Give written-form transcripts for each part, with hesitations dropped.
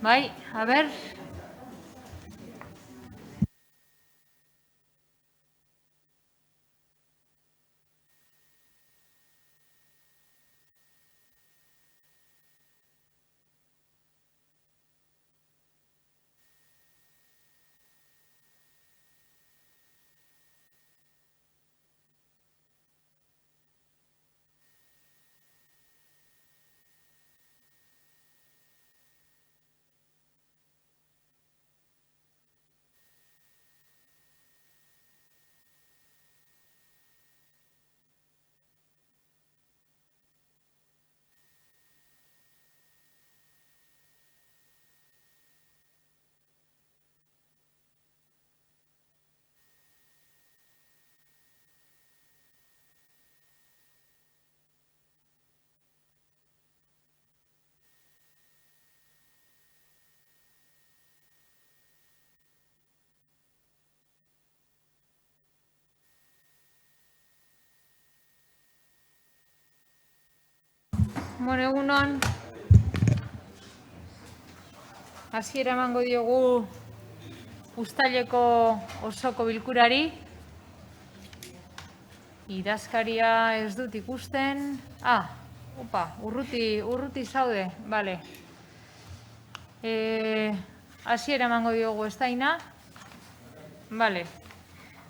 Bai, a ber. Bueno, egunon. Hasiera emango diogu uztaileko osoko bilkurari. Idazkaria ez dut ikusten. Urruti zaude, bale. Hasiera emango diogu eztaina. Bale.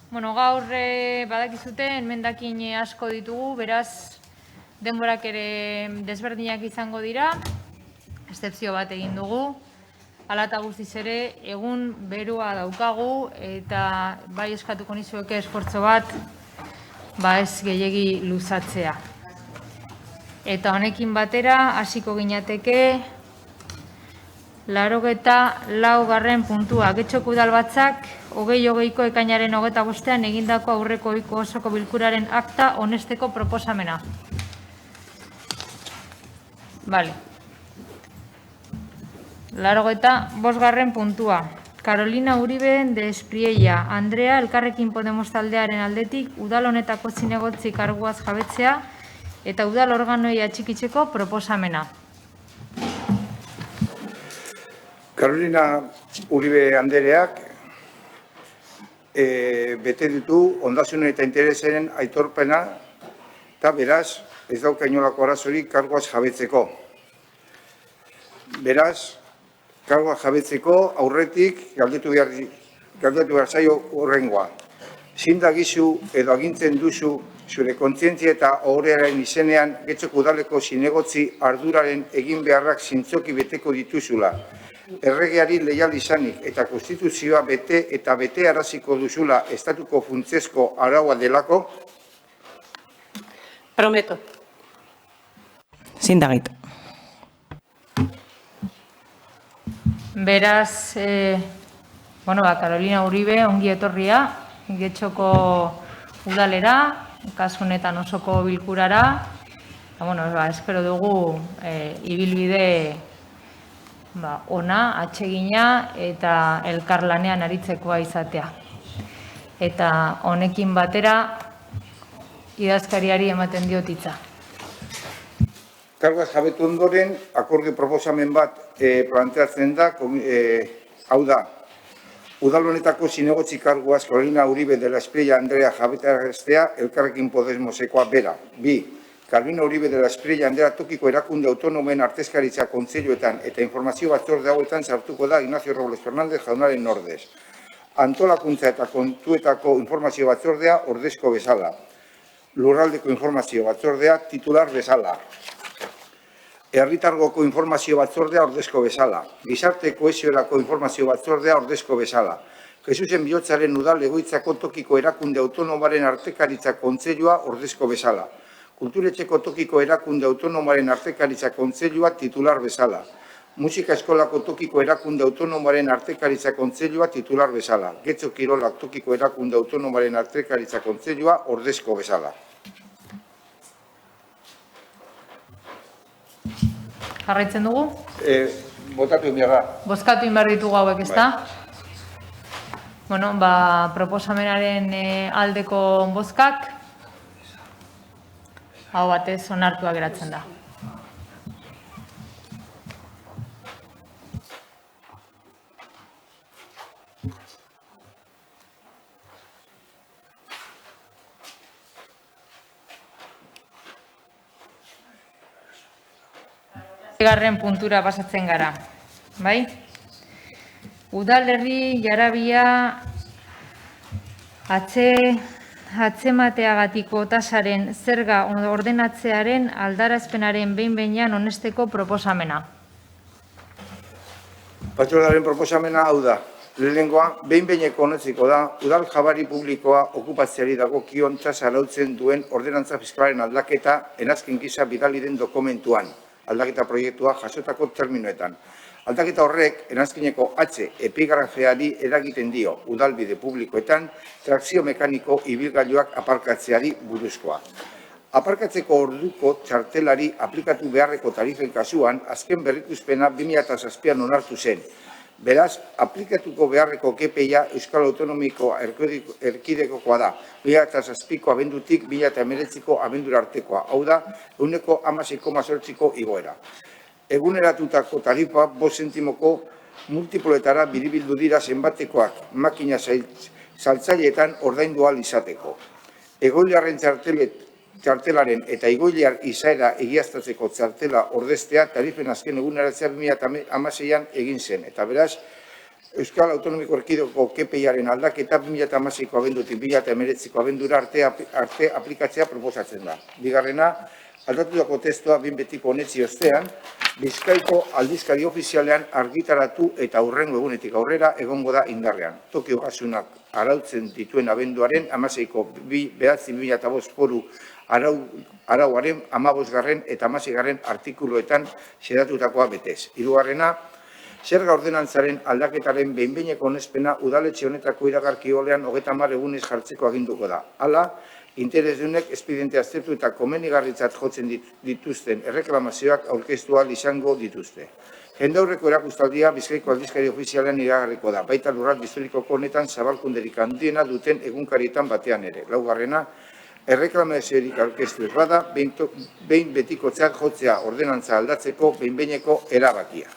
Bueno, gaur badakizute emendakin asko ditugu, beraz denborak ere desberdinak izango dira. Eszepzio bat egin dugu. Hala eta guztiz ere, egun berua daukagu eta bai eskatuko nizueke esfortzo bat, ez gehiegi luzatzea. Eta honekin batera, hasiko ginateke, 84. puntua. Getxoko Udalbatzak 2020ko ekainaren 25ean egindako aurreko ohiko osoko bilkuraren akta onesteko proposamena. Vale. 85. puntua. Carolina Uribe de Espriella Andrea Elkarrekin Podemos taldearen aldetik udal honetako zinegotzi karguaz jabetzea eta udal organoei atxikitzeko proposamena. Carolina Uribe Andereak bete ditu ondasunen eta interesaren aitorpena eta beraz ez dauka inolako arazorik karguaz jabetzeko. Beraz, karguaz jabetzeko aurretik galdetu behar zaio horrengoa. Zin dagizu edo agintzen duzu zure kontzientzia eta ohorearen izenean Getxoko Udaleko zinegotzi arduraren egin beharrak zintzoki beteko dituzula. Erregeari leial izanik eta konstituzioa bete eta bete araziko duzula estatuko funtsezko araua delako? Prometo. Zin dagit. Beraz, Carolina Uribe ongi etorria Getxoko Udalera, kasu honetan osoko bilkurara. Espero dugu ibilbide ona, atsegina eta elkarlanean aritzekoa izatea. Eta honekin batera idazkariari ematen diot hitza. Karguaz jabetu ondoren, akordio proposamen bat planteatzen da, hau da, udal honetako zinegotzi karguaz Carolina Uribe de la Espriella Andrea jabetzea Elkarrekin Podemosekoa bera. 2. Carolina Uribe de la Espriella Andrea tokiko erakunde autonomen artezkaritza kontseiluetan eta informazio batzorde hauetan sartuko da Ignacio Robles Fernández jaunaren ordez. Antolakuntza eta kontuetako informazio batzordea ordezko bezala. Lurraldeko informazio batzordea titular bezala. Herritargoko informazio batzordea ordezko bezala. Gizarte kohesiorako informazio batzordea ordezko bezala. Jesusen Bihotzaren udal egoitzako tokiko erakunde autonomaren artekaritza kontseilua ordezko bezala. Kulturetxeko tokiko erakunde autonomaren artekaritza kontseilua titular bezala. Musika eskolako tokiko erakunde autonomaren artekaritza kontseilua titular bezala. Getxo Kirolak tokiko erakunde autonomaren artekaritza kontseilua ordezko bezala. Jarraitzen dugu? Botatu inbiaga. Bozkatu inbar ditugu hauek, ezta? Proposamenaren aldeko bozkak hau batez onartua geratzen da. Bigarren puntura pasatzen gara, bai? Udalerri jarabia atzemateagatiko tasaren zerga ordenatzearen aldarazpenaren behin-behinean onesteko proposamena. Batzordearen proposamena hau da. Lehenengoa, behin-behineko onetziko da, udal jabari publikoa okupatzeari dagokion tasa arautzen duen ordenantza fiskalaren aldaketa enazkin gisa bidali den dokumentuan, aldaketa proiektua jasotako terminoetan. Aldaketa horrek, eranzkineko H epigrafeari eragiten dio udalbide publikoetan trakzio mekaniko ibilgailuak aparkatzeari buruzkoa. Aparkatzeko orduko txartelari aplikatu beharreko tarifen kasuan, azken berrikuspena 2007an onartu zen. Beraz, aplikatuko beharreko KPIa Euskal Autonomiko Erkidegokoa da, 2007ko abendutik 2019ko abendura artekoa, hau da, 16,8ko igoera. Eguneratutako tarifa 5 zentimoko multiploetara biribildu dira zenbatekoak makina saltzaileetan ordaindu ahal izateko. Egoiliarren txartelaren eta egoiliar izaera egiaztatzeko txartela ordeztea tarifen azken eguneratzea 2016an egin zen. Eta beraz, Euskal Autonomiko Erkidegoko KPIaren aldaketa 2016ko abendutik 2019ko abendura arte aplikatzea proposatzen da. Bigarrena, aldatutako testua behin betiko onetzi ostean, Bizkaiko aldizkari ofizialean argitaratu eta hurrengo egunetik aurrera egongo da indarrean. Toki ogasunak arautzen dituen abenduaren 16ko 2005 foru arauaren 15. eta 16. artikuluetan xedatutakoa betez. Hirugarrena, zerga ordenantzaren aldaketaren behin-behineko onespena udaletxe honetako iragarki olean 30 egunez jartzeko aginduko da. Hala, interesdunek espediente aztertu eta komenigarritzat jotzen dituzten erreklamazioak aurkeztu ahal izango dituzte. Jendaurreko erakustaldia Bizkaiko aldizkari ofizialean iragarriko da, baita lurralde historikoko honetan zabalkunderik handiena duten egunkarietan batean ere. Laugarrena, erreklamaziorik aurkeztu ez bada, behin betikotzat jotzea ordenantza aldatzeko behin-behineko erabakia.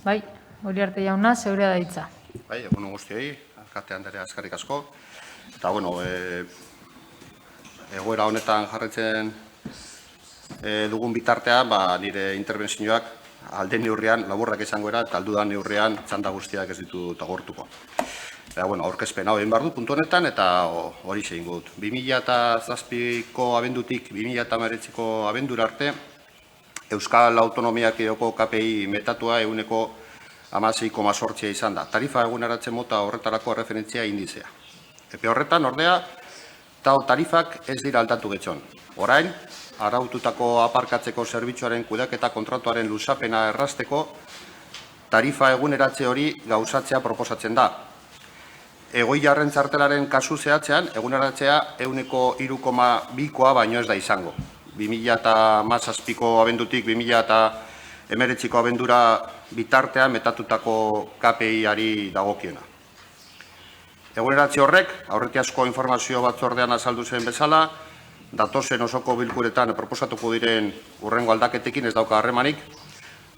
Bai, Uriarte jauna, zeurea da hitza. Bai, egunon guztioi, alkate Andrea eskerrik asko. Eta, bueno, egoera honetan jarraitzen dugun bitartean, nire interbentzioak alde neurrian, laburrak izango era, eta aldudan neurrian txanda guztiak ez ditut agortuko. Eta, bueno, aurkezpen hau egin behar du puntu honetan, eta hori zein gut. 2007ko abendutik 2019ko abendura arte, Euskal Autonomia Erkidegoko KPI metatua ehuneko 16,8 izan da. Tarifa eguneratzen mota horretarako referentzia indizea. Epe horretan, ordea, tarifak ez dira aldatu getxon. Orain, araututako aparkatzeko zerbitzuaren kudeaketa kontratuaren luzapena errazteko, tarifa eguneratze hori gauzatzea proposatzen da. Egoiliarren txartelaren kasu zehatzean, eguneratzea ehuneko 3,2koa baino ez da izango. 2017ko abendutik 2019ko abendura bitartean metatutako KPI-ari dagokiena. Eguneratze horrek, aurretiazko informazio batzordean azaldu zen bezala, datozen osoko bilkuretan proposatuko diren hurrengo aldaketekin ez dauka harremanik,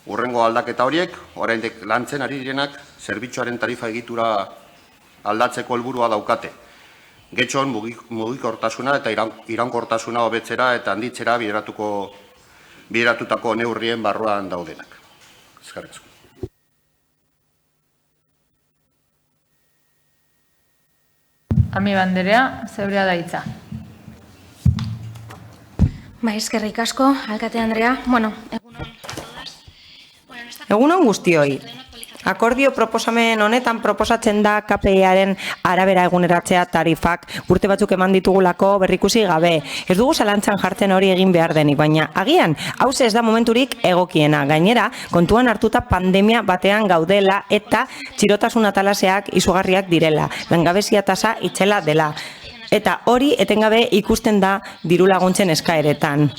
hurrengo aldaketa horiek, oraindik lantzen ari direnak, zerbitzuaren tarifa egitura aldatzeko helburua daukate. Getxon mugikortasuna eta iraunkortasuna hobetzera eta handitzera bideratutako neurrien barruan daudenak. Eskerrik asko. Amiba Anderea, zeurea da hitza. Eskerrik asko, alkate Andrea. Egunon guztioi. Akordio proposamen honetan proposatzen da KPIaren arabera eguneratzea tarifak urte batzuk eman ditugulako berrikusi gabe. Ez dugu zalantzan jartzen hori egin behar denik, baina agian, hau ez da momenturik egokiena. Gainera, kontuan hartuta pandemia batean gaudela eta txirotasun atalaseak izugarriak direla. Langabezia tasa itzela dela. Eta hori etengabe ikusten da diru laguntzen eskaeretan.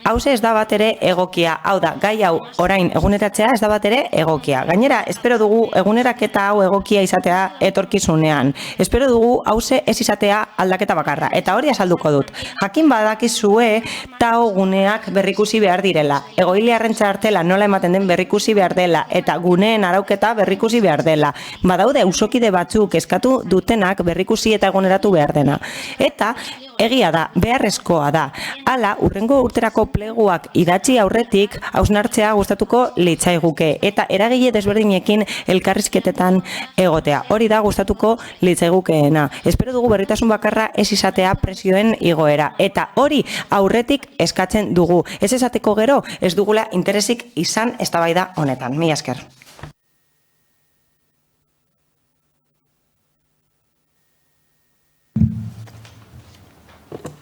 hauze ez da bat ere egokia. Hau da, gai hau orain eguneratzea ez da bat ere egokia. Gainera, espero dugu eguneraketa hau egokia izatea etorkizunean. Espero dugu hauze ez izatea aldaketa bakarra. Eta hori azalduko dut. Jakin badakizue TAO guneak berrikusi behar direla. Egoiliarren txartela nola ematen den berrikusi behar dela. Eta guneen arauketa berrikusi behar dela. Badaude ausokide batzuk eskatu dutenak berrikusi eta eguneratu behar dena. Eta egia da, beharrezkoa da. Hala, urrengo urterako pleguak idatzi aurretik hausnartzea gustatuko litzaiguke eta eragile desberdinekin elkarrizketetan egotea. Hori da gustatuko litzaigukeena. Espero dugu berritasun bakarra ez izatea presioen igoera eta hori aurretik eskatzen dugu. Ez esateko gero ez dugula interesik izan eztabaida honetan. Mila esker.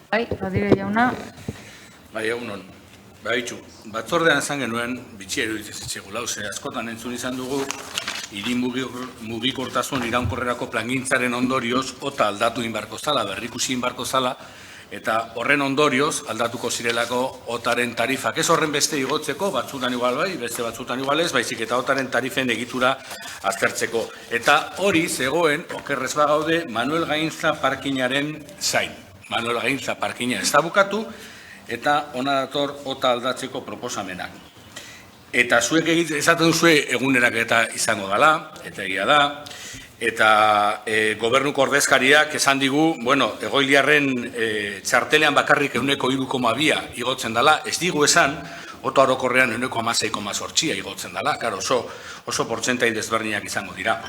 Bai, Rodríguez jauna. Bai, egunon. Baitxu, batzordean esan genuen bitxia iruditzen zitzegula, askotan entzun izan dugu hiri mugikortasun iraunkorrerako plangintzaren ondorioz ota aldatu inbarko zala, berrikusi inbarko zala, eta horren ondorioz aldatuko zirelako otaren tarifak. Ez horren beste igotzeko, batzutan igual bai, beste batzutan igual ez, baizik eta otaren tarifen egitura aztertzeko. Eta hori zegoen, okerrez bagaude, Manuel Gaintza parkinaren zain. Manuel Gaintza parkina ez da bukatu, eta ona dator ota aldatzeko proposamenak. Eta zuek esaten duzue eguneraketa izango dela, eta egia da, eta gobernuko ordezkariak esan digu, bueno, egoiliarren txartelean bakarrik 1,2 igotzen dela, ez digu esan, ota orokorrean 1,6,8 igotzen dela, oso portzentai desberdinak izango dira.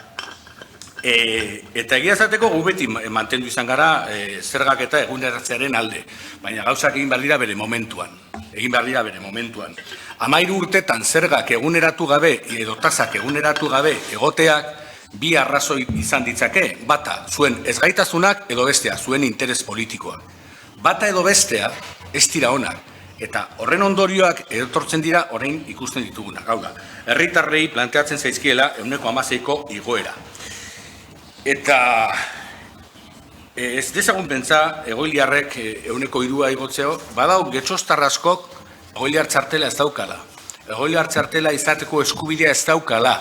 Eta egia zateko gu beti mantendu izan gara zergak eta eguneratzearen alde, baina gauzak egin behar dira bere momentuan. 13 urtetan zergak eguneratu gabe edo tasak eguneratu gabe egoteak bi arrazoi izan ditzake, bata zuen ezgaitasunak edo bestea zuen interes politikoa. Bata edo bestea ez dira onak, eta horren ondorioak etortzen dira orain ikusten ditugunak. Hau da, herritarrei planteatzen zaizkiela 1,6ko igoera. Eta ez dezagun pentsa egoiliarrek 1,3 igotzeo, badau getxostar askok egoiliar txartela ez daukala. Egoiliar txartela izateko eskubidea ez daukala,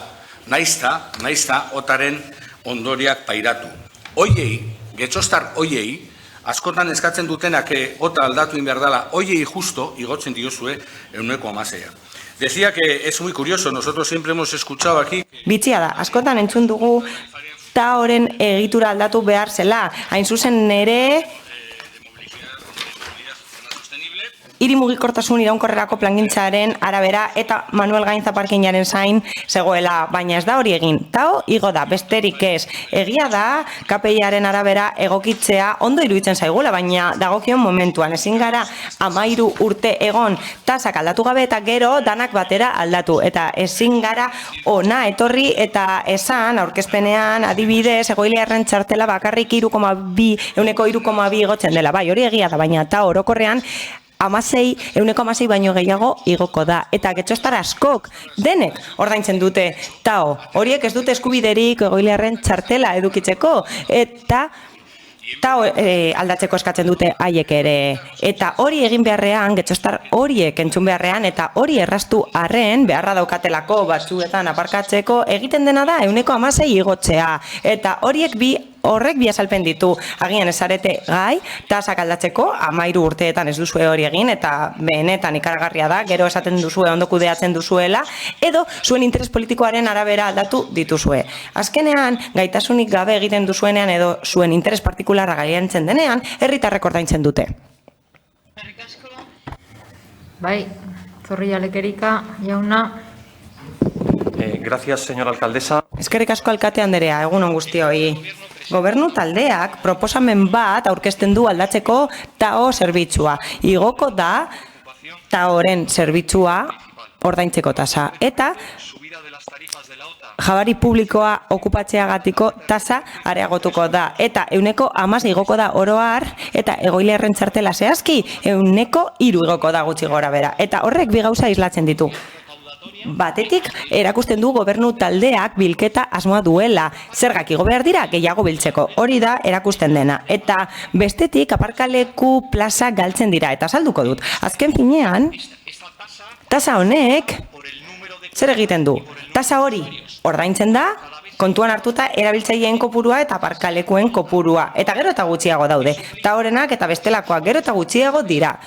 naizta otaren ondoriak pairatu. Oiei, getxostar oiei, askotan eskatzen dutenak ota aldatu behar dela, oiei justo igotzen diozue 1,6. Decía que es muy curioso, nosotros siempre hemos escuchado aquí... Bitxia da, askotan entzun dugu TAOren egitura aldatu behar zela. Hain zuzen ere, hiri mugikortasun iraunkorrerako plangintzaren arabera eta Manuel Gaintza parkinaren zain zegoela, baina ez da hori egin. TAO igo da, besterik ez. Egia da, KPIaren arabera egokitzea ondo iruditzen zaigula, baina dagokion momentuan. Ezin gara 13 urte egon tasak aldatu gabe eta gero danak batera aldatu. Eta ezin gara ona etorri eta esan aurkezpenean adibidez egoiliarren txartela bakarrik 3,2 igotzen dela. Bai, hori egia da, baina TAO orokorrean 1,6 baino gehiago igoko da. Eta getxostar askok denek ordaintzen dute TAO. Horiek ez dute eskubiderik egoiliarren txartela edukitzeko. Eta TAO aldatzeko eskatzen dute haiek ere. Eta hori egin beharrean, getxostar horiek entzun beharrean, eta hori erraztu arren, beharra daukatelako batzuetan aparkatzeko, egiten dena da 1,6 igotzea. Eta horrek bi azalpen ditu. Agian ezarete gai, tasak aldatzeko, 13 urteetan ez duzue hori egin, eta benetan ikaragarria da, gero esaten duzue ondo kudeatzen duzuela, edo zuen interes politikoaren arabera aldatu dituzue. Azkenean, gaitasunik gabe egiten duzuenean, edo zuen interes partikularra gailentzen denean, herritarrek ordaintzen dute. Bai, Zorrilla Lekerika, jauna. Gracias, señora alcaldesa. Eskerrik asko alkate anderea, egunon guztioi. Gobernu taldeak proposamen bat aurkezten du aldatzeko TAO zerbitzua. Igoko da TAOren zerbitzua ordaintzeko tasa. Eta jabari publikoa okupatzeagatiko tasa areagotuko da. Eta 1,6 igoko da oroar, eta egoiliarren txartela zehazki 1,3 igoko da gutxi gora bera. Eta horrek bi gauza islatzen ditu. batetik erakusten du gobernu taldeak bilketa asmoa duela. Zergak igo behar dira gehiago biltzeko. Hori da erakusten dena. Eta bestetik aparkaleku plaza galtzen dira. Eta salduko dut. Azken finean, tasa honek zer egiten du? Tasa hori ordaintzen da, kontuan hartuta erabiltzaileen kopurua eta aparkalekuen kopurua. Eta gero eta gutxiago daude. Eta horrenak eta bestelakoak gero eta gutxiago dira.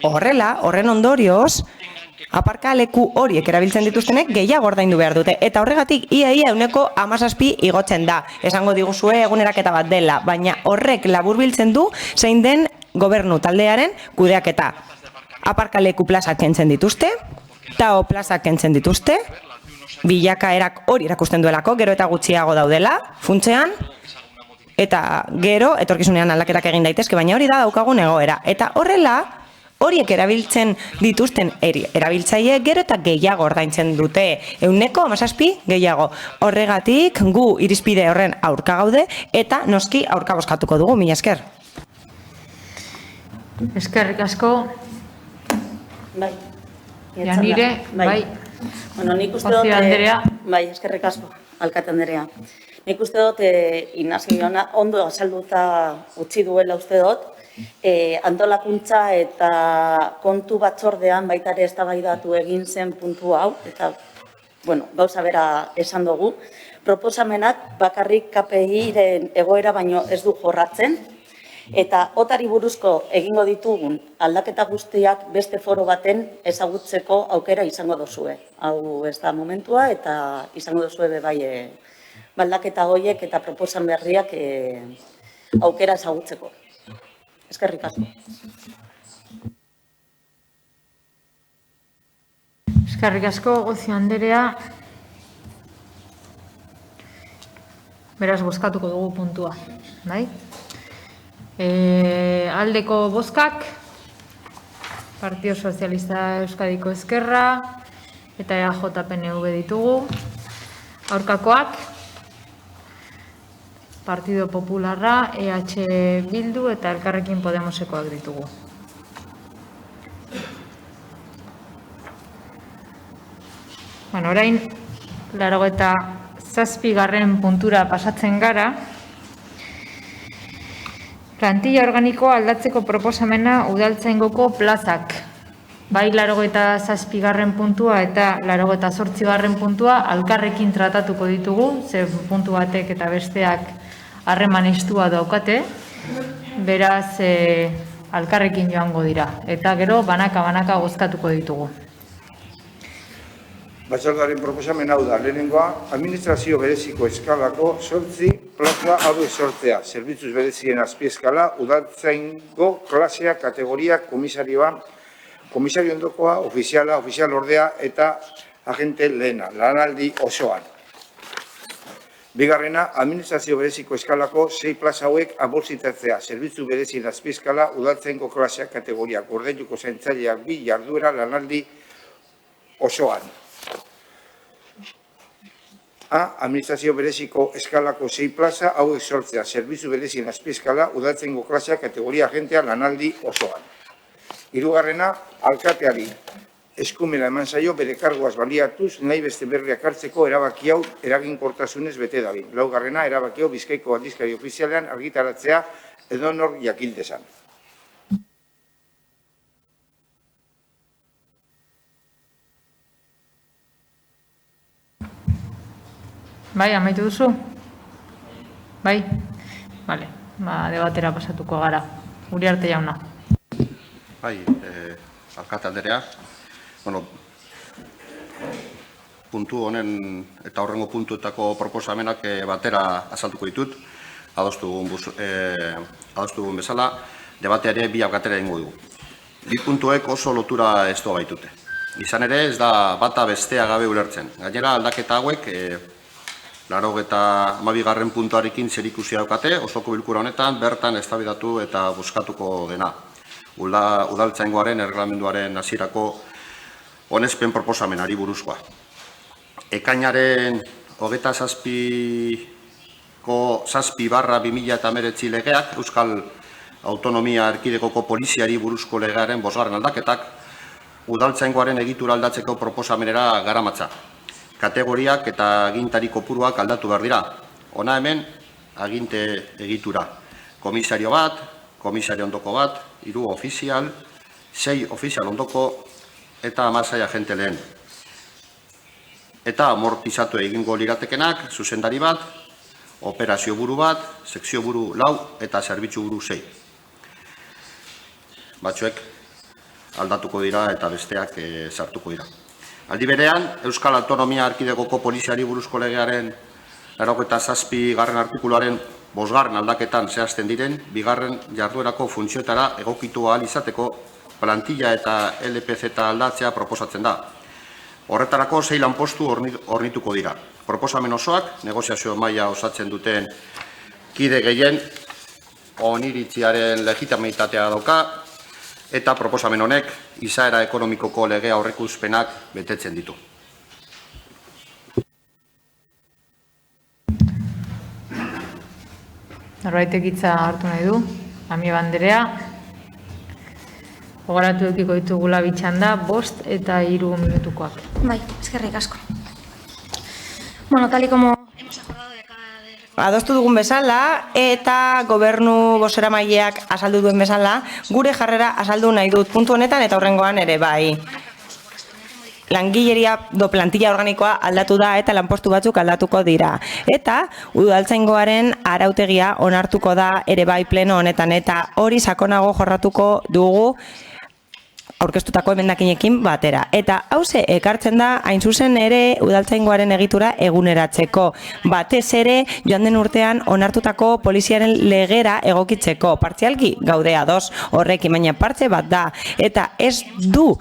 Horrela, horren ondorioz, aparkaleku horiek erabiltzen dituztenek gehiago ordaindu behar dute. Eta horregatik ia 17% igotzen da. Esango diguzue eguneraketa bat dela, baina horrek laburbiltzen du zein den gobernu taldearen kudeaketa. Aparkaleku plazak kentzen dituzte, tao plazak kentzen dituzte, bilakaerak hori erakusten duelako, gero eta gutxiago daudela, funtzean, eta gero, etorkizunean aldaketak egin daitezke, baina hori da daukagun egoera. Eta horrela, horiek erabiltzen dituzten erabiltzaile gero eta gehiago ordaintzen dute, 17% gehiago. Horregatik, gu irizpide horren aurka gaude, eta noski aurka bozkatuko dugu, mila esker. Eskerrik asko. Bai. Janire, bai. Bueno, nik uste dut, bai, eskerrik asko, alkate Andrea. Nik uste dut, Ignacio Jauna, ondo azalduta utzi duela uste dut, antolakuntza eta kontu batzordean baita ere eztabaidatu egin zen puntu hau, eta, bueno, gauza bera esan dugu. Proposamenak bakarrik KPI-ren egoera baino ez du jorratzen, eta otari buruzko egingo ditugun aldaketa guztiak beste foro baten ezagutzeko aukera izango dozue. Hau ez da momentua eta izango dozue bai aldaketa horiek eta proposan berriak aukera ezagutzeko. Eskerrik asko. Eskerrik asko, Gozio Anderea. Beraz, bozkatuko dugu puntua, bai? Aldeko bozkak, Partido Sozialista Euskadiko Ezkerra eta EAJ-PNV ditugu. Aurkakoak, Partido Popularra, EH Bildu eta Elkarrekin Podemosekoak ditugu. Bueno, orain, 87. puntura pasatzen gara. Plantilla organikoa aldatzeko proposamena udaltzaingoko plazak. Bai 87. puntua eta 88. puntua alkarrekin tratatuko ditugu, ze puntu batek eta besteak harreman estua daukate, beraz alkarrekin joango dira. Eta gero banaka bozkatuko ditugu. Batzordearen proposamen hau da, lehenengoa, administrazio bereziko eskalako 8 plaza hauek sortzea, zerbitzuz berezien azpieskala, udaltzaingo klasea, kategoria, komisario ondokoa, ofiziala, ofizial ordea eta agente lehena, lanaldi osoan. Bigarrena, administrazio bereziko eskalako 6 plaza hauek abolzitatzea, zerbitzu berezien azpieskala, udaltzaingo klasea, kategoria, ordainduko zaintzaileak 2 jarduera lanaldi osoan. Administrazio bereziko eskalako 6 plaza hauek sortzea, zerbitzu berezien azpieskala, udaltzaingo klasea, kategoria agentea lanaldi osoan. Hirugarrena, alkateari eskumena eman zaio bere karguaz baliatuz nahi beste berriak hartzeko erabaki hau eraginkortasunez bete dadin. Laugarrena, erabaki hau Bizkaiko aldizkari ofizialean argitaratzea edonor jakin dezan. Bai, amaitu duzu? Bai? Bale, debatera pasatuko gara. Uriarte jauna. Bai, alkate Anderea. Bueno, puntu honen eta horrengo puntuetako proposamenak batera azaltuko ditut. Adostu dugun bezala, debateare bi alkatera egingo dugu. Bi puntuek oso lotura ez doa baitute. Izan ere, ez da bata bestea gabe ulertzen. Gainera, aldaketa hauek 82. puntuarekin zerikusia daukate, osoko bilkura honetan bertan eztabaidatu eta bozkatuko dena. Udaltzaingoaren erreglamenduaren hasierako onespen proposamenari buruzkoa. Ekainaren 27/2019 legeak Euskal Autonomia Erkidegoko Poliziari buruzko legearen 5. aldaketak udaltzaingoaren egitura aldatzeko proposamenera garamatza. Kategoriak eta agintari kopuruak aldatu behar dira. Hona hemen, aginte egitura. Komisario bat, komisario ondoko bat, 3 ofizial, 6 ofizial ondoko eta 16 agente lehen. Eta amortizatu egingo liratekenak, zuzendari bat, operazio buru bat, sekzio buru 4 eta zerbitzu buru 6. Batzuek aldatuko dira eta besteak sartuko dira. Aldi berean, Euskal Autonomia Erkidegoko Poliziari buruzko legearen 97. artikuluaren 5. aldaketan zehazten diren, 2. jarduerako funtzioetara egokitu ahal izateko plantilla eta LPZ aldatzea proposatzen da. Horretarako 6 lanpostu hornituko dira. Proposamen osoak, negoziazio maila osatzen duten kide gehien oniritziaren legitimitatea dauka, eta proposamen honek izaera ekonomikoko lege aurreikuspenak betetzen ditu. Norbaitek hitza hartu nahi du, Amieba Anderea. Gogoratu edukiko ditugula bitxanda, 5 eta 3 minutukoak. Bai, eskerrik asko. Bueno, tal y como hemos acordado de cada... Adostu dugun bezala eta gobernu bozeramaileak azaldu duen bezala, gure jarrera azaldu nahi dut puntu honetan eta horrengoan ere bai. Langileria plantilla organikoa aldatu da eta lanpostu batzuk aldatuko dira. Eta udaltzaingoaren arautegia onartuko da ere bai pleno honetan eta hori sakonago jorratuko dugu aurkeztutako emendakinekin batera. Eta hauze ekartzen da hain zuzen ere udaltzaingoaren egitura eguneratzeko. Batez ere joan den urtean onartutako poliziaren legera egokitzeko. Partzialki gaude ados horrekin, baina partze bat da. Eta ez du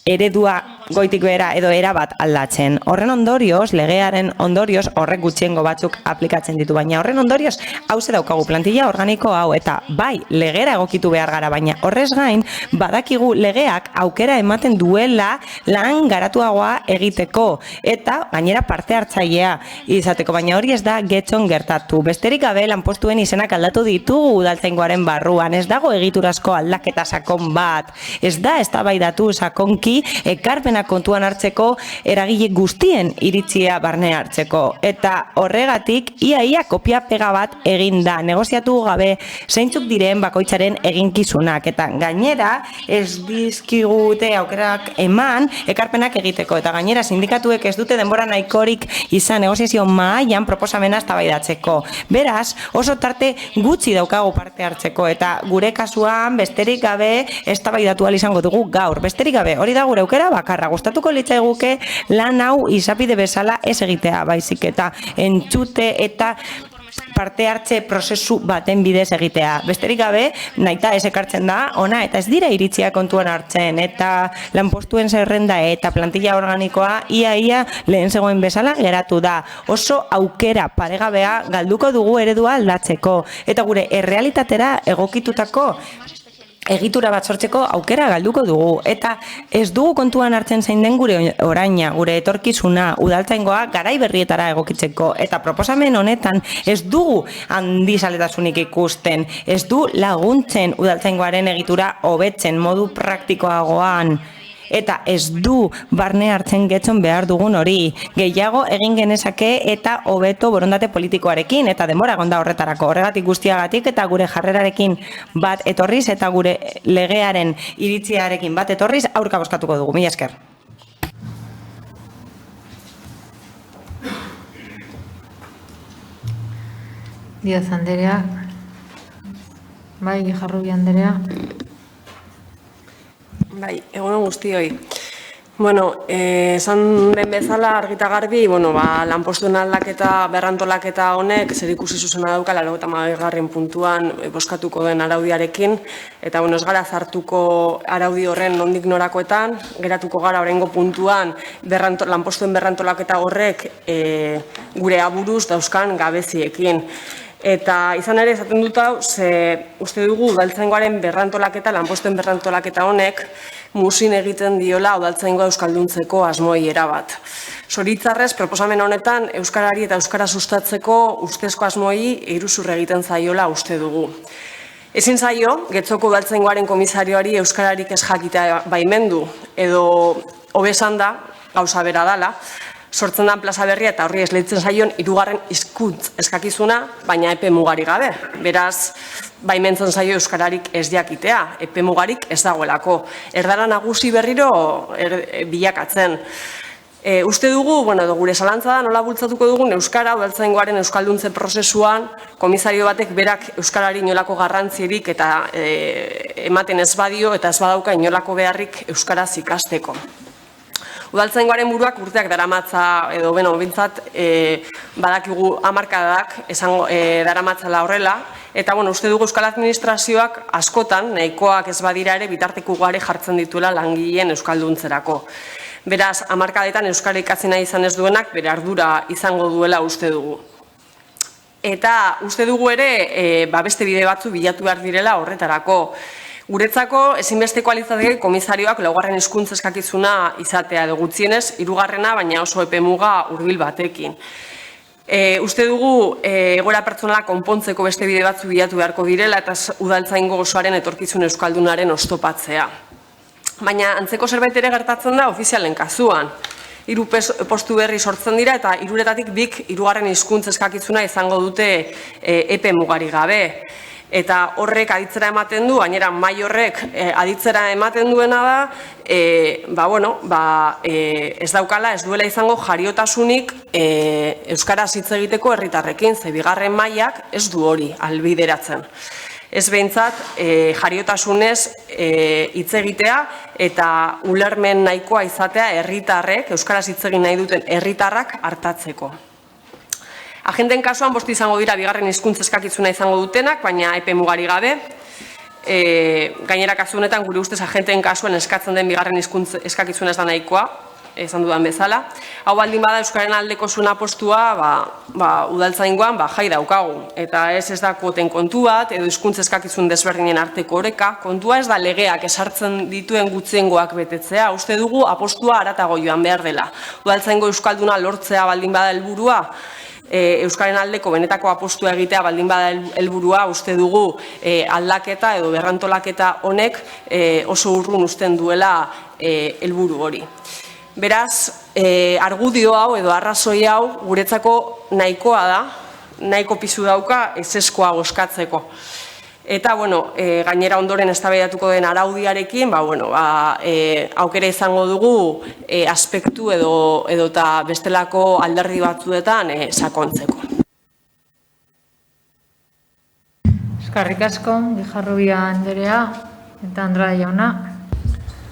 eredua goitik behera edo erabat aldatzen. Horren ondorioz, legearen ondorioz, horrek gutxiengo batzuk aplikatzen ditu, baina horren ondorioz, hauze daukagu plantilla organiko hau, eta bai, legera egokitu behar gara, baina horrez gain, badakigu legeak aukera ematen duela lan garatuagoa egiteko, eta gainera parte hartzailea izateko, baina hori ez da getxon gertatu. Besterik gabe lanpostuen izenak aldatu ditugu udaltzaingoaren barruan, ez dago egiturazko aldaketa sakon bat, ez da eztabaidatu sakonki ekarpena kontuan hartzeko eragile guztien iritzia barne hartzeko. Eta horregatik, ia kopia pega bat egin da, negoziatu gabe zeintzuk diren bakoitzaren eginkizunak. Eta gainera, ez dizkigute aukerak eman ekarpenak egiteko. Eta gainera, sindikatuek ez dute denbora nahikorik izan negoziazio mahaian proposamena eztabaidatzeko. Beraz, oso tarte gutxi daukagu parte hartzeko. Eta gure kasuan, besterik gabe eztabaidatu ahal izango dugu gaur. Besterik gabe, hori da gure aukera bakarra. Gustatuko litzaiguke lan hau izapide bezala ez egitea, baizik eta entzute eta parte hartze prozesu baten bidez egitea. Besterik gabe, nahita ez ekartzen da, ona, eta ez dira iritzia kontuan hartzen, eta lanpostuen zerrenda eta plantilla organikoa ia lehen zegoen bezala geratu da. Oso aukera paregabea galduko dugu eredua aldatzeko, eta gure errealitatera egokitutako egitura bat sortzeko aukera galduko dugu. Eta ez dugu kontuan hartzen zein den gure oraina, gure etorkizuna, udaltzaingoa garai berrietara egokitzeko. Eta proposamen honetan ez dugu handizaletasunik ikusten, ez du laguntzen udaltzaingoaren egitura hobetzen modu praktikoagoan. Eta ez du barne hartzen getxon behar dugun hori. Gehiago egin genezake eta hobeto borondate politikoarekin eta denbora gonda horretarako. Horregatik guztiagatik eta gure jarrerarekin bat etorriz eta gure legearen iritziarekin bat etorriz aurka bozkatuko dugu. Mila esker. Díaz Anderea. Bai, Jarrubi Anderea. Bai, egunon guztioi. Bueno, esan den bezala argita garbi, lanpostuen aldaketa berrantolaketa honek zerikusi zuzena dauka 90. puntuan bozkatuko den araudiarekin, eta ez gara zartuko araudi horren nondik norakoetan, geratuko gara oraingo puntuan lanpostuen berrantolaketa horrek gure aburuz dauzkan gabeziekin. Eta izan ere esaten dut hau, uste dugu udaltzaingoaren berrantolaketa, lanpostuen berrantolaketa honek, muzin egiten diola udaltzaingoa euskalduntzeko asmoi erabat. Zoritzarrez, proposamen honetan, euskarari eta euskara sustatzeko ustezko asmoi iruzur egiten zaiola uste dugu. Ezin zaio, Getzoko Udaltzaingoaren komisarioari euskararik ez jakitea baimendu, edo hobesan da, gauza bera dala, sortzen dan plaza berria eta horri esleitzen zaion hirugarren hizkuntz eskakizuna, baina epe mugarik gabe. Beraz, baimentzen zaio euskararik ez jakitea, epe mugarik ez dagoelako. Erdara nagusi berriro bilakatzen. Uste dugu, gure zalantza da, nola bultzatuko dugun euskara, udaltzaingoaren euskalduntze prozesuan, komisario batek berak euskarari inolako garrantzirik eta ematen ez badio eta ez badauka inolako beharrik euskaraz ikasteko. Udaltzaingoaren buruak urteak daramatza, edo bintzat, badakigu hamarkadak daramatzala horrela, eta uste dugu euskal administrazioak askotan, nahikoak ez badira ere, bitarteko ugari jartzen dituela langileen euskalduntzerako. Beraz, hamarkadetan euskara ikatzen nahi izan ez duenak, bere ardura izango duela uste dugu. Eta uste dugu ere, beste bide batzu bilatu behar direla horretarako. Guretzako, ezinbesteko alitzateke komisarioak laugarren hizkuntz eskakizuna izatea edo gutxienez, hirugarrena, baina oso epe muga hurbil batekin. Uste dugu, egoera pertsonala konpontzeko beste bide batzu bilatu beharko direla eta udaltzaingo osoaren etorkizun euskaldunaren oztopatzea. Baina antzeko zerbait ere gertatzen da ofizialen kasuan. 3 postu berri sortzen dira eta 3etatik 2 hirugarren hizkuntz eskakizuna izango dute epe mugari gabe. Eta horrek aditzera ematen du, gainera mahai horrek aditzera ematen duena da, ez daukala, ez duela izango jariotasunik euskaraz hitz egiteko herritarrekin, ze bigarren mailak ez du hori albideratzen. Ez behintzat, jariotasunez hitz egitea eta ulermen nahikoa izatea herritarrek, euskaraz hitz egin nahi duten herritarrak hartatzeko. Agenten kasuan bost izango dira bigarren hizkuntz eskakizuna izango dutenak, baina epe mugari gabe. Gainera kasu honetan gure ustez agenten kasuan eskatzen den bigarren hizkuntz eskakizuna ez da nahikoa, esan dudan bezala. Hau baldin bada euskaren aldeko zuen apostua udaltzaingoan jai daukagu. Eta ez da kuoten kontu bat, edo hizkuntz eskakizun desberdinen arteko oreka. Kontua ez da legeak esartzen dituen gutxiengoak betetzea. Uste dugu apostua haratago joan behar dela. Udaltzaingo euskalduna lortzea baldin bada helburua, euskaren aldeko benetako apostua egitea baldin bada helburua, uste dugu aldaketa edo berrantolaketa honek oso urrun uzten duela helburu hori. Beraz, argudio hau edo arrazoi hau guretzako nahikoa da, nahiko pisu dauka ezeskoa bozkatzeko. Eta, gainera ondoren eztabaidatuko den araudiarekin, aukera izango dugu aspektu edo eta bestelako alderdi batzuetan sakontzeko. Eskerrik asko, Guijarrubia Anderea eta Andrade jauna.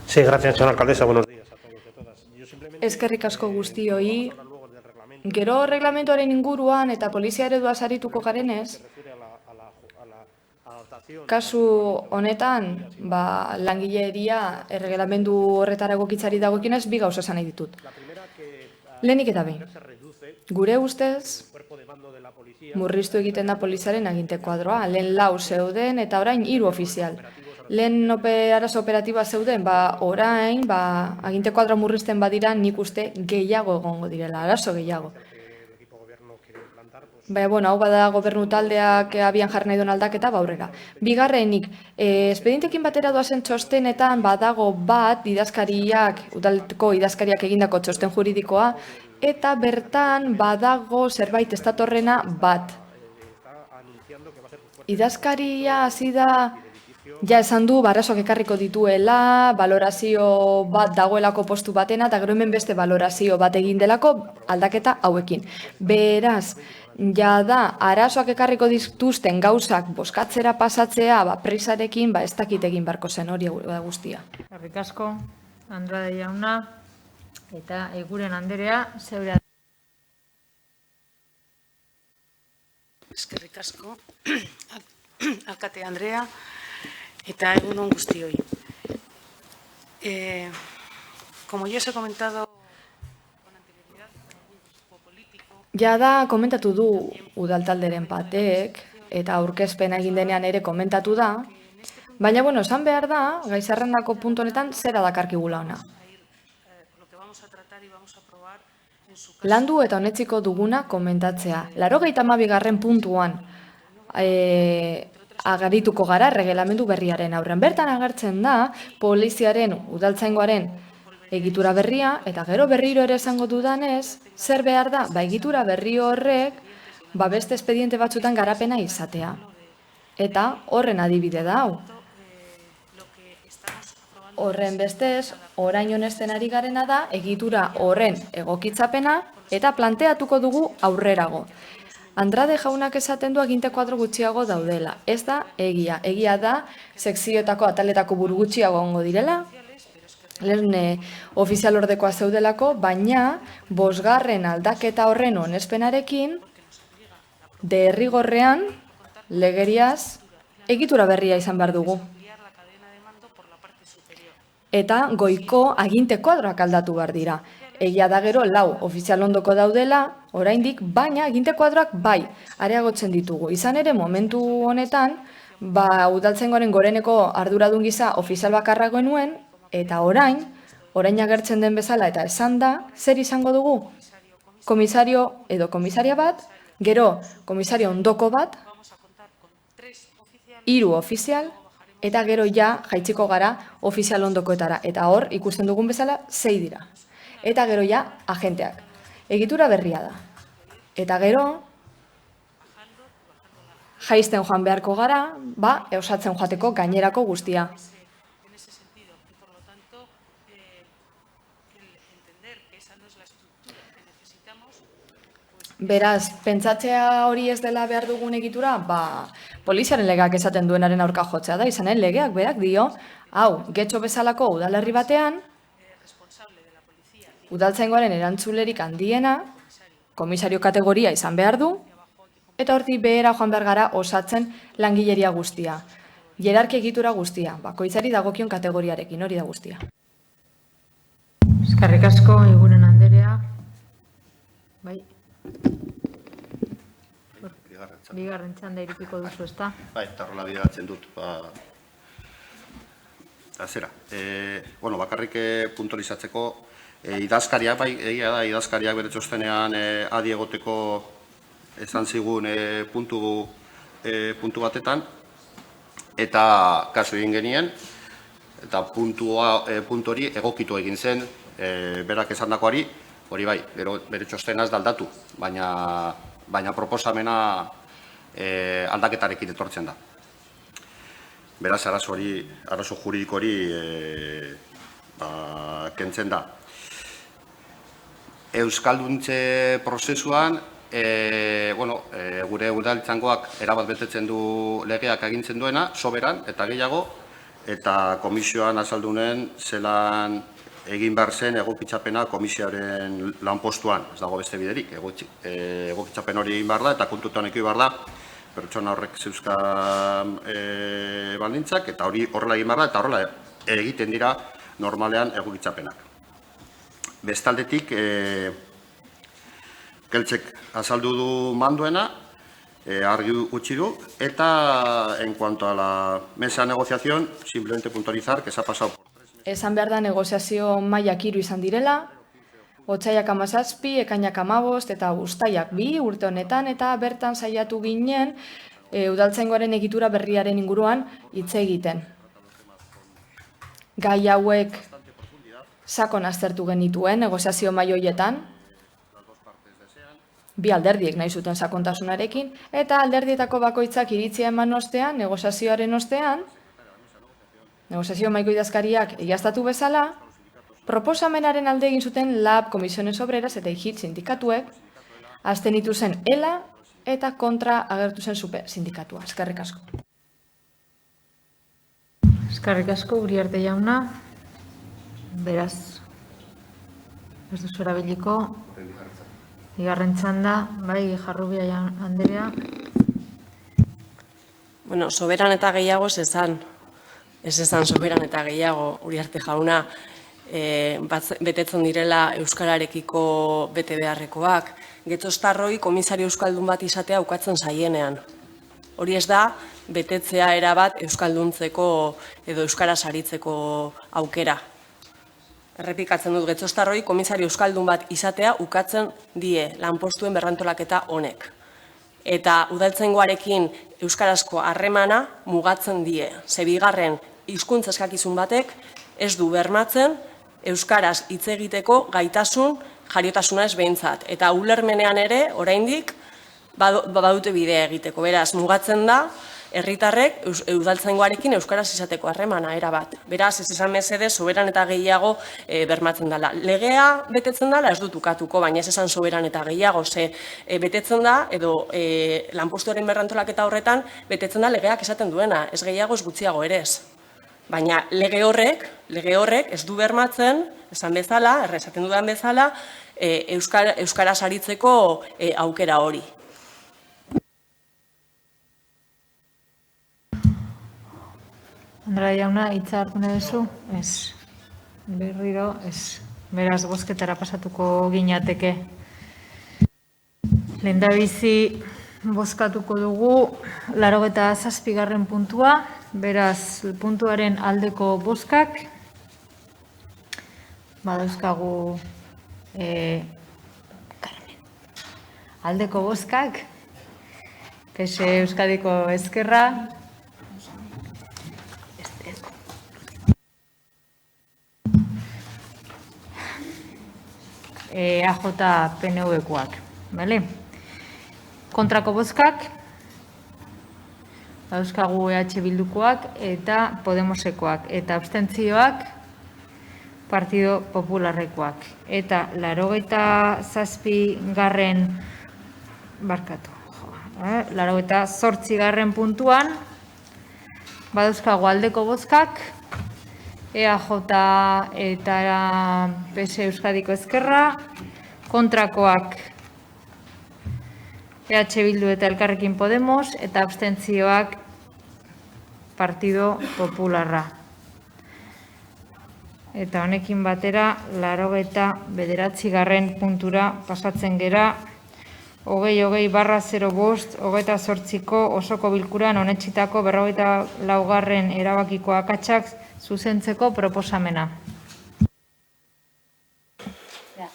Sí, gracias, señora alcaldesa. Buenos días a todos y a todas. Eskerrik asko guztioi. Gero reglamentoaren inguruan eta polizia eredua sarituko garenez, kasu honetan, langileria erregelamendu horretara egokitzari dagokienez bi gauza esan nahi ditut. Lehenik eta behin. Gure ustez, murriztu egiten da poliziaren aginte kuadroa. Lehen 4 zeuden eta orain 3 ofizial. Lehen arazo operatiba zeuden, orain, aginte kuadroa murrizten badira nik uste gehiago egongo direla, arazo gehiago. Baina, hau bada gobernu taldeak abian jarri nahi duen aldaketa, aurrera. Bigarrenik, espedientekin batera doazen txostenetan badago bat udaleko idazkariak egindako txosten juridikoa, eta bertan badago zerbait ez datorrena bat. Idazkaria hasi da, ja esan du, arazoak ekarriko dituela, valorazio bat dagoelako postu batena, eta gero hemen beste valorazio bat egin delako aldaketa hauekin. Beraz, da, arazoak ekarriko dituzten gauzak bozkatzera pasatzea, prisarekin ez dakit egin barko zen hori guztia. Eskerrik asko, Andrade jauna, eta Eguren Anderea, zeurea. Eskerrik asko, alkate Andrea, eta egunon guztioi. Como yo os he comentado con anterioridad, ja da, komentatu du udaltalderen batek, eta aurkezpena egin denean ere komentatu da, baina, esan behar da, gaizarrendako puntu honetan zera dakarkigula ona. Landu eta honetziko duguna komentatzea. 82. puntuan agarituko gara erregelamendu berriaren aurrean. Bertan agertzen da, poliziaren, udaltzaingoaren egitura berria, eta gero berriro ere esango dudanez, zer behar da? Egitura berri horrek, beste espediente batzutan garapena izatea. Eta horren adibide da hau. Horren bestez, orain honesten ari garena da, egitura horren egokitzapena, eta planteatuko dugu aurrerago. Andrade jaunak esaten du aginte kuadro gutxiago daudela. Ez da egia. Egia da, sekzioetako ataletako buru gutxiago ongo direla, lehen ofizial ordekoa zeudelako, baina 5. aldaketa horren onespenarekin, derrigorrean, legeriaz, egitura berria izan behar dugu. Eta goiko aginte kuadroak aldatu behar dira. Egia da gero, 4 ofizial ondoko daudela, oraindik, baina aginte kuadroak bai, areagotzen ditugu. Izan ere, momentu honetan, udaltzaingoaren goreneko arduradun gisa ofizial bakarra genuen, eta orain agertzen den bezala eta esan da, zer izango dugu? Komisario edo komisaria bat, gero komisario ondoko bat, 3 ofizial, eta gero jaitziko gara ofizial ondokoetara. Eta hor, ikusten dugun bezala, 6 dira. Eta gero agenteak. Egitura berria da. Eta gero, jaisten joan beharko gara, osatzen joateko gainerako guztia. Beraz, pentsatzea hori ez dela behar dugun egitura, poliziaren legeak esaten duenaren aurka jotzea da, izanen legeak berak dio, hau, Getxo bezalako udalerri batean, udaltzaingoaren erantzulerik handiena, komisario kategoria izan behar du, eta hortik behera joan behar gara osatzen langileria guztia. Hierarkia egitura guztia, bakoitzari dagokion kategoriarekin, hori da guztia. Eskerrik asko, Eguren Anderea. Bai. Bigarren txanda irikiko duzu, ezta? Bai, eta horrela bideratzen dut. Zera, bakarrik puntualizatzeko, idazkariak, egia da, idazkariak bere txostenean adi egoteko esan zigun puntu batetan, eta kasu egin genien, eta puntu hori egokitu egin zen, berak esandakoari, hori bai, bere txostena ez da aldatu, baina proposamena aldaketarekin etortzen da. Beraz, arazo juridiko hori kentzen da. Euskalduntze prozesuan, gure udaltzaingoak erabat betetzen du legeak agintzen duena, soberan eta gehiago, eta komisioan azaldunen zelan egin behar zen egokitzapena komisioaren lanpostuan, ez dago beste biderik, egokitzapen hori egin behar da, eta kontutan eki behar da, pertsona horrek zeuzkan baldintzak, eta hori horrela egin behar da, eta horrela egiten dira normalean egokitzapenak. Bestaldetik, Keltzek azaldu du manduena, argi utzi du, eta en cuanto a la mesa de negociación, simplemente puntualizar que se ha pasado por... Esan behar da negoziazio mailak 3 izan direla, otsaiak 17, ekainak 15 eta uztaiak 2 urte honetan, eta bertan saiatu ginen udaltzaingoaren egitura berriaren inguruan hitz egiten. Gai hauek sakon aztertu genituen negoziazio maila horietan, 2 alderdiek nahi zuten sakontasunarekin, eta alderdietako bakoitzak iritzia eman ostean, negoziazioaren ostean, negoziazio mahaiko idazkariak egiaztatu bezala, proposamenaren alde egin zuten LAB, Komisiones Obreras eta IGIT sindikatuek, abstenitu zen ELA eta kontra agertu zen SUPE sindikatua. Eskerrik asko. Eskerrik asko, Uriarte jauna. Beraz, ez duzu erabiliko. Bigarren txanda, bai, Jarrubia Anderea. Soberan eta gehiago ez esan soberan eta gehiago, Uriarte jauna, betetzen direla euskararekiko bete beharrekoak. Getxostarroi komisario euskaldun bat izatea ukatzen zaienean. Hori ez da, betetzea erabat euskalduntzeko edo euskara saritzeko aukera. Errepikatzen dut, Getxostarroi komisario euskaldun bat izatea ukatzen die lanpostuen berrantolaketa honek. eta udaltzaingoarekin euskarazko harremana mugatzen die. Ze bigarren hizkuntza eskakizun batek ez du bermatzen euskaraz hitz egiteko gaitasun jariotasuna ez behintzat. Eta ulermenean ere, oraindik, badute bidea egiteko. Beraz, mugatzen da, herritarrek udaltzaingoarekin euskaraz izateko harremana erabat. Beraz, ez esan mesedez, soberan eta gehiago bermatzen dela. Legea betetzen dela ez dut ukatuko, baina ez esan soberan eta gehiago, ze betetzen da, edo lanpostuaren berrantolaketa horretan, betetzen da legeak esaten duena, ez gehiago ez gutxiago ere ez. Baina lege horrek ez du bermatzen, esan bezala, esaten dudan bezala, euskaraz aritzeko aukera hori. Andrea jauna, hitza hartu nahi duzu? Ez. Berriro, ez. Beraz, bozketara pasatuko ginateke. Lehendabizi bozkatuko dugu 87. puntua. Beraz, puntuaren aldeko bozkak. Badauzkagu aldeko bozkak. PSE Euskadiko Ezkerra. AJ PNV-koak, bale? Kontrako bozkak, dauzkagu EH Bildukoak eta Podemosekoak, eta abstentzioak Partido Popularrekoak. Eta 88. puntuan, badauzkagu aldeko bozkak, EAJ eta PSE Euskadiko Ezkerra, kontrakoak EH Bildu eta Elkarrekin Podemos, eta abstentzioak Partido Popularra. Eta honekin batera, 89. puntura pasatzen gera, 20/05/28ko osoko bilkuran onetsitako 44. erabakiko akatsak zuzentzeko proposamena.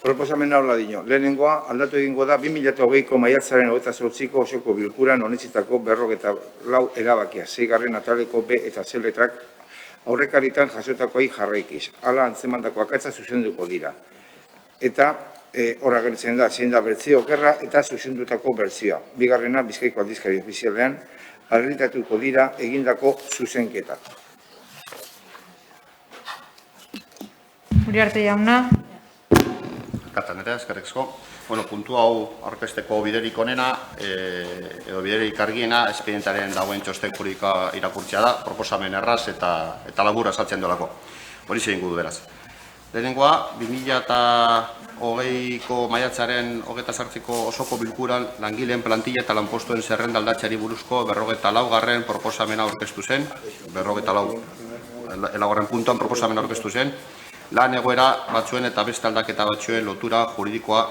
Proposamena hola dino. Lehenengoa, aldatu egingo da 2020ko maiatzaren 28ko osoko bilkuran onetsitako 44 erabakia. 6. ataleko B eta C letrak aurrekaritan jasotakoai jarraikiz. Hala antzemandako akatsa zuzenduko dira. Eta horra gertzen da, zein da bertzio okerra eta zuzendutako bertzioa. Bigarrena, Bizkaiko aldizkari ofizialean, argitatuko dira egindako zuzenketak. Uriarte jauna. Katanera, eskerrezko. Puntu hau aurkezteko biderik onena, edo biderik argiena, espedientaren dagoen txosten juridikoa irakurtzea da, proposamen erraz eta labur azaltzen dolako. Hori zein gudu beraz. Lehenengoa, 2020ko maiatzaren 28ko osoko bilkuran langileen plantilla eta lanpostuen zerrenda aldatzeari buruzko 44. proposamena aurkeztu zen, 44. puntuan proposamena aurkeztu zen, lan egoera batzuen eta beste aldaketa batzuen lotura juridikoa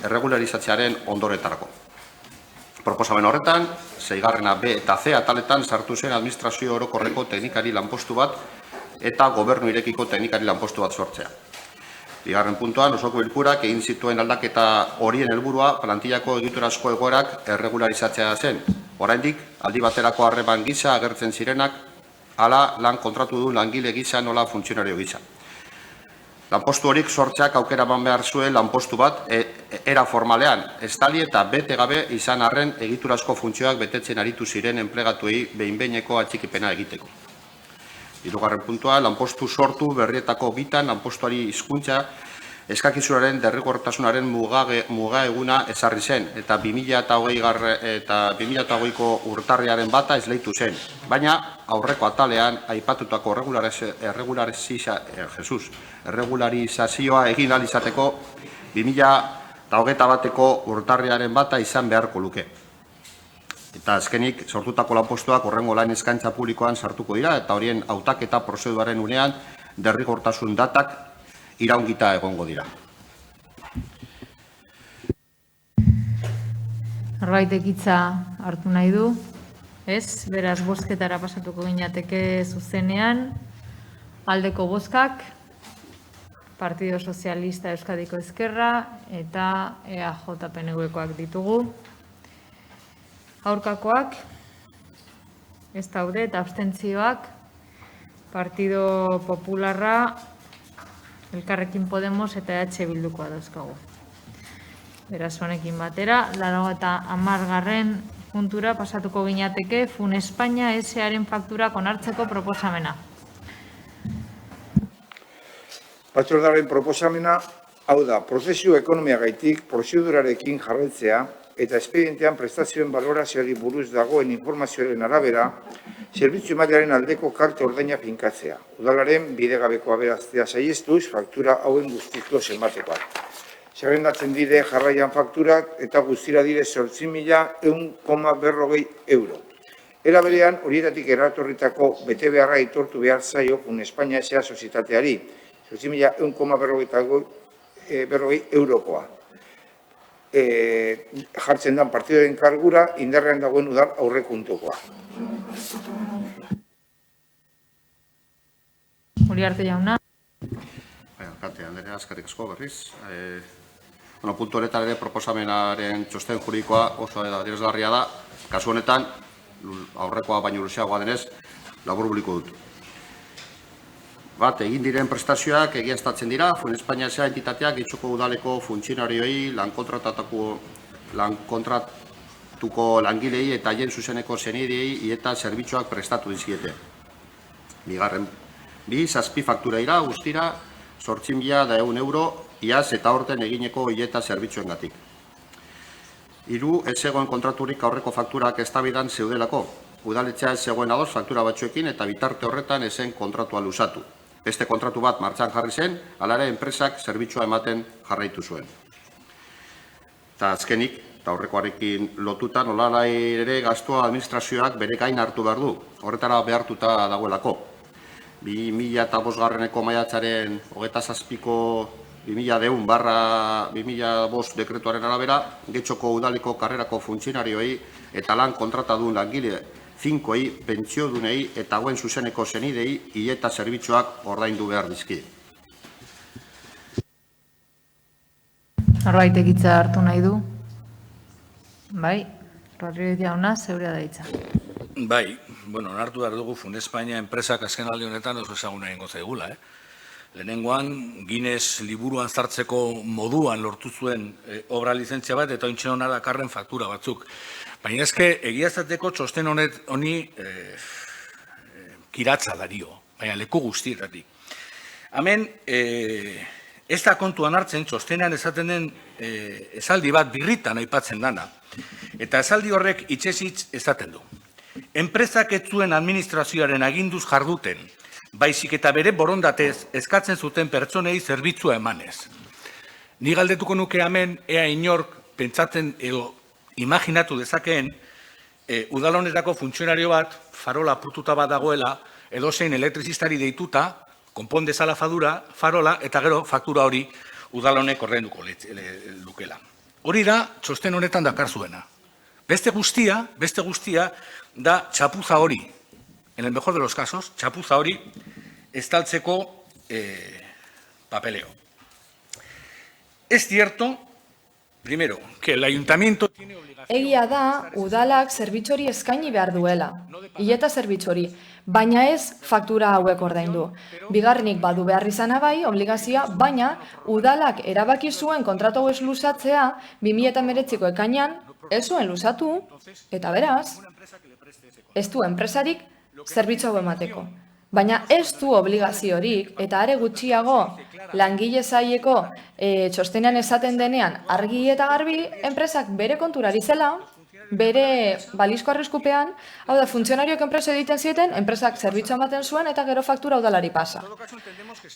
erregularizatzearen ondoretarako. Proposamen horretan, 6. B eta C ataletan sartu zen administrazio orokorreko teknikari lanpostu bat eta gobernu irekiko teknikari lanpostu bat sortzea. Bigarren puntuan, osoko bilkurak egin zituen aldaketa horien helburua plantillako egiturazko egoerak erregularizatzea zen. Oraindik, aldi baterako harreman gisa agertzen zirenak, hala lan kontratu du langile gisa nola funtzionario gisa. Lanpostu horik sortzeak aukera eman behar zuen lanpostu bat era formalean, estali eta bete gabe izan arren egiturazko funtzioak betetzen aritu ziren enplegatuei behin-behineko atxikipena egiteko. Hirugarren puntua, lanpostu sortu berrietako bitan lanpostuari hizkuntza eskakizunaren derrigortasunaren muga eguna ezarri zen eta 2020ko urtarriaren bata esleitu zen. Baina aurreko atalean aipatutako erregularizazioa egin ahal izateko 2021ko urtarriaren bata izan beharko luke. Eta azkenik, sortutako lanpostuak horrengo lan eskaintza publikoan sartuko dira eta horien hautaketa prozeduraren unean derrigortasun datak iraungita egongo dira. Norbaitek hitza hartu nahi du? Ez, beraz bozketara pasatuko ginateke zuzenean. Aldeko bozkak, Partido Sozialista Euskadiko Ezkerra eta EAJ PNV-koak ditugu. Aurkakoak, ez daude, eta abstentzioak, Partido Popularra, Elkarrekin Podemos eta EH Bildukoa dauzkagu. Beraz, honekin batera, 80. puntura pasatuko ginateke Fun Espainia S.A.ren fakturak onartzeko proposamena. Batzordearen proposamena, hau da, prozesu ekonomiagaitik prozedurarekin jarraitzea eta espedientean prestazioen balorazioari buruz dagoen informazioaren arabera, zerbitzu mailaren aldeko kalte ordaina finkatzea. Udalaren bidegabeko aberaztea saihestuz, faktura hauen guztiko zenbatekoak. Zerrendatzen dire jarraian fakturak eta guztira dire 8.140 euro. Era berean, horietatik eratorritako bete beharra aitortu behar zaio Fun Espainia S.A. sozietateari, 8.140 eurokoa. Jartzen dan partidoen kargura indarrean dagoen udal aurrekontukoa. Uriarte jauna. Alkate, Andrea, eskerrik asko berriz. Puntu honetan ere proposamenaren txosten juridikoa oso adierazgarria da. Kasu honetan, aurrekoa baino luzeagoa denez, laburbiliko dut. Bat, egin diren prestazioak egiaztatzen dira, Fun Espainia S.A. entitateak Getxoko udaleko funtzionarioei, lankontratuko langilei eta haien zuzeneko senidei eta zerbitzuak prestatu dizkiete. Bigarren, 7 faktura guztira 8.100 euro iaz eta aurten egineko hileta zerbitzuen-gatik. 3, ez zegoen kontraturik aurreko fakturak eztabaidan zeudelako. Udaletxea ez zegoen ados faktura batzuekin eta bitarte horretan ezen kontratua luzatu. Beste kontratu bat martxan jarri zen, alare enpresak zerbitzua ematen jarraitu zuen. Eta azkenik, eta aurrekoarekin lotuta, nolalai ere gastua administrazioak bere gain hartu behar du. Horretara behartuta dagoelako. 2005 maiatzaren 27ko 2001/2005 dekretuaren arabera, Getxoko udaleko karrerako funtzionarioei eta lan kontratadun langile finkoei, pentsiodunei eta hauen zuzeneko senidei hileta zerbitzuak ordaindu behar dizkie. Norbaitek hitza hartu nahi du? Bai, Rodríguez jauna, zeurea da hitza. Bai, onartu behar dugu Fun Espainia enpresak azken aldi honetan oso ezaguna egingo zaigula. Lehenengoan, Guinness liburuan sartzeko moduan lortu zuen obra lizentzia bat eta ointxe hona dakarren faktura batzuk. Baina ezke, egiaztateko txosten honi kiratza dario, baina leku guztietatik. Hemen, ez da kontuan hartzen, txostenean esaten den esaldi bat birritan aipatzen dana. Eta esaldi horrek hitzez-hitz esaten du. Enpresak ez zuen administrazioaren aginduz jarduten, baizik eta bere borondatez eskatzen zuten pertsonei zerbitzua emanez. Ni galdetuko nuke hemen, ea inork pentsatzen edo imaginatu dezakeen, udalonetako funtzionario bat, farola apurtuta bat dagoela, edozein elektrizistari deituta, konpon dezala farola, eta gero faktura hori udalonek ordainduko lukela. Hori da, txosten honetan dakar zuena. Beste guztia da txapuza hori, en el mejor de los casos, txapuza hori estaltzeko papeleo. Es cierto, primero, que el ayuntamiento tiene obligación... Egia da, udalak zerbitzori eskaini behar duela, hileta zerbitzori, baina ez faktura hauek ordaindu. Bigarrenik badu behar izana bai, obligazioa, baina udalak erabaki zuen kontratu ez luzatzea 2019ko ekainean ez zuen luzatu, eta beraz, ez du enpresarik zerbitzu hau emateko. Baina ez du obligaziorik, eta are gutxiago langile zaileko txostenean esaten denean argi eta garbi, enpresak bere konturari zela, bere balizko arriskupean, hau da, funtzionarioak enpresa egiten zieten, enpresak zerbitzu ematen zuen eta gero faktura udalari pasa.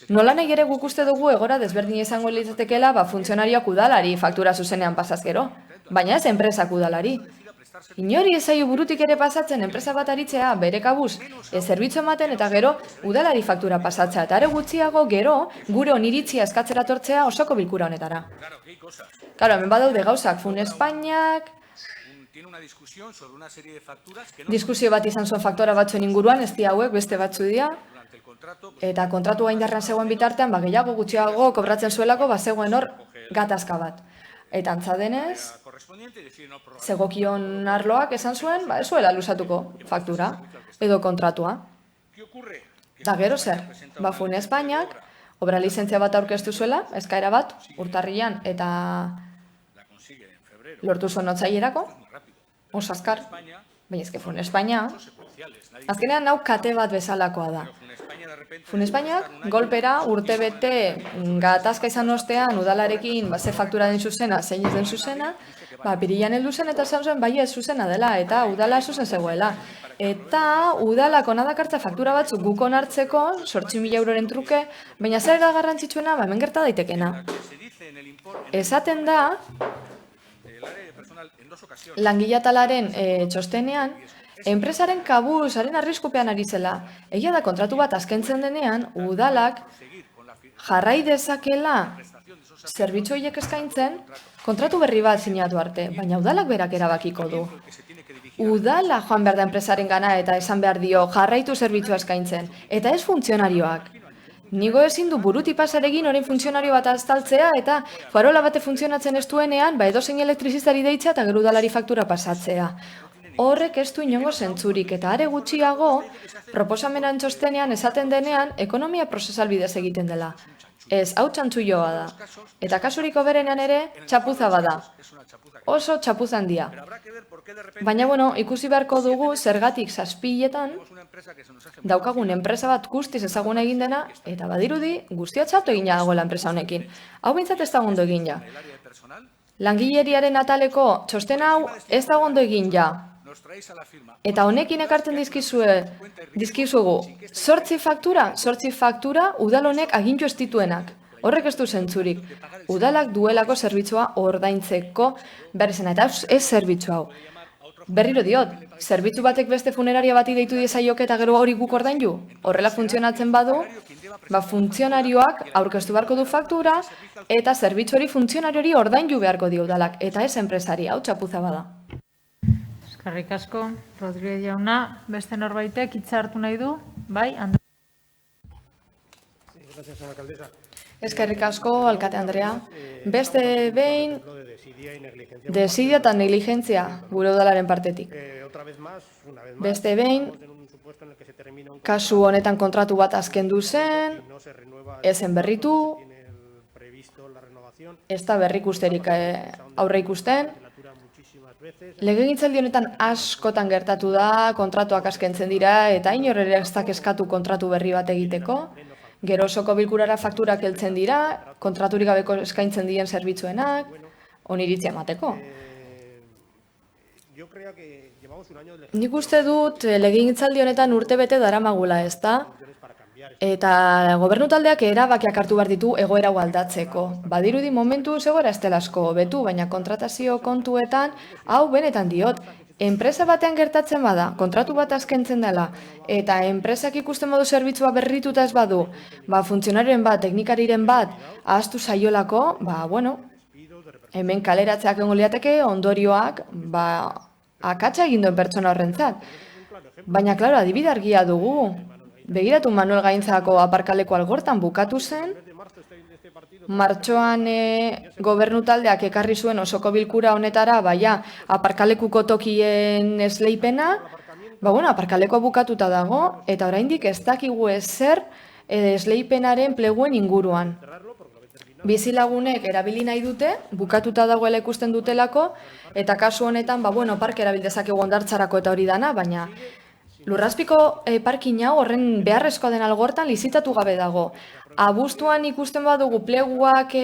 Nola nahi ere guk uste dugu egora desberdin izango litzatekeela funtzionarioak udalari faktura zuzenean pasaz gero, baina ez enpresak udalari. Inori ez zaio burutik ere pasatzen enpresa bat aritzea bere kabuz zerbitzu ematen eta gero udalari faktura pasatzea eta are gutxiago gero gure oniritzia eskatzera tortzea osoko bilkura honetara. Claro, hemen badaude gauzak Fun Espainiak, diskusio bat izan zuen faktora batzuen inguruan, ez di hauek beste batzu dira, eta kontratua indarrean zegoen bitartean, gehiago gutxiago kobratzen zuelako, zegoen hor gatazka bat. Eta antza denez, zegokion arloak esan zuen, ez zuela luzatuko faktura edo kontratua. Da gero zer, Fune Espainiak, obra lizentzia bat aurkeztu zuela, eskaera bat, urtarrian, eta lortu zuen otsailerako, oso azkar, baina ezke Fune Espainia, azkenean hau kate bat bezalakoa da. Fune Espainiak, golpera, urtebete gatazka izan ostean, udalarekin ze faktura den zuzena, zein ez den zuzena, apirilean heldu zen eta esan zuen bai ez zuzena dela, eta udala zuzen zegoela. Eta udalak hona dakartza faktura batzuk guk onartzeko, 8.000 euroren truke, baina zer da garrantzitsuena, hemen gerta daitekena. Esaten da, langileatalaren txostenean, enpresaren kabuzaren arriskupean ari zela. Egia da kontratu bat azkentzen denean, udalak jarrai dezakela zerbitzu horiek eskaintzen, kontratu berri bat sinatu arte, baina udalak berak erabakiko du. Udala joan behar da enpresaren gana eta esan behar dio jarraitu zerbitzua eskaintzen, eta ez funtzionarioak. Nigo ezin du buruti pasaregin orain funtzionario bat aztaltzea eta farola bate funtzionatzen ez duenean, edozein elektrizistari deitzea eta gero udalari faktura pasatzea. Horrek ez du inongo zentzurik eta are gutxiago proposamenan txostenean esaten denean ekonomia prozesal bidez egiten dela. Ez, hau txantzuioa da. Eta kasuriko berenean ere txapuza bada. Oso txapuza handia. Baina, ikusi beharko dugu zergatik zazpiletan daukagun enpresa bat guztiz ezagun egin dena eta badirudi guztia txatu egina dagoela enpresa honekin. Hau bintzat ez da ondo egin ja. Langileriaren ataleko txosten hau ez da ondo egin ja. Eta honekin ekartzen dizkizugu, 8 faktura udal honek agintu ez dituenak. Horrek ez du zentzurik. Udalak duelako zerbitzua ordaintzeko behar izena, eta ez zerbitzu hau. Berriro diot, zerbitzu batek beste funeraria bati deitu diezaiok eta gero hori guk ordaindu. Horrela funtzionatzen badu, funtzionarioak aurkeztu beharko du faktura eta zerbitzu hori funtzionariori ordaindu beharko dio udalak, eta ez enpresari, hau txapuza bada. Eskerrik asko, Rodríguez jauna, beste norbaitek hitza hartu nahi du, bai? Eskerrik asko, alkate Andrea. Beste behin, desidia eta negligentzia gure udalaren partetik. Beste behin, kasu honetan kontratu bat azkendu zen, ezen berritu, ez da berrikusterik aurre ikusten. Legegintzaldi honetan askotan gertatu da, kontratuak azkentzen dira, eta inor ere ez dak eskatu kontratu berri bat egiteko. Gero osoko bilkurara fakturak heltzen dira, kontraturik gabeko eskaintzen dien zerbitzuenak, oniritzia emateko. Nik uste dut legegintzaldi honetan urtebete daramagula, ez da? Eta gobernu taldeak erabakiak hartu behar ditu egoera aldatzeko. Badirudi momentu egoera ez dela asko hobetu, baina kontratazio kontuetan, hau benetan diot, enpresa batean gertatzen bada, kontratu bat azkentzen dela, eta enpresak ikusten badu zerbitzua berrituta ez badu, funtzionarioen bat, teknikariren bat, ahaztu zaiolako, hemen kaleratzeak egongo liateke, ondorioak, akatsa egin duen pertsona horrentzat. Baina, klaro, adibide argia dugu. Begiratu Manuel Gainzako aparkaleko algortan bukatu zen, martxoan gobernu taldeak ekarri zuen osoko bilkura honetara, aparkalekuko tokien esleipena, aparkaleko bukatuta dago, eta oraindik ez dakigu ezer esleipenaren pleguen inguruan. Bizilagunek erabili nahi dute, bukatuta dagoela ikusten dutelako, eta kasu honetan, parke erabildezakegu ondartzarako eta hori dana, baina Lurrazpiko parkina horren beharrezkoa den algortan lizitatu gabe dago. Abuztuan ikusten badugu pleguak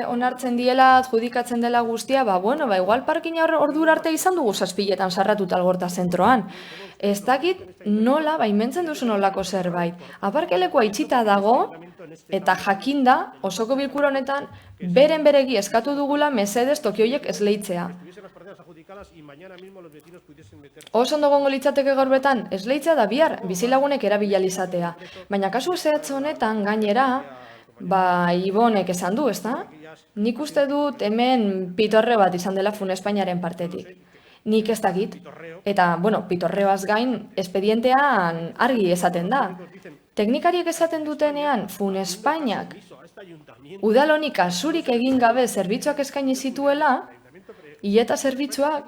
onartzen diela, adjudikatzen dela guztia, igual parkina ordura arte izan dugu zazpiletan sarratuta algorta zentroan. Ez dakit nola, baimentzen duzu nolako zerbait. Aparkelekoa itxita dago, eta jakinda, osoko bilkura honetan, beren beregi eskatu dugula mesedez toki horiek esleitzea. Oso ondo gongo litzateke gaur betan, esleitzea da bihar, bizilagunek erabilizatea. Baina kasu zehatz honetan gainera, Ibonek esan du, ezta? Nik uste dut hemen pitorre bat izan dela Fune Espainiaren partetik. Nik ez dakit. Eta, pitorreoaz gain, espedientean argi esaten da. Teknikariek esaten dutenean, Fune Espainiak udal honi kasurik egin gabe zerbitzuak eskaini zituela, hileta zerbitzuak,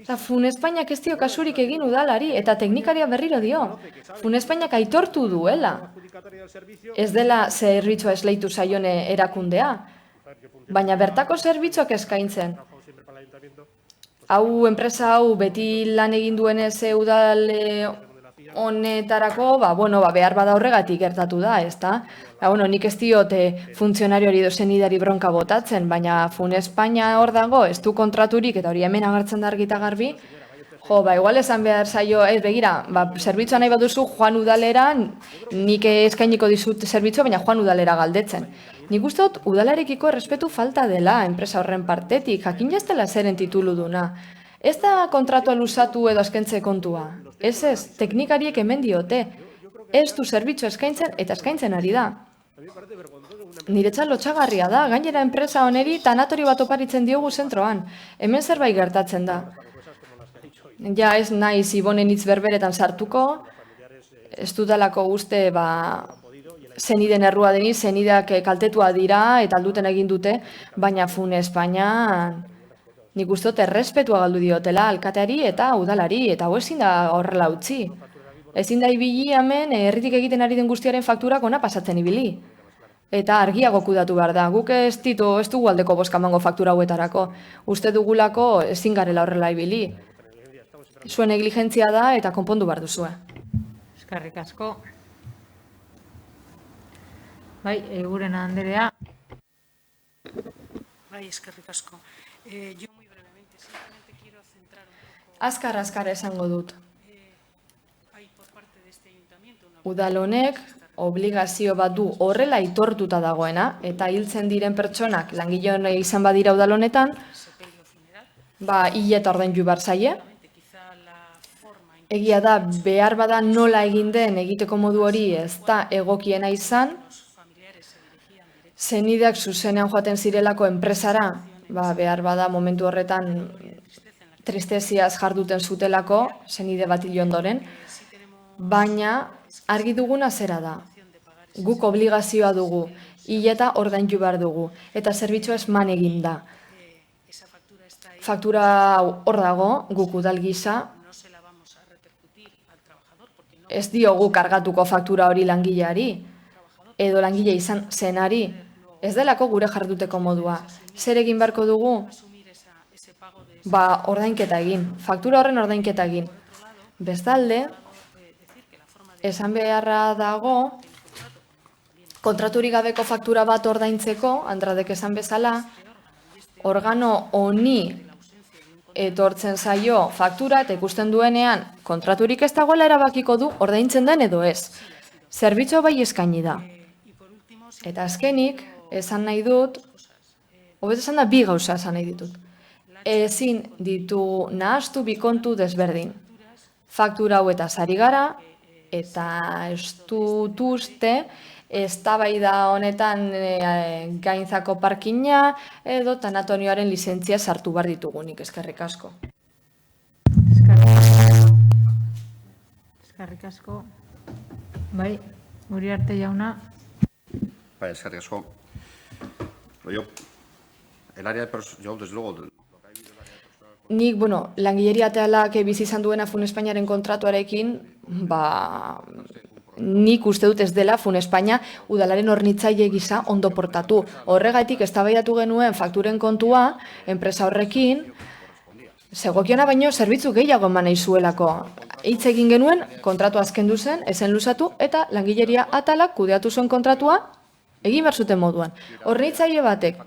eta Fun Espainiak ez dio kasurik egin udalari, eta teknikaria berriro dio. Fun Espainiak aitortu duela. Ez dela zerbitzua esleitu zaione erakundea, baina bertako zerbitzuak eskaintzen. Hau, enpresa hau beti lan egin duenez udal honetarako, behar bada horregatik gertatu da, ezta? Nik ez diote funtzionariori zenidari bronka botatzen, baina Fun Espainia hor dago, ez du kontraturik, eta hori hemen agertzen da argi eta garbi, igual esan behar zaio, begira, zerbitzua nahi baduzu joan udalera, nik eskainiko dizut zerbitzua, baina joan udalera galdetzen. Nik uste dut udalarekiko errespetu falta dela enpresa horren partetik, jakin jaztela zeren titulu duna. Ez da kontratua luzatu edo azkentze kontua. Ez, teknikariek hemen diote. Ez du zerbitzu eskaintzen eta eskaintzen ari da. Niretzat lotxagarria da, gainera enpresa honeri tanatorio bat oparitzen diogu zentroan. Hemen zerbait gertatzen da. Ja ez naiz Ibonen hitz berberetan sartuko, ez dudalako uste zeniden errua denik, zenideak kaltetua dira eta alduten egin dute, baina Fun Espainian nik uste dut errespetua galdu diotela alkateari eta udalari, eta hau ezin da horrela utzi. Ezin da ibili hemen herritik egiten ari den guztiaren fakturak ona pasatzen ibili. Eta argiago kudatu behar da, guk ez dugu aldeko boskamango faktura hauetarako. Uste dugulako ezin garela horrela ibili. Zuen negligentzia da eta konpondu behar duzue. Eskerrik asko. Bai, Egurena Anderea. Bai, eskerrik asko. Yo muy brevemente, simplemente quiero centrar un poco... Azkar esango dut. Udal honek obligazio bat du horrela aitortuta dagoena, eta hiltzen diren pertsonak langile izan badira udal honetan, hileta ordaindu behar zaie. Egia da, behar bada nola egin den egiteko modu hori ez da egokiena izan, zenideak zuzenean joaten zirelako enpresara, behar bada momentu horretan tristeziaz jarduten zutelako, zenide bat hil ondoren, baina argi duguna zera da. Guk obligazioa dugu, hileta ordaindu behar dugu, eta zerbitzua esman egin da. Faktura hor dago, guk udal gisa, ez diogu kargatuko faktura hori langileari, edo langile izan zenari, ez delako gure jarduteko modua. Zer egin beharko dugu? Ordainketa egin, faktura horren ordainketa egin. Bestalde, esan beharra dago, kontraturik gabeko faktura bat ordaintzeko, Andradek esan bezala, organo honi etortzen zaio faktura eta ikusten duenean kontraturik ez dagoela erabakiko du ordaintzen den edo ez. Zerbitzua bai eskaini da. Eta azkenik, esan nahi dut, hobeto esan da bi gauza esan nahi ditut. Ezin ditu nahastu bi kontu desberdin. Faktura hau eta sari gara, eta ez dut uste, eztabaida honetan gainzako parkina edo tanatonioaren lizentzia sartu behar ditugunik, eskerrik asko. Eskerrik asko. Bai, Uriarte jauna. Bai, eskerrik asko. Desde luego... Nik, langileria tealak bizi izan duena Fun Espainiaren kontratuarekin, nik uste dut ez dela Fun Espainia udalaren hornitzaile gisa ondo portatu. Horregatik eztabaidatu genuen fakturen kontua, enpresa horrekin, zegokiona baino zerbitzu gehiago eman nahi zuelako. Hitz egin genuen, kontratu azkendu zen, ezen luzatu, eta langileria atalak kudeatu zuen kontratua egin behar zuten moduan. Hornitzaile batek,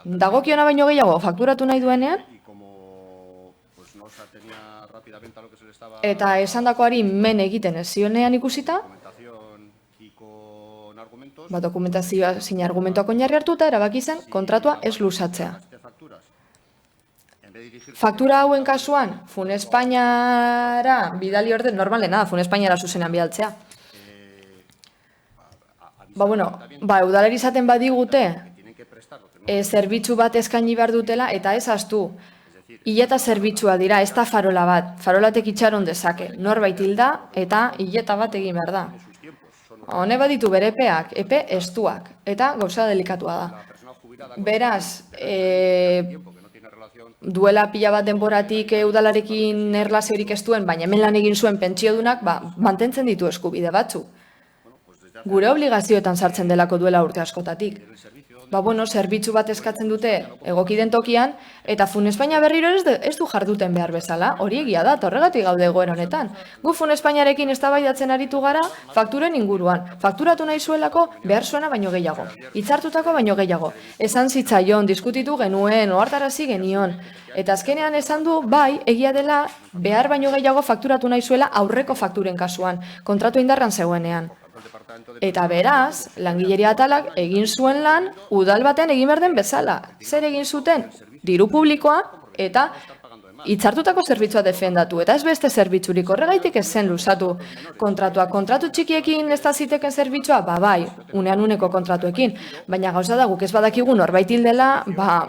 dagokiona baino gehiago fakturatu nahi duenean, eta esandakoari men egiten ez zionean ikusita, dokumentazioa zin argumentuak oinarri hartuta erabaki zen kontratua ez luzatzea. Faktura hauen kasuan, Fun Espainiara bidali orden, normalena da Fun Espainiara zuzenean bidaltzea. Udaleri izaten badigute, zerbitzu bat eskaini behar dutela, eta ez astu. Hileta zerbitzua dira, ez da farola bat. Farolatek itxaron dezake. Norbait hilda eta hileta bat egin behar da. Hone baditu bere epeak, epe estuak, eta gauza delikatua da. Beraz, duela pila bat denboratik udalarekin erlaziorik ez duen, baina hemen lan egin zuen pentsiodunak, mantentzen ditu eskubide batzu. Gure obligazioetan sartzen delako duela urte askotatik. Zerbitzu bat eskatzen dute egokiden tokian, eta Fun Espainia berriro ez du jarduten behar bezala, hori egia da, horregatik gaude egoera honetan. Gu Fun Espainiarekin eztabaidatzen aritu gara fakturen inguruan, fakturatu nahi zuelako behar zuena baino gehiago, hitzartutako baino gehiago. Esan zitzaion, diskutitu genuen, ohartarazi genion, eta azkenean esan du, bai, egia dela, behar baino gehiago fakturatu nahi zuela aurreko fakturen kasuan, kontratu indarran zegoenean. Eta beraz, langileria atalak egin zuen lan, udal batean egin behar den bezala. Zer egin zuten? Diru publikoa eta hitzartutako zerbitzua defendatu. Eta ez beste zerbitzurik horregaitik ez zen luzatu kontratua. Kontratu txikiekin ez da ziteken zerbitzua? Bai, unean uneko kontratuekin. Baina gauza da guk ez badakigu norbait hildela,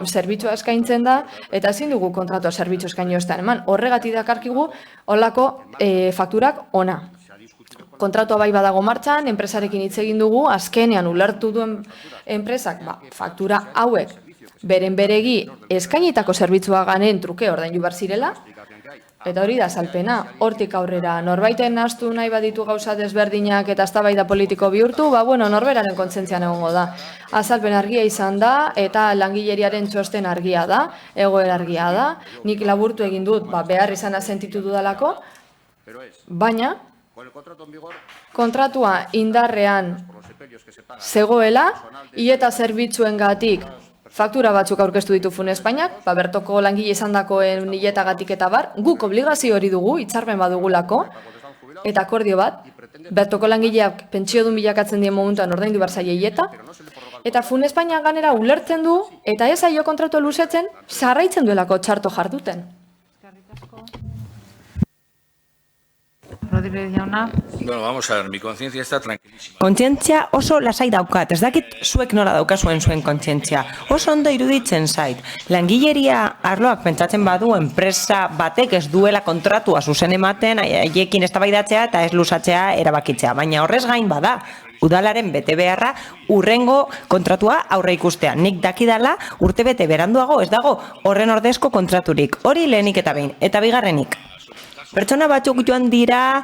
zerbitzua eskaintzen da, eta ezin dugu kontratua zerbitzu eskaino ez da. Eman, horregatik dakarkigu holako fakturak ona. Kontratua bai badago martxan, enpresarekin hitz egin dugu, azkenean ulertu duen enpresak, faktura hauek beren beregi eskainitako zerbitzua ganen truke ordaindu behar zirela, eta hori da azalpena. Hortik aurrera, norbaiten nahastu nahi baditu gauza desberdinak eta eztabaida politiko bihurtu, norberaren kontzentzian egongo da. Azalpen argia izan da, eta langileriaren txosten argia da, egoera argia da, nik laburtu egin dut, behar izana sentitu dudalako, baina kontratua indarrean zegoela, eta zerbitzuengatik faktura batzuk aurkeztu ditu Fun Espainiak, bertoko langile izan dakoen hiletagatik eta bar, guk obligazio hori dugu, hitzarmen badugulako, eta akordio bat, bertoko langileak pentsiodun bilakatzen dien momentuan ordaindu behar zaie hileta, eta Fun Espainiak ganera ulertzen du, eta ez aio kontratu luzetzen, jarraitzen duelako txarto jarduten. Rodríguez jauna. Bueno, vamos a ver, mi conciencia está tranquilísima. Kontzientzia oso lasai daukat, ez dakit zuek nola daukazuen zuen kontzientzia. Oso ondo iruditzen zait. Langileria arloak pentsatzen badu enpresa batek ez duela kontratua zuzen ematen, haiekin eztabaidatzea eta ez luzatzea erabakitzea. Baina horrez gain bada, udalaren bete beharra urrengo kontratua aurre ikustea. Nik dakidala urtebete beranduago ez dago horren ordezko kontraturik. Hori lehenik eta behin. Eta bigarrenik. Pertsona batzuk joan dira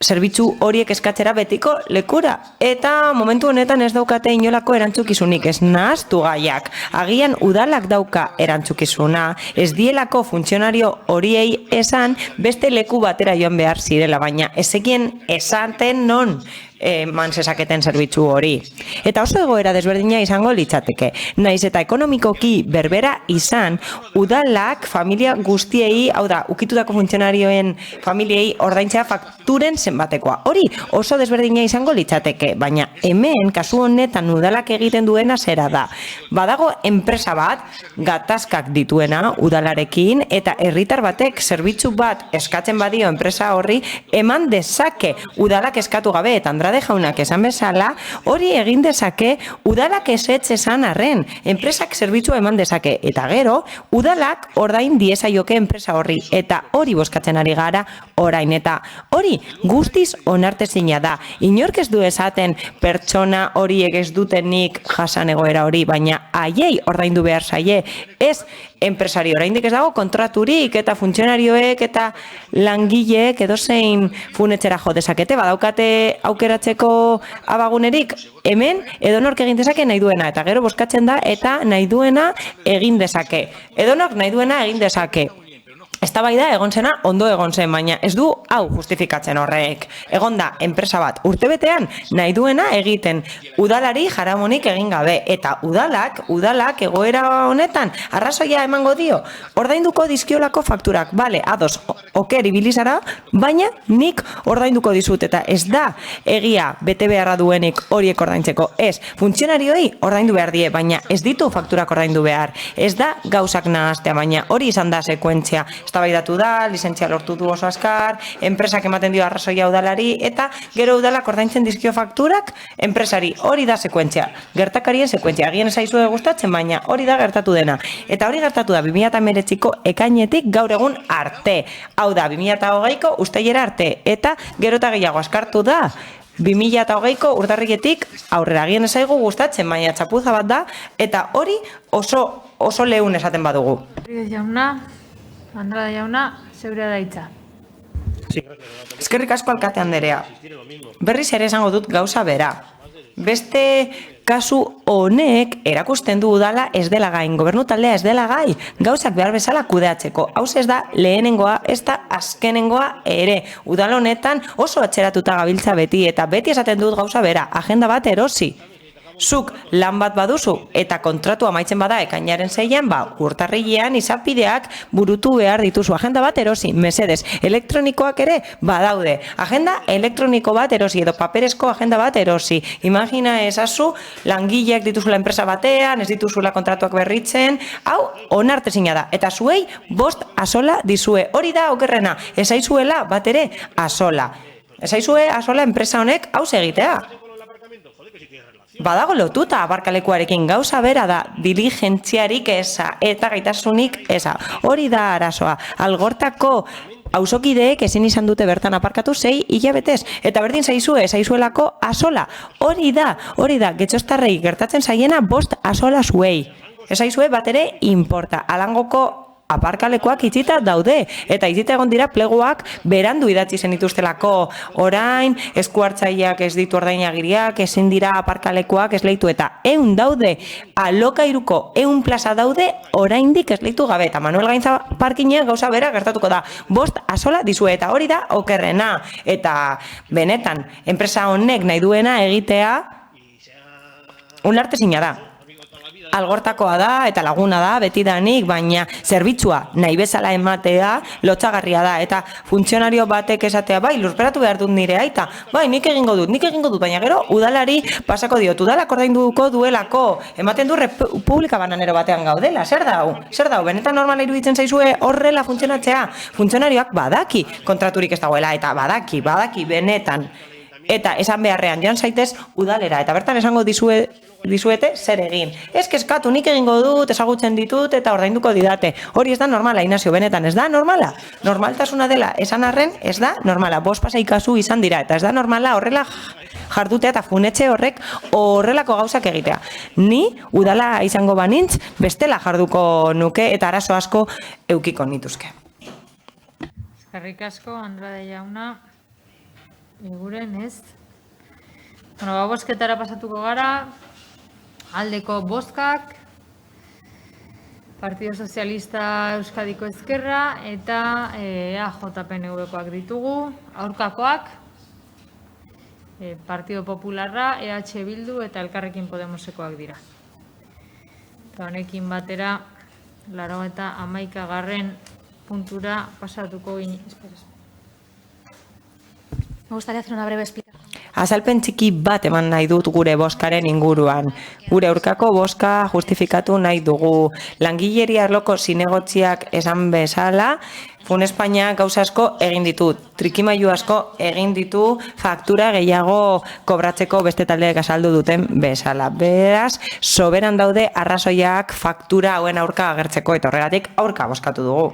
zerbitzu horiek eskatzera betiko lekura. Eta momentu honetan ez daukate inolako erantzukizunik, ez nahaztu gaiak. Agian udalak dauka erantzukizuna, ez dielako funtzionario horiei esan beste leku batera joan behar zirela, baina ezekien esaten non eman zezaketen zerbitzu hori. Eta oso egoera desberdina izango litzateke. Naiz eta ekonomikoki berbera izan, udalak familia guztiei, hau da, ukitutako funtzionarioen familiei ordaintzea fakturen zenbatekoa. Hori oso desberdina izango litzateke, baina hemen, kasu honetan udalak egiten duena zera da. Badago enpresa bat, gatazkak dituena udalarekin, eta herritar batek zerbitzu bat eskatzen badio enpresa horri, eman dezake udalak eskatu gabe, eta Andrade jaunak esan bezala, hori egin dezake udalak ezetz esan arren, enpresak zerbitzua eman dezake, eta gero, udalak ordain diezaioke enpresa horri, eta hori bozkatzen ari gara orain, eta hori guztiz onartezina da. Inork ez du esaten pertsona horiek ez dutenik jasan egoera hori, baina haiei ordaindu behar zaie, ez enpresari oraindik ez dago kontraturik eta funtzionarioek eta langileek edozein funetxera jo dezakete, badaukate aukeratzeko abagunerik, hemen edonork egin dezake nahi duena, eta gero bozkatzen da eta nahi duena egin dezake. Edonork nahi duena egin dezake. Eztabaida egon zena, ondo egon zen, baina ez du hau justifikatzen horrek. Egon da, enpresa bat urtebetean nahi duena egiten udalari jaramonik egin gabe. Eta udalak egoera honetan arrazoia emango dio. Ordainduko dizkiolako fakturak, bale, ados, oker ibilizara, baina nik ordainduko dizut. Eta ez da egia bete beharra duenik horiek ordaintzeko. Ez, funtzionarioi ordaindu behar die, baina ez ditu fakturak ordaindu behar. Ez da gauzak nahaztea, baina hori izan da sekuentzia. Eztabaidatu da, lizentzia lortu du oso azkar, enpresak ematen dio arrazoia udalari, eta gero udalak ordaintzen dizkio fakturak enpresari. Hori da sekuentzia, gertakarien sekuentzia. Agien zaizue gustatzen, baina hori da gertatu dena. Eta hori gertatu da 2019ko ekainetik gaur egun arte. Hau da, 2020ko uztailera arte. Eta gero eta gehiago askartu da 2020ko urtarriletik aurrera agian ezaigu gustatzen, baina txapuza bat da, eta hori oso lehun esaten badugu. Andrade jauna, zeurea da hitza. Eskerrik asko alkate anderea. Berriz ere esango dut gauza bera. Beste kasu honek erakusten du udala ez dela gain, gobernu taldea ez dela gai, gauzak behar bezala kudeatzeko. Hauz ez da lehenengoa, ez da azkenengoa ere. Udal honetan oso atxeratuta gabiltza beti, eta beti esaten dut gauza bera, agenda bat erosi. Zuk lan bat baduzu eta kontratu amaitzen bada ekainaren 6an, urtarrilean izapideak burutu behar dituzu. Agenda bat erosi, mesedez, elektronikoak ere badaude. Agenda elektroniko bat erosi edo paperezko agenda bat erosi. Imagina ezazu langileak dituzula enpresa batean, ez dituzula kontratuak berritzen, hau onartezina da. Eta zuei 5 axola dizue. Hori da okerrena, ezaizuela bat ere axola. Ezaizue axola enpresa honek hauz egitea. Badago lotuta aparkalekuarekin gauza bera da, diligentziarik eza eta gaitasunik eza. Hori da arazoa. Algortako auzokideek ezin izan dute bertan aparkatu 6 hilabetez. Eta berdin zaizuelako axola. Hori da, getxostarrei gertatzen zaiena 5 axola zuei. Ez zaizue bat ere inporta. Alangoko aparkalekuak itxita daude, eta itxita egon dira pleguak berandu idatzi zen dituztelako. Orain, eskuartzaileak ez ditu ordainagiriak, ezin dira aparkalekuak esleitu, eta 100 daude, alokairuko 100 plaza daude, oraindik esleitu gabe, eta Manuel Gaintza parkinean gauza bera gertatuko da. 5 axola dizue, eta hori da okerrena, eta benetan, enpresa honek nahi duena egitea ulartezina da. Algortakoa da eta laguna da betidanik, baina zerbitzua nahi bezala ematea lotsagarria da, eta funtzionario batek esatea, bai, lurperatu behar dut nire aita, bai, nik egingo dut, baina gero udalari pasako diot, udalak ordainduko duelako, ematen du republika bananero batean gaudela, zer dau, benetan normala iruditzen zaizue horrela funtzionatzea, funtzionarioak badaki kontraturik ez dagoela, eta badaki benetan, eta esan beharrean joan zaitez udalera, eta bertan esango dizuete zer egin. Ez kezkatu, nik egingo dut, ezagutzen ditut eta ordainduko didate. Hori ez da normala, Inazio, benetan ez da normala. Normaltasuna dela esan arren ez da normala. 5 pasai kasu izan dira, eta ez da normala horrela jardutea eta funetxe horrek horrelako gauzak egitea. Ni udala izango banintz bestela jarduko nuke eta arazo asko eukiko nituzke. Eskerrik asko, Andrade jauna. Eguren, ez? Bueno, bozketara pasatuko gara, aldeko bozkak, Partido Sozialista Euskadiko Ezkerra eta AJPNV-koak ditugu, aurkakoak, Partido Popularra, EH Bildu eta Elkarrekin Podemosekoak dira. Eta honekin batera, 91. puntura pasatuko ginen. Me gustaría hacer una breve explicación. Azalpen txiki bat eman nahi dut gure bozkaren inguruan. Gure aurkako bozka justifikatu nahi dugu. Langileria arloko zinegotziak esan bezala, Fun Espainia gauza asko egin ditu, trikimailu asko egin ditu, faktura gehiago kobratzeko beste taldeek azaldu duten bezala. Beraz, soberan daude arrazoiak faktura hauen aurka agertzeko, eta horregatik aurka bozkatu dugu.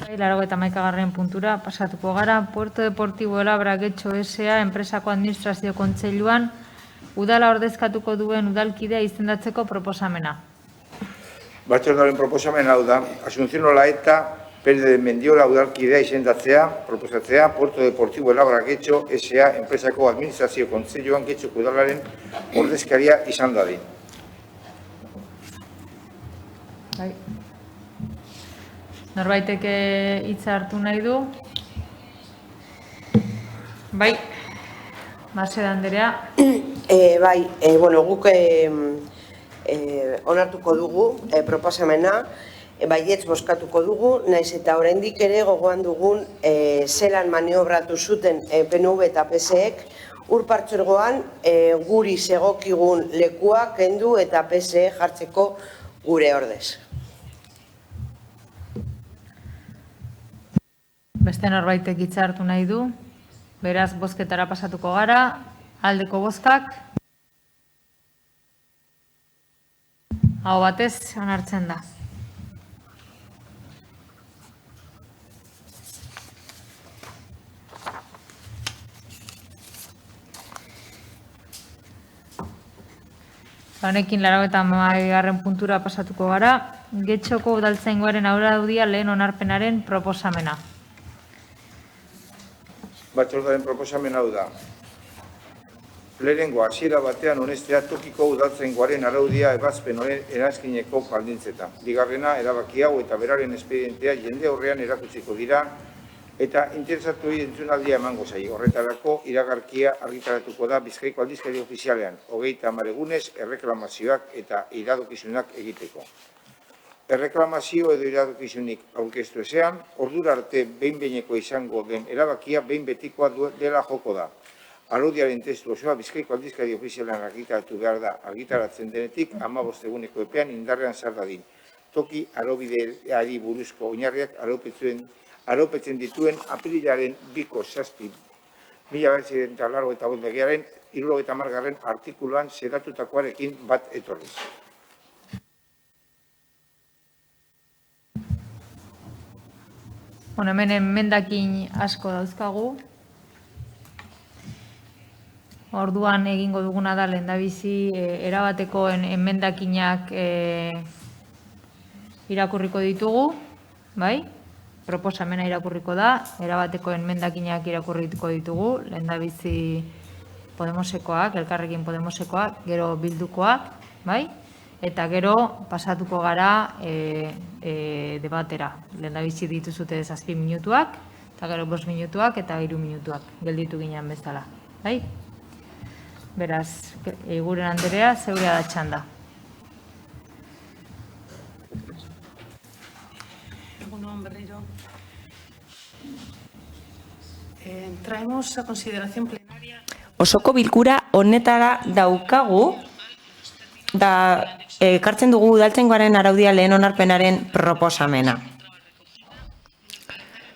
91. puntura pasatuko gara, Puerto Deportivo Elabra Getxo S.A. enpresako administrazio kontseiluan udala ordezkatuko duen udalkidea izendatzeko proposamena. Batzordearen proposamena hau da, Asunción Olaeta Pérez de Mendiola udalkidea izendatzea, proposatzea, Puerto Deportivo Elabra Getxo S.A. enpresako administrazio kontseiluan Getxoko udalaren ordezkaria izan dadin. Bai. Norbaitek hitza hartu nahi du? Bai, Marcela Anderea. Bai, guk onartuko dugu proposamena, baietz bozkatuko dugu, naiz eta oraindik ere gogoan dugun zelan maniobratu zuten PNV eta PSEek ur partzuergoan guri segokigun lekuak kendu eta PSE jartzeko gure ordez. Beste norbaitek hitza hartu nahi du, beraz bozketara pasatuko gara, aldeko bozkak. Aho batez, onartzen da. Honekin 82. puntura pasatuko gara. Getxoko udaltzaingoaren araudia lehen onarpenaren proposamena. Batzordearen proposamen hau da. Lehenengo hasiera batean onestea tokiko udaltzaingoaren araudia ebazpen honen eranzkineko baldintzetan. Bigarrena, erabaki hau eta beraren espedientea jende aurrean erakutsiko dira eta interesatuei entzunaldia emango zaio. Horretarako iragarkia argitaratuko da Bizkaiko aldizkari ofizialean 30 egunez erreklamazioak eta iradokizunak egiteko. Erreklamazio edo iradokizunik aurkeztu ezean, ordura arte behin-behineko izango den erabakia behin betikoa dela joko da. Araudiaren testu osoa Bizkaiko aldizkari ofizialean argitaratu behar da. Argitaratzen denetik 15 eguneko epean indarrean sar dadin. Toki araubideari buruzko oinarriak araupetzen dituen apirilaren 2/7/1985 legearen 70. artikuluan xedatutakoarekin bat etorriz. Hemen emendakin asko dauzkagu. Orduan egingo duguna da lehendabizi erabateko emendakinak irakurriko ditugu, bai? Proposamena irakurriko da, erabateko emendakinak irakurriko ditugu, lehendabizi Podemosekoak, Elkarrekin Podemosekoak, gero Bildukoak, bai? Eta gero pasatuko gara debatera. Lehendabizi dituzute 7 minutuak, eta gero 5 minutuak eta 3 minutuak, gelditu ginen bezala, bai? Beraz, Eguren Anderea, zeurea da txanda. Egunon berriro. Traemos a consideración plenaria. Osoko bilkura honetara daukagu, da ekartzen dugu udaltzaingoaren araudia lehen onarpenaren proposamena.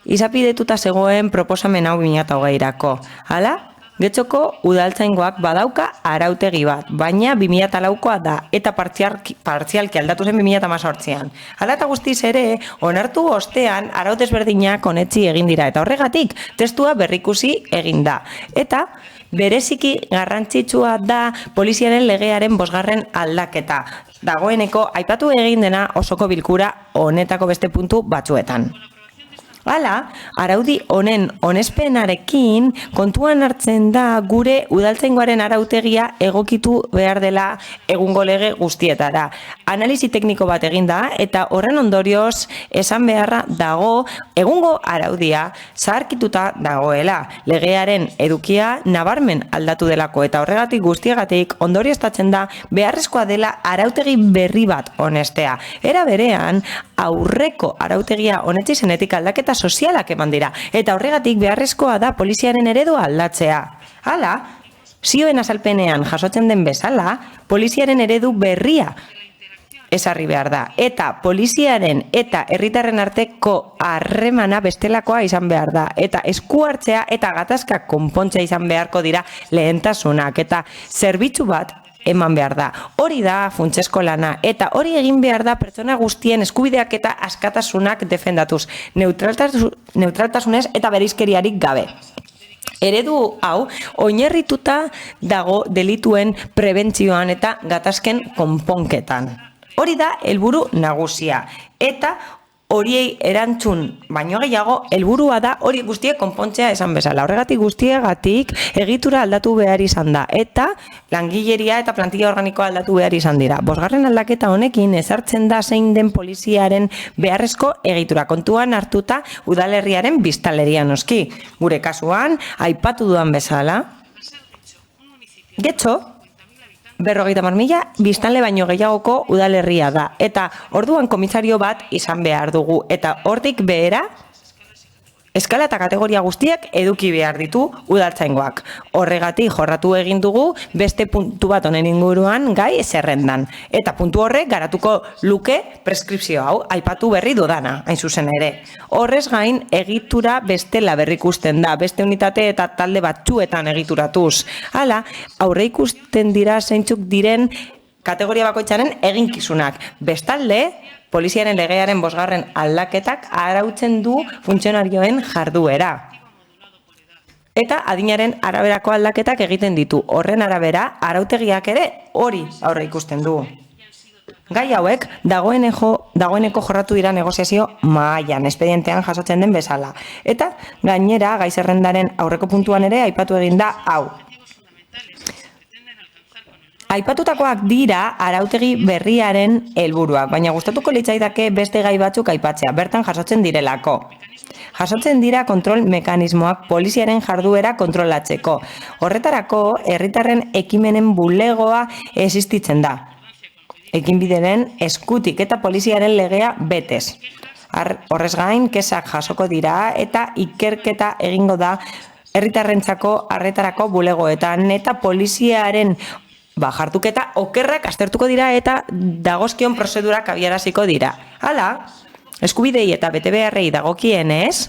Izapidetuta zegoen proposamen hau 2020-rako. Hala? Getxoko udaltzaingoak badauka arautegi bat, baina 2004koa da eta partzialki aldatu zen 2018an. Hala eta guztiz ere, onartu ostean arau desberdinak onetzi egin dira eta horregatik testua berrikusi egin da. Eta bereziki garrantzitsua da poliziaren legearen 5. aldaketa. Dagoeneko aipatu egin dena osoko bilkura honetako beste puntu batzuetan. Hala, araudi honen onespenarekin kontuan hartzen da gure udaltzaingoaren arautegia egokitu behar dela egungo lege guztietara. Analisi tekniko bat egin da eta horren ondorioz esan beharra dago egungo araudia zaharkituta dagoela. Legearen edukia nabarmen aldatu delako eta horregatik guztiagatik ondorioztatzen da beharrezkoa dela arautegi berri bat onestea. Era berean, aurreko arautegia honetzi zenetik aldaketa sozialak eman dira, eta horregatik beharrezkoa da poliziaren eredua aldatzea. Hala, zioen azalpenean jasotzen den bezala, poliziaren eredu berria ezarri behar da, eta poliziaren eta herritarren arteko harremana bestelakoa izan behar da, eta esku hartzea eta gatazka konpontzea izan beharko dira lehentasunak, eta zerbitzu bat eman behar da. Hori da funtsezko lana, eta hori egin behar da pertsona guztien eskubideak eta askatasunak defendatuz, neutraltasunez eta bereizkeriarik gabe. Eredu hau, oinarrituta dago delituen prebentzioan eta gatazken konponketan. Hori da helburu nagusia, eta horiei erantzun baino gehiago, helburua da hori guztiek konpontzea esan bezala. Horregatik guztiegatik egitura aldatu behar izan da, eta langileria eta plantilla organikoa aldatu behar izan dira. 5. aldaketa honekin ezartzen da zein den poliziaren beharrezko egitura, kontuan hartuta udalerriaren biztanleria noski. Gure kasuan, aipatu dudan bezala, Getxo 50.000 biztanle baino gehiagoko udalerria da, eta orduan komisario bat izan behar dugu, eta hortik behera, eskala eta kategoria guztiak eduki behar ditu udaltzaingoak. Horregatik jorratu egin dugu beste puntu bat honen inguruan gai zerrendan. Eta puntu horrek garatuko luke preskripzio hau, aipatu berri dudana, hain zuzen ere. Horrez gain egitura bestela berrikusten da, beste unitate eta talde batzuetan egituratuz. Hala, aurre ikusten dira zeintzuk diren kategoria bakoitzaren eginkizunak. Bestalde, poliziaren legearen 5. aldaketak arautzen du funtzionarioen jarduera. eta adinaren araberako aldaketak egiten ditu. Horren arabera, arautegiak ere hori aurre ikusten du. Gai hauek dagoeneko jorratu dira negoziazio mahaian, espedientean jasotzen den bezala. Eta gainera, gai zerrendaren aurreko puntuan ere aipatu egin da hau. Aipatutakoak dira arautegi berriaren helburuak, baina gustatuko litzaidake beste gai batzuk aipatzea, bertan jasotzen direlako. Jasotzen dira kontrol mekanismoak poliziaren jarduera kontrolatzeko. Horretarako, herritarren ekimenen bulegoa existitzen da. Ekinbideren eskutik eta poliziaren legea betez. Horrez gain, kesak jasoko dira eta ikerketa egingo da herritarrentzako arretarako bulegoetan eta poliziaren jartuketa okerrak aztertuko dira eta dagozkion prozedurak abiaraziko dira. Hala, eskubidei eta betebeharrei dagokienez,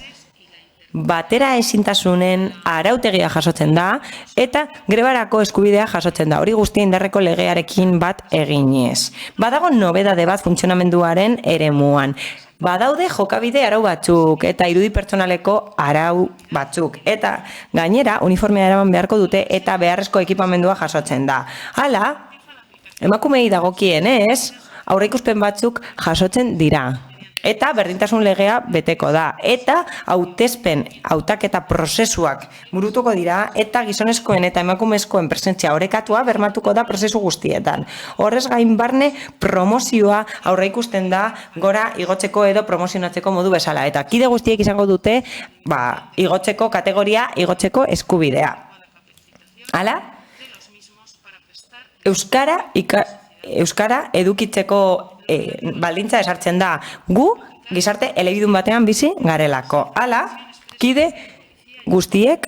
batera ezintasunen arautegia jasotzen da eta grebarako eskubidea jasotzen da. Hori guztia indarreko legearekin bat eginez. Badago nobedade bat funtzionamenduaren eremuan. Badaude jokabide arau batzuk eta irudi pertsonaleko arau batzuk. Eta gainera uniformea eraman beharko dute eta beharrezko ekipamendua jasotzen da. Hala, emakumei dagokienez, aurreikuspen batzuk jasotzen dira. Eta berdintasun legea beteko da. Eta hautaketa prozesuak burutuko dira eta gizonezkoen eta emakumezkoen presentzia orekatua bermatuko da prozesu guztietan. Horrez gain barne promozioa aurreikusten da gora igotzeko edo promozionatzeko modu bezala. Eta kide guztiek izango dute igotzeko kategoria, igotzeko eskubidea. Hala? Euskara edukitzeko baldintza esartzen da gu gizarte elebidun batean bizi garelako. Hala, kide guztiek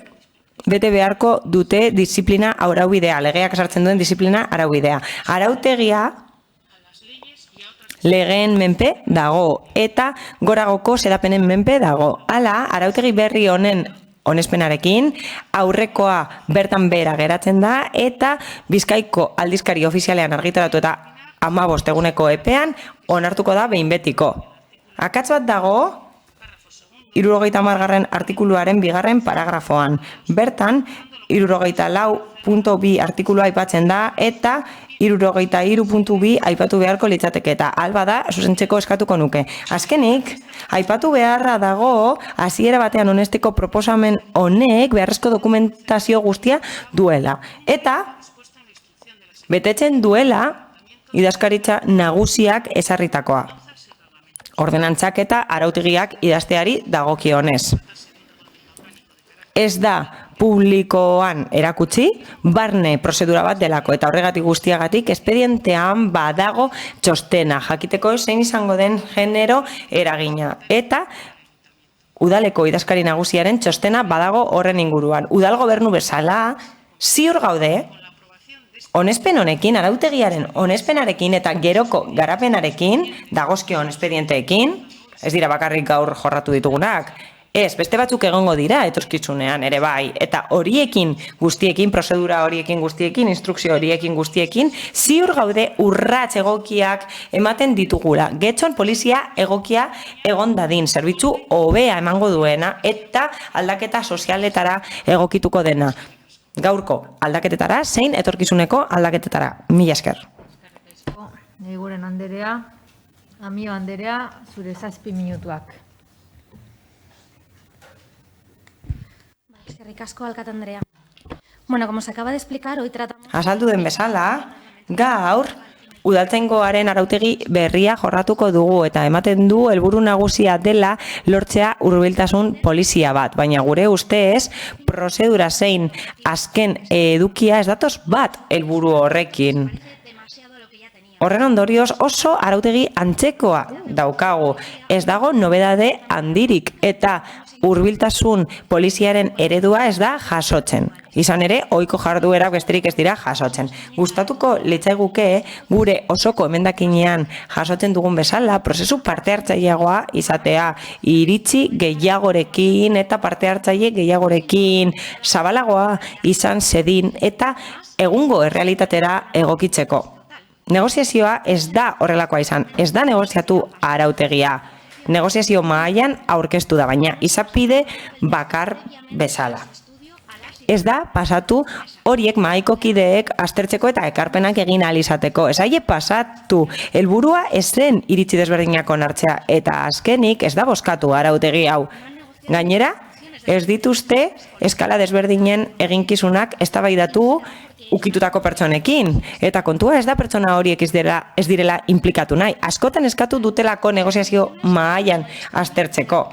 bete beharko dute disiplina araubidea, legeak esartzen duen disiplina araubidea. Arautegia legeen menpe dago eta goragoko sedapenen menpe dago. Hala, arautegi berri honen onespenarekin, aurrekoa bertan behera geratzen da eta Bizkaiko aldizkari ofizialean argitaratu eta 15 eguneko epean onartuko da behin betiko. Akats bat dago 70. artikuluaren 2. paragrafoan. Bertan 74.2 artikulua aipatzen da eta 73.2 aipatu beharko litzateke eta alba da zuzentzeko eskatuko nuke. Azkenik, aipatu beharra dago hasiera batean onesteko proposamen honek beharrezko dokumentazio guztia duela. Eta betetzen duela idazkaritza nagusiak ezarritakoa. Ordenantzak eta arautegiak idazteari dagokionez. Ez da publikoan erakutsi, barne prozedura bat delako eta horregatik guztiagatik espedientean badago txostena, jakiteko zein izango den genero eragina. Eta udaleko idazkari nagusiaren txostena badago horren inguruan. Udal gobernu bezala, ziur gaude, onespen honekin, arautegiaren onespenarekin eta geroko garapenarekin, dagozkion espedienteekin, ez dira bakarrik gaur jorratu ditugunak, ez, beste batzuk egongo dira etorkizunean ere bai, eta horiekin guztiekin, prozedura horiekin guztiekin, instrukzio horiekin guztiekin, ziur gaude urrats egokiak ematen ditugula. Getxon polizia egokia egon dadin, zerbitzu hobea emango duena eta aldaketa sozialetara egokituko dena. Gaurko aldaketetara, zein etorkizuneko aldaketetara. Mila esker. Eguren Anderea, Amio Anderea, zure 7 minutuak. Eskerrik asko, alkate Andrea. Bueno, como se acaba de explicar, hoy tratamos... Azaldu den bezala, gaur, udaltzaingoaren arautegi berria jorratuko dugu eta ematen du helburu nagusia dela lortzea hurbiltasun polizia bat, baina gure ustez prozedura zein azken edukia ez datoz bat helburu horrekin. Horren ondorioz oso arautegi antzekoa daukagu. Ez dago nobedade handirik eta hurbiltasun poliziaren eredua ez da jasotzen. Izan ere, ohiko jarduerak besterik ez dira jasotzen. Gustatuko litzaiguke gure osoko emendakinean jasotzen dugun bezala, prozesu parte hartzaileagoa izatea, iritzi gehiagorekin eta parte hartzaile gehiagorekin, zabalagoa izan zedin eta egungo errealitatera egokitzeko. Negoziazioa ez da horrelakoa izan, ez da negoziatu arautegia. Negoziazio mahaian aurkeztu da, baina izapide bakar bezala. ez da pasatu horiek mahaiko kideek aztertzeko eta ekarpenak egin ahal izateko. Ez aie pasatu, helburua ez zen iritzi desberdinak onartzea, eta azkenik ez da bozkatu arautegi hau. Gainera, ez dituzte eskala desberdinen eginkizunak eztabaidatu ukitutako pertsonekin. Eta kontua ez da pertsona horiek ez direla implikatu nahi. Askotan eskatu dutelako negoziazio mahaian aztertzeko.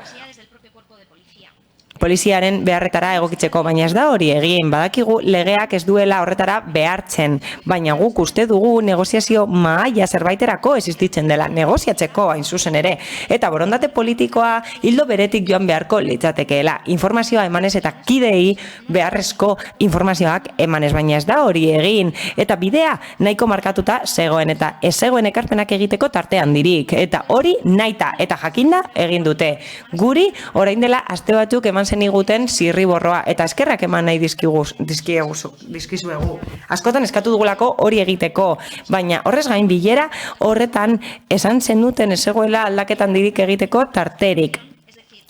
Poliziaren beharretara egokitzeko, baina ez da hori egin, badakigu legeak ez duela horretara behartzen, baina guk uste dugu negoziazio mahaia zerbaiterako existitzen dela, negoziatzeko hain zuzen ere, eta borondate politikoa hildo beretik joan beharko litzatekeela, informazioa emanez eta kidei beharrezko informazioak emanez, baina ez da hori egin, eta bidea nahiko markatuta zegoen, eta ez zegoen ekarpenak egiteko tartean dirik, eta hori nahita eta jakinda egin dute. Guri, orain dela aste batzuk eman zeniguten zirriborroa, eta eskerrak eman nahi dizkizuegu. Askotan eskatu dugulako hori egiteko, baina horrez gain bilera horretan esan zenuten ez zegoela aldaketan dirik egiteko tarterik.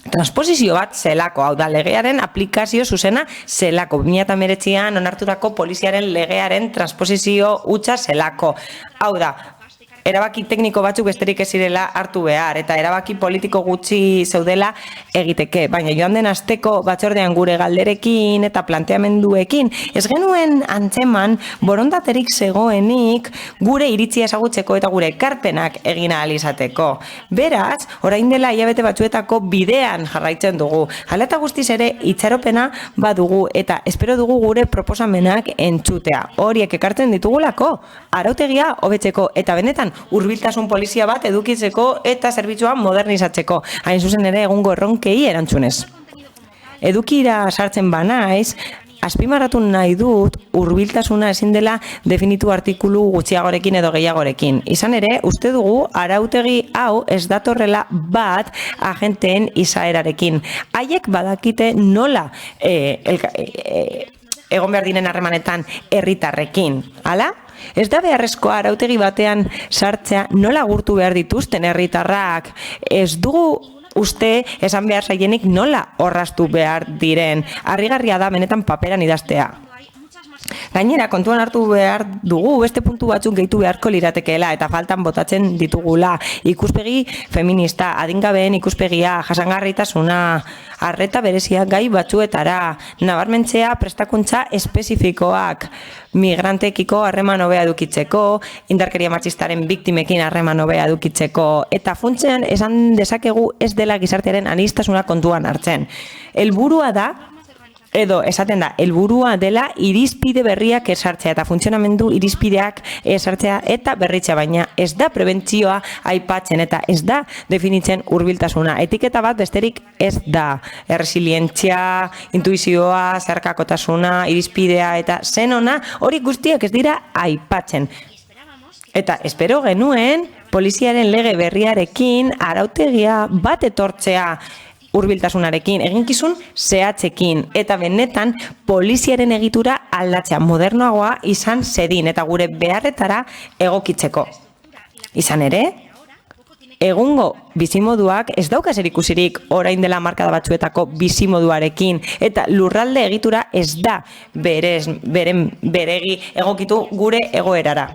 Transposizio bat zelako, hau da, legearen aplikazio zuzena zelako. 2019an onartutako poliziaren legearen transposizio hutsa zelako. Hau da, erabaki tekniko batzuk besterik ez zirela hartu behar, eta erabaki politiko gutxi zeudela egiteke. Baina joan den asteko batzordean gure galderekin eta planteamenduekin, ez genuen antzeman borondaterik zegoenik gure iritzia ezagutzeko eta gure ekarpenak egin ahal izateko. Beraz, orain dela hilabete batzuetako bidean jarraitzen dugu. Hala eta guztiz ere itxaropena badugu eta espero dugu gure proposamenak entzutea. Horiek ekartzen ditugulako, arautegia hobetzeko eta benetan hurbiltasun polizia bat edukitzeko eta zerbitzua modernizatzeko, hain zuzen ere egungo erronkei erantzunez. Edukira sartzen banaiz, azpimarratu nahi dut hurbiltasuna ezin dela definitu artikulu gutxiagorekin edo gehiagorekin. Izan ere, uste dugu arautegi hau ez datorrela bat agenteen izaerarekin. Haiek badakite nola egon behar diren harremanetan herritarrekin. Hala? Ez da beharrezkoa arautegi batean sartzea nola gurtu behar dituzten herritarrak. Ez dugu uste esan behar zaienik nola orraztu behar diren. Harrigarria da benetan paperan idaztea. Gainera, kontuan hartu behar dugu beste puntu batzuk gehitu beharko liratekeela eta faltan botatzen ditugula. Ikuspegi feminista, adingabeen ikuspegia, jasangarritasuna, arreta berezia gai batzuetara, nabarmentzea prestakuntza espezifikoak, migrantekiko harreman hobea edukitzeko, indarkeria matxistaren biktimekin harreman hobea edukitzeko, eta funtsean esan dezakegu ez dela gizartearen aniztasuna kontuan hartzen. Helburua da, edo esaten da, helburua dela irizpide berriak esartzea eta funtzionamendu irizpideak esartzea eta berritzea, baina ez da prebentzioa aipatzen eta ez da definitzen hurbiltasuna. Etiketa bat besterik ez da. Erresilientzia, intuizioa, zeharkakotasuna, irizpidea eta zenona, hori guztiak ez dira aipatzen. Eta espero genuen poliziaren lege berriarekin arautegia bat etortzea hurbiltasunarekin, eginkizun zehatzekin, eta benetan poliziaren egitura aldatzea modernoagoa izan zedin eta gure beharretara egokitzeko. Izan ere, egungo bizimoduak ez dauka zerikusirik orain dela markada batzuetako bizimoduarekin eta lurralde egitura ez da beregi egokitu gure egoerara.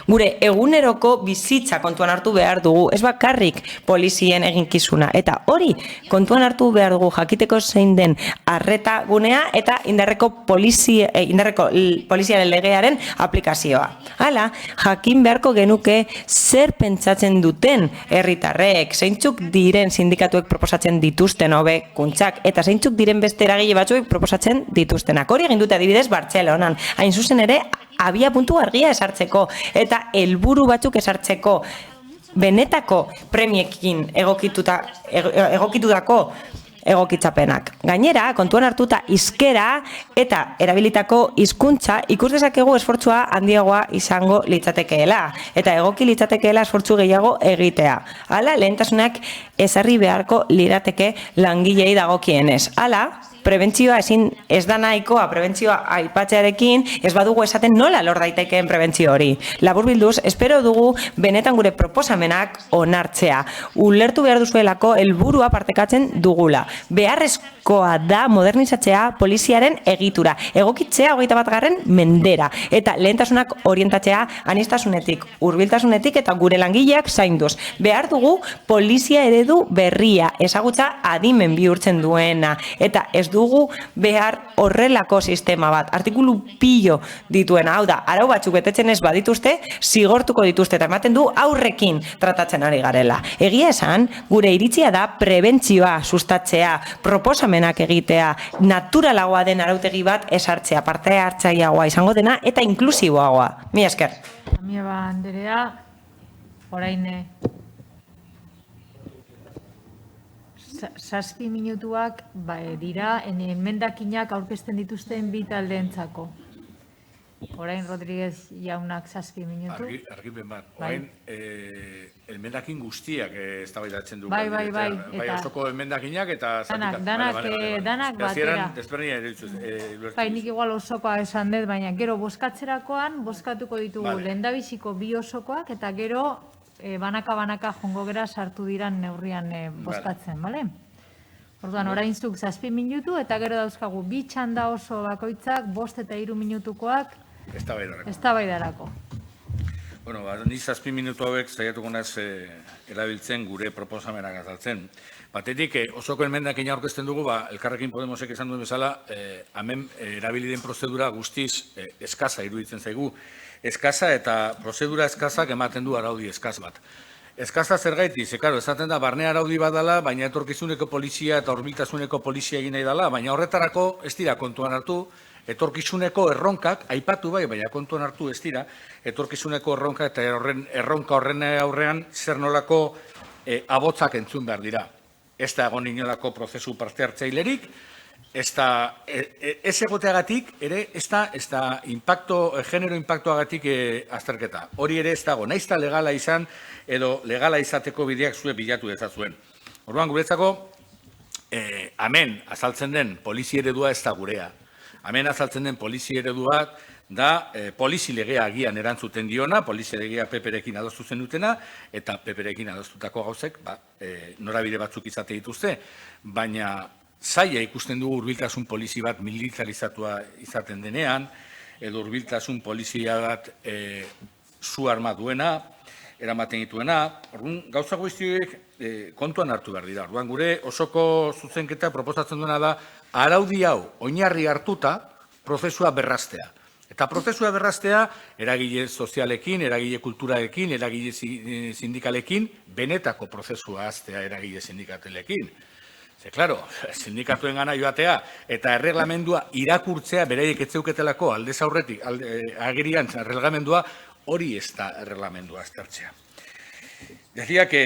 Gure eguneroko bizitza kontuan hartu behar dugu, ez bakarrik polizien eginkizuna. Eta hori kontuan hartu behar dugu jakiteko zein den arreta gunea eta indarreko poliziaren legearen aplikazioa. Hala, jakin beharko genuke zer pentsatzen duten herritarrek, zeintzuk diren sindikatuek proposatzen dituzten hobekuntzak eta zeintzuk diren beste eragile batzuek proposatzen dituztenak. Hori egin dute adibidez Bartzelonan, hain zuzen ere abia puntu argia esartzeko eta helburu batzuk esartzeko benetako premiekin egokitutako egokitzapenak. Gainera, kontuan hartuta hizkera eta erabilitako hizkuntza ikus dezakegu esfortzua handiagoa izango litzatekeela eta egoki litzatekeela esfortzu gehiago egitea. Hala, lehentasunak ezarri beharko lirateke langilei dagokienez. Hala, prebentzioa ez da nahikoa prebentzioa aipatzearekin, ez badugu esaten nola lor daitekeen prebentzio hori. Laburbilduz, espero dugu benetan gure proposamenak onartzea. Ulertu behar duzuelako helburua partekatzen dugula. Beharrezkoa da modernizatzea poliziaren egitura, egokitzea 21. mendera, eta lehentasunak orientatzea aniztasunetik, hurbiltasunetik eta gure langileak zainduz. Behar dugu polizia eredu berria, ezagutza adimen bihurtzen duena, eta ez dugu behar horrelako sistema bat, artikulu pilo dituena, hau da, arau batzuk betetzen ez badituzte, zigortuko dituzte, eta ematen du aurrekin tratatzen ari garela. Egia esan, gure iritzia da prebentzioa sustatzea, proposamenak egitea, naturalagoa den arautegi bat esartzea, parte hartzaileagoa izango dena, eta inklusiboagoa. Mila esker. Amiaba Anderea, orain 7 minutuak dira emendakinak aurkezten dituzten bi taldeentzako. Orain Rodríguez jaunak 7 minutu. Argipen bat. Orain emendakin guztiak eztabaidatzen dugu. Bai. Bai, osoko emendakinak eta danak batera. Desberdina erituz. Bai, nik igual osokoa esan dut, baina gero bozkatzerakoan bozkatuko ditugu lehendabiziko bi osokoak eta gero banaka jongo gera sartu diran neurrian bozkatzen, bale? Orduan, orain zuk 7 minutu eta gero dauzkagu bi txanda oso bakoitzak 5 eta 3 minutukoak eztabaidarako. Bueno, ni 7 minutu hauek saiatuko naiz erabiltzen gure proposamenak azaltzen. Batetik, osoko emendakin aurkezten dugu, Elkarrekin Podemosek esan duen bezala, hemen erabili den prozedura guztiz eskasa iruditzen zaigu. Eskasa eta prozedura eskasak ematen du araudi eskaz bat. Eskasa zergaiti, karo, esaten da, barne araudi bat dela, baina etorkizuneko polizia eta horbiltasuneko polizia egin nahi dela, baina horretarako ez dira kontuan hartu, etorkizuneko erronkak, aipatu bai, baina kontuan hartu ez dira, etorkizuneko erronka eta erronka horren aurrean zer nolako abotzak entzun behar dira. Ez da egon inolako prozesu parte hartzailerik, ez egoteagatik ere, ez da genero impactoagatik azterketa. Hori ere ez dago, nahiz eta legala izan, edo legala izateko bideak zuen bilatu dezazuen. Orduan, guretzako, hemen azaltzen den polizi eredua ez da gurea. Hemen azaltzen den polizi eredua da polizi legea agian erantzuten diona, polizi legea PP-rekin adostu zen dutena, eta PP-rekin adostutako gauzek, norabide batzuk izate dituzte, baina zaila ikusten dugu hurbiltasun polizi bat militarizatua izaten denean, edo hurbiltasun polizia bat zu arma duena, eramaten dituena, gauza guztiek kontuan hartu behar dira. Orduan, gure osoko zuzenketa proposatzen duena da, araudi hau oinarri hartuta prozesua berraztea. Eta prozesua berraztea eragile sozialekin, eragile kulturarekin, eragile sindikalekin, benetako prozesua haztea eragile sindikatelekin. Ze, klaro, sindikatuen gana joatea eta erreglamendua irakurtzea beraiek etzeuketelako aldez aurretik, agerian erreglamendua, hori ez da erreglamendua aztertzea. Decía que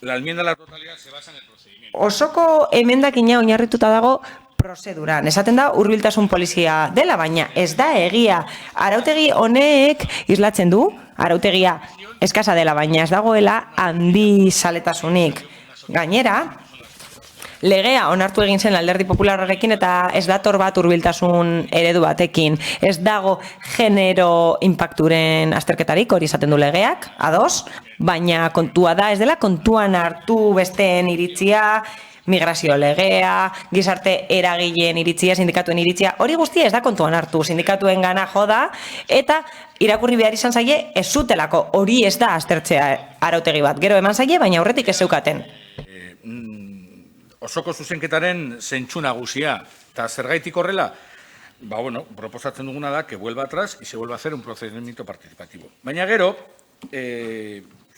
la enmienda a la totalidad se basa en el procedimiento. Osoko emendakina oinarrituta dago prozeduran. Esaten da hurbiltasun polizia dela, baina ez da egia. Arautegi honek islatzen du, arautegia eskasa dela, baina ez dagoela handi zaletasunik. Gainera, legea onartu egin zen Alderdi Popularrarekin eta ez dator bat hurbiltasun eredu batekin. Ez dago genero impacturen azterketarik, hori esaten du legeak, ados, baina kontua da, ez dela kontuan hartu besteen iritzia, migrazio legea, gizarte eragileen iritzia, sindikatuen iritzia, hori guztia ez da kontuan hartu, sindikatuen gana joda, eta irakurri behar izan zaie ez zutelako, hori ez da aztertzea arautegi bat. Gero eman zaie, baina aurretik ez zeukaten. Osoko zuzenketaren zentsu nagusia, eta zergaitik horrela, proposatzen duguna da, que vuelva atrás y se vuelva a hacer un procedimiento participativo. Baina gero,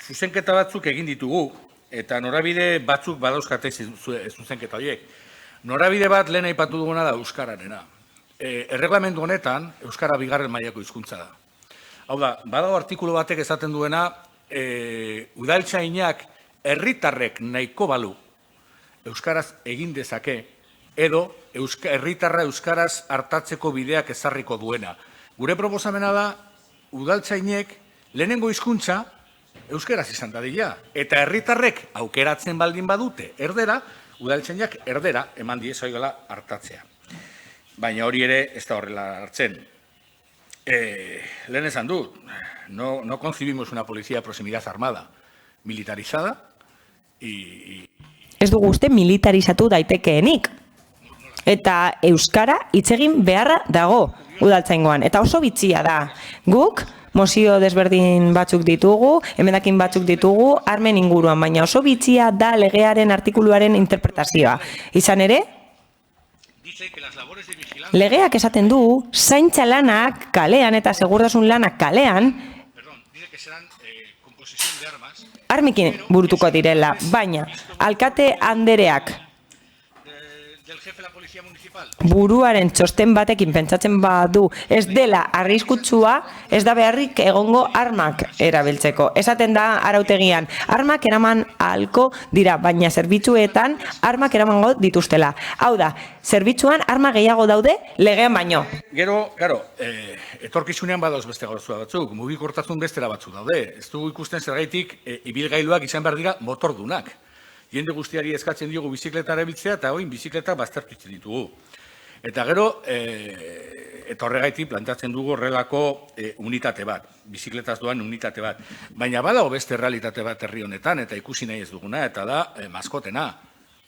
zuzenketa batzuk egin ditugu, eta norabide batzuk badauzkate zuzenketa horiek. Norabide bat lehen aipatu duguna da euskararena. Erreglamendu honetan, euskara bigarren mailako hizkuntza da. Hau da, badago artikulu batek esaten duena, udaltzainak herritarrek nahiko balu euskaraz egin dezake, edo herritarra euskaraz hartatzeko bideak ezarriko duena. Gure proposamena da, udaltzainek lehenengo hizkuntza euskaraz izan dadila, eta herritarrek aukeratzen baldin badute erdera, udaltzainak erdera eman diezaiola hartatzea. Baina hori ere ez da horrela hartzen. Lehen esan dut, no concibimos una policía de proximidad armada, militarizada y... Ez dugu uste militarizatu daitekeenik. Eta euskara hitz egin beharra dago udaltzaingoan. Eta oso bitxia da. Guk mozio desberdin batzuk ditugu, emendakin batzuk ditugu, armen inguruan, baina oso bitxia da legearen artikuluaren interpretazioa. Izan ere, legeak esaten du, zaintza lanak kalean eta segurtasun lanak kalean, armekin burutuko direla, baina alkate andereak buruaren txosten batekin pentsatzen badu ez dela arriskutsua, ez da beharrik egongo armak erabiltzeko. Esaten da arautegian, armak eraman ahalko dira, baina zerbitzuetan armak eramango dituztela. Hau da, zerbitzuan arma gehiago daude legean baino. Gero, etorkizunean badauz beste gauza batzuk, mugikortasun bestera batzuk daude. Ez dugu ikusten zergaitik ibilgailuak izan behar dira motordunak. Jende guztiari eskatzen diogu bizikleta erabiltzea eta oin bizikleta baztertutzen ditugu. Eta gero, eta horregaitik plantatzen dugu horrelako unitate bat, bizikletaz doan unitate bat. Baina badago beste realitate bat herri honetan eta ikusi nahi ez duguna, eta da maskotena.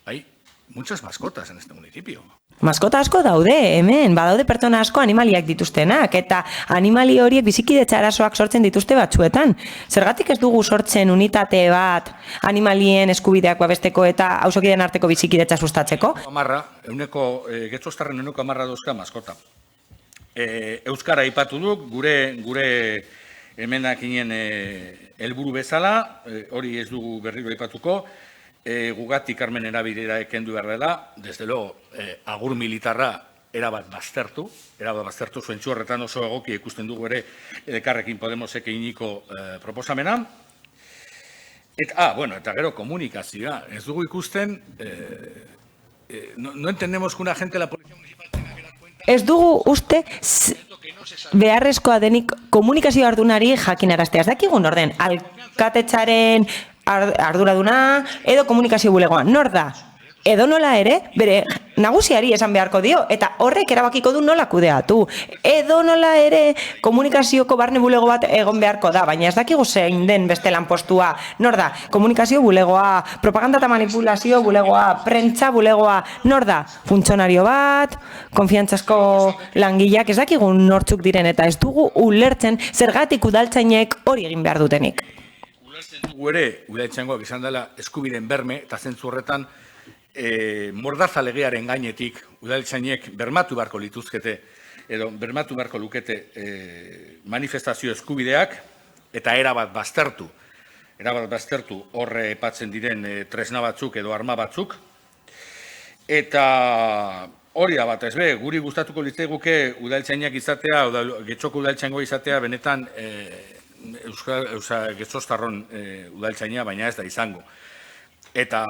Hay muchas mascotas en este municipio. Maskota asko daude, hemen, badaude pertsona asko animaliak dituztenak, eta animali horiek bizikidetza arazoak sortzen dituzte batzuetan. Zergatik ez dugu sortzen unitate bat animalien eskubideak babesteko eta auzokideen arteko bizikidetza sustatzeko? Getzostarren 10% dauzka maskota. Euskara aipatu duk, gure emendakinen helburu bezala, hori ez dugu berriro aipatuko, gugatik Carmen erabilera ekendu behar dela, desde luego, agur militarra erabat baztertu, zuentzu horretan oso egoki ikusten dugu ere Elkarrekin Podemosek eginiko proposamena. Eta gero komunikazioa, ez dugu ikusten, no entendemos que una agente de la Policía Municipal tenga que dar cuenta... Ez dugu uste beharrezkoa denik komunikazio ardunari jakinaraztea. Ez dakigun orden, alkatetxaren arduraduna edo komunikazio bulegoa. Nor da? Edo nola ere, bere nagusiari esan beharko dio, eta horrek erabakiko du nola kudeatu. Edo nola ere komunikazioko barne bulego bat egon beharko da, baina ez dakigu zein den beste lanpostua. Nor da? Komunikazio bulegoa, propaganda eta manipulazio bulegoa, prentza bulegoa. Nor da? Funtzionario bat, konfiantzazko langileak, ez dakigu nortzuk diren, eta ez dugu ulertzen zergatik udaltzainek hori egin behar dutenik. Ulertzen dugu ere, udaltzaingoak izan dela eskubideen berme, eta zentzu horretan, mordaza legearen gainetik udaltzainek bermatu beharko lituzkete edo bermatu beharko lukete manifestazio eskubideak eta erabat baztertu horre epatzen diren tresna batzuk edo arma batzuk. Eta hori da bat ez be, guri gustatuko litzaiguke udaltzainak izatea, Getxoko udaltzaingo izatea benetan Getzostarron udaltzaina, baina ez da izango. Eta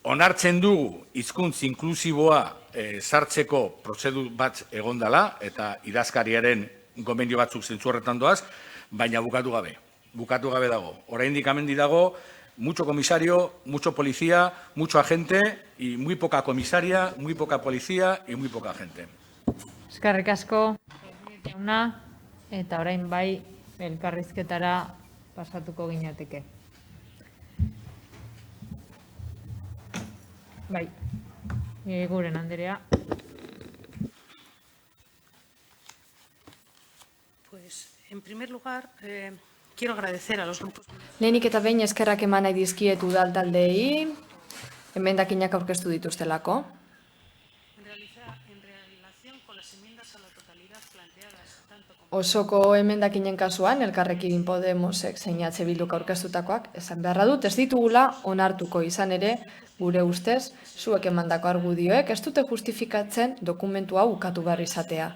onartzen dugu hizkuntz inklusiboa sartzeko prozedur bat egondala eta idazkariaren gomendio batzuk zentzu horretan doaz, baina bukatu gabe dago. Oraindik amendi dago, mucho comisario, mucho policía, mucho agente y muy poca comisaria, muy poca policía y muy poca agente. Eskerrik asko, eta orain bai elkarrizketara pasatuko ginateke. Bai, guren Anderea. Pues, en primer lugar, quiero agradecer a los grupos... Lehenik eta behin eskerrak eman nahi dizkiet udal taldeei, emendakinak aurkeztu dituztelako. Osoko emendakinen kasuan, Elkarrekin Podemosek zein Bilduk aurkeztutakoak, esan beharra dut, ez ditugula onartuko izan ere, gure ustez, zuek emandako argudioek, ez dute justifikatzen dokumentu hau ukatu behar izatea.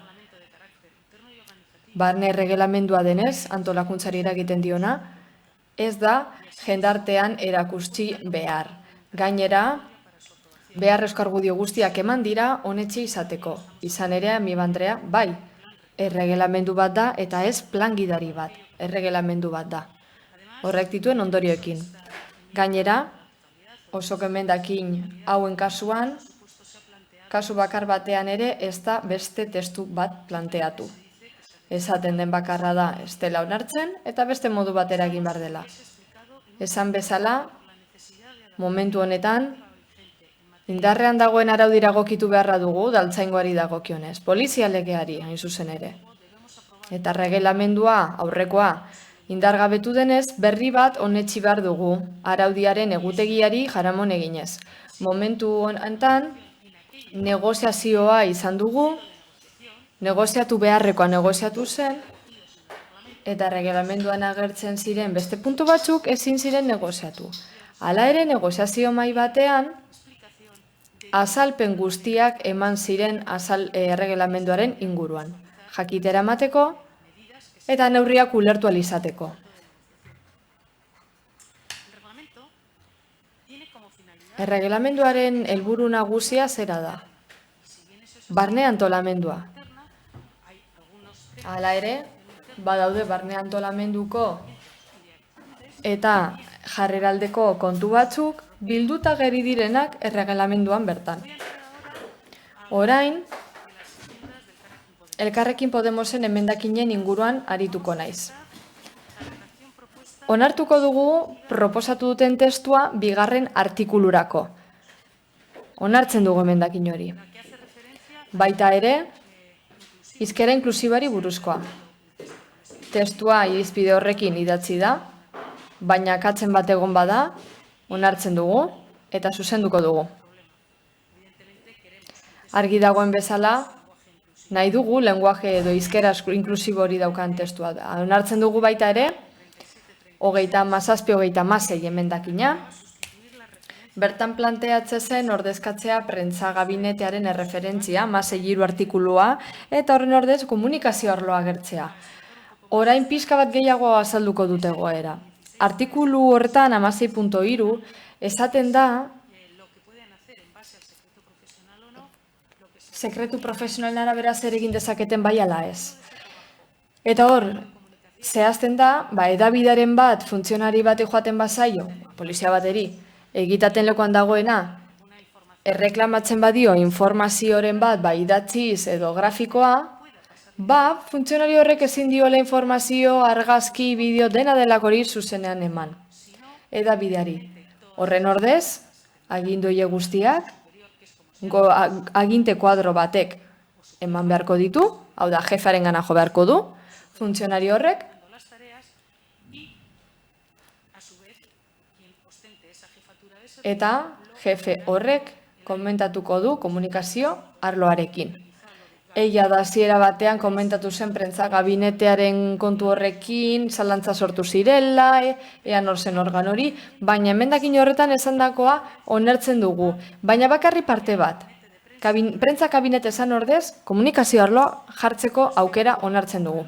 Barne erregelamendua denez, antolakuntzari eragiten diona, ez da jendartean erakutsi behar. Gainera, beharrezko argudio guztiak eman dira honetxe izateko. Izan ere, Amibandrea, bai, erregelamendu bat da eta ez plangidari bat, erregelamendu bat da. Horrek dituen ondorioekin. Gainera, osoko emendakin hauen kasuan, kasu bakar batean ere ez da beste testu bat planteatu. Esaten den bakarra da ez dela onartzen eta beste modu batera egin behar dela. Esan bezala, momentu honetan, indarrean dagoen araudira egokitu beharra dugu daltzaingoari dagokionez, polizia legeari hain zuzen ere. Eta erregelamendua aurrekoa indargabetu denez, berri bat onetsi behar dugu araudiaren egutegiari jaramon eginez. Momentu honetan, negoziazioa izan dugu, negoziatu beharrekoa negoziatu zen, eta erregelamenduan agertzen ziren beste puntu batzuk ezin ziren negoziatu. Hala ere, negoziazio mahai batean, azalpen guztiak eman ziren erregelamenduaren inguruan. Jakitera emateko eta neurriak ulertu ahal izateko. Erregelamenduaren helburu nagusia zera da. Barne antolamendua. Hala ere, badaude barne antolamenduko eta jarreraldeko kontu batzuk bilduta geri direnak erregelamenduan bertan. Orain, Elkarrekin Podemosen emendakinen inguruan arituko naiz. Onartuko dugu proposatu duten testua 2. artikulurako. Onartzen dugu emendakin hori. Baita ere, hizkera inklusibari buruzkoa. Testua irizpide horrekin idatzi da, baina akatzen bat egon bada, onartzen dugu eta zuzenduko dugu. Argi dagoen bezala, nahi dugu lenguaje edo hizkera inklusibo hori daukan testua da. Onartzen dugu baita ere, 37-36 emendakina, bertan planteatzen zen ordezkatzea prentza gabinetearen erreferentzia, 16 artikulua, eta horren ordez komunikazio arloa agertzea. Orain pixka bat gehiago azalduko dute egoera. Artikulu horretan 16.3 esaten da sekretu profesionalen arabera zer egin dezaketen bai ala ez. Eta hor, zehazten da, edabidaren bat funtzionari bate joaten bazaio, polizia bateri, egitaten lekuan dagoena, erreklamatzen badio informazioren bat idatziz edo grafikoa, funtzionari horrek ezin diola informazio, argazki, bideo, dena delakori zuzenean eman. Edabideari. Horren ordez, agindoie guztiak, aginte kuadro batek eman beharko ditu, hau da, jefaren gana jo beharko du, funtzionari horrek, eta jefe horrek komentatuko du komunikazio arloarekin. Egia da hasiera batean komentatu zen prentza gabinetearen kontu horrekin, zalantza sortu zirela, ea nor zen organ hori, baina emendakin horretan esandakoa onartzen dugu. Baina bakarri parte bat, prentza kabinete esan ordez, komunikazio arloa jartzeko aukera onartzen dugu.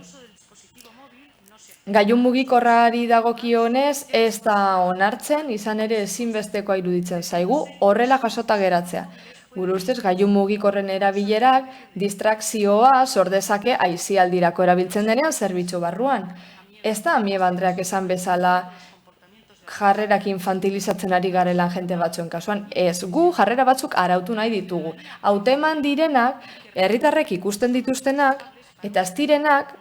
Gailu mugikorrari dagokionez ez da onartzen, izan ere ezinbestekoa iruditzen zaigu, horrela jasota geratzea. Gure ustez, gailu mugikorren erabilerak distrakzioa sordezake aisialdirako erabiltzen denean zerbitzu barruan. Ez da Amieba Andreak esan bezala jarrerak infantilizatzen ari garela jente batzuen kasuan. Ez, gu jarrera batzuk arautu nahi ditugu. Hauteman direnak, herritarrek ikusten dituztenak, eta ez direnak,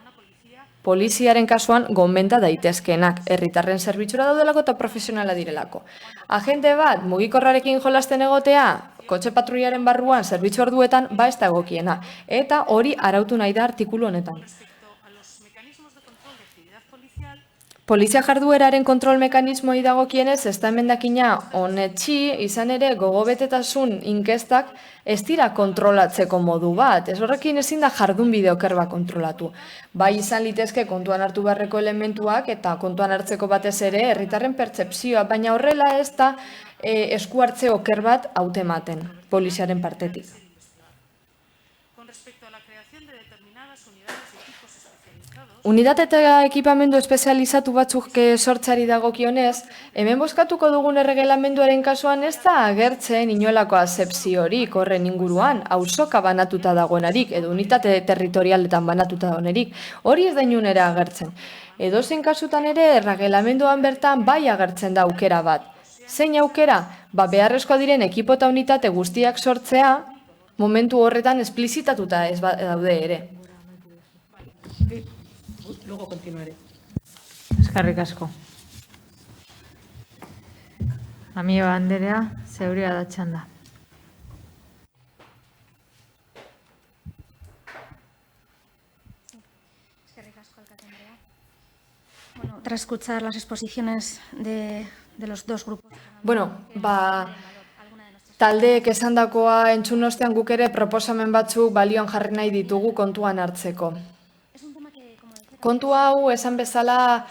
poliziaren kasuan gomenda daitezkenak, herritarren zerbitzura daudelako eta profesionala direlako. Agente bat, mugikorrarekin jolasten egotea, kotxe patruiaren barruan zerbitzu orduetan, ez da egokiena. Eta hori arautu nahi da artikulu honetan. Polizia jardueraren kontrol mekanismoi dagokienez, ez da emendakina honetxi, izan ere gogobetetasun inkestak ez dira kontrolatzeko modu bat. Ez horrekin ezin da jardun bideoker bat kontrolatu. Bai izan litezke kontuan hartu beharreko elementuak eta kontuan hartzeko batez ere herritarren pertzepzioa, baina horrela ez da esku hartze oker bat hautematen poliziaren partetik. Unitate eta ekipamendu espezializatu batzuk sortzari dagokionez, hemen bozkatuko dugun erregelamenduaren kasuan ez da agertzen inolako azepziorik horren inguruan, auzoka banatuta dagoenarik, edo unitate territorialetan banatuta dagoenarik, hori ez da inunera agertzen. Edozein kasutan ere erregelamenduan bertan bai agertzen da aukera bat. Zein aukera? Beharrezkoa diren ekipo eta unitate guztiak sortzea, momentu horretan esplizitatuta ez daude ere. Luego continuaré. Eskerrik asko. Amiba Anderea, zeurea da txanda. Bueno, tras escuchar las exposiciones de los dos grupos. Bueno, taldeek esandakoa entzun ostean guk ere proposamen batzuk balioan jarri nahi ditugu kontuan hartzeko. Kontu hau esan bezala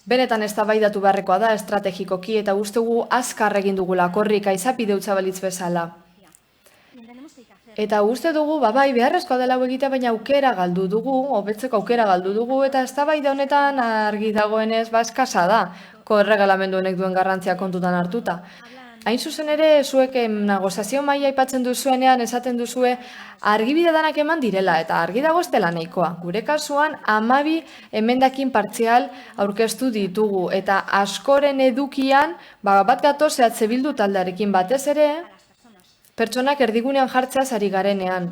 benetan eztabaidatu beharrekoa da estrategikoki eta ustegu azkar egin dugula korrika izapide utza balitz bezala. Eta uste dugu, bai, beharrezkoa dela hau egitea, baina aukera galdu dugu, hobetzeko aukera galdu dugu, eta eztabaida honetan argi dagoenez eskasa da, erregelamendu honek duen garrantzia kontutan hartuta. Hain zuzen ere, zuek negoziazio maila aipatzen duzuenean, esaten duzue, argibide danak eman direla, eta argi dago ez dela nahikoa. Gure kasuan, 12 emendakin partzial aurkeztu ditugu, eta askoren edukian, bat gatoz zehatze bildu taldearekin batez ere, pertsonak erdigunean jartzeaz ari garenean.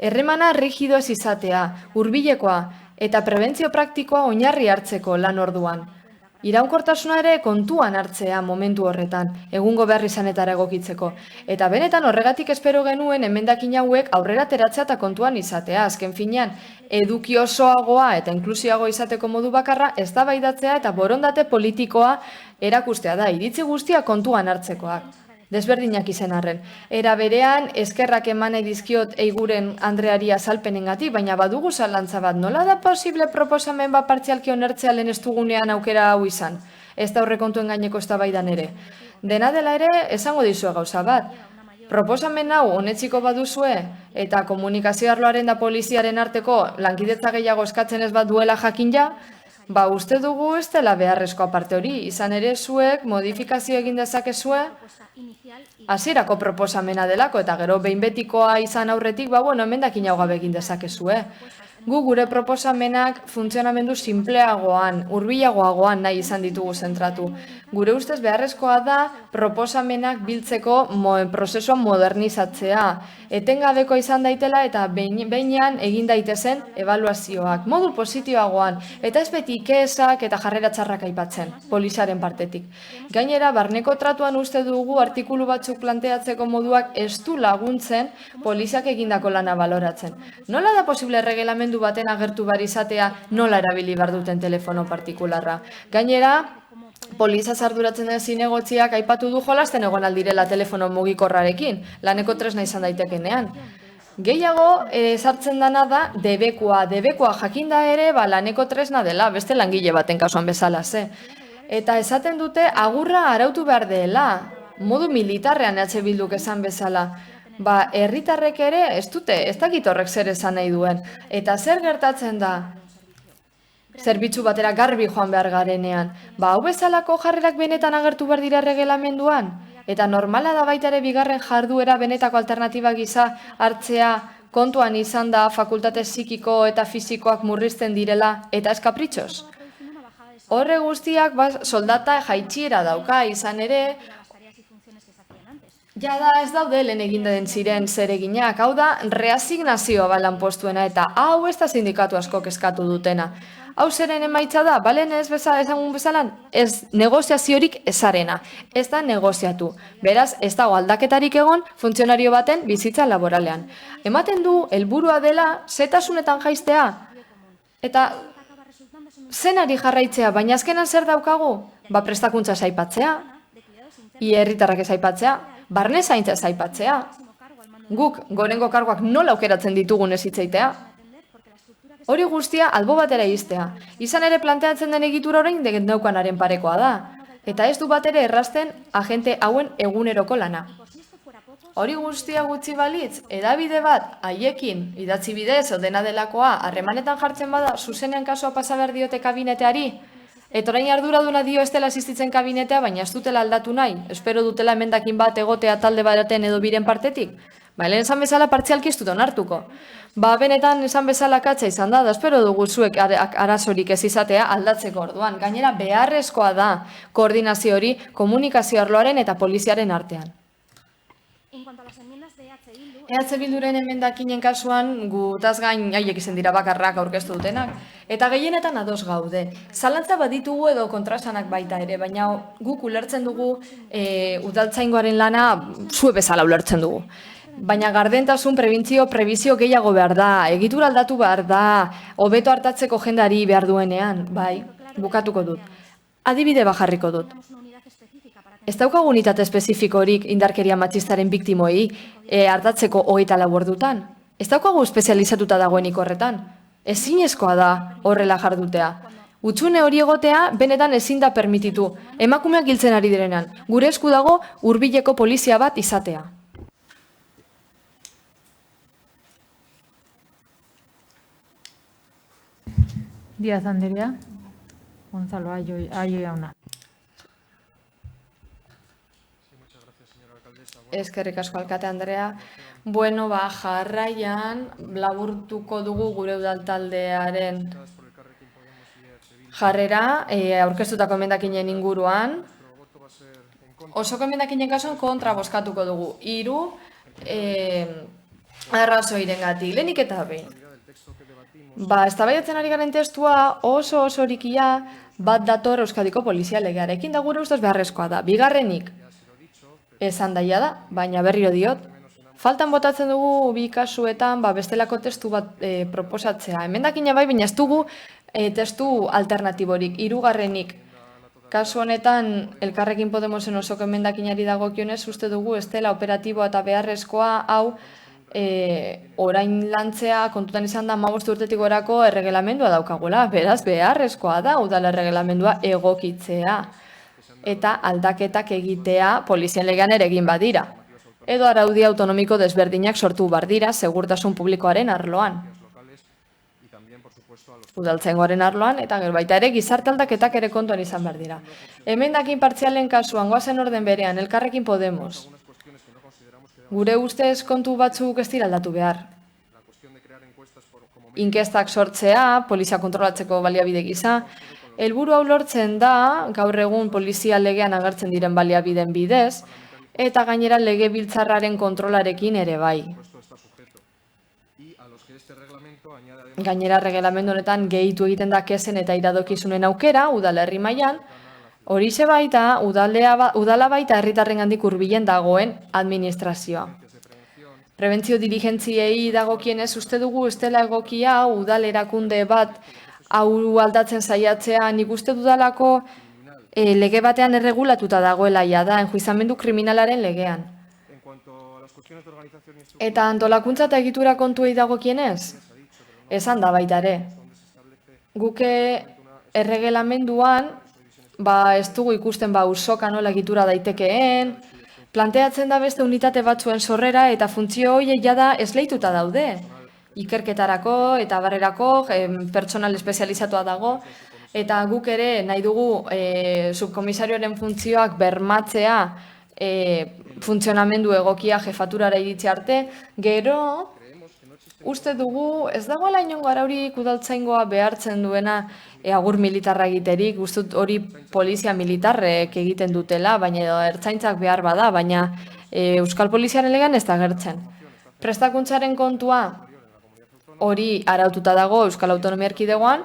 Erremana rigido ez izatea, hurbilekoa, eta prebentzio praktikoa oinarri hartzeko lan orduan. Iraunkortasuna ere kontuan hartzea momentu horretan, egungo behar izanetara egokitzeko. Eta benetan horregatik espero genuen emendakin hauek aurrera ateratzea eta kontuan izatea. Azken finean, eduki osoagoa eta inklusioago izateko modu bakarra eztabaidatzea eta borondate politikoa erakustea da, iritzi guztia kontuan hartzekoak. Desberdinak izen arren. Era berean, eskerrak eman nahi dizkiot Eiguren Andreari azalpenengatik, baina badugu zalantza bat, nola da posible proposamen bat partzialki onertzea lehen ez dugunean aukera hau izan? Ez da horrekontuen gaineko eztabaidan ere. Dena dela ere, esango dizue gauza bat. Proposamen hau honetziko baduzue eta komunikazio arloaren da poliziaren arteko lankidetza gehiago eskatzen ez bat duela jakin ja, uste dugu ez dela beharrezko aparte hori, izan ere zuek modifikazio egin dezakezue, hasierako proposamena delako eta gero behin betikoa izan aurretik, emendakin hau gabe egin dezakezue. Gu gure proposamenak funtzionamendu simpleagoan, hurbilagoagoan nahi izan ditugu zentratu. Gure ustez beharrezkoa da proposamenak biltzeko prozesuan modernizatzea. Etengabeko izan daitela eta behinean egin daitezen ebaluazioak. Modu positioagoan eta ez beti ikesak eta jarrera txarrak aipatzen, polizaren partetik. Gainera, barneko tratuan uste dugu artikulu batzuk planteatzeko moduak ez du laguntzen poliziak egindako lana baloratzen. Nola da posible erregelamendu baten agertu bar izatea nola erabili bar duten telefono partikularra? Gainera, poliza arduratzen den zinegotziak aipatu du jolasten egon aldirela telefono mugikorrarekin, laneko tresna izan daitekenean. Gehiago, sartzen dana da debekoa jakinda ere laneko tresna dela, beste langile baten kasuan bezala ze. Eta esaten dute agurra arautu behar dela, modu militarrean bilduk esan bezala. Herritarrek ere ez dute, ez dakit horrek zer esan nahi duen. Eta zer gertatzen da? Zerbitzu batera garbi joan behar garenean. Hau bezalako jarrerak benetan agertu behar dira erregelamenduan? Eta normala da baita ere bigarren jarduera benetako alternatiba gisa hartzea kontuan izan da fakultate psikiko eta fisikoak murrizten direla eta ez kapritxoz? Horre guztiak soldata jaitxiera dauka izan ere, jada ez daude lehen egin ziren zereginak, hau da reasignazioa lanpostuena eta hau ez da sindikatu asko eskatu dutena. Hau zeren emaitza da, balen ez ezagun bezalan, ez negoziaziorik ezarena, ez da negoziatu. Beraz, ez dago aldaketarik egon funtzionario baten bizitza laboralean. Ematen du, helburua dela, zetasunetan jaistea, eta zenari jarraitzea, baina azkenan zer daukagu? Prestakuntza zaipatzea, herritarrak ez aipatzea, barne zaintza ez aipatzea, guk gorengo karguak nola aukeratzen ditugun ez hitzeitea, hori guztia albo batera iztea. Izan ere planteatzen den egitura orain daukanaren parekoa da. Eta ez du bat ere errazten agente hauen eguneroko lana. Hori guztia gutxi balitz, edabide bat haiekin idatzi bidez o dena delakoa harremanetan jartzen bada zuzenean kasua pasa behar diote kabineteari. Eta orain arduraduna dio ez dela existitzen kabinetea, baina ez dutela aldatu nahi. Espero dutela emendakin bat egotea talde baten edo biren partetik. Lehen esan bezala partzialki ez dut onartuko. Benetan esan bezala katza izan da espero dugu zuek arazorik ez izatea aldatzeko orduan. Gainera beharrezkoa da koordinazio hori komunikazio arloaren eta poliziaren artean. EH Bilduren emendakinen kasuan gutaz gain haiek izen dira bakarrak aurkeztu dutenak. Eta gehienetan ados gaude. Zalantza baditugu edo kontrasanak baita ere, baina guk ulertzen dugu udaltzaingoaren lana zue bezala ulertzen dugu. Baina gardentasun, prebizio gehiago behar da, egitura aldatu behar da, hobeto hartatzeko jendari behar duenean, bai, bukatuko dut. Adibide bajarriko dut. Ez daukagu unitate espezifikorik indarkeria matxistaren biktimoi hartatzeko 24 ordutan. Ez daukagu espezializatuta dagoenik horretan. Ezinezkoa da horrela jardutea. Hutsune hori egotea benetan ezin da permititu. Emakumeak hiltzen ari direnean. Gure esku dago hurbileko polizia bat izatea. Díaz Anderea, Gonzalo Ayo jauna. Eskerrik asko alkate Andrea. Bueno, jarraian laburtuko dugu gure udaltaldearen jarrera aurkeztutako emendakinen inguruan. Osoko emendakinen kasuan kontra bozkatuko dugu. 3 arrazoirengatik. Lehenik eta behin. Eztabaidatzen ari garen testua oso horikia bat dator Euskadiko polizia legearekin da gure ustez beharrezkoa da. Bigarrenik, esan daia da, baina berriro diot. Faltan botatzen dugu 2 kasuetan bestelako testu bat proposatzea. Emendakina bai, baina ez dugu testu alternatiborik. 3. Kasu honetan, Elkarrekin Podemosen osoko emendakinari dagokionez uste dugu ez dela operatiboa eta beharrezkoa hau orain lantzea kontutan izan da 15 urtetik gorako erregelamendua daukagula. Beraz, beharrezkoa da udal erregelamendua egokitzea eta aldaketak egitea polizien legean ere egin badira. Edo araudi autonomiko desberdinak sortu bardira segurtasun publikoaren arloan. Udaltzaingoaren arloan eta baita ere gizarte aldaketak ere kontuan izan bardira. Emendakin partzialen kasuan goazen orden berean Elkarrekin Podemos. Gure ustez kontu batzuk ez dira aldatu behar. Inkestak sortzea, polizia kontrolatzeko baliabide gisa, helburu hau lortzen da, gaur egun polizia legean agertzen diren baliabideen bidez, eta gainera legebiltzarraren kontrolarekin ere bai. Gainera regelamendu honetan gehitu egiten da kezen eta iradokizunen aukera, udalerri mailan, horixe baita, udala baita herritarrengandik hurbilen dagoen administrazioa. Prebentzio dirigentziei dagokienez uste dugu ez dela egokia udal erakunde bat hau aldatzen saiatzea, nik uste dudalako lege batean erregulatuta dagoela da, enjuizamendu kriminalaren legean. Eta antolakuntza eta egitura kontuei dagokienez? Esan da baita ere. Guke erregelamenduan ez dugu ikusten usoka nola egitura daitekeen, planteatzen da beste unitate batzuen sorrera eta funtzio horiek jada esleituta daude. Ikerketarako eta barrerako pertsonal espezializatua dago, eta guk ere nahi dugu subkomisarioaren funtzioak bermatzea funtzionamendu egokia jefaturara iritsi arte, gero uste dugu ez dagoela inongo araurik udaltzaingoa behartzen duena agur militarra egiterik, uste hori polizia militarrek egiten dutela, baina ertzaintzak behar bada, baina Euskal Poliziaren legean ez da gertzen. Prestakuntzaren kontua hori araututa dago Euskal Autonomia Erkidegoan,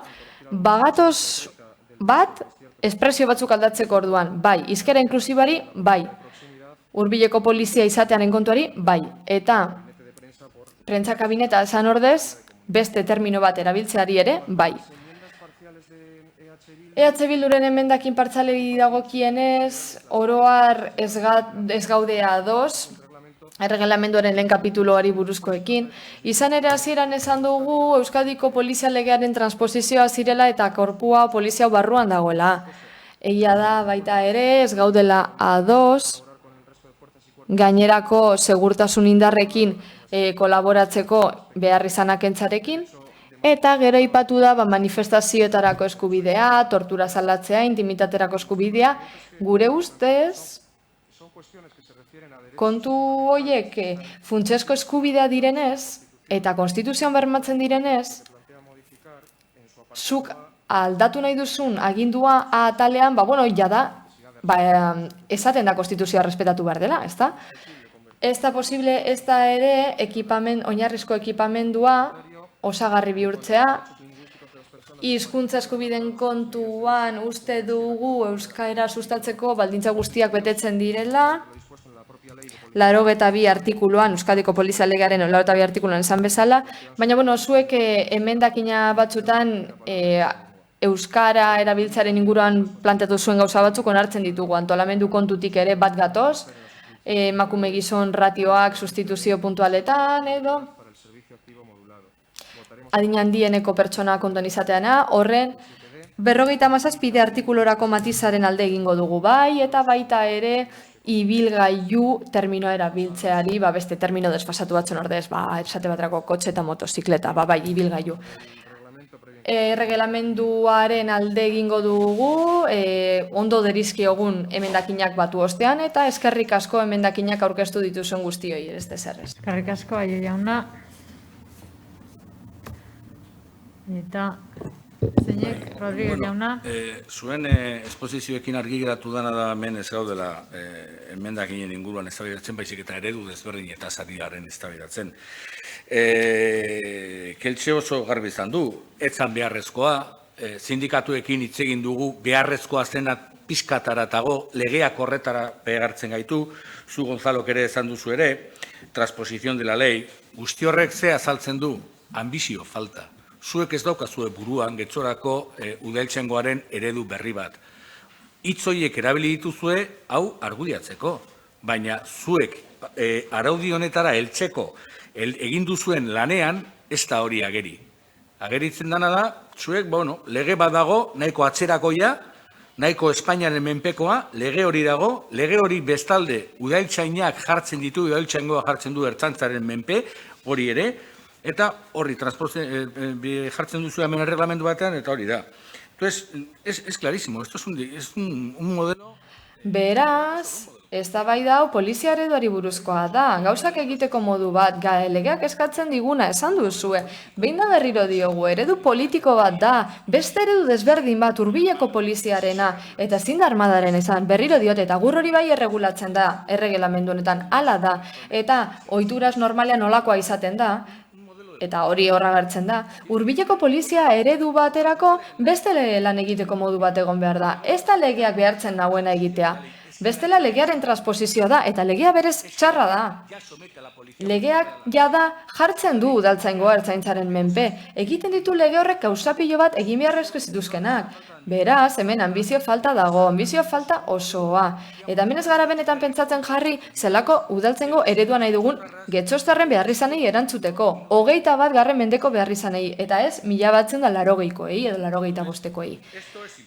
bagatoz bat espresio batzuk aldatzeko orduan, bai, hizkera inklusibari, bai, hurbileko polizia izatearen kontuari, bai, eta prentsa kabineta esan ordez, beste termino bat erabiltzeari ere, bai. EH Bilduren emendakin partzialei dagokienez, oroar ez gaudea ados, erregelamenduaren lehen kapituloari buruzkoekin. Izan ere hasieran esan dugu Euskadiko polizia legearen transposizioa zirela eta korpua polizia barruan dagoela. Egia da baita ere ez gaudela ados, gainerako segurtasun indarrekin kolaboratzeko behar izanak entzarekin, eta gero aipatu da manifestazioetarako eskubidea, tortura salatzea, intimitaterako eskubidea, gure ustez kontu horiek funtsezko eskubidea direnez, eta konstituzioan bermatzen direnez, zuk aldatu nahi duzun agindua atalean, jada, esaten da konstituzioa respetatu behar dela, ez da? Ez da posible, ez da ere, oinarrizko ekipamendua osagarri bihurtzea, hizkuntza eskubideen kontuan uste dugu euskara sustatzeko baldintza guztiak betetzen direla, 82 artikuluan, Euskadiko Polizia Legearen 82 artikuluan esan bezala, baina, zuek emendakina batzutan euskara erabiltzaren inguruan planteatu zuen gauza batzuk onartzen ditugu, antolamendu kontutik ere bat gatoz, emakume gizon ratioak sustituzio puntualetan edo adin handieneko pertsona kontuan izateana, horren 57 artikulorako matizaren alde egingo dugu bai, eta baita ere ibilgailu terminoa erabiltzeari, beste termino desfasatu batzen ordez, esate baterako kotxe eta motozikleta, bai, ibilgailu. Erregelamenduaren alde egingo dugu, ondo derizkiogun emendakinak batu ostean, eta eskerrik asko emendakinak aurkeztu dituzuen guztioi, ez dezerrez. Eskerrik asko, Aio jauna. Eta, zeinek, Rodríguez jauna. Zuen esposizioekin argi geratu dana da hemen ez gaudela emendakinen inguruan eztabaidatzen, baizik eta eredu desberdin eta zariaren eztabaidatzen. Keltxe oso garbi izan du, etzan beharrezkoa, sindikatuekin hitz egin dugu, beharrezkoa zena pizkataratago, legeak horretara behartzen gaitu, zu Gonzalok ere esan duzu ere, transposición de la ley, guzti horrek ze azaltzen du, ambizio falta. Zuek ez daukazue buruan getxorako udaltzaingoaren eredu berri bat. Hitz horiek erabili dituzue hau argudiatzeko, baina zuek araudi honetara heltzeko egin duzuen lanean ez da hori ageri. Ageritzen dana da, zuek, lege bat dago, nahiko atzerakoia, nahiko Espainiaren menpekoa, lege hori dago, lege hori bestalde udaltzainak jartzen ditu, udaltzaingoa jartzen du ertzaintzaren menpe, hori ere, eta horri jartzen duzu hemen erreglamendu batean, eta hori da. Entonces, es clarísimo, esto es un modelo... Beraz, eztabaida hau polizia ereduari buruzkoa da. Gauzak egiteko modu bat, legeak eskatzen diguna, esan duzue. Behin da berriro diogu, eredu politiko bat da, beste eredu desberdin bat, hurbileko poliziarena, eta ezin da armadaren esan, berriro diote, eta gur hori bai erregulatzen da, erregelamendu honetan, hala da, eta ohituraz normalean nolakoa izaten da, eta hori horra gertzen da, hurbileko polizia eredu baterako beste lan egiteko modu bat egon behar da. Ez da legeak behartzen nagoena egitea. Bestela legearen transposizioa da, eta legea berez txarra da. Legeak jada jartzen du udaltzaingoa ertzaintzaren menpe. Egiten ditu lege horrek gauzapilo bat egin beharrezko zituzkenak. Beraz, hemen ambizio falta dago, ambizio falta osoa. Eta hemen ez gara benetan pentsatzen jarri zelako udaltzaingo eredua nahi dugun getxostarren beharrizanei erantzuteko. 21. mendeko beharrizanei, eta ez 1980koei edo 85koei.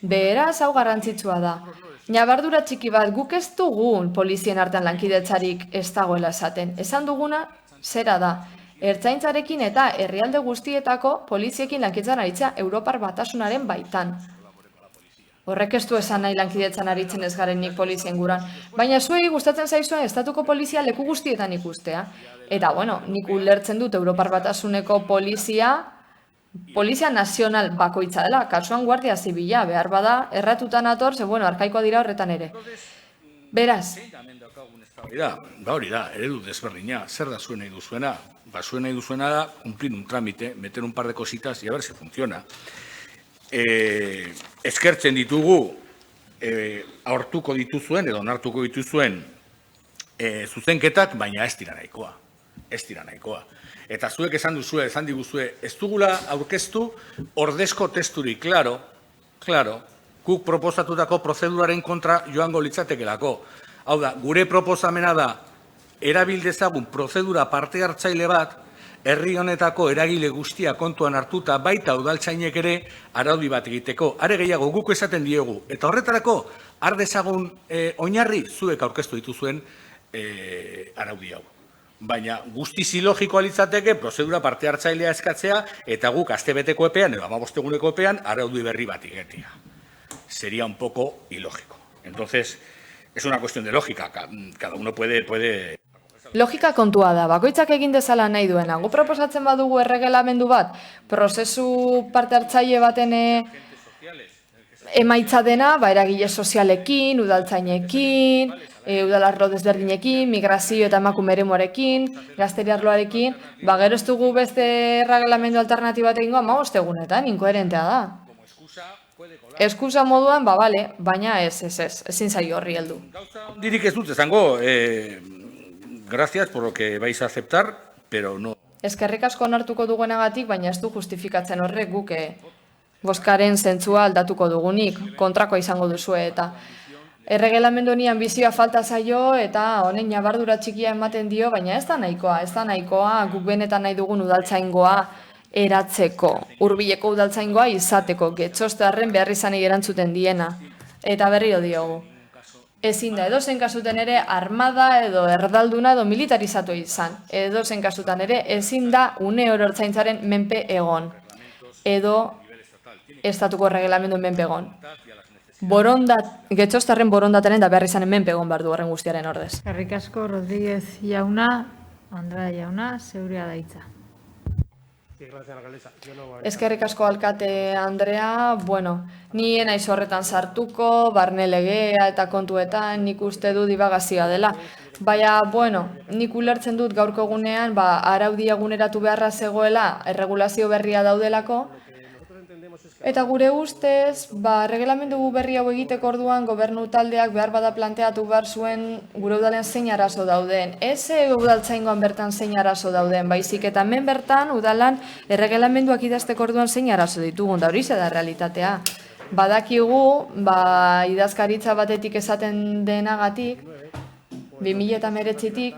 Beraz, hau garrantzitsua da. Ñabardura txiki bat, guk ez dugun polizien artean lankidetzarik ez dagoela esaten. Esan duguna, zera da. Ertzaintzarekin eta herrialde guztietako poliziekin lankidetzan aritzea Europar Batasunaren baitan. Horrek ez du esan nahi lankidetzan aritzen ez garenik polizien guran. Baina zuei gustatzen zaizuen estatuko polizia leku guztietan ikustea. Eta, nik ulertzen dut Europar Batasuneko Polizia nazional bakoitza dela, kasuan guardia zibila, behar bada, erratutan ator, arkaikoa dira horretan ere. Beraz. Hori da, eredu desberdina, zer da zuen nahi duzuena? Zuen nahi duzuena da, cumplir un trámite, meter un par de cositas y a ver si funciona. Eskertzen ditugu, aurtuko dituzuen, edo onartuko dituzuen zuzenketak, baina ez dira nahikoa. Ez dira nahikoa. Eta zuek esan diguzue, ez dugula aurkeztu ordezko testurik, claro, guk proposatutako prozeduraren kontra joango litzatekelako. Hau da, gure proposamena da, erabildezagun prozedura parte hartzaile bat, herri honetako eragile guztia kontuan hartuta baita udaltzainek ere araudi bat egiteko. Are gehiago guk esaten diegu, eta horretarako, ardezagun oinarri zuek aurkeztu dituzuen araudi hau. Baina guztiz ilogikoa litzateke prozedura parte hartzailea eskatzea eta guk astebeteko epean edo 15 eguneko epean araudi berri bat egitea. Sería un poco ilógico. Entonces, es una cuestión de lógica, cada uno puede... Logika kontua da, bakoitzak egin dezala nahi duena. Gu proposatzen badugu erregelamendu bat, prozesu parte hartzaile baten emaitza dena, eragile sozialekin, udaltzainekin, udalarlo desberdinekin, migrazio eta emakume eremuarekin, gazteri arloarekin, gero ez dugu beste erregelamendu alternatibat egingo 15 egunetan, inkoherentea da. Eskusa moduan, bale, baina ezin zaio horri heldu. Dirik ez dut, esango, gracias por lo que vais a aceptar, pero no... Eskerrik asko onartuko duguenagatik, baina ez du justifikatzen horrek guk bozkaren zentzua aldatuko dugunik, kontrakoa izango duzue eta erregelamendu honi anbizioa falta zaio eta honen ñabardura txikia ematen dio, baina ez da nahikoa guk benetan nahi dugun udaltzaingoa eratzeko, hurbileko udaltzaingoa izateko, getxoztarren behar izanei erantzuten diena. Eta berriro diogu. Ezin da, edozen kasuten ere armada edo erdalduna edo militarizatu izan. Edozen kasutan ere ezin da une oro ertzaintzaren menpe egon. Edo estatuko erregelamenduen menpe egon. Getxoztarren borondataren da behar izanen menpe egon behar du horren guztiaren ordez. Eskerrik asko Rodríguez jauna, Andrea jauna, zeurea da hitza. Eskerrik asko alkate Andrea, ni naiz horretan sartuko, barne legea eta kontuetan nik uste du dibagazioa dela. Baina, nik ulertzen dut gaurko egunean, araudia eguneratu beharra zegoela, erregulazio berria daudelako, eta gure ustez, erregelamendu berri hau egiteko orduan gobernu taldeak behar bada planteatu behar zuen gure udalen zein arazo dauden. Ez udaltzaingoan bertan zein arazo dauden, baizik eta hemen bertan udalan erregelamenduak idazteko orduan zein arazo ditugun, da hori da realitatea. Badakigu, idazkaritza batetik esaten denagatik, 2019tik,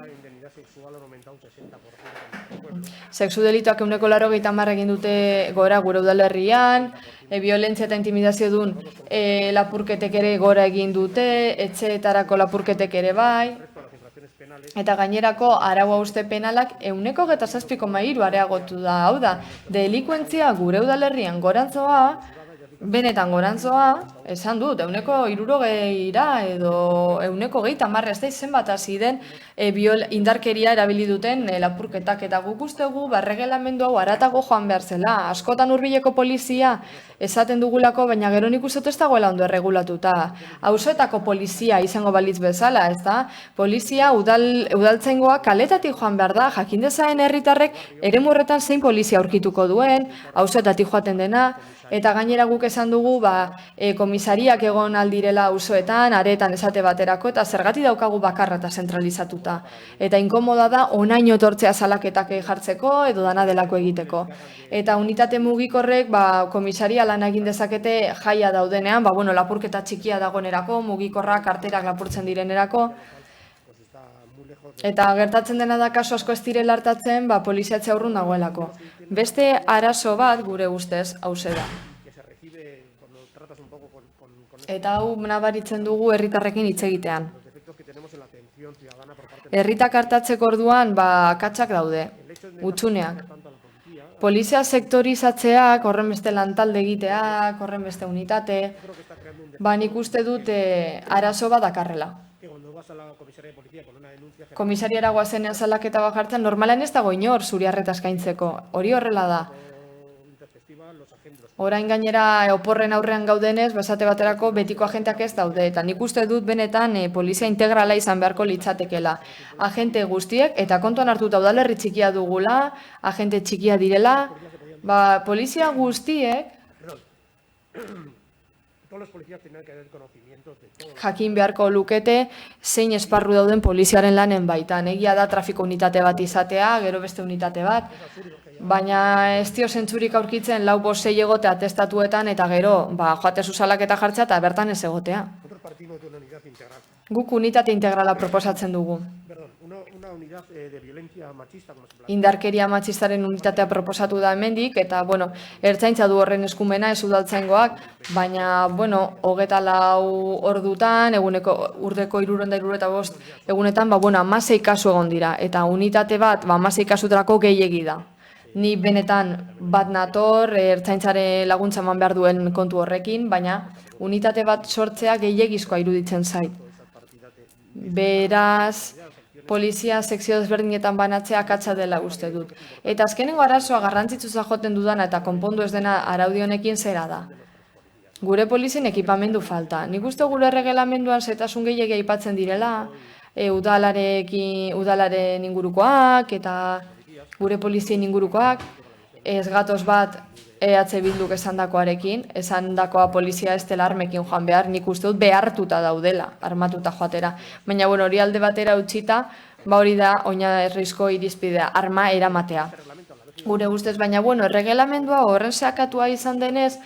sexu delituak 180 egin dute gora gure udalerrian, violentzia eta intimidazio dun lapurketek ere gora egin dute, etxeetarako lapurketek ere bai, eta gainerako arau hauste penalak 1,7,3 areagotu da, hau da, delikuentzia gure udalerrian gorantzoa, benetan gorantzoa, esan dut, 160 edo 130 ez da zenbat hasi den indarkeria erabili duten lapurketak eta guk ustegu erregelamendu hau haratago joan behar zela. Askotan hurbileko polizia esaten dugulako, baina gero nik uste ez dagoela ondo erregulatuta. Auzoetako polizia izango balitz bezala, ez da? Polizia udaltzaingoa kaletatik joan behar da, jakin dezaen herritarrek eremu horretan zein polizia aurkituko duen, auzoetatik joaten dena, eta gainera guk esan dugu komisariak egon aldirela auzoetan, aretan esate baterako, eta zergatik daukagu bakarra eta zentralizatuta. Eta inkomoda da, onaino etortzea salaketak jartzeko edo dana delako egiteko. Eta unitate mugikorrek komisaria lan egin dezakete jaia daudenean, lapurketa txikia dagoenerako, mugikorrak karterak lapurtzen direnerako. Eta gertatzen dena da kasu asko ez direla hartatzen, poliziatzea urrun dagoelako. Beste arazo bat gure ustez hauze da. Eta hau nabaritzen dugu herritarrekin hitz egitean. Herritak hartatzeko orduan akatsak daude, hutsuneak. Polizia sektorizatzeak, horren beste lantalde egiteak, horren beste unitate, nik uste dut arazo bat dakarrela. Komisariara guazenean salaketa bat jartzen, normalan ez dago inor zuri arreta eskaintzeko, hori horrela da. Orain gainera oporren aurrean gaudenez, esate baterako betiko agenteak ez daude, eta nik uste dut benetan polizia integrala izan beharko litzatekela. Agente guztiek, eta kontuan hartuta udalerri txikia dugula, agente txikia direla, polizia guztiek jakin beharko lukete zein esparru dauden poliziaren lanen baitan. Egia da trafiko unitate bat izatea, gero beste unitate bat, baina ez dio zentzurik aurkitzen 4-6 egotea atestatuetan eta gero joate zuzalak eta jartzea eta bertan ez egotea. Guk unitate integrala proposatzen dugu. Indarkeria matxistaren unitatea proposatu da hemendik eta, ertzaintza du horren eskumena ez udaltzaingoak, baina, 24 ordutan, urdeko 365 egunetan, 16 kasu egon dira, eta unitate bat, 16 kasutarako gehiegi da. Ni benetan bat nator, ertzaintzare laguntza eman behar duen kontu horrekin, baina unitate bat sortzea gehiegizkoa iruditzen zait. Beraz, polizia sekzio desberdinetan banatzea akatsa dela uste dut. Eta azkenengo arazoa garrantzitsuza joten dudana eta konpondu ez dena araudi honekin zera da. Gure polizien ekipamendu falta. Nik uste gure erregelamenduan zetasun gehiagia aipatzen direla, udalaren ingurukoak eta gure polizien ingurukoak, ez gatoz bat EH Bilduk esandakoa polizia ez dela armekin joan behar, nik uste dut behartuta daudela, armatuta joatera. Baina, hori alde batera utzita, hori da oinarrizko irizpidea, arma eramatea. Gure ustez, baina, erregelamendua horren zeakatua izan denez,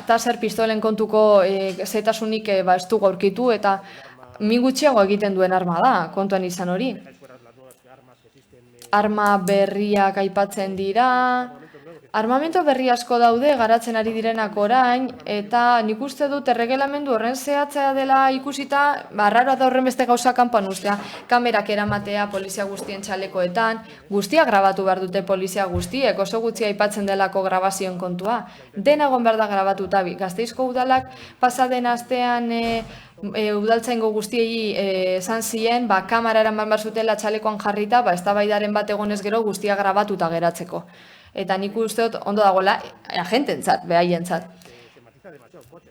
taser pistolen kontuko zetasunik ez du gaurkitu eta min gutxiago egiten duen arma da, kontuan izan hori. Arma berriak aipatzen dira, armamento berri asko daude garatzen ari direnak orain, eta nik uste dut erregelamendu horren zehatzea dela ikusita, arraroa da horren beste gauza kanpoan ustea, kamerak eramatea polizia guztien txalekoetan, guztia grabatu behar dute polizia guztiek, oso gutxi aipatzen delako grabazioen kontua. Denagon behar da grabatuta, Gasteizko udalak pasaden astean udaltzaingo guztiei esan ziren, kamara eraman behar zutela txalekoan jarrita, eztabaidaren bat egonez gero guztia grabatuta geratzeko. Eta nik uste dut ondo dagoela agententzat, behaientzat.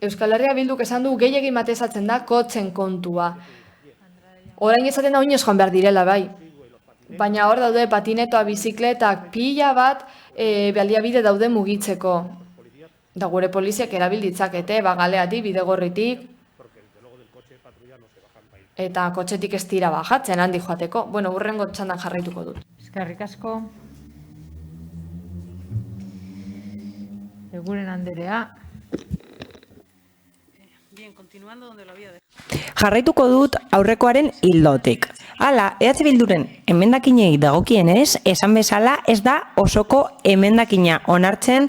Euskal Herria Bilduk esan du gehiagin matezatzen da kotzen kontua. Orain esaten da oinez joan behar direla, bai. Baina hor daude patinetoa, bizikletak, pila bat baliabide daude mugitzeko. Da gure poliziak erabilditzakete, galeatik, bidegorritik, eta kotxetik ez tira bajatzen handi joateko. Hurrengo txandan jarraituko dut. Eskerrik asko. Eguren Anderea. Bien, continuando donde lo había dejado. Jarraituko dut aurrekoaren hildotik. Hala, EH Bilduren emendakinei dagokienez, esan bezala ez da osoko emendakina onartzen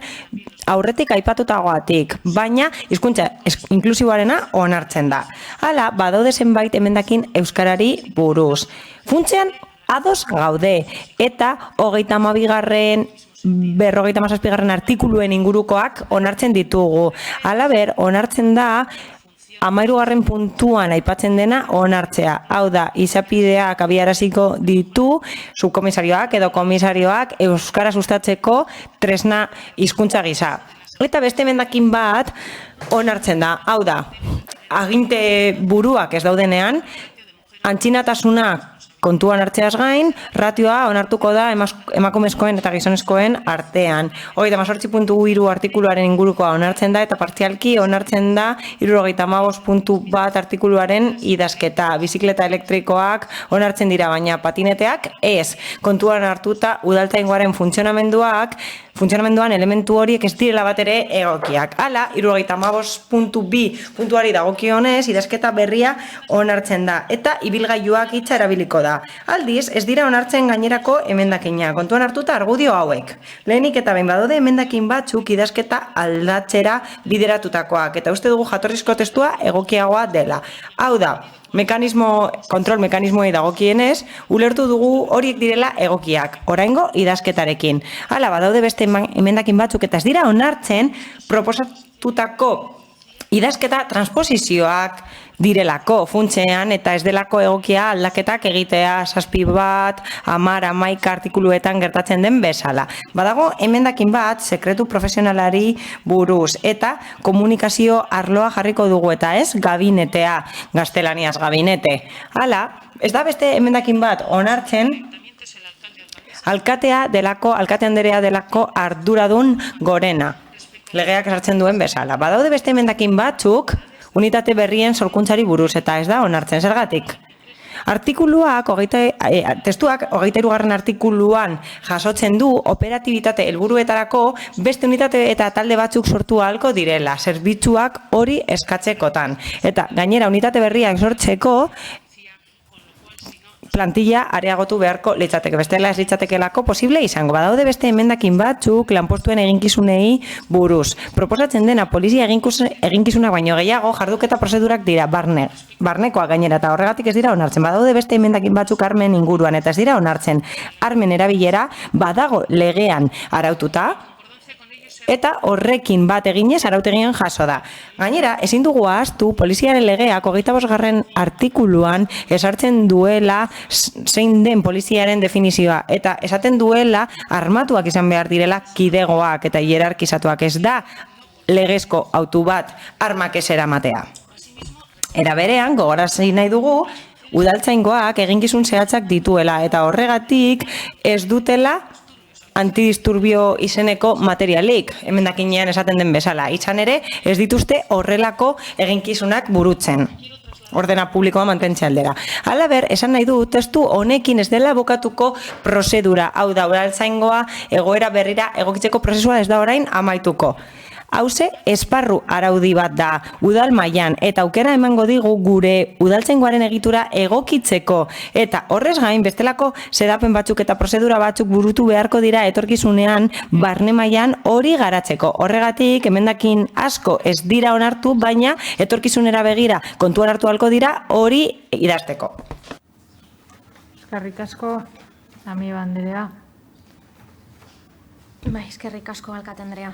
aurretik aipatutagoatik, baina hizkuntza inklusiboarena onartzen da. Hala, badaude zenbait emendakin euskarari buruz. Funtsean ados gaude eta 32. 57. artikuluen ingurukoak onartzen ditugu. Halaber, onartzen da 13. puntuan aipatzen dena onartzea. Hau da, izapideak abiaraziko ditu subkomisarioak edo komisarioak euskara sustatzeko tresna hizkuntza gisa. Eta beste emendakin bat onartzen da. Hau da, aginte buruak ez daudenean, antxinatasuna kontuan hartzeaz gain, ratioa onartuko da emakumezkoen eta gizonezkoen artean. 38.3 artikuluaren ingurukoa onartzen da eta partzialki onartzen da 75.1 artikuluaren idazketa. Bizikleta elektrikoak onartzen dira, baina patineteak ez. Kontuan hartuta udaltzaingoaren funtzionamenduan elementu horiek ez direla bat ere egokiak. Hala, 75.2 puntuari dagokionez idazketa berria onartzen da eta ibilgailuak hitza erabiliko da. Aldiz, ez dira onartzen gainerako emendakina, kontuan hartuta argudio hauek. Lehenik eta behin badaude emendakin batzuk idazketa aldatzera bideratutakoak, eta uste dugu jatorrizko testua egokiagoa dela. Hau da, kontrol mekanismoei dagokienez, ulertu dugu horiek direla egokiak, oraingo idazketarekin. Hala, badaude beste emendakin batzuk eta ez dira onartzen proposatutako idazketa transposizioak direlako funtsean eta ez delako egokia aldaketak egitea 7 bat, 10, 11 artikuluetan gertatzen den bezala. Badago emendakin bat sekretu profesionalari buruz eta komunikazio arloa jarriko dugu eta ez gabinetea, gaztelaniaz gabinete. Hala, ez da beste emendakin bat onartzen alkate anderea delako arduradun gorena. Legeak esartzen duen bezala. Badaude beste emendakin batzuk unitate berrien sorkuntzari buruz eta ez da onartzen zergatik. Testuak 23. artikuluan jasotzen du operatibitate helburuetarako beste unitate eta talde batzuk sortu ahalko direla, zerbitzuak hori eskatzekotan. Eta gainera unitate berriak sortzeko plantilla areagotu beharko litzateke, bestela ez litzatekelako posible izango. Badaude beste emendakin batzuk lanpostuen eginkizunei buruz. Proposatzen dena polizia eginkizunak baino gehiago jarduketa prozedurak dira barnekoa gainera eta horregatik ez dira onartzen. Badaude beste emendakin batzuk armen inguruan eta ez dira onartzen. Armen erabilera badago legean araututa eta horrekin bat eginez arautegian jaso da. Gainera, ezin dugu ahaztu poliziaren legeak 25. artikuluan esartzen duela zein den poliziaren definizioa, eta esaten duela armatuak izan behar direla kidegoak eta hierarkizatuak, ez da legezko autu bat armak ez eramatea. Era berean, gogorarazi nahi dugu, udaltzaingoak eginkizun zehatzak dituela eta horregatik ez dutela antidisturbio izeneko materialik, emendakinean esaten den bezala. Izan ere, ez dituzte horrelako eginkizunak burutzen. Ordena publikoa mantentze aldera. Halaber, esan nahi du, testu honekin ez dela bukatuko prozedura, hau da, udaltzaingoa egoera berrira egokitzeko prozesua ez da orain amaituko. Hauze, esparru araudi bat da udal mailan eta aukera emango digu gure udaltzaingoaren egitura egokitzeko eta horrez gain bestelako xedapen batzuk eta prozedura batzuk burutu beharko dira etorkizunean barne mailan hori garatzeko. Horregatik emendakin asko ez dira onartu, baina etorkizunera begira kontuan hartu ahalko dira hori idazteko. Eskerrik asko, Amiba Andrea. Bai, eskerrik asko, alkate Andrea.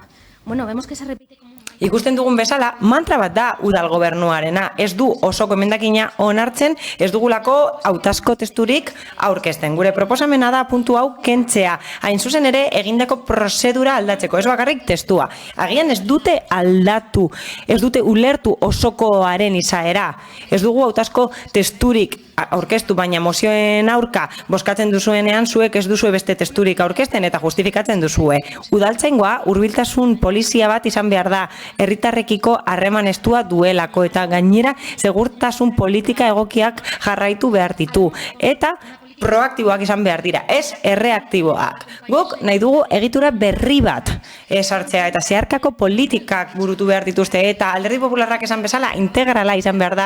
Bueno, vemos que se repite como... Ikusten dugun bezala, mantra bat da udal gobernuarena. Ez du osoko emendakina onartzen, ez dugulako hautazko testurik aurkezten. Gure proposamena da puntu hau kentzea. Hain zuzen ere, egindako prozedura aldatzeko. Ez bakarrik testua. Agian ez dute aldatu, ez dute ulertu osokoaren izaera. Ez dugu hautazko testurik aurkeztu, baina mozioen aurka bozkatzen duzuenean zuek ez duzue beste testurik aurkezten eta justifikatzen duzue. Udaltzaingoa hurbiltasun polizia bat izan behar da, herritarrekiko harreman estua duelako eta gainera segurtasun politika egokiak jarraitu behar ditu. Eta proaktiboak izan behar dira, ez erreaktiboak. Guk nahi dugu egitura berri bat sartzea eta zeharkako politikak burutu behar dituzte eta Alderdi Popularrak esan bezala integrala izan behar da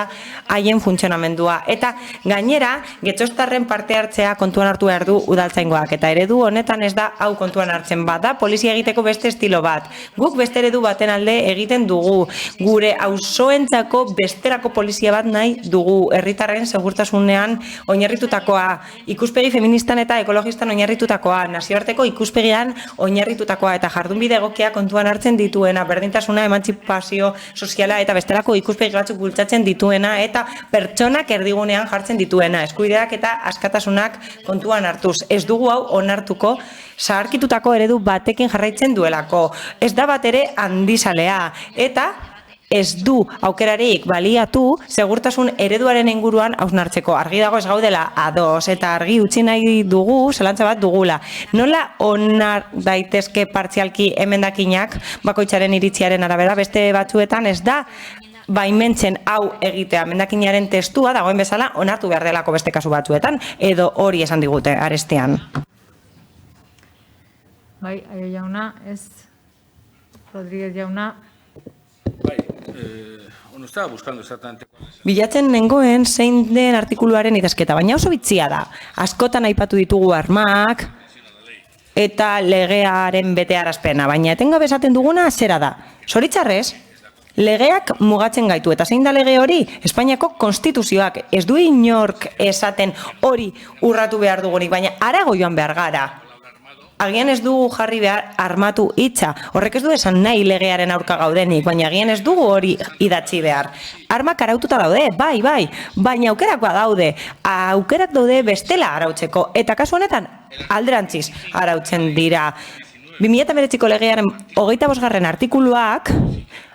haien funtzionamendua. Eta gainera, getxostarren parte hartzea kontuan hartu behar du udaltzaingoak eta eredu honetan ez da hau kontuan hartzen bada polizia egiteko beste estilo bat. Guk beste eredu baten alde egiten dugu. Gure auzoentzako besterako polizia bat nahi dugu herritarren segurtasunean oinarritutakoa. Ikuspegi feministan eta ekologistan oinarritutakoa, nazioarteko ikuspegian oinarritutakoa eta jardunbide egokia kontuan hartzen dituena, berdintasuna, emantzipazio soziala eta bestelako ikuspegi batzuk bultzatzen dituena eta pertsonak erdigunean jartzen dituena, eskubideak eta askatasunak kontuan hartuz. Ez dugu hau onartuko zaharkitutako eredu batekin jarraitzen duelako. Ez da bat ere handizalea eta ez du aukerarik baliatu segurtasun ereduaren inguruan hausnartzeko. Argi dago ez gaudela ados eta argi utzi nahi dugu, zelantza bat dugula. Nola onar daitezke partzialki emendakinak bakoitzaren iritziaren arabera, beste batzuetan ez da baimentzen hau egitea. Emendakinaren testua dagoen bezala onartu behar delako beste kasu batzuetan, edo hori esan digute arestian. Bai, Aio jauna, ez Rodríguez jauna. Bai, bueno, estaba buscando exactamente... Bilatzen nengoen zein den artikuluaren idazketa, baina oso bitzia da. Askotan aipatu ditugu armak eta legearen betearazpena, baina etengabe esaten duguna zera da. Zoritxarrez, legeak mugatzen gaitu, eta zein da lege hori? Espainiako konstituzioak ez du inork esaten hori urratu behar dugunik, baina arago joan behar gara. Agian ez dugu jarri behar armatu hitza. Horrek ez du esan nahi legearen aurka gaudenik, baina agian ez dugu hori idatzi behar. Armak araututa daude, bai, baina aukerak badaude. Aukerak daude bestela arautzeko, eta kasu honetan alderantziz arautzen dira. 2009ko legearen 25. artikuluak,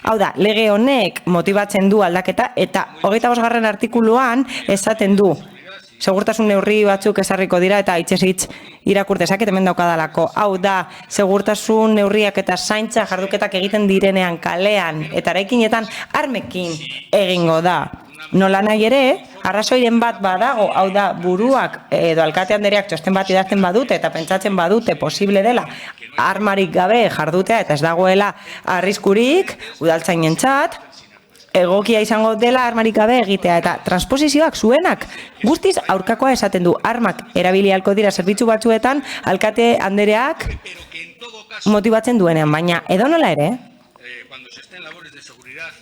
hau da, lege honek motibatzen du aldaketa, eta 25. artikuluan esaten du. Segurtasun neurri batzuk ezarriko dira eta hitzez irakurtezak hemen daukadalako. Hau da, segurtasun neurriak eta zaintza jarduketak egiten direnean kalean eta eraikinetan armekin egingo da. Nola nahi ere, arrazoiren bat badago, hau da, buruak edo alkate andreak txosten bat idazten badute eta pentsatzen badute posible dela armarik gabe jardutea eta ez dagoela arriskurik udaltzainentzat, egokia izango dela armarik gabe egitea eta transposizioak zuenak guztiz aurkakoa esaten du. Armak erabili ahalko dira zerbitzu batzuetan alkate andereak motibatzen duenean, baina edonola ere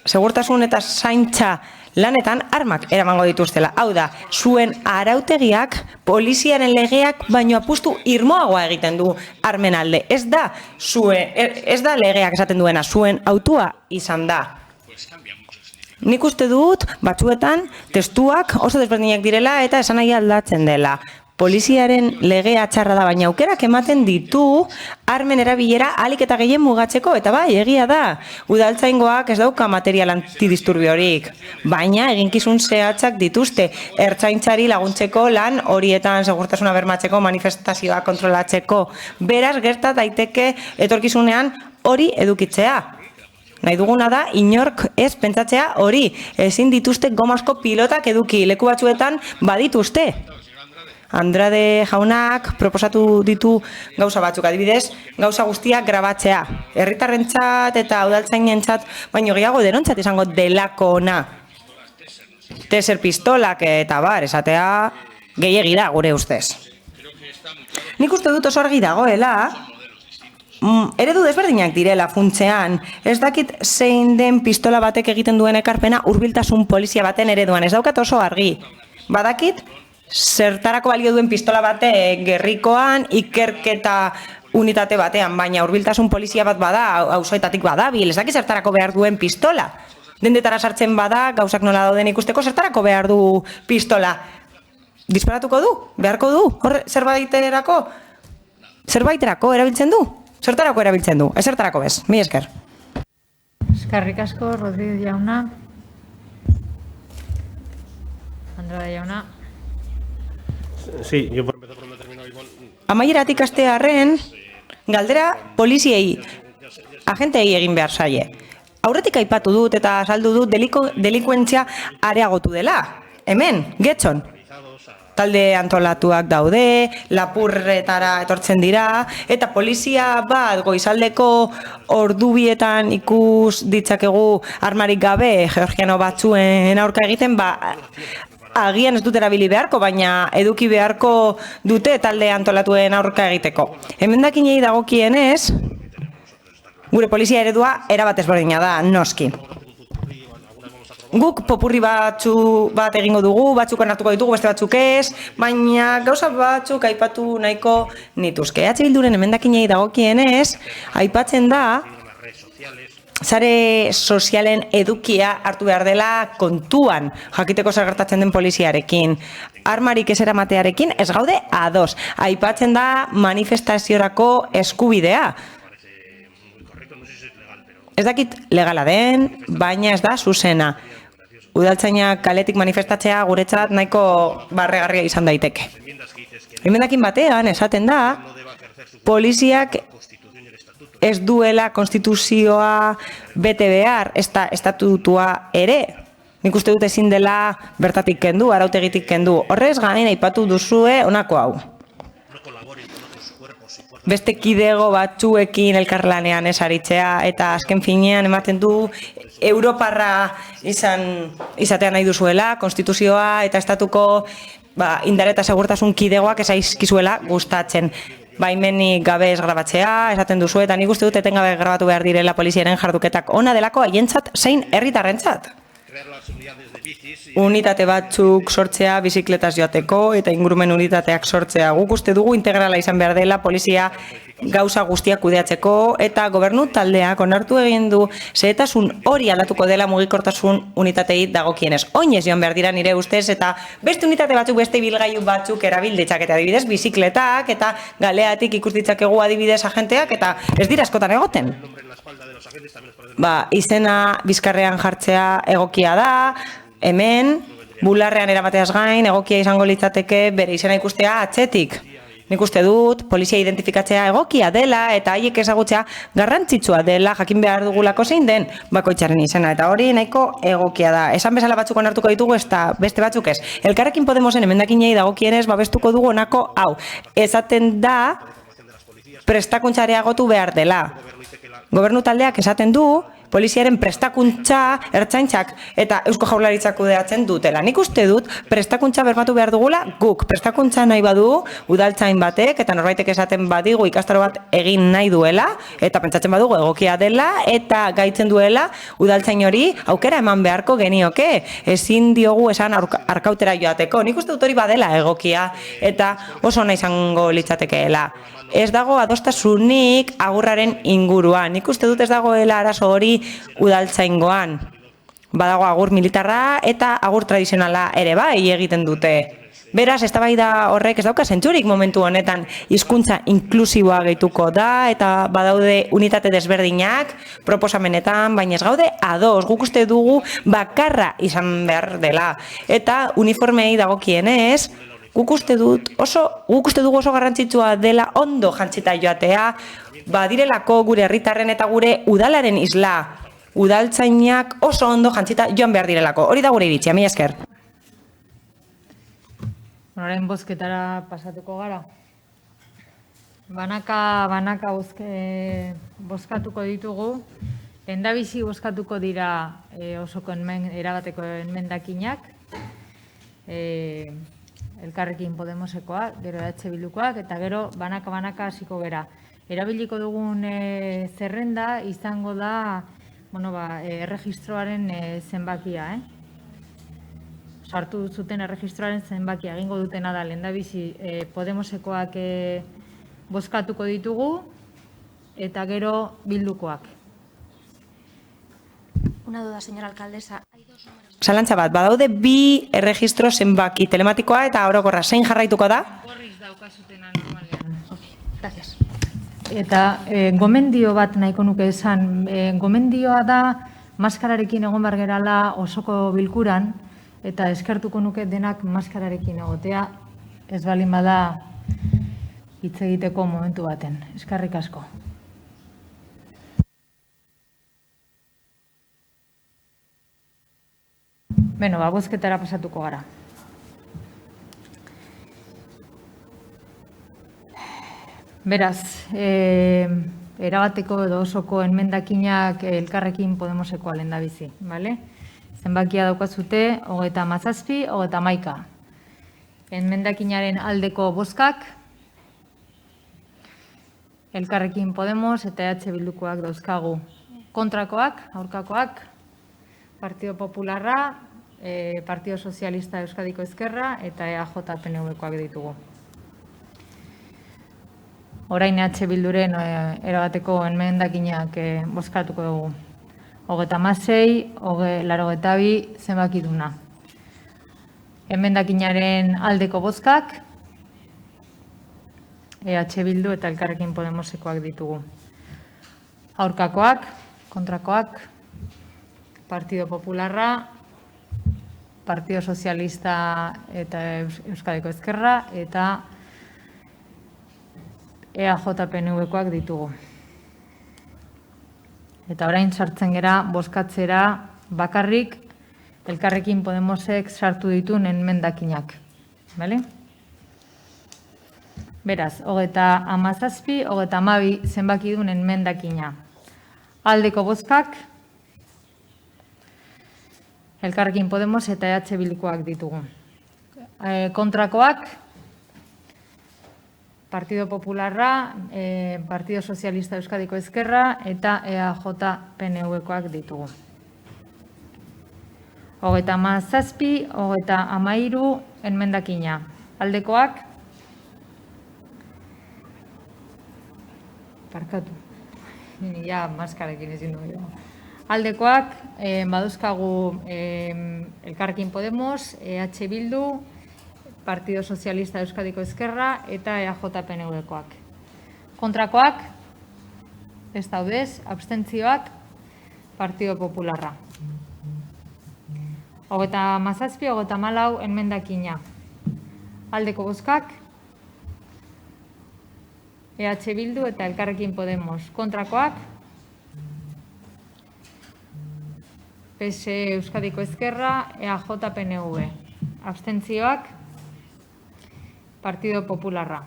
segurtasun eta zaintza lanetan armak eramango dituztela. Hau da, zuen arautegiak, poliziaren legeak, baino apustu irmoagoa egiten du armen alde. Ez da legeak esaten duena, zuen autua izan da. Nik uste dut, batzuetan, testuak oso desberdinak direla eta esanahia aldatzen dela. Poliziaren legea txarra da, baina aukerak ematen ditu armen erabilera ahalik eta gehien mugatzeko, eta bai, egia da. Udaltzaingoak ez dauka material antidisturbiorik, baina eginkizun zehatzak dituzte, ertzaintzari laguntzeko lan horietan segurtasuna bermatzeko, manifestazioa kontrolatzeko. Beraz, gerta daiteke etorkizunean hori edukitzea. Nahi duguna da, inork ez pentsatzea hori, ezin dituzte gomazko pilotak eduki, leku batzuetan badituzte. Andrade jaunak proposatu ditu gauza batzuk, adibidez, gauza guztiak grabatzea. Herritarrentzat eta udaltzainentzat, baino gehiago derontzat izango delako ona. Taser pistolak eta bar, esatea gehiegi da gure ustez. Nik uste dut oso argi dagoela, eredu desberdinak direla funtzean. Ez dakit zein den pistola batek egiten duen ekarpena hurbiltasun polizia baten ereduan. Ez daukat oso argi. Badakit, zertarako balio duen pistola bate gerrikoan, ikerketa unitate batean, baina hurbiltasun polizia bat bada, auzoetatik badabil, ez dakit zertarako behar duen pistola. Dendetara sartzen bada, gauzak nola dauden ikusteko, zertarako behar du pistola. Disparatuko du? Beharko du? Horre, zerbaiterako erabiltzen du? Zertarako erabiltzen du? Ez zertarako bez, mi esker. Eskerrik asko, Rodríguez jauna. Andrade jauna. Sí, yo por empezar por no terminar igual. Amaieratik hastearren, galdera poliziei, agentei egin behar zaie. Aurretik aipatu dut eta azaldu dut delikuentzia areagotu dela. Hemen, Getxon. Talde antolatuak daude, lapurretara etortzen dira, eta polizia bat goizaldeko ordubietan ikus ditzakegu armarik gabe georgiano batzuen aurka egiten, agian ez dut erabili beharko, baina eduki beharko dute talde antolatuen aurka egiteko. Emendakinei dagokienez, gure polizia eredua erabat ezberdina da, noski. Guk popurri bat egingo dugu, batzuk onartuko ditugu, beste batzuk ez, baina gauza batzuk aipatu nahiko nituzke. Bilduren emendakinei dagokienez, aipatzen da, sare sozialen edukia hartu behar dela kontuan, jakiteko zer gertatzen den poliziarekin. Armarik ez eramatearekin ez gaude ados. Aipatzen da manifestaziorako eskubidea. Ez dakit legala den, baina ez da zuzena. Udaltzainak kaletik manifestatzea guretzat nahiko barregarria izan daiteke. Emendakin batean esaten da, poliziak ez duela konstituzioa bete behar, ez da estatutua ere. Nik uste dut ezin dela bertatik kendu, arautegitik kendu. Horrez gain aipatu duzue honako hau. Beste kidego batzuekin elkarlanean ez aritzea, eta azken finean ematen du Europarra izatea nahi duzuela, konstituzioa eta estatuko indar eta segurtasun kidegoak ez aizkizuela gustatzen. Baimenik gabe ez grabatzea, esaten duzu, eta nik uste dut etengabe grabatu behar direla poliziaren jarduketak ona delako haientzat zein herritarrentzat. Unitate batzuk sortzea bizikletaz joateko eta ingurumen unitateak sortzea. Guk uste dugu integrala izan behar dela polizia gauza guztiak kudeatzeko eta gobernu taldeak onartu egin du zehetasun hori aldatuko dela mugikortasun unitatei dagokienez. Oinez joan behar dira nire ustez eta beste unitate batzuk, beste ibilgailu batzuk erabil ditzakete, adibidez bizikletak eta galeatik ikus ditzakegu adibidez agenteak eta ez dira askotan egoten. Izena bizkarrean jartzea egokia da, hemen, bularrean eramateaz gain, egokia izango litzateke bere izena ikustea atzetik. Nik uste dut, polizia identifikatzea egokia dela eta haiek ezagutzea garrantzitsua dela jakin behar dugulako zein den bakoitzaren izena. Eta hori nahiko egokia da. Esan bezala batzuk onartuko ditugu eta beste batzuk ez. Elkarrekin Podemosen emendakinei dagokienez babestuko dugu honako hau. Esaten da prestakuntza areagotu behar dela. Gobernu taldeak esaten du poliziaren prestakuntza ertzaintzak eta Eusko Jaurlaritzak kudeatzen dutela. Nik uste dut prestakuntza bermatu behar dugula guk. Prestakuntza nahi badu udaltzain batek eta norbaitek esaten badigu ikastaro bat egin nahi duela eta pentsatzen badugu egokia dela eta gaitzen duela udaltzain hori aukera eman beharko genioke. Ezin diogu esan arkautera joateko. Nik uste dut hori badela egokia eta oso ona izango litzatekeela. Ez dago adostasunik agurraren inguruan. Nik uste dut ez dagoela arazo hori udaltzaingoan. Badago agur militarra eta agur tradizionala ere bai egiten dute. Beraz, eztabaida horrek ez dauka zentzurik momentu honetan hizkuntza inklusiboa gehituko da eta badaude unitate desberdinak proposamenetan, baina ez gaude ados. Guk uste dugu bakarra izan behar dela. Eta uniformei dagokienez, guk uste dugu oso garrantzitsua dela ondo jantzita joatea, badirelako gure herritarren eta gure udalaren isla. Udaltzainak oso ondo jantzita joan behar direlako. Hori da gure iritzia, mila esker. Orain bozketara pasatuko gara. Banaka bozkatuko ditugu. Lehendabizi bozkatuko dira osoko erabateko enmendakinak. Elkarrekin Podemosekoak, gero Bildukoak, eta gero banaka hasiko gera. Erabiliko dugun zerrenda izango da erregistroaren zenbakia. Sartu zuten erregistroaren zenbakia egingo dutena da lehendabizi Podemosekoak bozkatuko ditugu eta gero Bildukoak. Una duda, señora alcaldesa. Zalantza bat, badaude bi erregistro zenbaki, telematikoa eta orokorra, zein jarraituko da? Gorriz daukazutena normalean. Gracias. Eta gomendio bat nahiko nuke esan, gomendioa da maskararekin egon behar gerala osoko bilkuran, eta eskertuko nuke denak maskararekin egotea, ez balin bada hitz egiteko momentu baten. Eskerrik asko. Beno, bozketara pasatuko gara. Beraz, erabateko edo osoko enmendakinak Elkarrekin Podemosekoa lehendabizi, bale? Zenbakia daukazute, 37, 31. Enmendakinaren aldeko bozkak, Elkarrekin Podemos eta Bildukoak dauzkagu. Kontrakoak, aurkakoak, Partido Popularra, Partido Sozialista Euskadiko Ezkerra eta EAJ-PNV-koak ditugu. Orain Bilduren erabateko enmendakinak bozkatuko dugu. 36, 82 zenbakiduna. Enmendakinaren aldeko bozkak, Bildu eta Elkarrekin Podemosekoak ditugu. Aurkakoak, kontrakoak, Partido Popularra, Partido Sozialista eta Euskadiko Ezkerra eta EAJ-PNV-koak ditugu. Eta orain sartzen gera bozkatzera bakarrik Elkarrekin Podemosek sartu dituen enmendakinak. Bale? Beraz, 37, 32 zenbakidun enmendakina. Aldeko bozkak, Elkarrekin Podemos eta Bildukoak ditugu. Kontrakoak, Partido Popularra, Partido Sozialista Euskadiko Ezkerra eta EAJ-PNV-koak ditugu. 37, 33 enmendakina. Aldekoak, parkatu, ja maskarekin ezin dugu. Aldekoak, baduzkagu Elkarrekin Podemos, Bildu, Partido Sozialista Euskadiko Ezkerra eta EAJ-PNV-koak. Kontrakoak, ez daudez, abstentzioak, Partido Popularra. 37, 34 enmendakina. Aldeko bozkak, Bildu eta Elkarrekin Podemos. Kontrakoak, PSE Euskadiko Ezkerra, EAJ-PNV. Abstentzioak, Partido Popularra.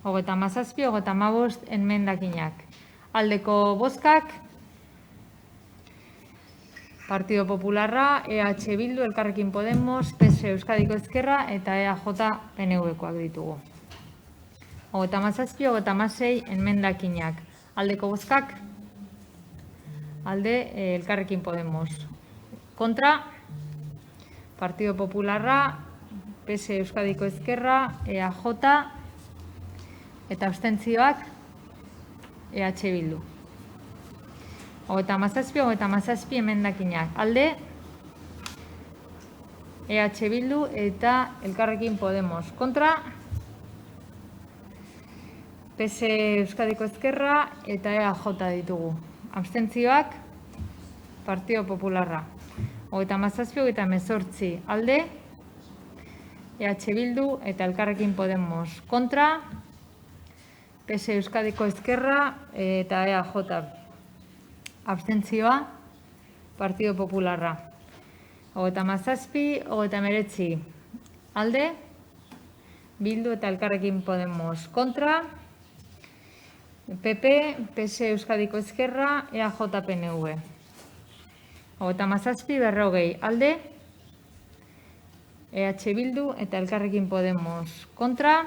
37, 35 enmendakinak. Aldeko bozkak, Partido Popularra, EH Bildu, Elkarrekin Podemos, PS Euskadiko Ezkerra eta EAJ PNV-koak ditugu. 37, 36 enmendakinak. Aldeko bozkak? Alde Elkarrekin Podemos. Kontra? Partido Popularra, PS Euskadiko Ezkerra, EAJ eta abstentzioak EH Bildu. 37 emendakinak. Alde EH Bildu eta Elkarrekin Podemos. Kontra? PS Euskadiko Ezkerra eta EAJ ditugu. Abstentzioak Partido Popularra. 37, 38 alde EH Bildu eta Elkarrekin Podemos. Kontra? PS Euskadiko Ezkerra eta EAJ. Abstentzioa Partido Popularra. 37, 39 alde Bildu eta Elkarrekin Podemos. Kontra? PP, PS Euskadiko Ezkerra, EAJ PNV. 37, 40 alde EH Bildu eta Elkarrekin Podemos. Kontra?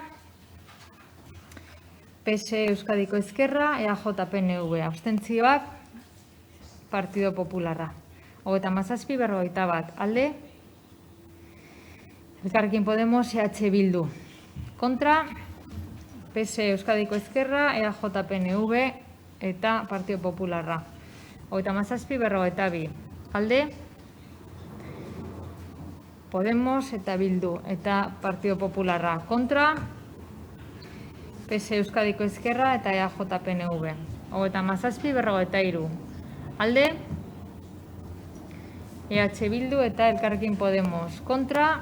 PS Euskadiko Ezkerra, EAJ PNV. Abstentzioak Partido Popularra. 37, 41 alde Elkarrekin Podemos, EH Bildu. Kontra? PS Euskadiko Ezkerra, EAJ PNV eta Partido Popularra. 37, 42 alde Podemos eta Bildu eta Partido Popularra. Kontra? PS Euskadiko Ezkerra eta EAJ PNV. 37, 43 alde EH Bildu eta Elkarrekin Podemos. Kontra?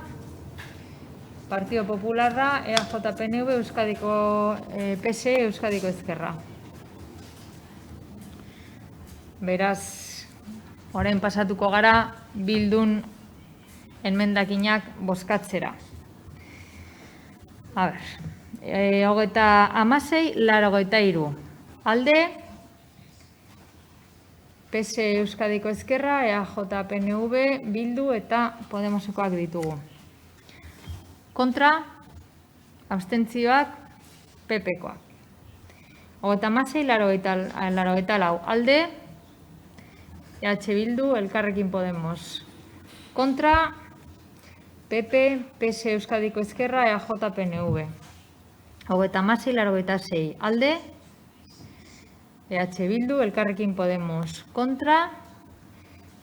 Partido Popularra, EAJ PNV, Euskadiko PS Euskadiko Ezkerra. Beraz, orain pasatuko gara Bildun enmendakinak bozkatzera. A ber, 36, 83 alde PS Euskadiko Ezkerra, EAJ PNV, Bildu eta Podemosekoak ditugu. Kontra? Abstentzioak PP-koak. 36, 84 alde EH Bildu, Elkarrekin Podemos. Kontra? PP, PS Euskadiko Ezkerra, EAJ PNV. 36, 86 alde EH Bildu, Elkarrekin Podemos. Kontra?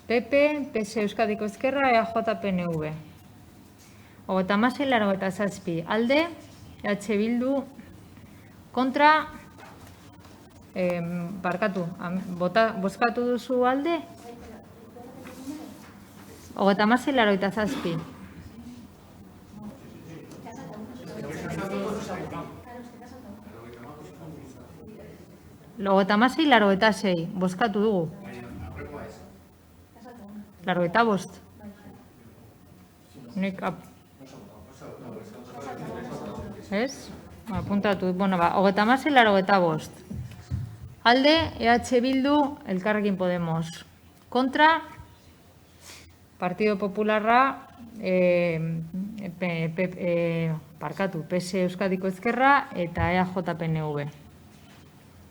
PP, PS Euskadiko Ezkerra, EAJ PNV. 36, 87 alde EH Bildu. Kontra? Barkatu, bozkatu duzu alde? 36, 87. Logo eta masei, 86, bozkatu dugu. 85. Nik ez? Apuntatu, bueno, ba, 36, 85. Alde, EH Bildu, Elkarrekin Podemos. Kontra, Partido Popularra, PS Euskadiko Ezkerra eta EAJ PNV.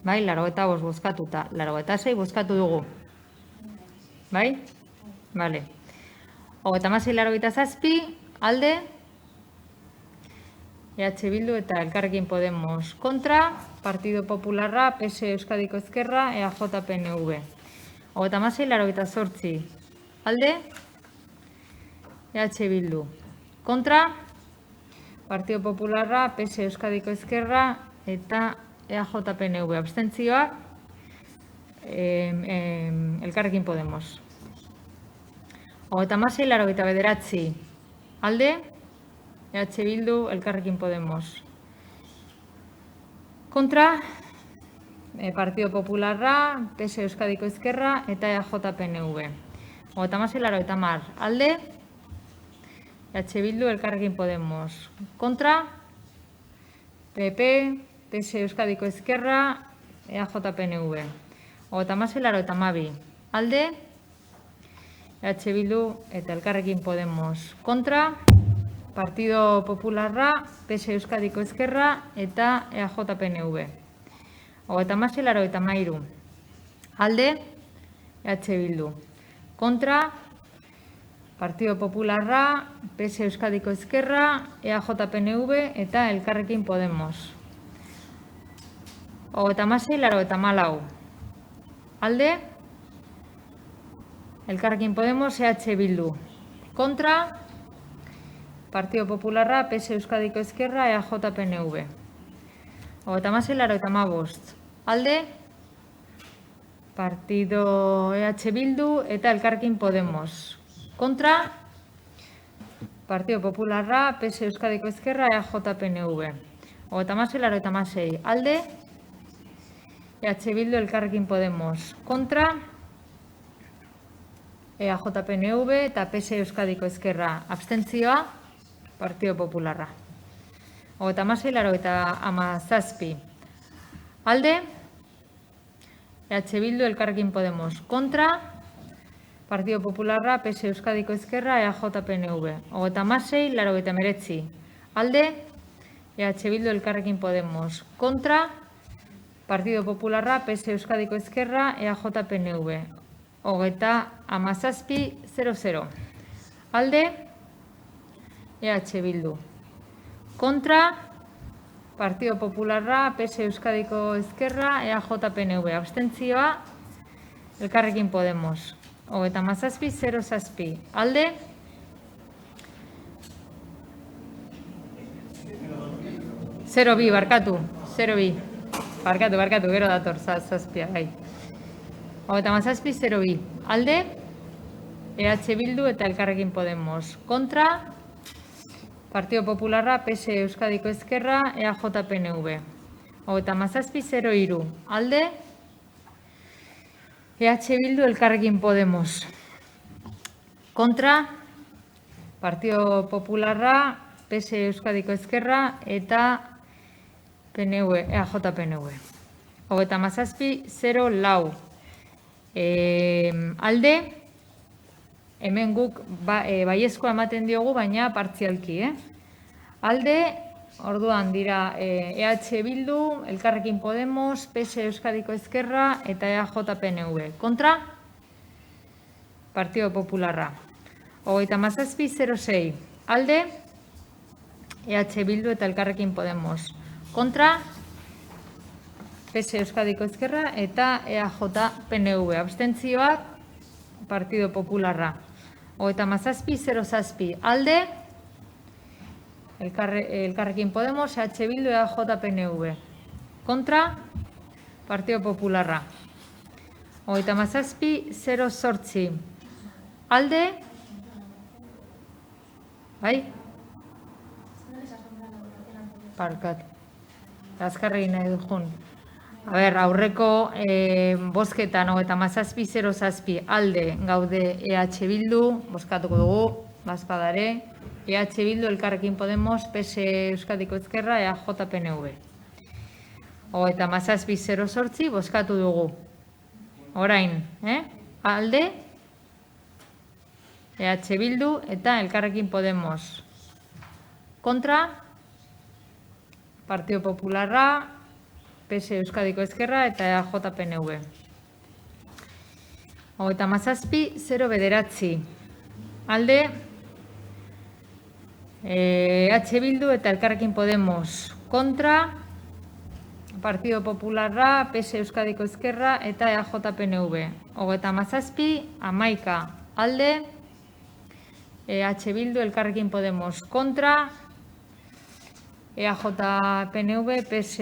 Bai, 85 bozkatuta, 86 bozkatu dugu. Bai? Bale. 36, 87, alde, EH Bildu eta Elkarrekin Podemos. Kontra, Partido Popularra, PS Euskadiko Ezkerra, EAJ PNV. 36, 88, alde, EH Bildu. Kontra, Partido Popularra, PS Euskadiko Ezkerra eta EAJ PNV. Abstentzioak Elkarrekin Podemos. 36, 89, alde, EH Bildu, Elkarrekin Podemos. Kontra, Partido Popularra, PS Euskadiko Ezkerra eta EAJ PNV. 36, 90, alde, EH Bildu, Elkarrekin Podemos. Kontra, PP, PS Euskadiko Ezkerra, EAJ PNV. 36, 92, alde, EH Bildu eta Elkarrekin Podemos. Kontra, Partido Popularra, PS Euskadiko Ezkerra eta EAJ-PNV. 36-83. Alde, EH Bildu. Kontra, Partido Popularra, PS Euskadiko Ezkerra, EAJ-PNV eta Elkarrekin Podemos. 36-84. Alde, Elkarrekin Podemos, EH Bildu. Kontra, Partido Popularra, PS Euskadiko Ezkerra, EAJ-PNV. 36-85. Alde, Partido EH Bildu eta Elkarrekin Podemos. Kontra, Partido Popularra, PS Euskadiko Ezkerra, EAJ-PNV. 36-86. Alde, EH Bildu, Elkarrekin Podemos. Kontra, EAJ-PNV eta PS Euskadiko Ezkerra. Abstentzioa, Partido Popularra. 36-87. Alde, EH Bildu, Elkarrekin Podemos. Kontra, Partido Popularra, PS Euskadiko Ezkerra, EAJ-PNV. 36-89. Alde, EH Bildu, Elkarrekin Podemos. Kontra, Partido Popularra, PS Euskadiko Ezkerra, EAJ-PNV. 37-00. Alde, EH Bildu. Kontra, Partido Popularra, PS Euskadiko Ezkerra, EAJ-PNV. Abstentzioa, Elkarrekin Podemos. 37-07. Alde, Zero bi, barkatu. Barkatu, gero dator, zazpia, bai. 37-02. Alde, EH Bildu eta Elkarrekin Podemos. Kontra, Partido Popularra, PS Euskadiko Ezkerra, EAJ-PNV. 37-03. Alde, EH Bildu, Elkarrekin Podemos. Kontra, Partido Popularra, PS Euskadiko Ezkerra eta PNV, EAJ-PNV. 37-04. Alde, hemen guk baiezkoa ematen diogu, baina partzialki. Alde, orduan dira EH Bildu, Elkarrekin Podemos, PS Euskadiko Ezkerra eta EAJ-PNV. Kontra, Partido Popularra. 37-06. Alde, EH Bildu eta Elkarrekin Podemos. Kontra, PS Euskadiko Ezkerra eta EAJ-PNV. Abstentzioak, Partido Popularra. 37-07. Alde, Elkarrekin Podemos, EH Bildu, EAJ-PNV. Kontra, Partido Popularra. 37-08. Alde, bai? Parkat. Azkarri nahi dugun. A ber, aurreko bozketan 37-07 alde gaude EH Bildu, bozkatuko dugu, bazpadare, EH Bildu, Elkarrekin Podemos, PS Euskadiko Ezkerra, EAJ-PNV. 37-08 bozkatu dugu. Orain, alde, EH Bildu eta Elkarrekin Podemos. Kontra, Partido Popularra, PS Euskadiko Ezkerra eta EAJ-PNV. 37-09. Alde, EH Bildu eta Elkarrekin Podemos. Kontra, Partido Popularra, PS Euskadiko Ezkerra eta EAJ-PNV. 37-11. Alde, EH Bildu, Elkarrekin Podemos. Kontra, EAJ-PNV, PS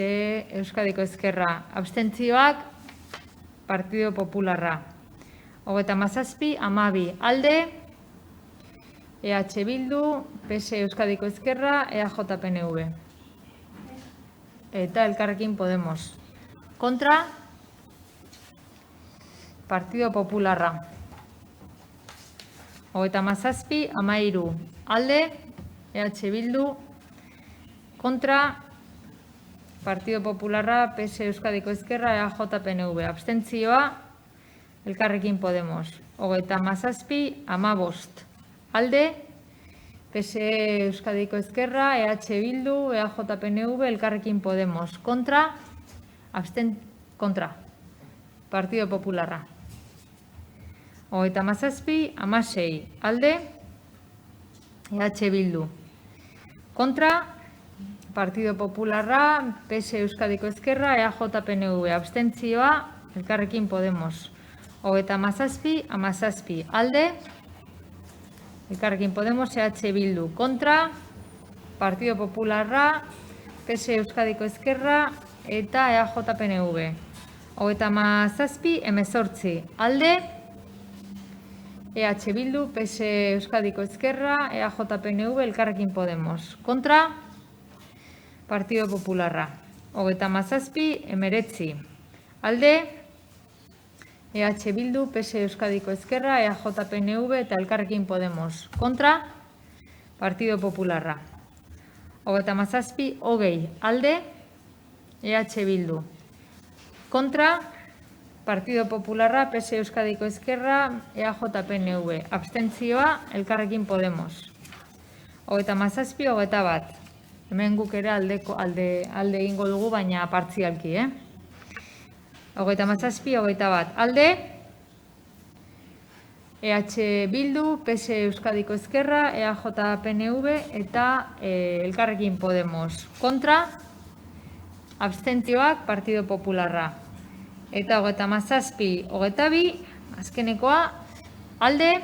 Euskadiko Ezkerra. Abstentzioak, Partido Popularra. 37-12. Alde, EH Bildu, PS Euskadiko Ezkerra, EAJ-PNV. Eta Elkarrekin Podemos. Kontra, Partido Popularra. 37-13. Alde, EH Bildu. Kontra, Partido Popularra, PS Euskadiko Ezkerra, EAJ-PNV. Abstentzioa, Elkarrekin Podemos. 37, 15. Alde, PSE Euskadiko Ezkerra, EH Bildu, EAJ-PNV, Elkarrekin Podemos. Kontra, kontra. Partido Popularra. 37, 16. Alde, EH Bildu. Kontra, Partido Popularra, PSE Euskadiko Ezkerra, EAJ-PNV. Abstentzioa, Elkarrekin Podemos. 37, 17. Alde, Elkarrekin Podemos, EH Bildu. Kontra, Partido Popularra, PSE Euskadiko Ezkerra eta EAJ-PNV. 37, 18. Alde, EH Bildu, PSE Euskadiko Ezkerra, EAJ-PNV, Elkarrekin Podemos. Kontra, Partido Popularra. 37, 19. Alde, EH Bildu, PSE Euskadiko Ezkerra, EAJ-PNV eta Elkarrekin Podemos. Kontra, Partido Popularra. 37, 20. Alde, EH Bildu. Kontra, Partido Popularra, PSE Euskadiko Ezkerra, EAJ-PNV. Abstentzioa, Elkarrekin Podemos. 37, 21. Hemen guk ere alde egingo dugu, baina partzialki, 37, 21. Alde, EH Bildu, PSE Euskadiko Ezkerra, EAJ-PNV eta Elkarrekin Podemos. Kontra, abstentzioak Partido Popularra. Eta 37, 22, azkenekoa, alde,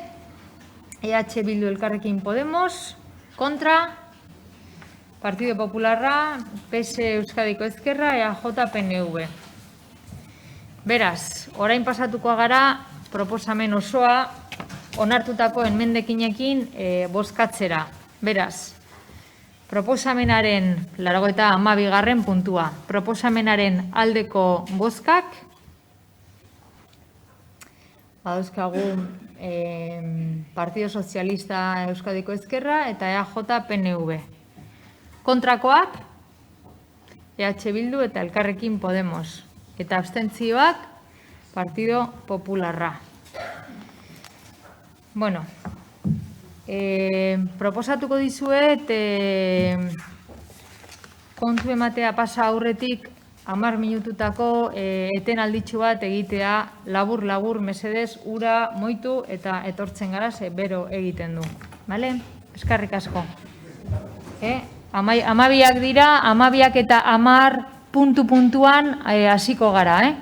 EH Bildu, Elkarrekin Podemos. Kontra, Partido Popularra, PSE Euskadiko Ezkerra, EAJ-PNV. Beraz, orain pasatuko gara proposamen osoa onartutako enmendekinekin bozkatzera. Beraz, proposamenaren 82. puntua. Proposamenaren aldeko bozkak. Badauzkagu Partido Sozialista Euskadiko Ezkerra eta EAJ-PNV. Kontrakoak, EH Bildu eta Elkarrekin Podemos. Eta abstentzioak, Partido Popularra. Bueno, proposatuko dizuet kontu ematea pasa aurretik 10 minututako etenalditxu bat egitea, labur mesedez, ura moitu eta etortzen gara, ze bero egiten du. Bale? Eskerrik asko. 12 dira, 12 eta 10 puntuan hasiko gara,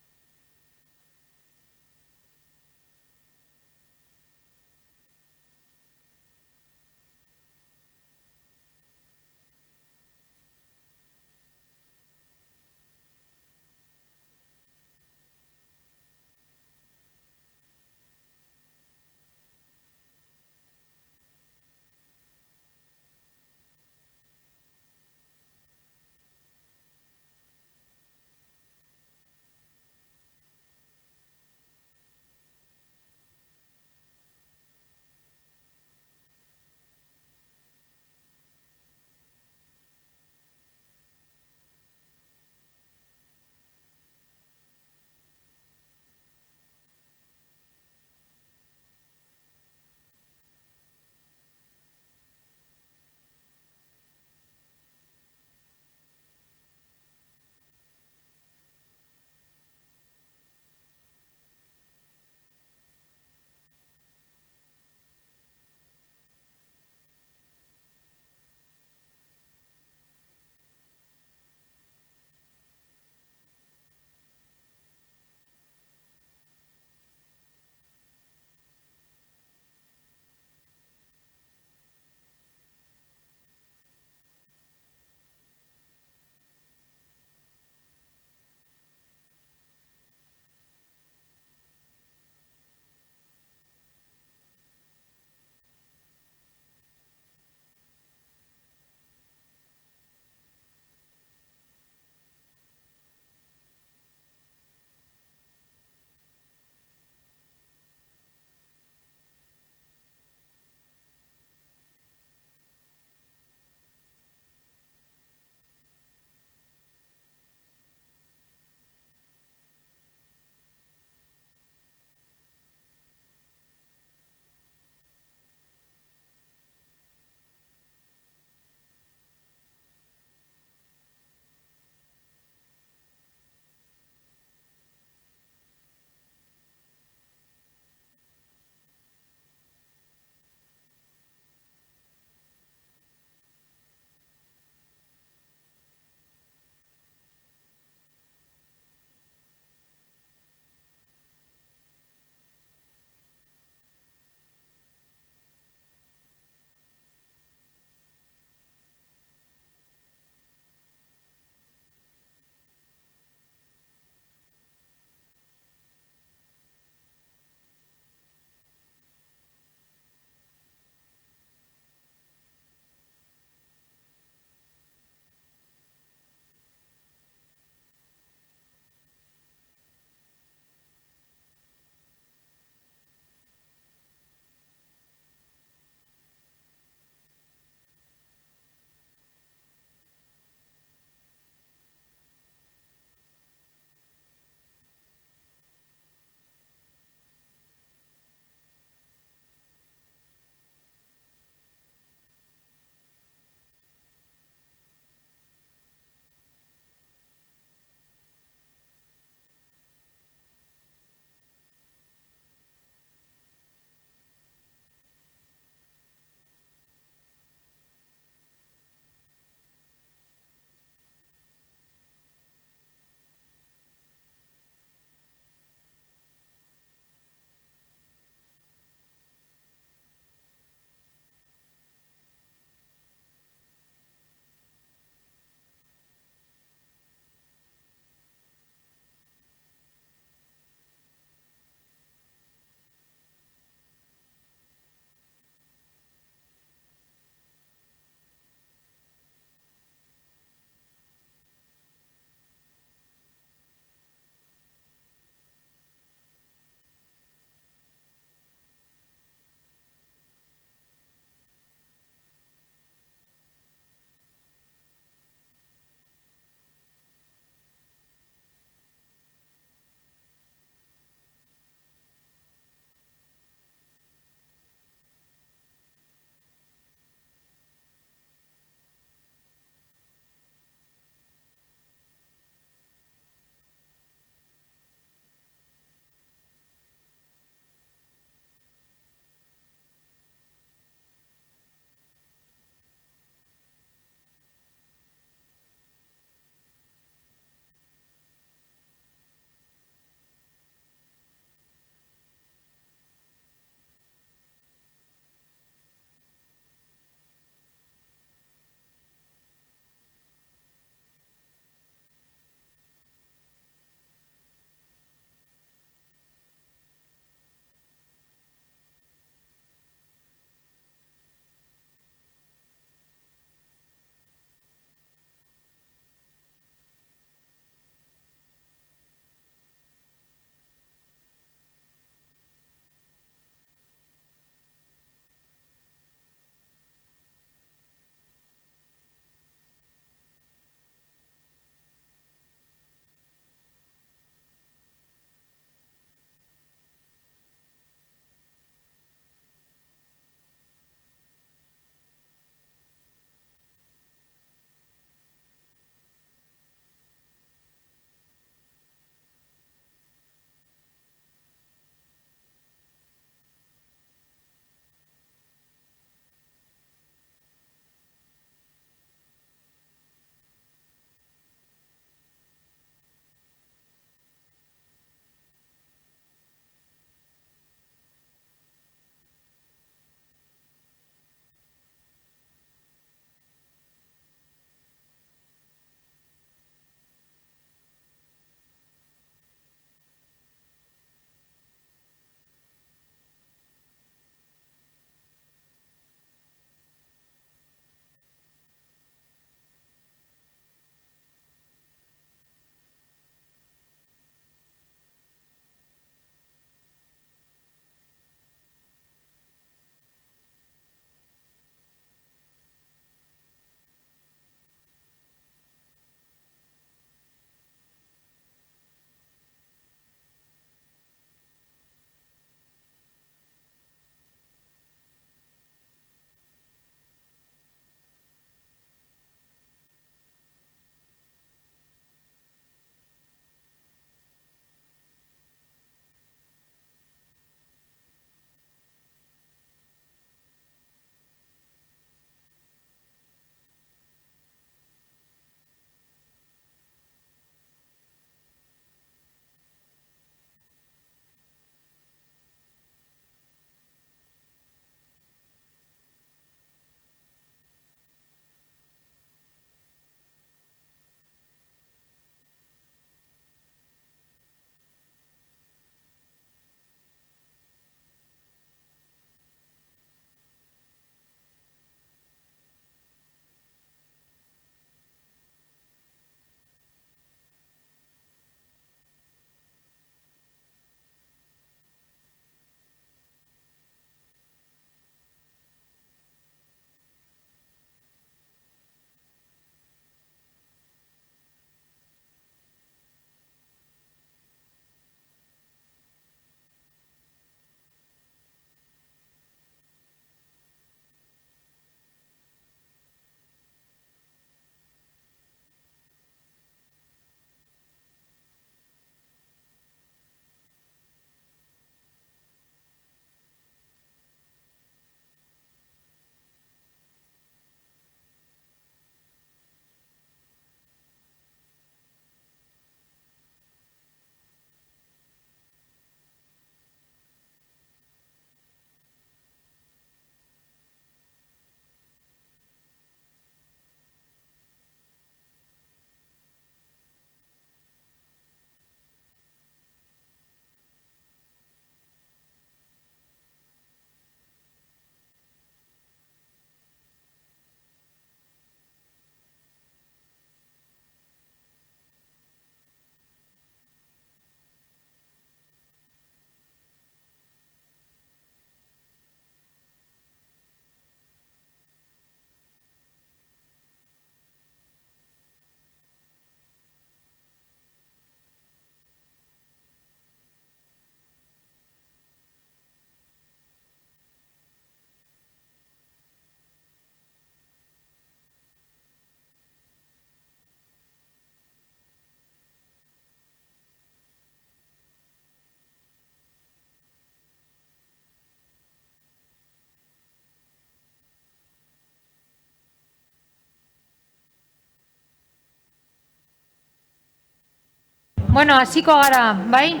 Bueno, hasiko gara, bai?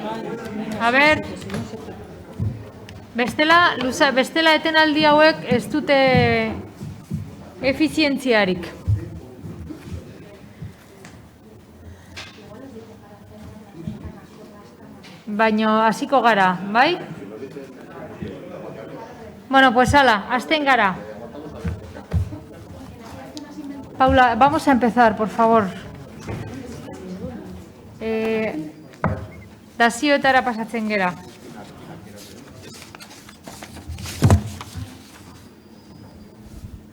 A ber, bestela etenaldi hauek ez dute efizientziarik. Baina hasiko gara, bai? Bueno, pues hala, hasten gara. Paula, vamos a empezar, por favor. Dazioetara pasatzen gera.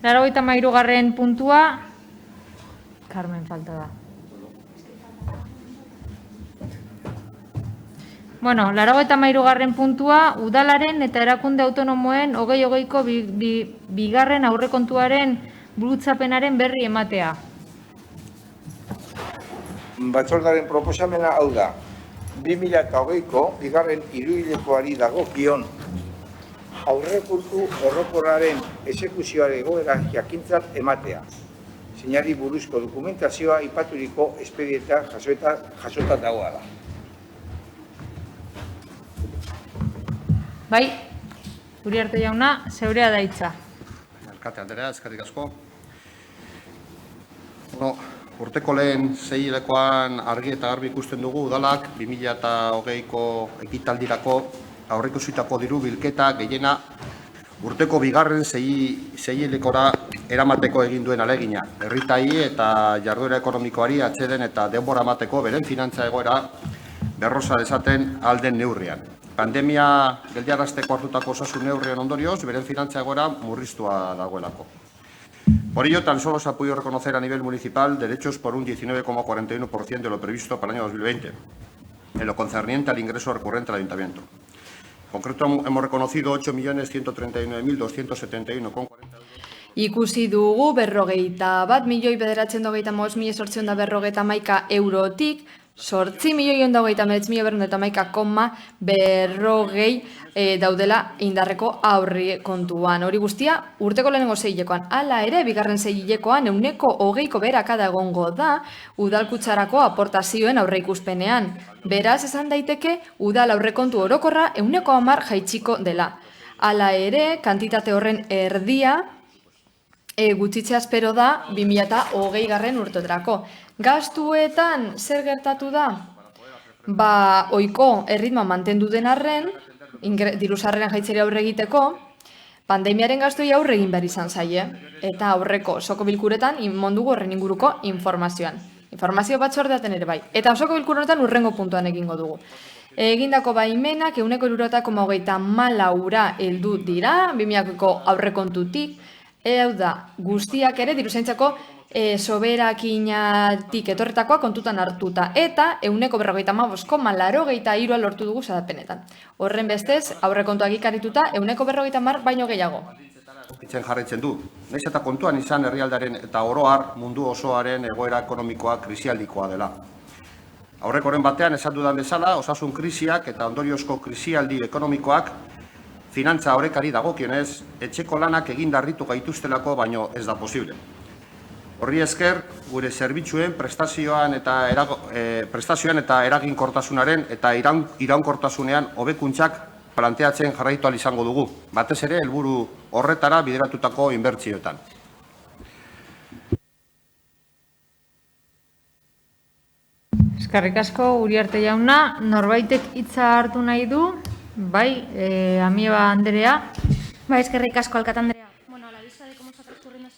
Laurogeita hamairugarren puntua. Carmen falta da. Bueno, 93. puntua, udalaren eta erakunde autonomoen 2020ko bigarren aurrekontuaren burutzapenaren berri ematea. Batzordaren proposamena hau da. 2020ko bigarren hiruhilekoari dagokion aurrekontu orokorraren exekuzioaren egoera jakintzat ematea. Zeinari buruzko dokumentazioa aipaturiko espedientean jasota dagoela. Bai, Uriarte jauna, zeurea da hitza. Alkate Andrea, eskerrik asko. Urteko lehen seihilekoan argi eta garbi ikusten dugu udalak 2020ko ekitaldirako aurreikusitako diru bilketa gehiena urteko bigarren seihilekora eramateko egin duen ahalegina. Herritarrei eta jarduera ekonomikoari atseden eta denbora emateko beren finantza egoera berrosa dezaten ahal den neurrian. Pandemia geldiarazteko hartutako osasun neurrien ondorioz, beren finantza egoera murriztua dagoelako. Por ello, tan solo se ha podido reconocer a nivel municipal derechos por un 19,41% de lo previsto para el año 2020, en lo concerniente al ingreso recurrente al ayuntamiento. En concreto, hemos reconocido 8.139.271,40 euros. Ikusi dugu 41.995.891 eurotik, 8.199.911,40 daudela indarreko aurri kontuan. Hori guztia, urteko lehenengo seihilekoan. Hala ere, bigarren seihilekoan 20% beherakada egongo da udalkutsarako aportazioen aurreikuspenean. Beraz, esan daiteke, udal aurrekontu orokorra 10% jaitsiko dela. Hala ere, kantitate horren erdia gutxitzea espero da 2020 urteetarako. Gastuetan zer gertatu da? Ohiko erritmoa mantendu den arren, diru-sarreren jaitzeri aurre egiteko, pandemiaren gastuei aurre egin behar izan zaie. Eta aurreko osoko bilkuretan mondugu horren inguruko informazioan. Informazio batzordeaten ere bai. Eta osoko bilkuretan urrengo puntuan egingo dugu. Egindako baimenak 1,34 heldu dira, 2000ko aurrekontutik. Hau da, guztiak ere diruzaintzako soberakinatik etorretakoa kontutan hartuta. Eta 1,55,83 lortu dugu zadapenetan. Horren bestez, aurrekontuak ikarituta 1,50 baino gehiago. Itzen jarraitzen du. Naiz eta kontuan izan herrialdaren eta oroar mundu osoaren egoera ekonomikoa krisialdikoa dela. Aurrekoren batean esan dudan bezala, osasun krisiak eta ondoriozko krisialdi ekonomikoak finantza orekari dagokionez, etxeko lanak egin darritu gaituztelako baino ez da posible. Horri esker, gure zerbitzuen prestazioan eta eraginkortasunaren eta iraunkortasunean hobekuntzak planteatzen jarraitu ahal izango dugu, batez ere helburu horretara bideratutako inbertsioetan. Eskerrik asko, Uriarte jauna, norbaitek hitza hartu nahi du? Bai, Amieba Andrea. Bai, eskerrik asko, Alkate Andrea.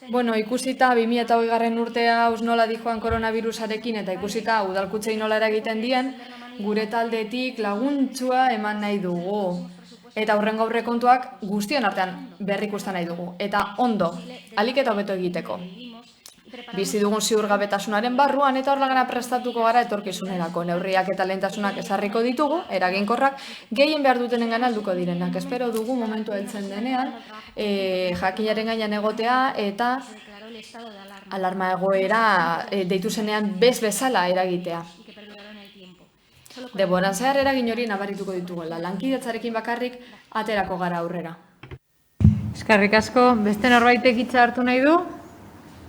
Bueno, ikusita 2020 urtea nola dijoan koronavirusarekin eta ikusita udalkutzei nola eragiten dien, gure taldetik laguntzua eman nahi dugu. Eta hurrengo aurrekontuak guztion artean berrikusten nahi dugu. Eta ondo, ahalik eta hobeto egiteko. Bizi dugun ziurgabetasunaren barruan eta horlagana prestatuko gara etorkizunerako. Neurriak eta lehentasunak ezarriko ditugu, eraginkorrak, gehien behar dutenengan alduko direnak. Espero dugu momentu heltzen denean, jakinaren gainean egotea eta alarma egoera deitu zenean bezala eragitea. Deboran zehar eragin hori nabarituko dituguela. Lankidetzarekin bakarrik aterako gara aurrera. Eskerrik asko, beste norbaitek hitza hartu nahi du?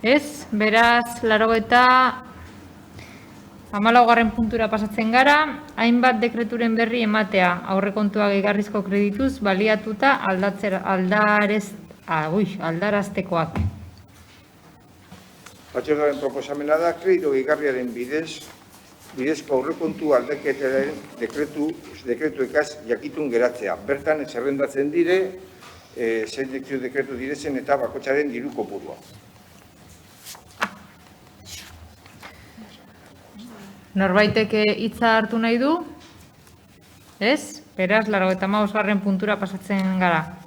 Ez, beraz, 93 14. puntura pasatzen gara, hainbat dekreturen berri ematea, aurrekontua gehigarrizko kredituz baliatuta aldaraztekoak. Batzordearen proposamena da, kreditu gehigarriaren bidezko aurrekontu aldaketaren dekretuekaz jakitun geratzea. Bertan, zerrendatzen dire, zein dekretu direzen eta bakotzaren diru kopurua. Norbaitek hitza hartu nahi du? Ez? Beraz, 85. puntura pasatzen gara.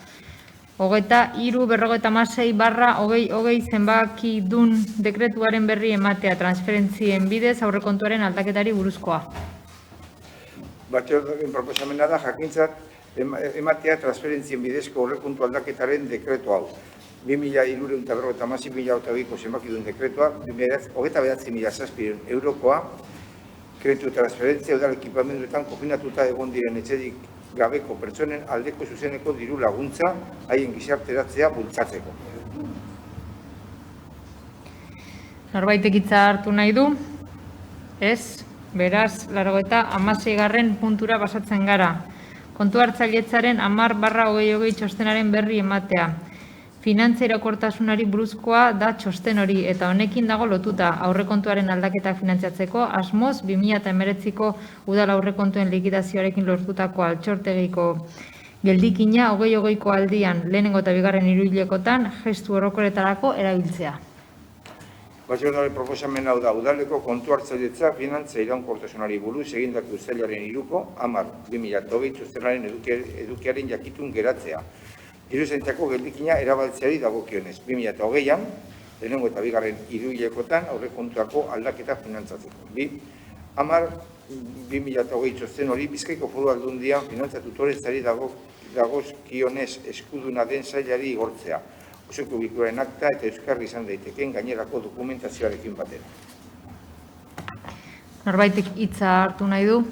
23/56/2020 zenbakidun dekretuaren berri ematea transferentzien bidez aurrekontuaren aldaketari buruzkoa. Batzordearen proposamena da jakintzat ematea transferentzien bidezko aurrekontu aldaketaren dekretu hau. 2003/2006/2008ko zenbakidun dekretua, 29.007 eurokoa, kreditu transferentzia udal ekipamenduetan kofinatuta egon diren etxerik gabeko pertsonen aldeko zuzeneko diru laguntza haien gizarteratzea bultzatzeko. Norbaitek hitza hartu nahi du? Ez? Beraz, 86. puntura pasatzen gara. Kontu hartzailetzaren 10/2020 txostenaren berri ematea. Finantza irakortasunari buruzkoa da txosten hori eta honekin dago lotuta aurrekontuaren aldaketa finantzatzeko asmoz 2019ko udal aurrekontuen likidazioarekin lortutako altxortegiko geldikina 2020ko aldian lehenengo eta bigarren hiruhilekotan gestu orokorretarako erabiltzea. Batzordearen proposamen hau da udaleko kontu hartzailetza finantza iraunkortasunari buruz egindako uztailaren 3ko 10/2020 txostenaren edukiaren jakitun geratzea. Diruzaintzako geldikina erabaltzeari dagokionez. 2020an, lehenengo eta bigarren hiruhilekotan aurrekontuako aldaketa finantzatzeko. 10/2020 txosten hori Bizkaiko Foru Aldundian finantza tutoretzari dagozkionez eskuduna den sailari igortzea. Osoko bilkuraren akta eta euskarri izan daiteken gainerako dokumentazioarekin batera. Norbaitek hitza hartu nahi du?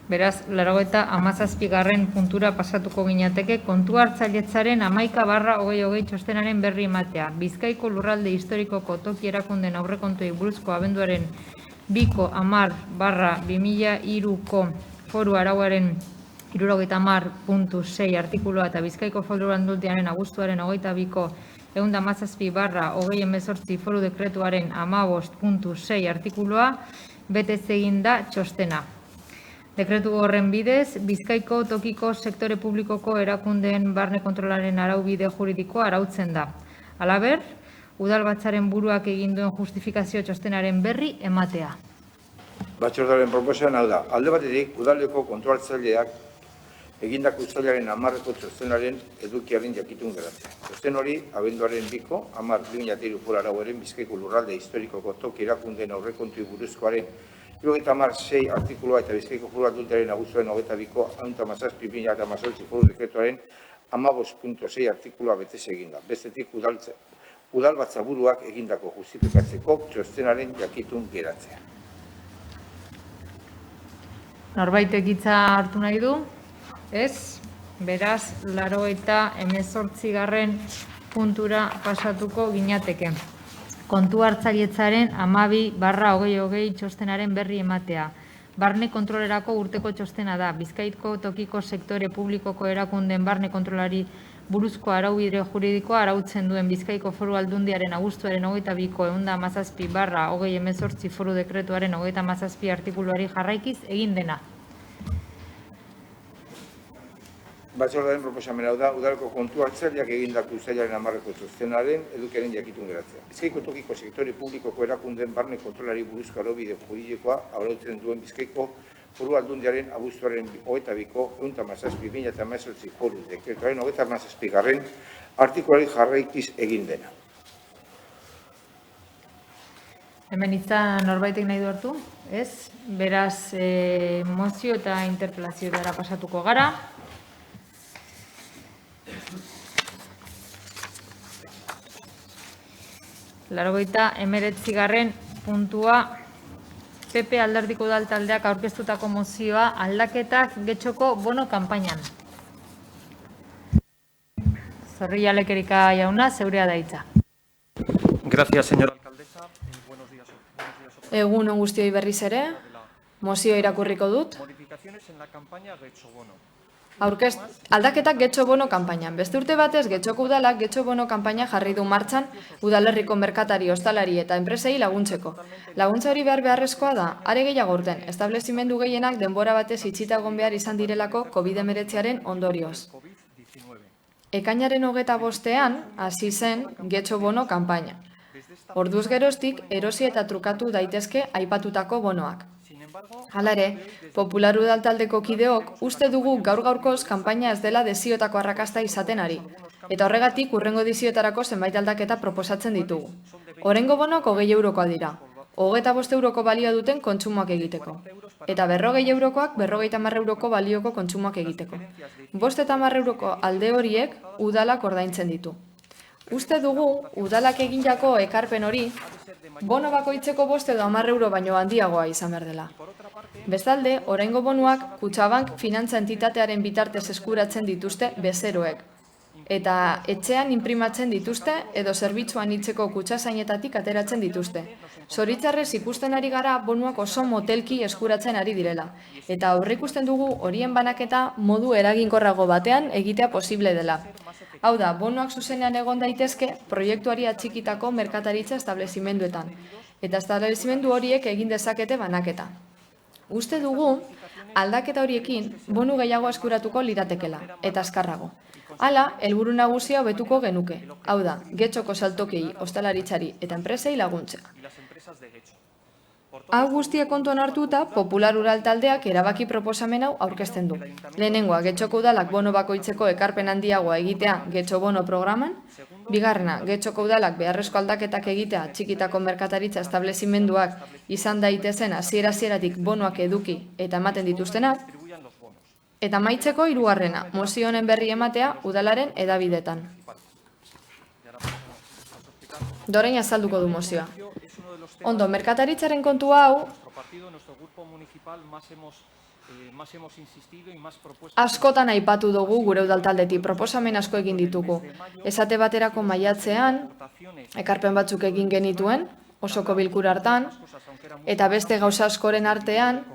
Beraz, 87. puntura pasatuko ginateke kontu hartzailetzaren 11/2020 txostenaren berri ematea. Bizkaiko lurralde historikoko toki erakunden aurrekontuei buruzko abenduaren 2/2003ko foru arauaren 70.6 artikulua eta Bizkaiko Foru Aldundiaren abuztuaren 22ko 117/2018 foru dekretuaren 15.6 artikulua betez egin da txostena. Dekretu horren bidez, Bizkaiko tokiko sektore publikoko erakundeen barne kontrolaren araubide juridikoa arautzen da. Halaber, udalbatzaren buruak egin duen justifikazio txostenaren berri ematea. Batzordearen proposamen hau da, alde batetik, udaleko kontu hartzaileak egindako uztailaren 10ko txostenaren edukiaren jakitun geratzea. Txosten hori, abenduaren 2ko 10/2003 foru arauaren Bizkaiko lurralde historikoko toki erakundeen aurrekontui buruzkoaren 76 artikulua eta Bizkaiko Foru Aldundiaren abuztuaren 22ko 117/2018 foru dekretuaren 15.6 artikulua betez egin da. Bestetik, udalbatza buruak egindako justifikatzeko txostenaren jakitun geratzea. Norbaitek hitza hartu nahi du? Ez? Beraz, 88. puntura pasatuko ginateke. Kontu hartzailetzaren 12/2020 txostenaren berri ematea. Barne kontrolerako urteko txostena da. Bizkaiko tokiko sektore publikoko erakundeen barne kontrolari buruzko araubide juridikoa arautzen duen Bizkaiko Foru Aldundiaren abuztuaren 22ko 117/2018 foru dekretuaren 37 artikuluari jarraikiz egin dena. Batzordearen proposamen hau da, udaleko kontu hartzaileak egindako uztailaren 10ko txostenaren edukiaren jakitun geratzea. Bizkaiko tokiko sektore publikoko erakundeen barne kontrolari buruzko araubide juridikoa arautzen duen Bizkaiko Foru Aldundiaren abuztuaren 22ko 117/2018 foru dekretuaren 37. artikuluari jarraikiz egin dena. Hemen hitza norbaitek nahi du hartu? Ez? Beraz, mozio eta interpelazioetara pasatuko gara. Laurogeita 19. puntua PP Alderdiko Udal taldeak aurkeztutako mozioa aldaketak Getxoko bono kanpainan. Zorrilla Lekerika jauna, zeurea da hitza. Gracias, señora alcaldesa. Buenos días a Egun on guztioi berriz ere, mozio irakurriko dut. Aldaketak Getxo Bono kanpainan. Beste urte batez, Getxoko udalak Getxo Bono kanpaina jarri du martxan udalerriko merkatari, ostalari eta enpresei laguntzeko. Laguntza hori beharrezkoa da, are gehiago urten, establezimendu gehienak denbora batez itxita egon behar izan direlako COVID-19aren ondorioz. Ekainaren 25ean hasi zen Getxo Bono kanpaina. Orduz geroztik, erosi eta trukatu daitezke aipatutako bonoak. Hala ere, Popular Udaltaldeko kideok uste dugu gaur-gaurkoz kanpaina ez dela deziotako arrakasta izaten ari, eta horregatik urrengo diziotarako zenbait aldaketa proposatzen ditugu. Oraingo bonok 20 eurokoa dira, 25 euroko balioa duten kontsumoak egiteko, eta 40 eurokoak 50 euroko balioko kontsumoak egiteko. 5 eta 10 euroko alde horiek udalak ordaintzen ditu. Uste dugu, udalak egindako ekarpen hori, bono bakoitzeko 5 edo 10 euro baino handiagoa izan behar dela. Bestalde, oraingo bonuak Kutxabank finantza entitatearen bitartez eskuratzen dituzte bezeroek. Eta etxean inprimatzen dituzte edo zerbitzuan hitzeko kutxazainetatik ateratzen dituzte. Zoritzarrez ikusten ari gara bonuak oso motelki eskuratzen ari direla. Eta aurreikusten dugu horien banaketa modu eraginkorrago batean egitea posible dela. Hau da, bonuak zuzenean egon daitezke proiektuari atxikitako merkataritza establezimenduetan. Eta establezimendu horiek egin dezakete banaketa. Uste dugu, aldaketa horiekin bonu gehiago eskuratuko liratekela, eta azkarrago. Hala, helburu nagusia hobetuko genuke. Hau da, Getxoko saltokiei, ostalaritzari eta enpresei laguntzea. Hau guztia kontuan hartuta, Popular Udaltaldeak erabaki proposamen hau aurkezten du. Lehenengoa, Getxoko udalak bono bakoitzeko ekarpen handiagoa egitea Getxo Bono programan. Bigarrena, Getxoko udalak beharrezko aldaketak egitea txikitako merkataritza establezimenduak izan daitezen hasiera-hasieratik bonoak eduki eta ematen dituztenak. Eta amaitzeko hirugarrena, mozio honen berri ematea udalaren hedabideetan. Orain azalduko du mozioa. Ondo, merkataritzaren kontu hau askotan aipatu dugu gure udaltaldetik, proposamen asko egin ditugu. Esate baterako maiatzean, ekarpen batzuk egin genituen, osoko bilkura hartan, eta beste gauza askoren artean,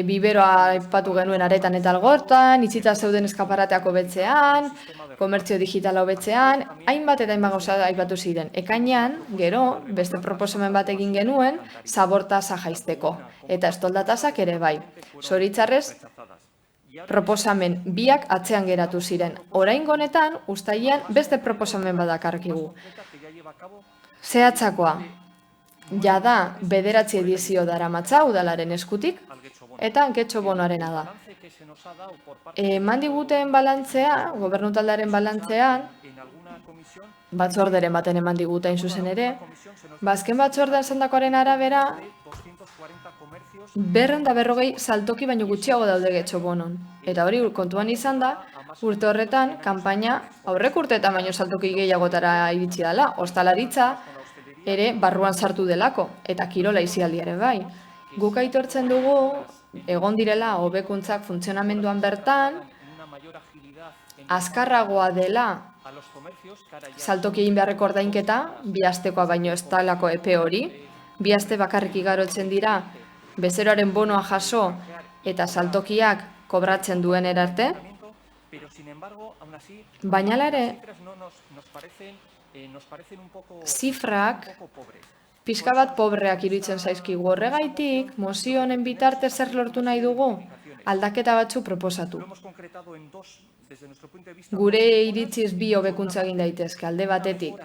biberoa aipatu genuen aretan eta algortan, itxita zeuden eskaparateako betzean, komertzio digitala hobetzean, hainbat eta hainbat gauza aipatu ziren. Ekainean, gero, beste proposamen bat egin genuen, zabortasa jaisteko, eta estoldatazak ere bai. Zoritzarrez, proposamen biak atzean geratu ziren. Oraingo honetan, uztailean beste proposamen badakarkigu. Zehatzakoa, jada 9 edizio daramatza udalaren eskutik, eta Getxo Bonoarena da. Eman diguten balantzea, gobernutaldearen balantzean, batzorderen baten eman diguten zuzen ere, azken batzordean zandakoaren arabera, 240 saltoki baino gutxiago daude Getxo Bonon. Eta hori kontuan izan da, urte horretan, kanpaina aurrek urteetan baino saltoki gehiagotara iritsi dela, ostalaritza ere barruan sartu delako, eta kirola izialdi ere bai. Guk aitortzen dugu, egon direla hobekuntzak funtzionamenduan bertan, azkarragoa dela saltoki egin beharreko ordainketa, 2 astekoa baino ez talako epe hori, 2 aste bakarrik igarotzen dira, bezeroaren bonoa jaso eta saltokiak kobratzen duen erarte, baina ere, zifrak pixka bat pobreak iruditzen zaizkigu. Horregaitik, mozio honen bitarte zer lortu nahi dugu, aldaketa batzu proposatu. Gure iritziz 2 hobekuntza egin daitezke, alde batetik.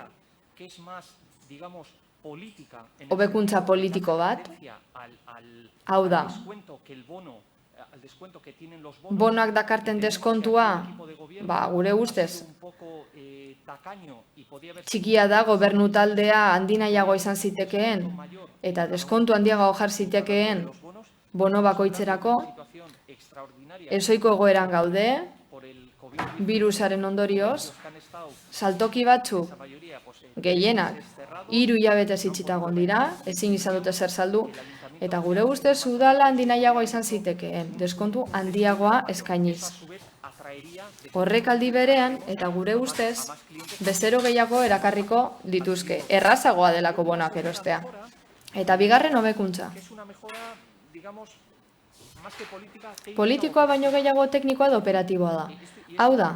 Hobekuntza politiko bat, hau da, bonoak dakarten deskontua, gure ustez, txikia da gobernu taldea handinaiago izan zitekeen eta deskontu handiago jar zitekeen bono bakoitzerako, ezoiko egoeran gaude, birusaren ondorioz, saltoki batzuk gehienak 3 hilabete itxita egon dira, ezin izan dute zer saldu, eta gure ustez udala handinaiagoa izan zitekeen, deskontu handiagoa eskainiz. Horrek aldi berean, eta gure ustez, bezero gehiago erakarriko dituzke, errazagoa delako bonoak erostea. Eta bigarren hobekuntza. Politikoa baino gehiago teknikoa edo operatiboa da. Hau da,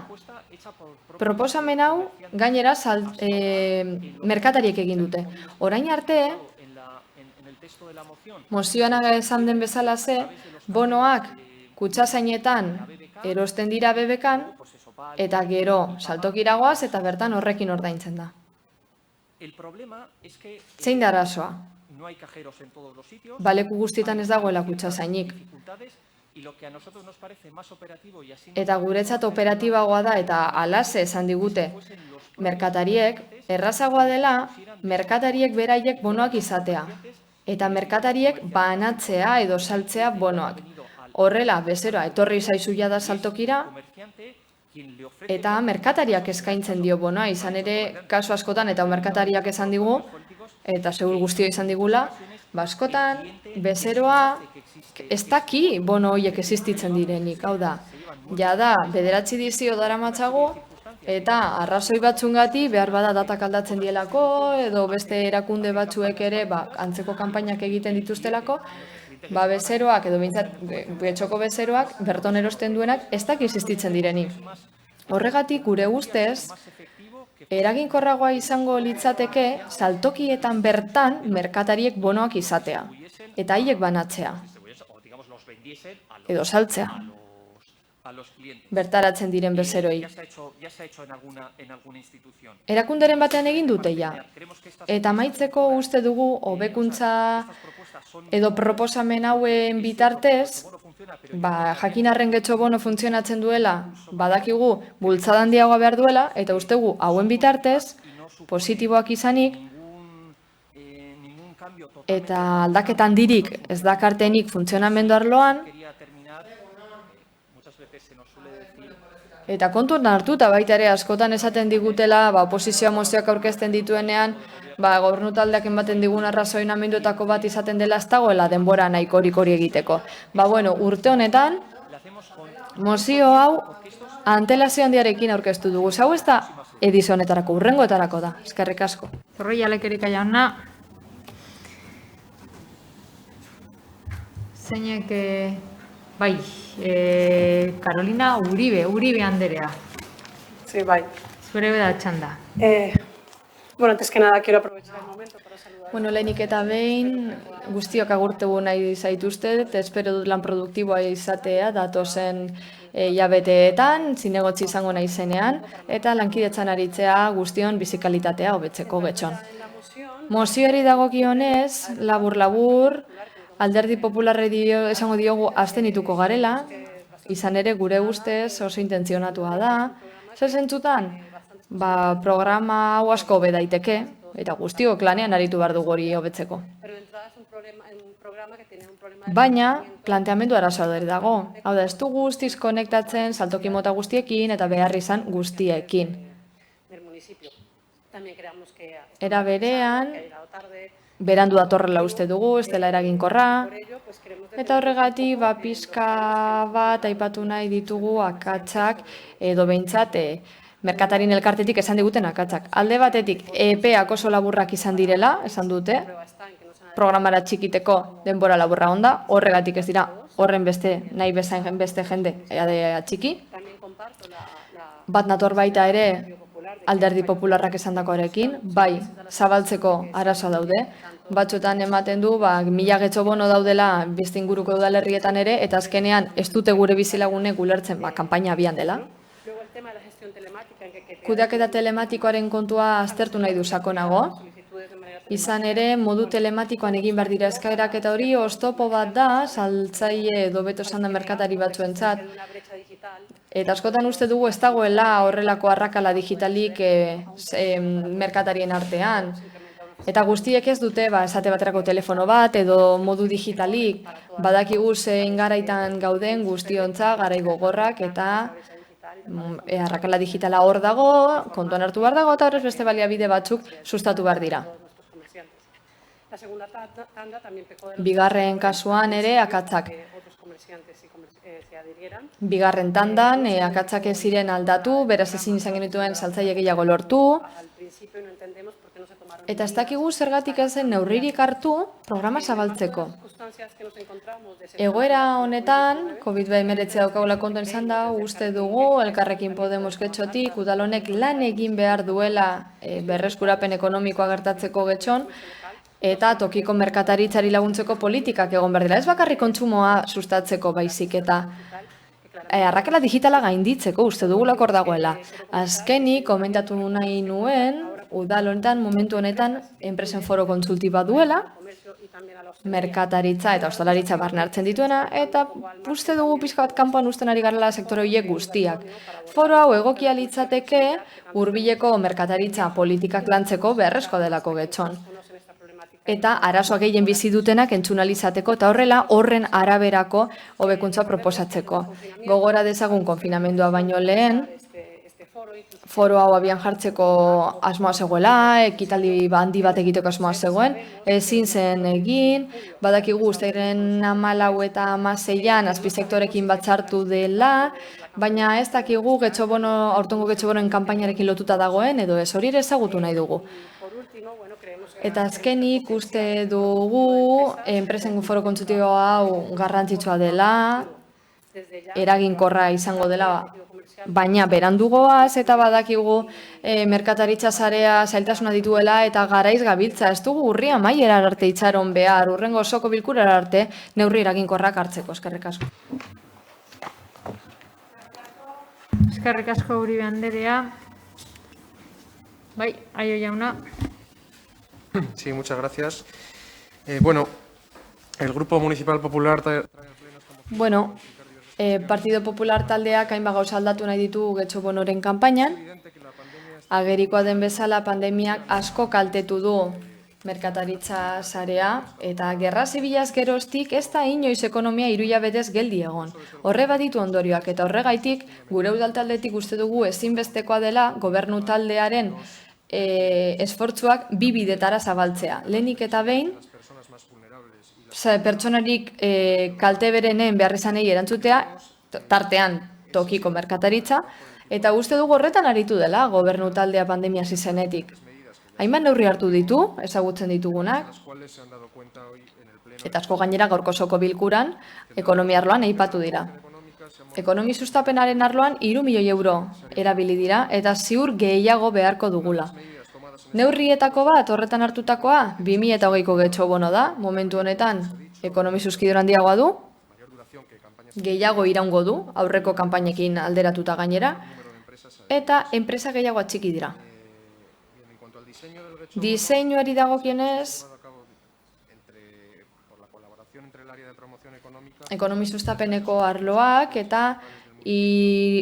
proposamen hau gainera merkatariek egin dute. Orain arte, mozioan esan den bezala bonoak kutsazainetan erosten dira bebekan, eta gero saltokiragoaz eta bertan horrekin ordaintzen da. Zein da arazoa? Baleku guztietan ez dagoela kutsazainik. Eta guretzat operatibagoa da eta alase esan digute merkatariek, errazagoa dela merkatariek beraiek bonoak izatea. Eta merkatariek banatzea edo saltzea bonoak. Horrela, bezeroa, etorri zaizu jada saltokira, eta merkatariak eskaintzen dio bonoa, izan ere, kasu askotan, eta merkatariak esan digu, eta segur guztio izan digula, askotan, bezeroa, ez daki bono horiek existitzen direnik, hau da, jada, 9 edizio daramatzagu, eta arrazoi batzungati behar bada datak aldatzen dielako, edo beste erakunde batzuek ere antzeko kanpainak egiten dituztelako, bezeroak edo betxoko bezeroak berton erosten duenak ez daki existitzen direnik. Horregatik gure ustez, eraginkorragoa izango litzateke saltokietan bertan merkatariek bonoak izatea, eta haiek banatzea, edo saltzea. Bertaratzen diren bezeroi. Erakunderen batean egin dute ja. Eta amaitzeko uste dugu hobekuntza edo proposamen hauen bitartez, jakinarren getxo bono funtzionatzen duela, badakigu bultzada handiagoa behar duela, eta ustegu hauen bitartez, positiboak izanik, eta aldaketan dirik ez dakartenik funtzionamendu arloan, eta kontuan hartuta baita ere askotan esaten digutela, oposizioa mozioak aurkezten dituenean, gobernu taldeak ematen digun arrazoinamenduetako bat izaten dela ez dagoela denbora nahikorik hori egiteko. Urte honetan, mozio hau antelazio handiarekin aurkeztu dugu. Hau ez da edizio honetarako, hurrengoetarako da. Eskerrik asko. Zorroi alekerik jauna. Zeinek... Bai, Carolina Uribe Anderea. Sí, bai. Zure beda txanda. Bueno, antes que nada quiero aprovechar el momento para saludar. Lehenik eta behin, guztiok agurtegu nahi zaituzte, eta espero dut lan produktiboa izatea, datozen jabeteetan, zinegotzi izango nahi zenean, eta lankidetzan aritzea guztion bizikalitatea hobetzeko getxon. Mozioari dagokionez, labur-labur, Alderdi Popularrei esango diogu abstenituko garela, izan ere gure ustez oso intentzionatua da. Zer zentzutan? Programa hau asko hobe daiteke, eta guztiok lanean aritu behar dugu hori hobetzeko. Baina, planteamendu arazoa dago. Hau da, ez du guztiz konektatzen saltoki mota guztiekin eta behar izan guztiekin. Era berean, berandu datorrela uste dugu, ez dela eraginkorra, eta horregatik pixka bat aipatu nahi ditugu akatsak edo behintzat merkatarin elkartetik esan diguten akatsak. Alde batetik epeak oso laburrak izan direla, esan dute, programara txikiteko denbora laburra onda, horregatik ez dira horren beste nahi bezain beste jende txiki. Bat nator baita ere Alderdi Popularrak esandakoarekin, bai, zabaltzeko arazoa daude. Batzuetan ematen du, 1000 getxo bono daudela beste inguruko udalerrietan ere, eta azkenean ez dute gure bizilagunek ulertzen, kanpaina abian dela. Kudeaketa telematikoaren kontua aztertu nahi du sakonago. Izan ere, modu telematikoan egin behar dira eskaerak eta hori oztopo bat da, saltzaile edo beto esan da merkatari batzuentzat. Eta askotan uste dugu ez dagoela horrelako arrakala digitalik merkatarien artean. Eta guztiek ez dute, esate baterako telefono bat edo modu digitalik, badakigu zein garaitan gauden guztiontza, garai gogorrak eta arrakala digitala hor dago, kontuan hartu behar dago eta horrez beste baliabide batzuk sustatu behar dira. Bigarren kasuan ere akatsak. Bigarren tandan akatsak ez ziren aldatu, beraz ezin izan genituen saltzaile gehiago lortu. Eta ez dakigu zergatik ez zen neurririk hartu programa zabaltzeko. Egoera honetan, COVID-19 daukagula kontuan izan da, uste dugu, Elkarrekin Podemos getxotik, udal honek lan egin behar duela berreskurapen ekonomikoa gertatzeko getxon, eta tokiko merkataritzari laguntzeko politikak egon behar dira. Ez bakarrik kontsumoa sustatzeko baizik eta arrakala digitala gainditzeko uste dugulako hor dagoela. Azkenik, komentatu nahi nuen, udal honetan, momentu honetan, enpresen foro kontsultiba duela, merkataritza eta ostalaritza barne hartzen dituena, eta uste dugu pixka bat kanpoan usten ari garela sektore horiek guztiak. Foro hau egokia litzateke hurbileko merkataritza politikak lantzeko beharrezkoa delako getxon. Eta arazoak gehien bizi dutenak entzunalizateko eta horrela horren araberako hobekuntza proposatzeko. Gogora dezagun konfinamendua baino lehen, foro hau abian jartzeko asmoa zegoela, ekitaldi handi bat egiteko asmoa zegoen, ezin zen egin, badakigu uztaiaren 14 eta 16an azpisektorekin batzartu dela, baina ez dakigu aurtengo getxobonoen kanpainarekin lotuta dagoen, edo ez hori ere ezagutu nahi dugu. Eta azkenik uste dugu enpresen foro kontsultibo hau garrantzitsua dela, eraginkorra izango dela, baina berandugoaz eta badakigu merkataritza sarea zailtasuna dituela eta garaiz gabiltza. Ez dugu urria amaiera arte itxaron behar, urrengo osoko bilkurara arte neurri eraginkorrak hartzeko. Eskerrik asko. Eskerrik asko Uribe Anderea. Bai, Aio jauna. Sí, muchas gracias. Bueno, el Grupo Municipal Popular... Bueno, Partido Popular taldeak hainbat gauza aldatu nahi ditu getxobonoren kanpainan. Agerikoa den bezala pandemiak asko kaltetu du merkataritza sarea eta gerra zibilaz geroztik ez da inoiz ekonomia 3 hilabetez geldi egon. Horre baditu ondorioak eta horregaitik gure udal taldetik uste dugu ezinbestekoa dela gobernu taldearen esfortzuak 2 bidetara zabaltzea. Lehenik eta behin, pertsonarik kalte berenen beharrizanei erantzutea, tartean tokiko merkataritza, eta uste dugu horretan aritu dela gobernu taldea pandemia hasi zenetik. Hainbat neurri hartu ditu, ezagutzen ditugunak, eta asko gainera gaurko osoko bilkuran ekonomia arloan aipatu dira. Ekonomi sustapenaren arloan 3 milioi euro erabili dira eta ziur gehiago beharko dugula. Neurrietako bat horretan hartutakoa 2020ko getxobono da, momentu honetan ekonomi zuzkidura handiagoa du, gehiago iraungo du, aurreko kanpainekin alderatuta gainera, eta enpresa gehiago atxiki dira. Diseinuari dagokienez, ekonomi sustapeneko arloak eta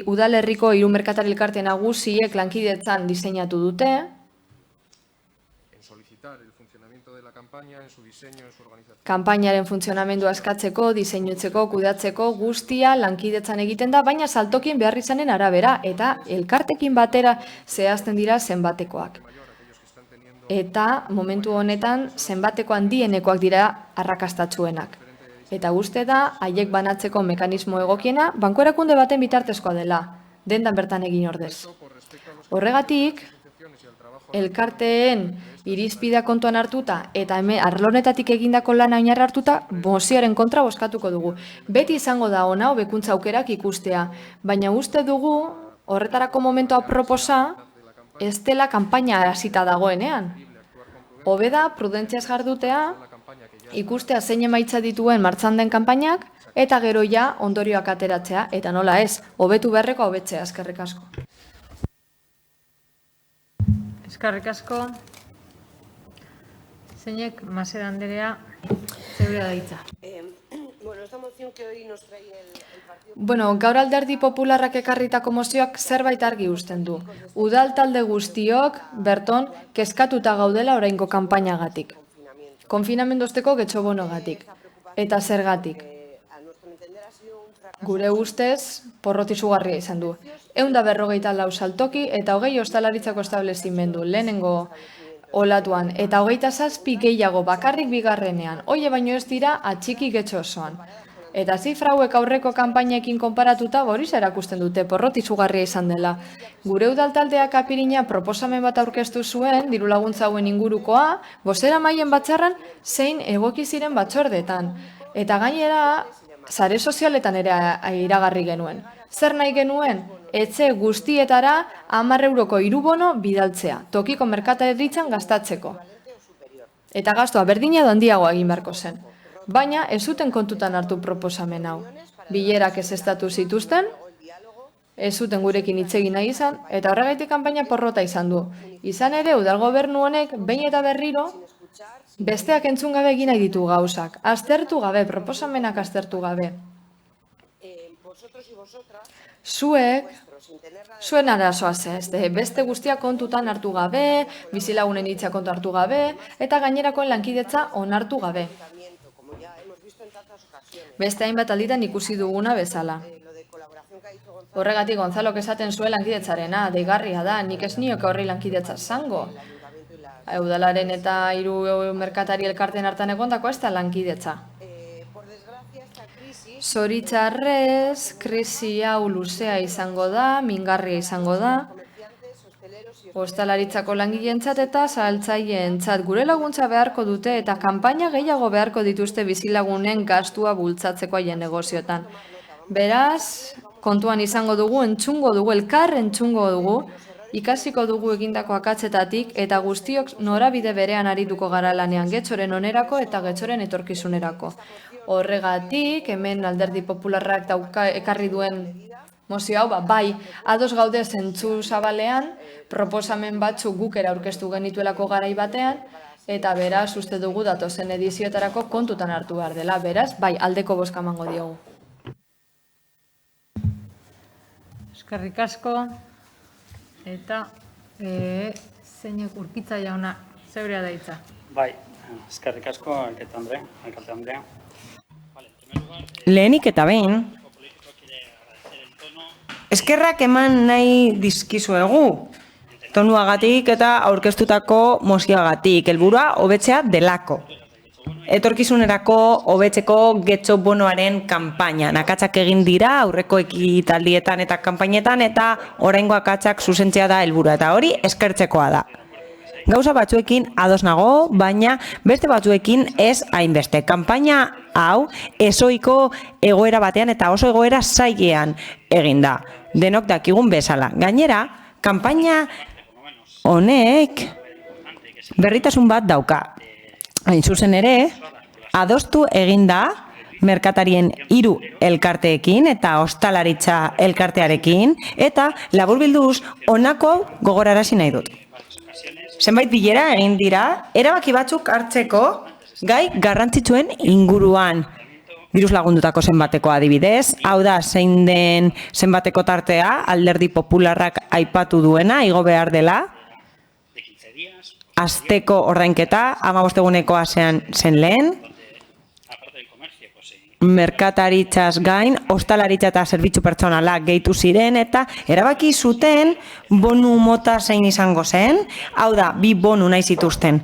udalerriko 3 merkatari elkarte nagusiek lankidetzan diseinatu dute. Kanpainaren funtzionamendua eskatzeko, diseinutzeko, kudeatzeko, guztia lankidetzan egiten da, baina saltokien behar izanen arabera eta elkartekin batera zehazten dira zenbatekoak. Eta momentu honetan zenbateko handienekoak dira arrakastatsuenak. Eta uste da, haiek banatzeko mekanismo egokiena, banku erakunde baten bitartezkoa dela, dendan bertan egin ordez. Horregatik, elkarteen irizpidea kontuan hartuta eta arlonetatik egindako lana oinarri hartuta mozioaren kontra bozkatuko dugu. Beti izango da ona hobekuntza aukerak ikustea, baina uste dugu horretarako momentu aproposa ez dela kanpaina hasita dagoenean. Hobe da prudentziaz jardutea, ikustea zein emaitza dituen martxan den kanpainak eta gero ja ondorioak ateratzea eta nola ez, hobetu beharreko hobetzea. Eskerrik asko. Eskerrik asko. Zeinek, Maseda Anderea, zeurea da hitza. Bueno, gaur Alderdi Popularrak ekarritako mozioak zerbait argi uzten du. Udal talde guztiok, berton, kezkatuta gaudela oraingo kanpainagatik. Konfinamendu osteko getxobonogatik. Eta zergatik. Gure ustez, porrot izugarria izan du. 154 saltoki eta 20 ostalaritzako establezimendu lehenengo olatuan. Eta 27 gehiago bakarrik bigarrenean. Oie baino ez dira atxiki getxo osoan. Eta zifra hauek aurreko kanpainekin konparatuta hori erakusten dute, porrot izugarria izan dela. Gure udaltaldeak apirina proposamen bat aurkeztu zuen, diru laguntza hauen ingurukoa, bozeramaien batzarran zein egoki ziren batzordetan. Eta gainera, sare sozialetan ere iragarri genuen. Zer nahi genuen? Etxe guztietara 10 euroko hirubono bidaltzea, tokiko merkataritzan gastatzeko. Eta gastua berdina edo handiagoa egin beharko zen. Baina ez zuten kontutan hartu proposamen hau. Bilerak ezeztatu zituzten, ez zuten gurekin hitz egin nahi izan, eta horregaitik kanpaina porrota izan du. Izan ere, udal gobernu honek behin eta berriro besteak entzun gabe egin nahi ditu gauzak. Aztertu gabe, proposamenak aztertu gabe. Zuen arazoa ez, beste guztia kontutan hartu gabe, bizilagunen hitza kontu hartu gabe, eta gainerakoen lankidetza onartu gabe. Beste hainbat alditan ikusi duguna bezala. Horregatik Gonzalok esaten zuen lankidetzarena, deigarria da, nik ez nioke horri lankidetza zango. Udalaren eta 3 merkatari elkarten hartan egondako ez da lankidetza. Zoritxarrez, krisi hau luzea izango da, mingarria izango da, ostalaritzako langileentzat eta zahaltzaileentzat gure laguntza beharko dute eta kanpaina gehiago beharko dituzte bizilagunen gastua bultzatzeko haien negozioetan. Beraz, kontuan izango dugu, entzungo dugu, elkar entzungo dugu, ikasiko dugu egindako akatzetatik eta guztiok norabide berean arituko gara lanean Getxoren onerako eta Getxoren etorkizunerako. Horregatik, hemen Alderdi Popularrak ekarri duen mozio hau, bai, ados gaude zentzu zabalean, proposamen batzuk guk aurkeztu genituelako garai batean, eta beraz, uste dugu datozen edizioetarako kontutan hartu behar dela, beraz, bai, aldeko bozka emango diogu. Eskerrik asko, eta zeinek Urkitza jauna, zeurea da hitza. Bai, eskerrik asko, alkalte Andrea. Lehenik eta behin, eskerrak eman nahi dizkizuegu, tonuagatik eta aurkeztutako mozioagatik, helburua hobetzea delako. Etorkizunerako hobetzeko Getxo bonoaren kanpaina. Akatsak egin dira aurreko ekitaldietan eta kanpainetan eta oraingo akatsak zuzentzea da helburua eta hori eskertzekoa da. Gauza batzuekin ados nago, baina beste batzuekin ez hainbeste. Kanpaina hau ezoiko egoera batean eta oso egoera zailean egin da. Denok dakigun bezala. Gainera, kanpaina honek berritasun bat dauka. Hain zuzen ere, adostu egin da merkatarien 3 elkarteekin eta ostalaritza elkartearekin eta laburbilduz honako gogorarazi nahi dut. Zenbait bilera egin dira, erabaki batzuk hartzeko gai garrantzitsuen inguruan. Diruz lagundutako zenbateko adibidez, hau da zein den zenbateko tartea, Alderdi Popularrak aipatu duena, igo behar dela, asteko ordainketa, 15 egunekoa zen lehen, merkataritzaz gain, ostalaritza eta zerbitzu pertsonala gehitu ziren eta erabaki zuten bonu mota zein izango zen, hau da, 2 bonu nahi zituzten,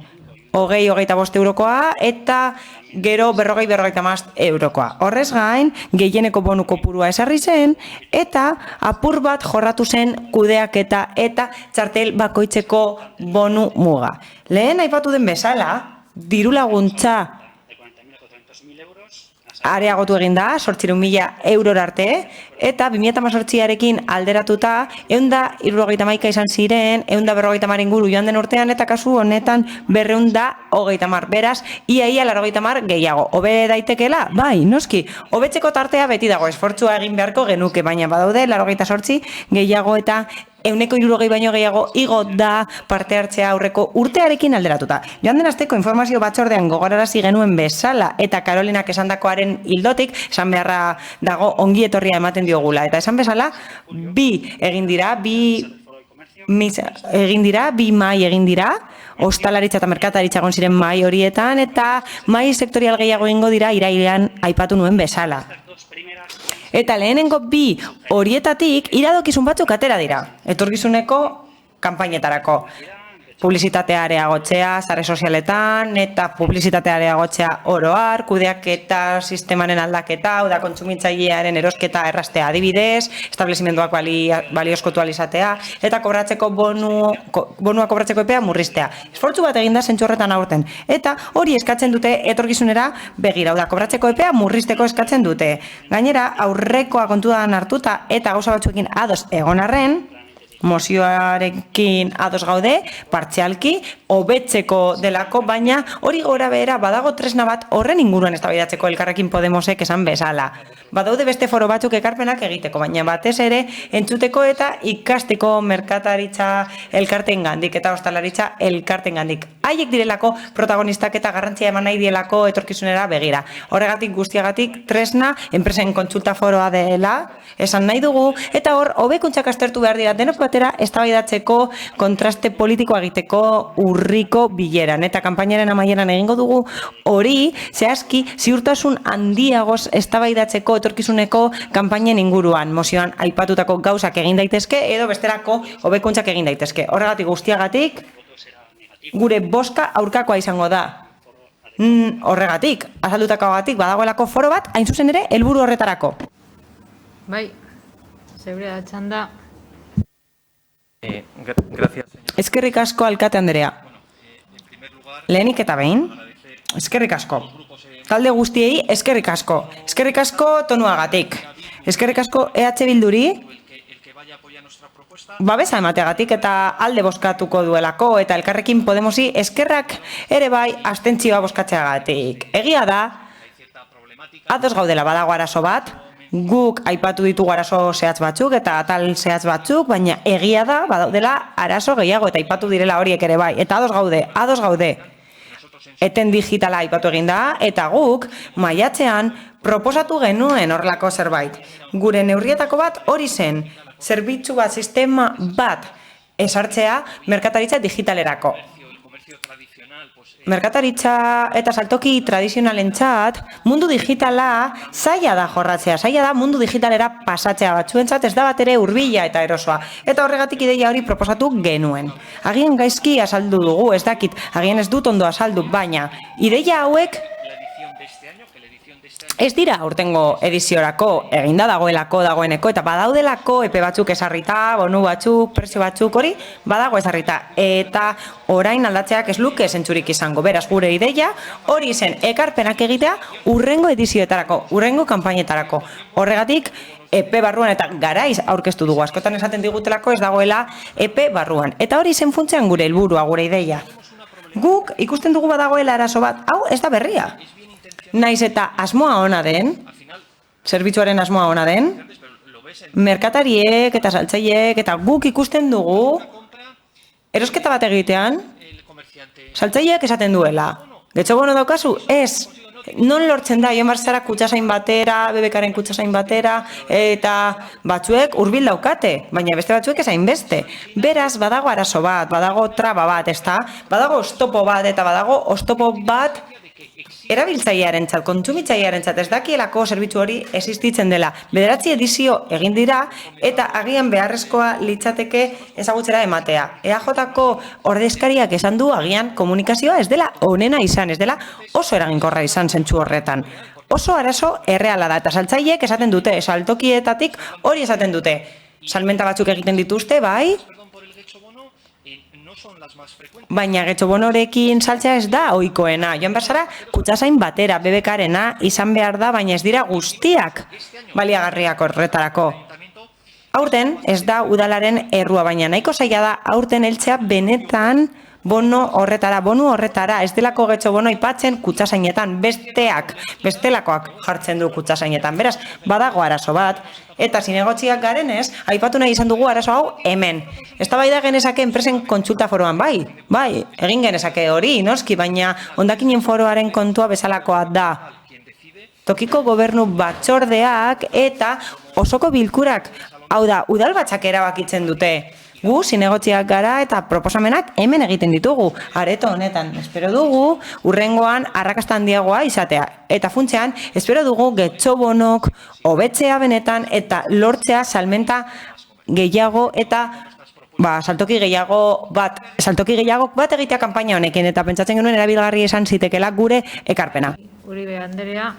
20-25 eurokoa eta gero 40-50 eurokoa. Horrez gain, gehieneko bonu kopurua esarri zen eta apur bat jorratu zen kudeaketa eta txartel bakoitzeko bonu muga. Lehen aipatu den bezala, diru laguntza areagotu egin da, 800.000 eurora arte, eta 2018arekin alderatuta, 171 izan ziren, 150 inguru joan den urtean, eta kasu honetan 230. Beraz, ia 80 gehiago. Hobe daitekela? Bai, noski. Hobetzeko tartea beti dago, esfortzua egin beharko genuke, baina badaude, 88 gehiago eta 160 baino gehiago igo da parte hartzea aurreko urtearekin alderatuta. Joan den asteko informazio batzordean gogorarazi genuen bezala eta Karolinak esandakoaren ildotik, esan beharra dago ongi etorria ematen diogula. Eta esan bezala, 2 egin dira, 2 mahai egin dira, ostalaritza eta merkataritza egon ziren mahai horietan, eta mahai sektorial gehiago egingo dira irailean aipatu nuen bezala. Eta lehenengo 2 horietatik iradokizun batzuk atera dira, etorkizuneko kanpainetarako. publizitatea areagotzea, sare sozialetan, eta publizitatea areagotzea oroar, kudeaketa sistemaren aldaketa, hau da kontsumitzailearen erosketa erraztea adibidez, establezimenduak baliozkotu alizatea, eta kobratzeko bonua kobratzeko epea murriztea. Esfortzu bat eginda zentzu horretan aurten. Eta hori eskatzen dute etorkizunera begira, hau da kobratzeko epea murrizteko eskatzen dute. Gainera, aurrekoa kontuan hartuta eta gauza batzuekin ados egon arren, mozioarekin ados gaude, partzialki, hobetzeko delako, baina hori gora behera badago tresna bat horren inguruan eztabaidatzeko Elkarrekin Podemosek esan bezala. Badaude beste foro batzuk ekarpenak egiteko, baina batez ere entzuteko eta ikasteko merkataritza elkarteengandik eta ostalaritza elkarteengandik. Haiek direlako protagonistak eta garrantzia eman nahi dielako etorkizunera begira. Horregatik guztiagatik tresna enpresen kontsulta foroa dela, esan nahi dugu, eta hor hobekuntzak aztertu behar dira denok batera eztabaidatzeko kontraste politikoa egiteko urriko bileran. Eta kanpainaren amaieran egingo dugu hori zehazki ziurtasun handiagoz eztabaidatzeko etorkizuneko kanpainen inguruan, mozioan aipatutako gauzak egin daitezke edo bestelako hobekuntzak egin daitezke. Horregatik guztiagatik gure bozka aurkakoa izango da. Horregatik, azaldutakoagatik badagoelako foro bat hain zuzen ere helburu horretarako. Bai, zeure da txanda. Eskerrik asko alkate Andrea. Lehenik eta behin, eskerrik asko. Talde guztiei eskerrik asko. Eskerrik asko tonuagatik. Eskerrik asko EH Bilduri babesa emateagatik eta alde bozkatuko duelako eta Elkarrekin Podemosi eskerrak ere bai abstentzioa bozkatzeagatik. Egia da, ados gaudela badago arazo bat, guk aipatu ditugu arazo zehatz batzuk eta atal zehatz batzuk, baina egia da badaudela arazo gehiago eta aipatu direla horiek ere bai. Eta ados gaude. Eten digitala aipatu egin da, eta guk maiatzean proposatu genuen horrelako zerbait. Gure neurrietako bat hori zen, zerbitzu bat, sistema bat esartzea merkataritza digitalerako. Merkataritza eta saltoki tradizionalentzat mundu digitala zaila da jorratzea, zaila da mundu digitalera pasatzea, batzuentzat ez da bat ere hurbila eta erosoa. Eta horregatik ideia hori proposatu genuen. Agian gaizki azaldu dugu, ez dakit, agian ez dut ondo azaldu, baina ideia hauek ez dira aurtengo ediziorako, eginda dagoeneko, eta badaudelako epe batzuk esarrita, bonu batzuk, prezio batzuk, hori badago esarrita. Eta orain aldatzeak ez luke zentzurik izango. Beraz, gure ideia hori zen ekarpenak egitea urrengo edizioetarako, urrengo kanpainetarako. Horregatik, epe barruan eta garaiz aurkeztu dugu. Askotan esaten digutelako ez dagoela epe barruan. Eta hori zen funtzean gure helburua, gure ideia. Guk ikusten dugu badagoela arazo bat, hau ez da berria. Naiz eta asmoa ona den, zerbitzuaren asmoa ona den, merkatariek eta saltzaileek eta guk ikusten dugu, erosketa bat egitean, saltzaileek esaten duela. Getxo bono daukazu? Ez. Non lortzen da, joan barzara kutsasain batera, BBKaren kutsasain batera, eta batzuek hurbil daukate, baina beste batzuek ezain beste. Beraz, badago arazo bat, badago traba bat, ezta? Badago oztopo bat eta badago oztopo bat erabiltzailearentzat, kontsumitzailearentzat ez dakielako zerbitzu hori existitzen dela. 9 edizio egin dira eta agian beharrezkoa litzateke ezagutzera ematea. EAJ-ko ordezkariak esan du agian komunikazioa ez dela onena izan, ez dela oso eraginkorra izan zentzu horretan. Oso arazo erreala da eta saltzaileek esaten dute, saltokietatik hori esaten dute. Salmenta batzuk egiten dituzte, bai? Baina getxo bonorekin saltzea ez da ohikoena. Joan berzara kutsasain batera, BBKarena izan behar da, baina ez dira guztiak baliagarriak horretarako. Aurten ez da udalaren errua, baina nahiko zaila da aurten heltzea benetan bonu horretara, ez delako getxo bono aipatzen kutsasainetan, bestelakoak jartzen du kutsasainetan. Beraz, badago arazo bat, eta zinegotziak garenez, aipatu nahi izan dugu arazo hau hemen. Eztabaida genezake enpresen kontsulta foroan, bai, egin genezake hori, noski, baina hondakinen foroaren kontua bezalakoa da. Tokiko gobernu batzordeak eta osoko bilkurak, hau da, udalbatzak erabakitzen dute. Gu, zinegotziak gara eta proposamenak hemen egiten ditugu. Areto honetan, espero dugu, urrengoan arrakasta handiagoa izatea. Eta funtzean, espero dugu getxo bonok hobetzea benetan eta lortzea salmenta gehiago eta saltoki gehiago bat egitea kanpaina honekin, eta pentsatzen genuen erabilgarri esan zitekela gure ekarpena. Uribe Andrea.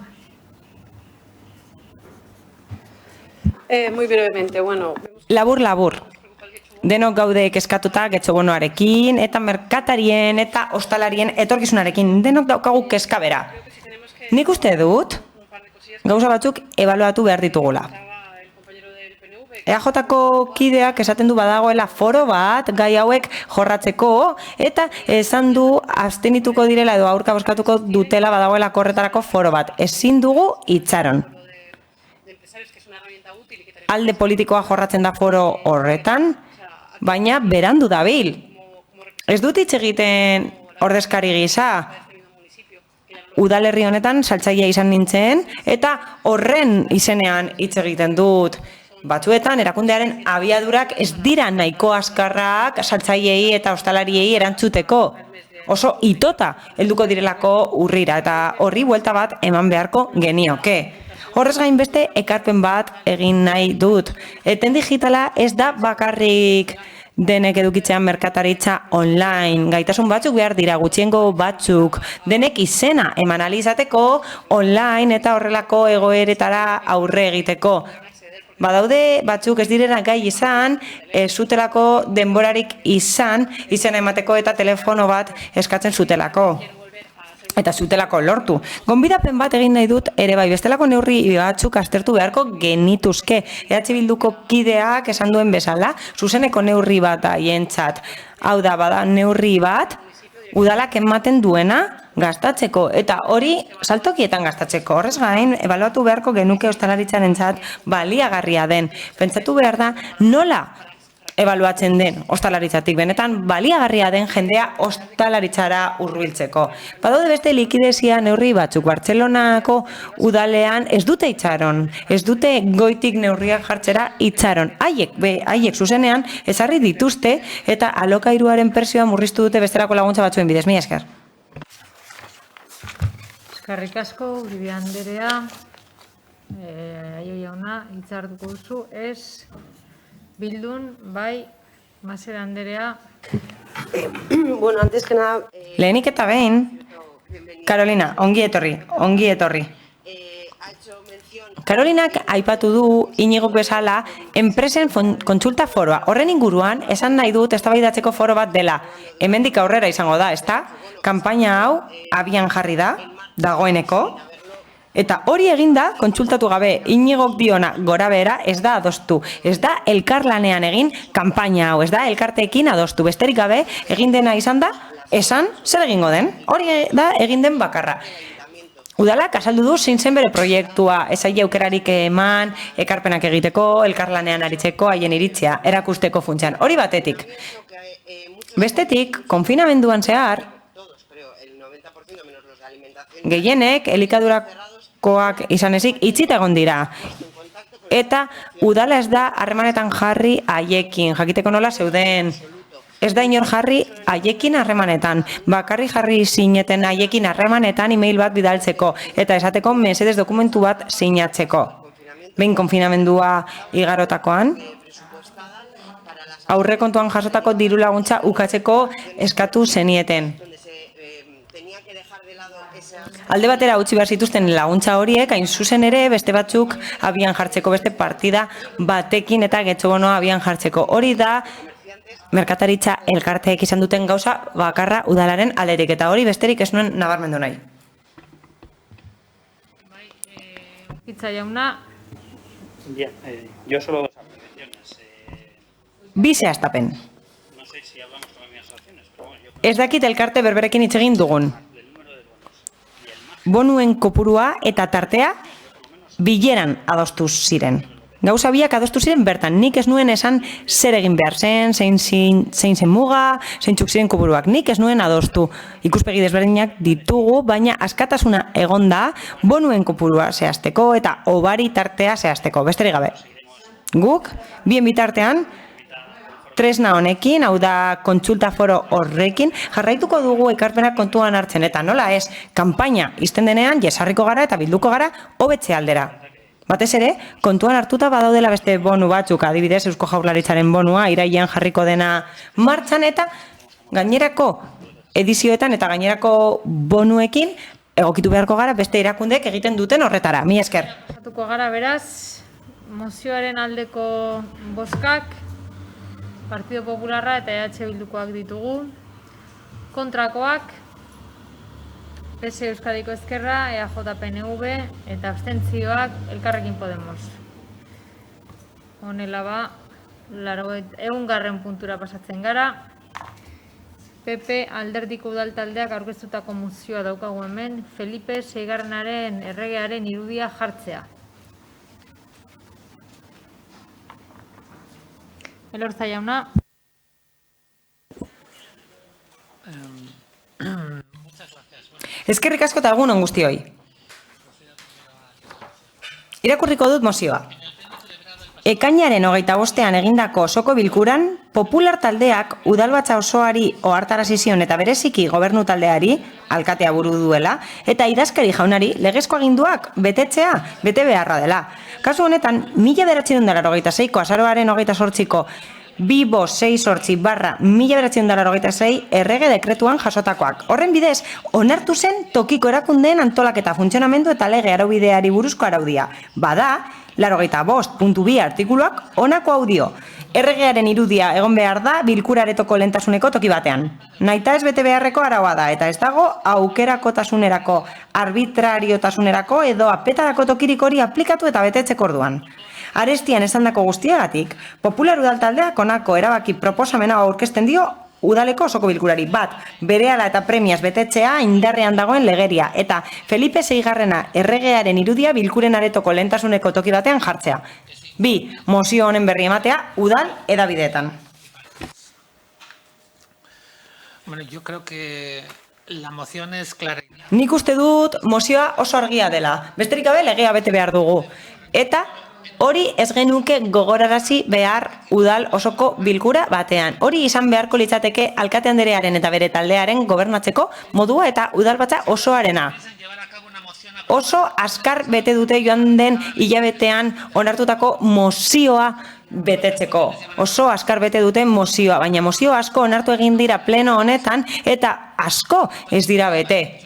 Muy brevemente, bueno. Labur. Denok gaude kezkatuta getxobonoarekin, eta merkatarien, eta ostalarien etorkizunarekin. Denok daukagu kezka bera. Nik uste dut, gauza batzuk ebaluatu behar ditugula. EAJ-ko kideak esaten du badagoela foro bat, gai hauek jorratzeko, eta esan du abstenituko direla edo aurka bozkatuko dutela badagoela korretarako foro bat. Ezin dugu itxaron. Alde politikoa jorratzen da foro horretan, baina berandu dabil. Ez dut hitz egiten ordezkari gisa. Udalerri honetan saltzailea izan nintzen, eta horren izenean hitz egiten dut. Batzuetan, erakundearen abiadurak ez dira nahiko azkarrak saltzaileei eta ostalariei erantzuteko. Oso itota helduko direlako urrira, eta horri buelta bat eman beharko genioke. Horrez gain beste ekarpen bat egin nahi dut. Eten digitala ez da bakarrik denek edukitzean merkataritza online. Gaitasun batzuk behar dira, gutxiengo batzuk. Denek izena eman ahal izateko online eta horrelako egoeretara aurre egiteko. Badaude batzuk ez direna gai izan, ez zutelako denborarik izan, izena emateko eta telefono bat eskatzen zutelako. Eta zutelako lortu. Gonbidapen bat egin nahi dut ere bai, bestelako neurri batzuk aztertu beharko genituzke. EH Bilduko kideak esan duen bezala, zuzeneko neurri bat haientzat. Hau da, bada neurri bat, udalak ematen duena gastatzeko, eta hori saltokietan gastatzeko. Horrez gain, ebaluatu beharko genuke ostalaritzaren baliagarria den. Pentsatu behar da, nola ebaluatzen den ostalaritzatik, benetan baliagarria den jendea ostalaritzara hurbiltzeko. Badaude beste likidezia neurri batzuk, Bartzelonako udalean ez dute itxaron, ez dute goitik neurriak jartzera itxaron. Haiek zuzenean ezarri dituzte eta alokairuaren prezioa murriztu dute bestelako laguntza batzuen bidez. Mila esker. Eskerrik asko, Uribe Andrea. Aio jauna, hitza hartuko duzu, ez... Bildun, bai, Masera Andrea. Bueno, antes que nada... Lehenik eta behin, Carolina, ongi etorri. Karolinak aipatu du Iñigok bezala enpresen kontsulta foroa. Horren inguruan, esan nahi dut eztabaidatzeko foro bat dela. Hemendik aurrera izango da, ezta? Kanpaina hau abian jarri da, dagoeneko. Eta hori eginda, kontsultatu gabe, Iñigok diona gora behera ez da adostu. Ez da elkarlanean egin kanpaina hau, ez da elkarteekin adostu. Besterik gabe, egin dena izan da, esan zer egingo den. Hori da egin den bakarra. Udalak azaldu du zein zen bere proiektua, ez aile aukerarik eman, ekarpenak egiteko, elkarlanean aritzeko, haien iritzia, erakusteko funtsan. Hori batetik. Bestetik, konfinamenduan zehar, gehienek elikadurakoak izan ezik itxita egon dira. Eta udala ez da harremanetan jarri haiekin, jakiteko nola zeuden. Ez da inor jarri haiekin harremanetan, bakarri jarri zineten haiekin harremanetan email bat bidaltzeko, eta esateko mesedez dokumentu bat sinatzeko. Behin konfinamendua igarotakoan, aurrekontuan jasotako diru laguntza ukatzeko eskatu zenieten. Alde batera utzi behar zituzten laguntza horiek, hain zuzen ere beste batzuk abian jartzeko, beste partida batekin eta getxobonoa abian jartzeko. Hori da merkataritza elkarteek izan duten gauza bakarra udalaren alderik, eta hori besterik ez nuen nabarmendu nahi. Hitza jauna. Bien, yo solo dos apreciaciones. Bi zehaztapen. Ez dakit elkarte berberekin hitz egin dugun. Bonuen kopurua eta tartea bileran adostu ziren. Gauza biak adostu ziren bertan, nik ez nuen esan zer egin behar zen, zein zen muga, zeintzuk ziren kopuruak. Nik ez nuen adostu. Ikuspegi desberdinak ditugu, baina askatasuna egonda bonuen kopurua zehazteko eta obari tartea zehazteko. Besterik gabe. Guk, bien bitartean, tresna honekin, hau da kontsulta foro horrekin, jarraituko dugu ekarpenak kontuan hartzen, eta nola ez, kanpaina izten denean jesarriko gara eta bilduko gara hobetze aldera. Batez ere, kontuan hartuta badaudela beste bonu batzuk, adibidez Eusko Jaurlaritzaren bonua, irailean jarriko dena martxan, eta gainerako edizioetan eta gainerako bonuekin egokitu beharko gara beste erakundek egiten duten horretara. Mila esker. Pasatuko gara beraz, mozioaren aldeko bozkak, Partido Popularra eta EH Bildukoak ditugu. Kontrakoak, PS Euskadiko Ezkerra, EAJ PNV eta abstentzioak Elkarrekin Podemos. Honela ba, 100. puntura pasatzen gara. PP Alderdiko Udal Taldeak aurkeztutako mozioa daukagu hemen, Felipe Seigarrenaren erregearen irudia jartzea. Elorza jauna. Eskerrik asko eta egun on guztioi. Irakurriko dut mozioa. Ekainaren 25ean egindako osoko bilkuran, Popular taldeak udalbatza osoari ohartarazi zion eta bereziki gobernu taldeari, alkatea buru duela, eta idazkari jaunari legezko aginduak betetzea bete beharra dela. Kasu honetan, 1986ko azaroaren 28ko 2568/1986 errege dekretuan jasotakoak. Horren bidez, onartu zen tokiko erakundeen antolaketa funtzionamendu eta lege araubideari buruzko araudia. Bada, 85.2 artikuluak honako hau dio. Erregearen irudia egon behar da bilkuraretoko lehentasuneko toki batean. Nahita ez bete beharreko araua da, eta ez dago aukerakotasunerako, arbitrariotasunerako edo apetarako tokirik hori aplikatu eta betetzeko orduan. Arestian esandako guztiagatik, Popular Udal taldeak honako erabaki proposamena aurkezten dio udaleko osoko bilkurari. Bat, berehala eta premiaz betetzea indarrean dagoen legeria, eta Felipe Seigarrena erregearen irudia bilkuren aretoko lehentasuneko toki batean jartzea. Bi, mozio honen berri ematea udal edabideetan. Bueno, yo creo que la moción es clara. Nik uste dut mozioa oso argia dela. Besterik gabe legea bete behar dugu. Eta hori ez genuke gogorarazi behar udal osoko bilkura batean. Hori izan beharko litzateke alkate anderearen eta bere taldearen gobernatzeko modua eta udalbatza osoarena. Oso askar bete dute joan den hilabetean onartutako mozioa betetzeko. Oso askar bete dute mozioa, baina mozio asko onartu egin dira pleno honetan eta asko ez dira bete.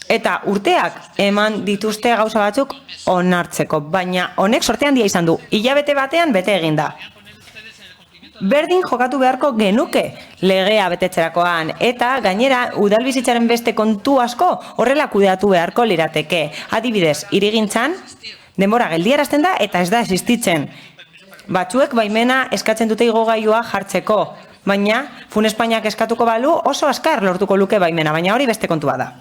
Eta urteak eman dituzte gauza batzuk onartzeko, baina honek sorte handia izan du, hilabete batean bete eginda. Berdin jokatu beharko genuke legea betetzerakoan, eta gainera udalbizitzaren beste kontu asko horrela kudeatu beharko lirateke. Adibidez, hirigintzan, denbora geldiarazten da eta ez da existitzen. Batzuek baimena eskatzen dute igogailua jartzeko, baina Fun Espainiak eskatuko balu oso askar lortuko luke baimena, baina hori beste kontua da.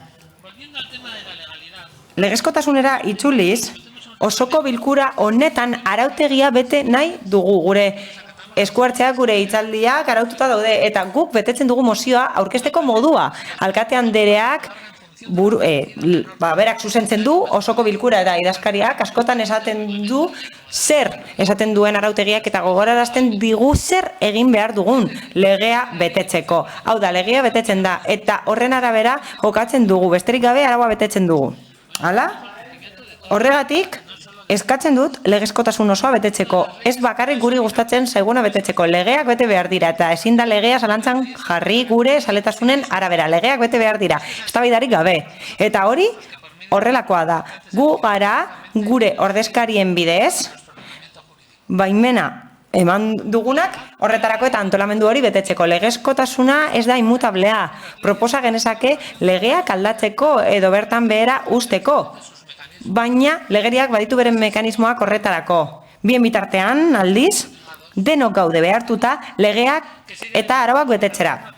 Legezkotasunera itzuliz, osoko bilkura honetan arautegia bete nahi dugu. Gure eskuartzeak, gure hitzaldiak araututa daude, eta guk betetzen dugu mozioa aurkezteko modua. Alkate andereak berak zuzentzen du osoko bilkura eta idazkariak askotan esaten du zer esaten duen arautegiak eta gogorarazten digu zer egin behar dugun legea betetzeko. Hau da, legea betetzen da eta horren arabera jokatzen dugu, besterik gabe araua betetzen dugu. Hala? Horregatik, eskatzen dut legezkotasun osoa betetzeko. Ez bakarrik guri gustatzen zaiguna betetzeko. Legeak bete behar dira eta ezin da legea zalantzan jarri gure zaletasunen arabera. Legeak bete behar dira. Eztabaidarik gabe. Eta hori horrelakoa da. Gu gara gure ordezkarien bidez baimena eman dugunak horretarako eta antolamendu hori betetzeko. Legezkotasuna ez da inmutablea. Proposa genezake legeak aldatzeko edo bertan behera usteko. Baina legeriak baditu beren mekanismoak horretarako. Bien bitartean, aldiz, denok gaude behartuta legeak eta arauak betetzera.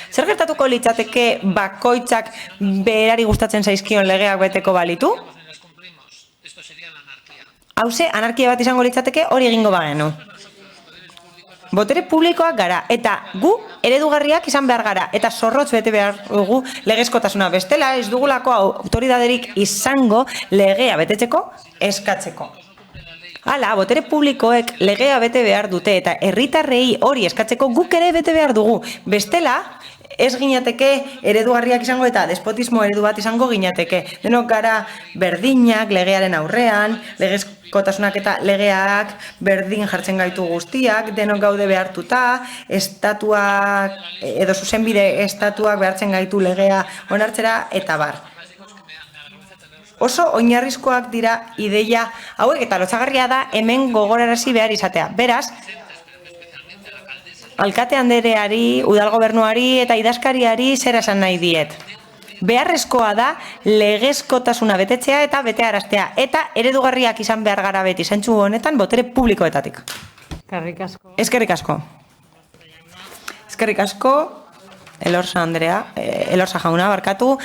Zer gertatuko litzateke bakoitzak berari gustatzen zaizkion legeak beteko balitu? Hauze, anarkia bat izango litzateke hori egingo bagenu. Botere publikoak gara, eta gu eredugarriak izan behar gara, eta zorrotz bete behar dugu legezkotasuna. Bestela ez dugulako autoridaderik izango legea betetzeko eskatzeko. Hala, botere publikoek legea bete behar dute, eta herritarrei hori eskatzeko guk ere bete behar dugu. Bestela, Ez ginateke eredugarriak izango eta despotismo eredu bat izango ginateke. Denok gara berdinak legearen aurrean, legezkotasunak eta legeak berdin jartzen gaitu guztiak, denok gaude behartuta, estatuak edo zuzenbide estatuak behartzen gaitu legea onartzera eta bar. Oso oinarrizkoak dira ideia hauek eta lotsagarria da hemen gogorarazi behar izatea. Beraz, alkate andereari, udal gobernuari eta idazkariari zer esan nahi diet. Beharrezkoa da legezkotasuna betetzea eta betearaztea eta eredugarriak izan behar gara beti zentzu honetan botere publikoetatik. Eskerrik asko. Eskerrik asko. Eskerrik asko, Elorza Andrea, Elorza jauna, barkatu.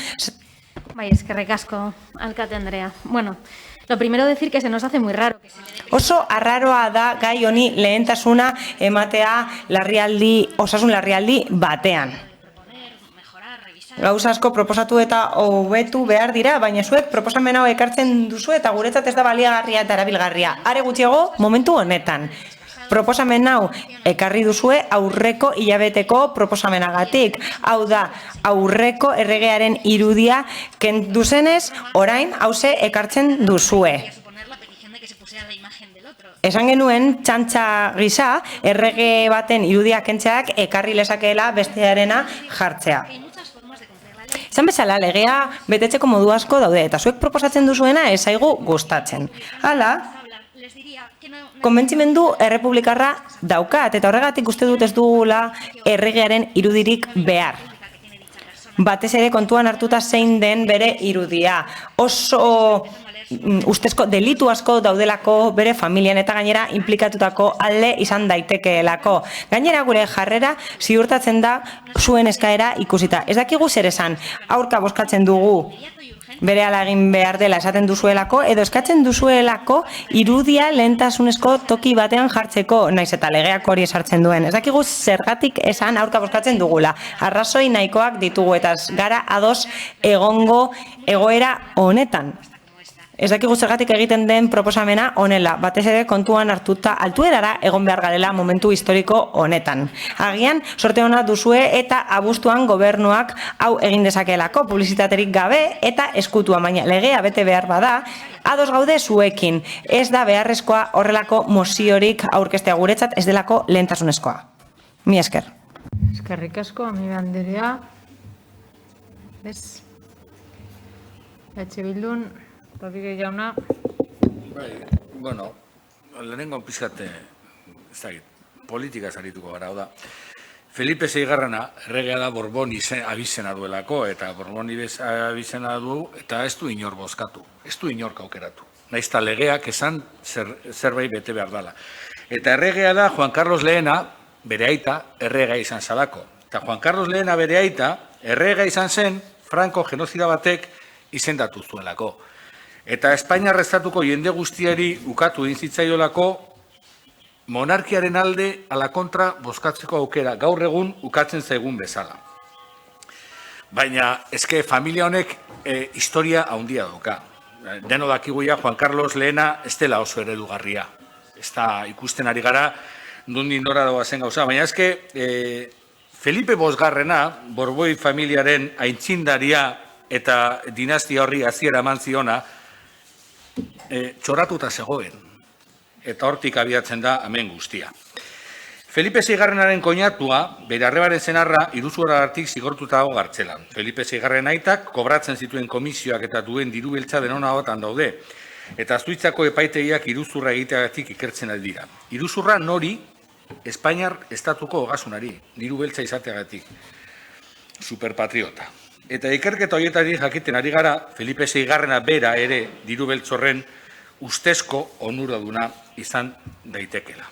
Bai, eskerrik asko, alkate Andrea. Bueno, lo primero decir que se nos hace muy raro. Oso arraroa da gai honi lehentasuna ematea osasun larrialdi batean. Gauza asko proposatu eta hobetu behar dira, baina zuek proposamen hau ekartzen duzu eta guretzat ez da baliagarria eta erabilgarria. Are gutxiago momentu honetan. Proposamen hau ekarri duzue aurreko hilabeteko proposamenagatik. Hau da, aurreko erregearen irudia kendu zenez, orain hauze ekartzen duzue. Esan genuen, txantxa gisa, errege baten irudia kentzeak ekarri lezakeela bestearena jartzea. Esan bezala, legea betetzeko modu asko daude, eta zuek proposatzen duzuena ez zaigu gustatzen. Hala, konbentzimendu errepublikarra daukat, eta horregatik uste dut ez dugula erregearen irudirik behar. Batez ere kontuan hartuta zein den bere irudia. Oso ustezko delitu asko daudelako bere familian eta gainera implikatutako alde izan daitekeelako. Gainera gure jarrera ziurtatzen da zuen eskaera ikusita. Ez dakigu zer esan, aurka bozkatzen dugu bere ala egin behar dela esaten duzuelako, edo eskatzen duzuelako irudia lehentasunezko toki batean jartzeko, naiz eta legeak hori esartzen duen. Ez dakigu zergatik esan aurka bozkatzen dugula. Arrazoi nahikoak ditugu eta gara ados egongo egoera honetan. Ez dakigu zergatik egiten den proposamena honela, batez ere kontuan hartuta altuerara egon behar garela momentu historiko honetan. Agian, sorte hona duzue eta abuztuan gobernuak hau egin dezakeelako, publizitaterik gabe eta eskutua, baina legea bete behar bada, ados gaude zuekin. Ez da beharrezkoa horrelako moziorik aurkestea guretzat, ez delako lehentasunezkoa. Mi esker. Eskerrik asko, amiga Anderea. Ez? Bildun. Rodríguez jauna. Bai, bueno, lehenengo pizkate, ez dakit, politika zarituko gara, da. Felipe Seigarrena erregea da Borbon abizena duelako, eta Borbon abizena du, eta ez du inor bozkatu, ez du inor aukeratu. Naiz eta legeak esan zerbait bete behar dela. Eta erregea da Juan Carlos Lehena, bere aita, erregea izan zalako. Eta Juan Carlos Lehena bere aita, erregea izan zen, Franco genozida batek izendatu zuelako. Eta Espainiar estatuko jende guztiari ukatu egin zitzaiolako monarkiaren alde ala kontra bozkatzeko aukera, gaur egun ukatzen zaigun bezala. Baina, eske familia honek historia handia dauka. Deno dakiguia Juan Carlos Lehena ez dela oso eredugarria. Ez da ikusten ari gara, nondik nora dagoa zen gauza. Baina eske Felipe Bosgarrena, Borboi familiaren aintzindaria eta dinastia horri hasiera eman ziona, txoratuta zegoen, eta hortik abiatzen da hemen guztia. Felipe Seigarrenaren koinatua, bere arrebaren senarra, iruzurragatik zigortuta dago Gartzelan. Felipe Seigarren aitak kobratzen zituen komisioak eta duen diru beltza denona batan daude, eta Zuitzako epaitegiak iruzurra egiteagatik ikertzen aldira. Iruzurra nori, Espainiar estatuko ogasunari, diru beltza izateagatik, superpatriota. Eta ikerketa horietatik jakiten ari gara, Felipe Seigarrena bera ere diru beltzorren ustezko onuraduna izan daitekela.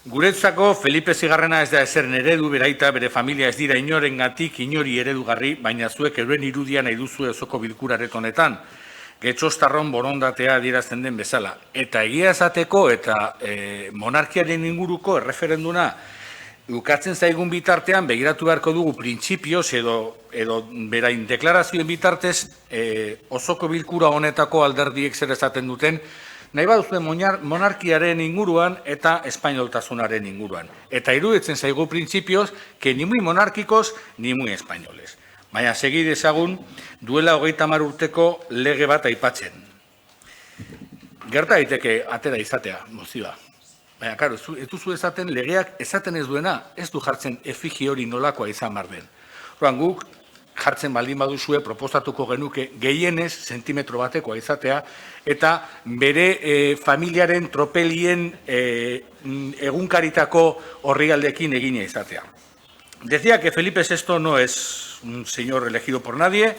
Guretzako Felipe Seigarrena ez da ezeren eredu, beraita bere familia ez dira inorengatik inori eredugarri, baina zuek euren irudia nahi duzu ezoko bilkuraret honetan, getxostarron borondatea adierazten den bezala. Eta egia esateko eta monarkiaren inguruko erreferenduna ukatzen zaigun bitartean, begiratu beharko dugu printzipioz edo berain deklarazioen bitartez osoko bilkura honetako alderdiek zer esaten duten nahi baduzue monarkiaren inguruan eta espainoltasunaren inguruan. Eta iruditzen zaigu printzipioz, que ni muy monárquicos ni muy españoles. Baina segi dezagun duela 30 urteko lege bat aipatzen. Gerta daiteke atera izatea, mozioa. Baina, karo, ez duzu esaten legeak esaten ez duena, ez du jartzen efigi hori nolakoa izan bar den. Orduan guk jartzen baldin baduzue proposatuko genuke gehienez zentimetro batekoa izatea eta bere familiaren tropelien egunkaritako orrialdekin egina izatea. Decía que Felipe VI no es un señor elegido por nadie,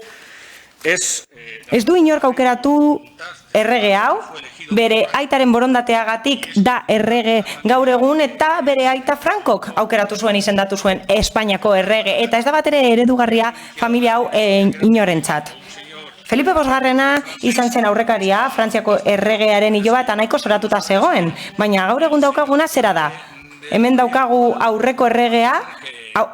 Ez du inork aukeratu errege hau, bere aitaren borondateagatik da errege gaur egun eta bere aita Frankok aukeratu zuen izendatu zuen Espainiako errege eta ez da bat ere eredugarria familia hau inorentzat. Felipe Bosgarrena izan zen aurrekaria Frantziako erregearen iloba eta nahiko zoratuta zegoen, baina gaur egun daukaguna zera da. Hemen daukagu aurreko erregea,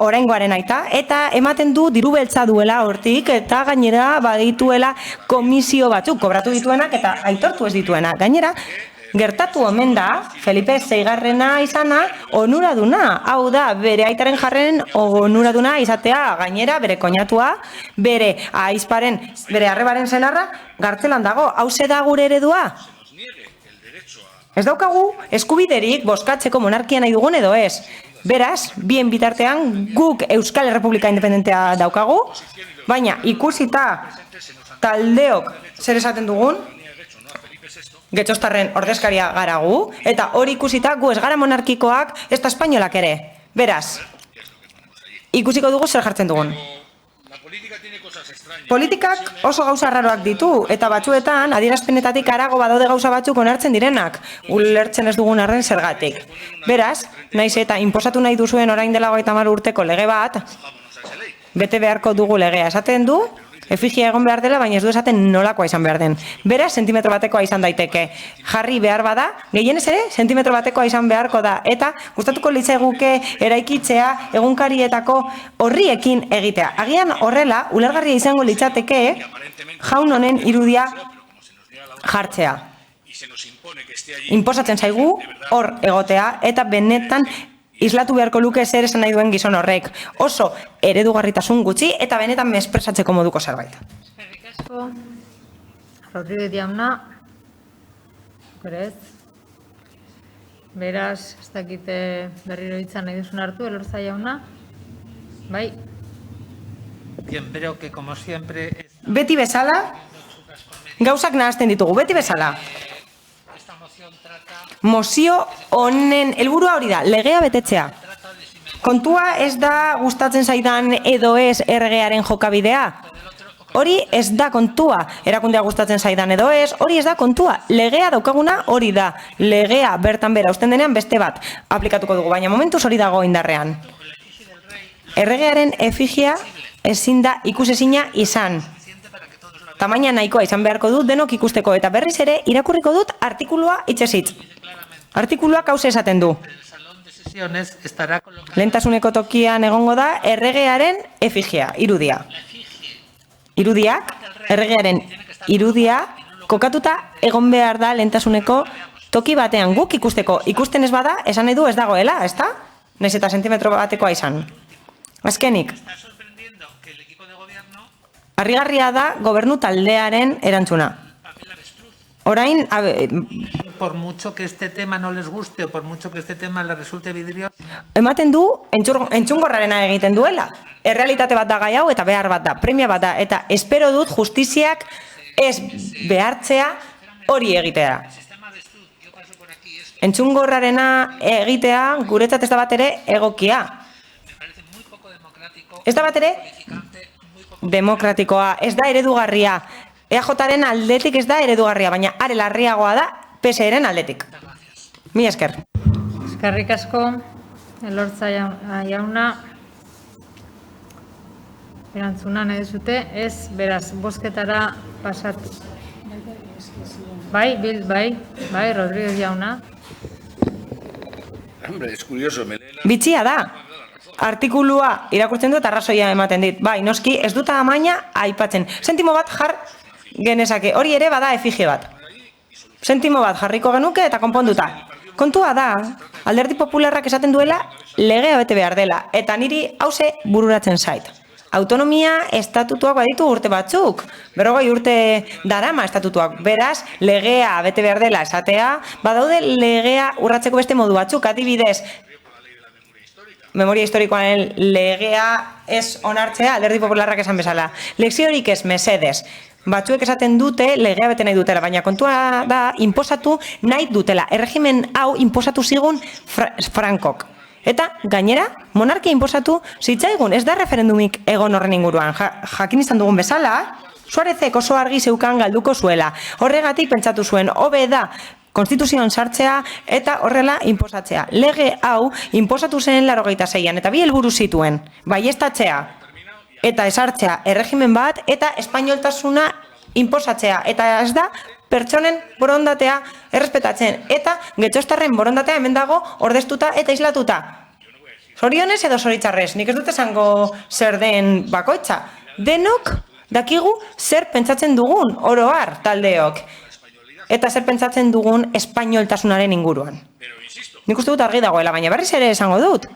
oraingoaren aita, eta ematen du diru beltza duela hortik, eta gainera badituela komisio batzuk, kobratu dituenak eta aitortu ez dituenak. Gainera, gertatu omen da, Felipe VI izana onuraduna, hau da, bere aitaren jarren onuraduna izatea, gainera, bere koinatua, bere aizparen, bere arrebaren senarra, gartzelan dago, hau da gure eredua? Ez daukagu eskubiderik bozkatzeko monarkia nahi dugun edo ez. Beraz, bien bitartean guk Euskal Errepublika Independentea daukagu, baina ikusita taldeok zer esaten dugun, Getxostarren ordezkaria gara gu, eta hori ikusita gu ez gara monarkikoak, ez da espainolak ere. Beraz, ikusiko dugu zer jartzen dugun. Politikak oso gauza raroak ditu, eta batzuetan adierazpenetatik harago badaude gauza batzuk onartzen direnak, ulertzen ez dugun arren zergatik. Beraz, naiz eta inposatu nahi duzuen orain dela 30 urteko lege bat, bete beharko dugu legea. Esaten du, efigia egon behar dela, baina ez du esaten nolakoa izan behar den. Beraz, zentimetro batekoa izan daiteke. Jarri behar bada, gehienez ere, zentimetro batekoa izan beharko da. Eta gustatuko litzaiguke eraikitzea egunkarietako horriekin egitea. Agian horrela, ulergarria izango litzateke jaun honen irudia jartzea. Inposatzen zaigu hor egotea eta benetan islatu beharko luke zer esan nahi duen gizon horrek. Oso eredugarritasun gutxi eta benetan mespresatzeko moduko zerbait. Eskerrik asko. Rodríguez jauna. Berez. Beraz, ez dakite berriro hitza nahi duzun hartu, Elorza jauna. Bai. Bien, pero que como siempre... Beti bezala, gauzak nahazten ditugu, beti bezala. Mozio honen helburua hori da, legea betetzea. Kontua ez da gustatzen zaidan edo ez erregearen jokabidea. Hori ez da kontua, erakundea gustatzen zaidan edo ez, hori ez da kontua. Legea daukaguna hori da, legea bertan bera usten denean beste bat aplikatuko dugu, baina momentuz hori dago indarrean. Erregearen efigia ezin da ikusezina izan. Tamaina nahikoa izan beharko dut denok ikusteko eta berriz ere irakurriko dut artikulua hitzezitz. Artikuluak hauze esaten du. Lehentasuneko tokian egongo da erregearen efigia, irudia. Irudiak, erregearen irudia, kokatuta egon behar da lehentasuneko toki batean guk ikusteko. Ikusten ez bada, esan nahi du ez dagoela, ezta? Naiz eta zentimetro batekoa izan. Azkenik. Harrigarria da gobernu taldearen erantzuna. Orain, por mucho que este tema no les guste o por mucho que este tema les resulte vidrioso. Ematen du entzungorrarena egiten duela. Errealitate bat da gai hau eta behar bat da, premia bat da eta espero dut justiziak ez behartzea hori egitea. Entzungorrarena egitea guretzat ez da bat ere egokia. Ez da bat ere demokratikoa, ez da eredugarria. EAJaren aldetik ez da eredugarria, baina are larriagoa da PSEren aldetik. Mila esker. Eskerrik asko, Elorza jauna. Erantzuna nahi duzute, ez, beraz, bozketara pasatu. Bai, Rodríguez jauna. Hombre, es curioso, bitxia da. Artikulua irakurtzen du eta arrazoia ematen dit. Bai, noski, ez dut amaina aipatzen. Sentimo bat jar genezake. Hori ere bada efigie bat. Sentimo bat jarriko genuke eta konponduta. Kontua da, Alderdi Popularrak esaten duela legea bete behar dela, eta niri hause bururatzen zait. Autonomia estatutuak baditu urte batzuk, 40 urte darama estatutuak, beraz, legea bete behar dela esatea, badaude legea urratzeko beste modu batzuk, adibidez, memoria historikoaren legea ez onartzea Alderdi Popularrak esan bezala. Lexiorik ez mesedez. Batzuek esaten dute legea bete nahi dutela, baina kontua da inposatu nahi dutela. Erregimen hau inposatu zigun Frankok. Eta gainera, monarkia inposatu zitzaigun, ez da referendumik egon horren inguruan. Jakin izan dugun bezala, Suarezek oso argi zeukan galduko zuela. Horregatik pentsatu zuen, hobe da konstituzioan sartzea eta horrela inposatzea. Lege hau inposatu zen 86an eta bi helburu zituen. Baieztatzea eta esartzea erregimen bat eta espainoltasuna inposatzea. Eta ez da pertsonen borondatea errespetatzen. Eta getxostarren borondatea hemen dago ordeztuta eta islatuta. Zorionez edo zoritzarrez, nik ez dut esango zer den bakoitza. Denok dakigu zer pentsatzen dugun oroar taldeok. Eta zer pentsatzen dugun espainoltasunaren inguruan. Nik uste dut argi dagoela, baina berriz ere esango dut.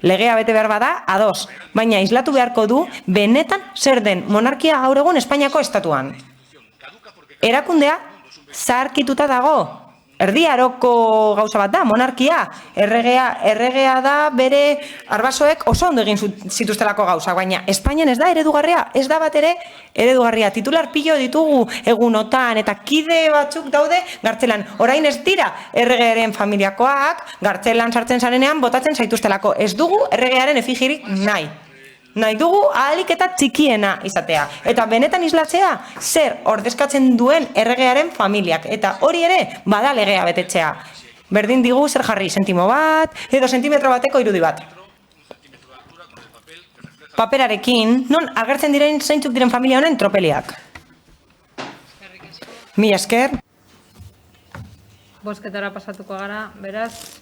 Legea bete behar bada, ados, baina islatu beharko du benetan zer den monarkia gaur egun Espainiako estatuan. Erakundea zaharkituta dago. Erdi aroko gauza bat da, monarkia. Erregea da bere arbasoek oso ondo egin zituztelako gauza, baina Espainian ez da eredugarria, ez da bat ere eredugarria. Titular pilo ditugu egunotan eta kide batzuk daude gartzelan. Orain ez dira erregearen familiakoak, gartzelan sartzen zarenean botatzen zaituztelako. Ez dugu erregearen efigirik nahi. Nahi dugu ahalik eta txikiena izatea. Eta benetan islatzea, zer ordezkatzen duen erregearen familiak. Eta hori ere, bada legea betetzea. Berdin digu zer jarri, sentimo bat, edo sentimetro bateko irudi bat. Paperarekin, non agertzen diren zeintzuk diren familia honen tropeliak. Mila esker. Bozketara pasatuko gara, beraz,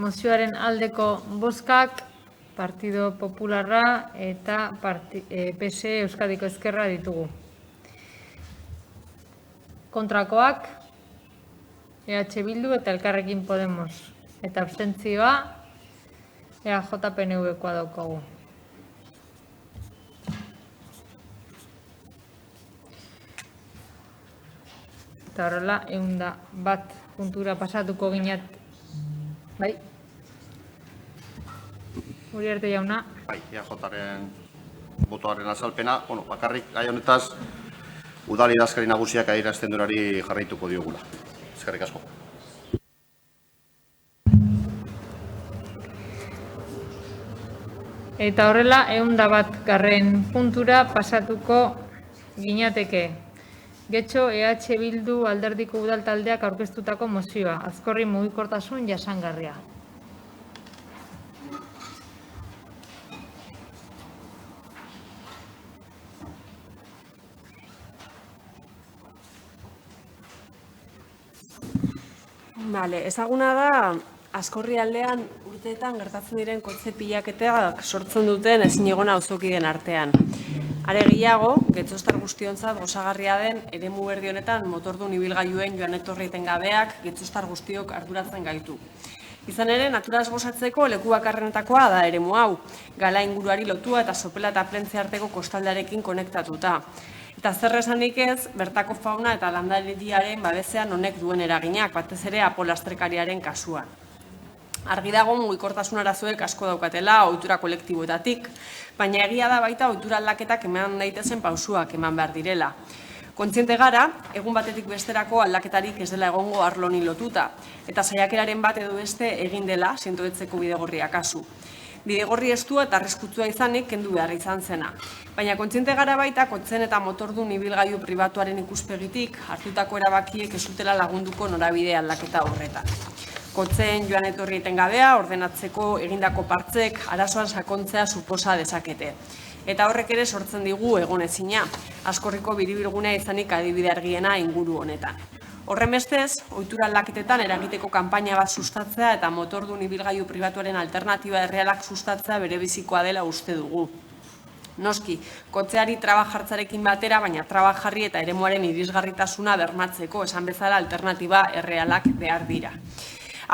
mozioaren aldeko bozkak, Partido Popularra eta PSE Euskadiko Ezkerra ditugu. Kontrakoak, EH Bildu eta Elkarrekin Podemos. Eta abstentzioa, EAJ-PNV-koa daukagu. Eta horrela, 101 puntura pasatuko ginat. Bai? Uriarte jauna. Bai, EAJ-aren botoaren azalpena, bakarrik gai honetaz, udal idazkari nagusiak adierazten duenari jarraituko diogula. Eskerrik asko. Eta horrela, 101 puntura pasatuko ginateke. Getxo, EH Bildu alderdiko udal taldeak aurkeztutako mozioa, azkorri mugikortasun jasangarria. Ezaguna da, Azkorri aldean urteetan gertatzen diren kotxe pilaketak sortzen duten ezin egon auzokideen artean. Are gehiago, getxostar guztiontzat gozagarria den eremu berdi honetan motordun ibilgailuen joan etorri etengabeak getxostar guztiok arduratzen gaitu. Izan ere, naturaz gozatzeko leku bakarrenetakoa da eremu hau, gala inguruari lotua eta sopela eta plentzia arteko kostaldarekin konektatuta. Eta zer esanik ez, bertako fauna eta landariaren babezean honek duen eraginak, batez ere apolastrekariaren kasuan. Argi dago mugikortasun arazoek asko daukatela ohitura kolektiboetatik, baina egia da baita ohitura aldaketak eman daitezen pausuak eman behar direla. Kontziente gara, egun batetik besterako aldaketarik ez dela egongo arlo honi lotuta, eta saiakeraren bat edo beste egin dela sintoetzeko bidegorria kasu. Bidegorri estua eta arriskutsua izanik kendu behar izan zena. Baina kontziente gara baita, kotzen eta motordun ibilgailu pribatuaren ikuspegitik hartutako erabakiek ez zutela lagunduko norabide aldaketa horretan. Kotzen joan etorri etengabea, ordenatzeko egindako partzek arazoan sakontzea suposa dezakete. Eta horrek ere sortzen digu egonezina, Azkorriko biribilgunea izanik adibide argiena inguru honetan. Horren bestez, ohitura aldaketetan eragiteko kanpaina bat sustatzea eta motordun ibilgailu pribatuaren alternatiba errealak sustatzea bere bizikoa dela uste dugu. Noski, kotxeari traba jartzarekin batera, baina traba jarri eta eremuaren irisgarritasuna bermatzeko, esan bezala alternatiba errealak behar dira.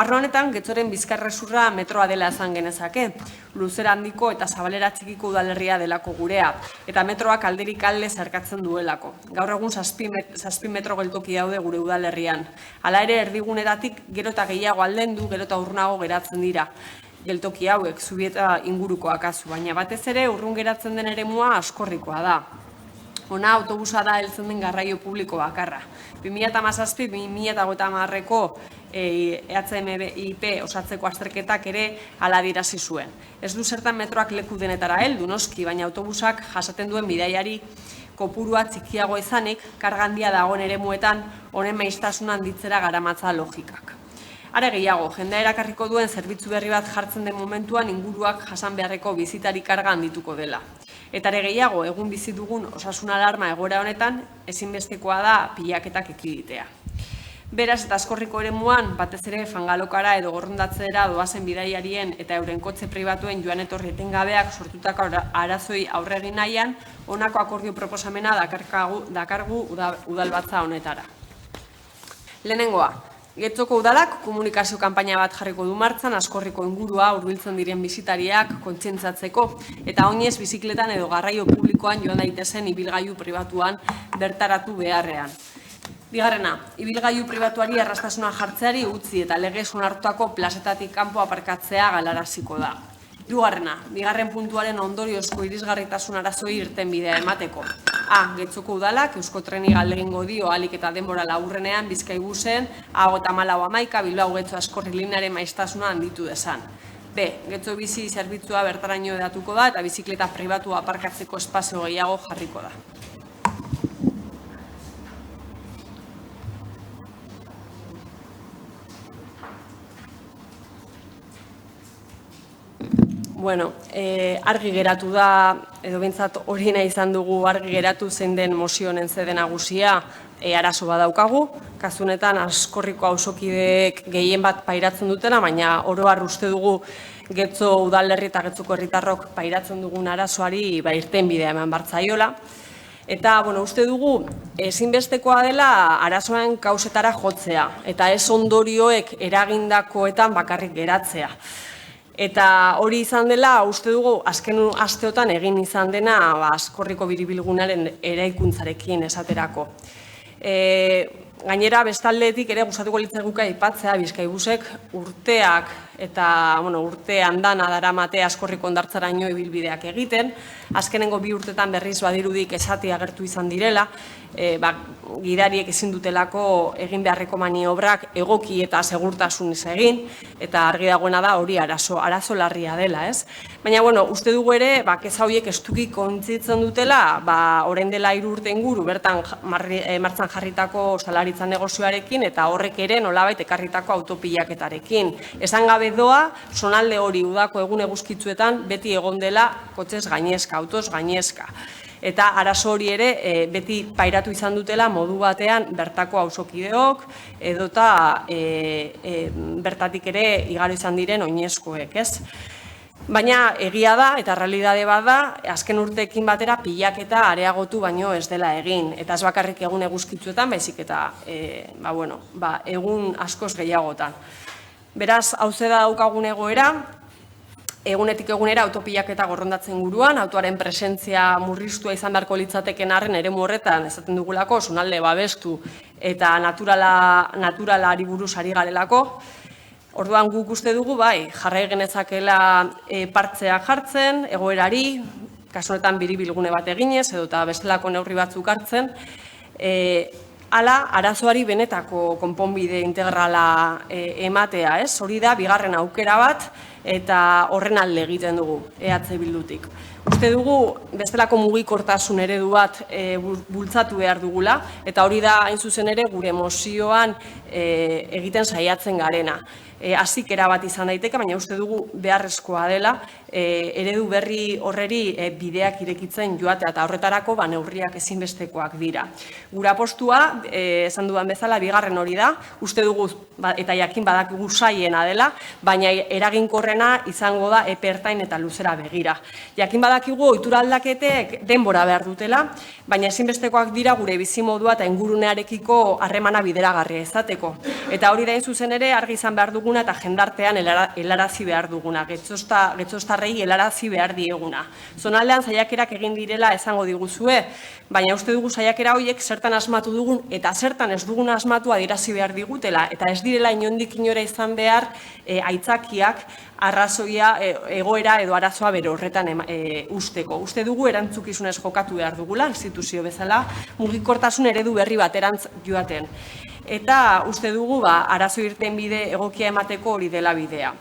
Arlo honetan, Getxoren bizkarrezurra metroa dela esan genezake, luzera handiko eta zabalera txikiko udalerria delako gurea, eta metroak alderik alde zerkatzen duelako. Gaur egun 7 metro geltoki daude gure udalerrian. Hala ere, erdigunetatik gero eta gehiago aldendu, gero eta urrunago geratzen dira. Geltoki hauek, Zubieta ingurukoak azu, baina batez ere urrun geratzen den eremua askorrikoa da. Hona autobusa da heltzen den garraio publiko bakarra. 2017-2030ko EHMIP osatzeko azterketak ere hala dirazi zuen. Ez du zertan metroak leku denetara heldu noski, baina autobusak jasaten duen bidaiari kopurua txikiago izanik, karga handia dagoen eremuetan honen maiztasuna handitzera garamatza logikak. Are gehiago, jendea erakarriko duen zerbitzu berri bat jartzen den momentuan inguruak jasan beharreko bizitari karga handituko dela. Eta are gehiago, egun bizi dugun osasun alarma egoera honetan, ezinbestekoa da pilaketak ekiditea. Beraz, eta askorriko eremuan, batez ere fangalokara edo gorrondatzera doazen bidaiarien eta euren kotxe pribatuen joan etorri etengabeak sortutako arazoi aurre egin nahian, honako akordio proposamena dakargu udalbatza honetara. Lehenengoa, Getxoko udalak komunikazio kanpaina bat jarriko du martzan askorriko ingurua hurbiltzen diren bisitariak kontzientzatzeko eta oinez bizikletan edo garraio publikoan joan daitezen ibilgailu pribatuan bertaratu beharrean. Bigarrena, ibilgailu pribatuari erraztasuna jartzeari utzi eta legez onartutako plazetatik kanpo aparkatzea galaraziko da. Hirugarrena, bigarren puntuaren ondoriozko irisgarritasun arazoi irtenbidea emateko. A. Getxoko udalak Euskotrenik galdegingo dio ahalik eta denbora laburrenean Bizkaibusen A5411 Bilbao Getxo Askorri linearen maiztasuna handitu dezan. B. Getxo bizi zerbitzua bertaraino edatuko da eta bizikleta pribatua aparkatzeko espazio gehiago jarriko da. Bueno, argi geratu da, edo behintzat hori nahi izan dugu argi geratu zein den mozio honen zede nagusia arazo badaukagu. Kazunetan askorriko auzokideek gehien bat pairatzen dutena, baina oro har uste dugu Getxo udalerri eta Getxoko herritarrok pairatzen dugun arazoari irtenbidea eman bartzaiola. Eta, uste dugu, ezinbestekoa dela arazoen kausetara jotzea, eta ez ondorioek eragindakoetan bakarrik geratzea. Eta hori izan dela, uste dugu, azken asteotan egin izan dena askorriko biribilgunaren eraikuntzarekin esaterako. Gainera, bestaldetik ere gustatuko litzaiguke aipatzea Bizkaibusek urteak eta urte andana daramate askorriko hondartzaraino ibilbideak egiten. Azkenengo 2 urtetan berriz badirudik esati agertu izan direla, gidariek ezin dutelako egin beharreko maniobrak egoki eta segurtasunez egin, eta argi dagoena da hori arazo larria dela, ez? Baina, uste dugu ere, keza horiek estuki kontzitzen dutela, orain dela 3 urte inguru bertan martzan jarritako ostalaritzan negozioarekin, eta horrek ere nolabait ekarritako autopilaketarekin. Esan gabe doa, zonalde hori udako egun eguzkitzuetan beti egon dela kotxez gainezka, autoz gainezka. Eta arazo hori ere beti pairatu izan dutela modu batean bertako auzokideok edota bertatik ere igaro izan diren oinezkoek, ez? Baina egia da eta realidade bat da, azken urteekin batera pilaketa areagotu baino ez dela egin. Eta ez bakarrik egun eguzkitzuetan, baizik eta egun askoz gehiagotan. Beraz, hau da daukagun egoera, egunetik egunera autopilaketa gorrondatzen guruan, autoaren presentzia murriztua izan beharko litzateken arren eremu horretan esaten dugulako, zonalde babestu eta naturalari buruz ari garelako. Orduan guk uste dugu, jarrai genezakela partzea jartzen, egoerari, kasu honetan biribilgune bat eginez, edota bestelako neurri batzuk hartzen, hala, arazoari benetako konponbide integrala ematea, ez? Hori da, bigarren aukera bat, eta horren alde egiten dugu, EH Bildutik. Uste dugu, bestelako mugikortasun eredu bat bultzatu behar dugula, eta hori da, hain zuzen ere, gure mozioan egiten saiatzen garena. Hazikera bat izan daiteke, baina uste dugu beharrezkoa dela, eredu berri horreri bideak irekitzen joatea eta horretarako neurriak ezinbestekoak dira. Gura postua, esan dudan bezala, bigarren hori da, uste dugu, eta jakin badakigu saiena dela, baina eraginkorra bigarrena izango da epe ertain eta luzera begira. Jakin badakigu ohitura aldaketek denbora behar dutela, baina ezinbestekoak dira gure bizimodua eta ingurunearekiko harremana bideragarria izateko. Eta hori da hain zuzen ere argi izan behar duguna eta jendartean helarazi behar duguna, getzostarrei helarazi behar dieguna. Zonaldean saiakerak egin direla esango diguzue, baina uste dugu saiakera horiek zertan asmatu dugun eta zertan ez dugun asmatu adierazi behar digutela, eta ez direla inondik inora izan behar aitzakiak arrazoia, egoera edo arazoa bere horretan usteko. Uste dugu erantzukizunez jokatu behar dugula, instituzio bezala, mugikortasun eredu berri baterantz joaten. Eta uste dugu arazo irten bide egokia emateko hori dela bidea.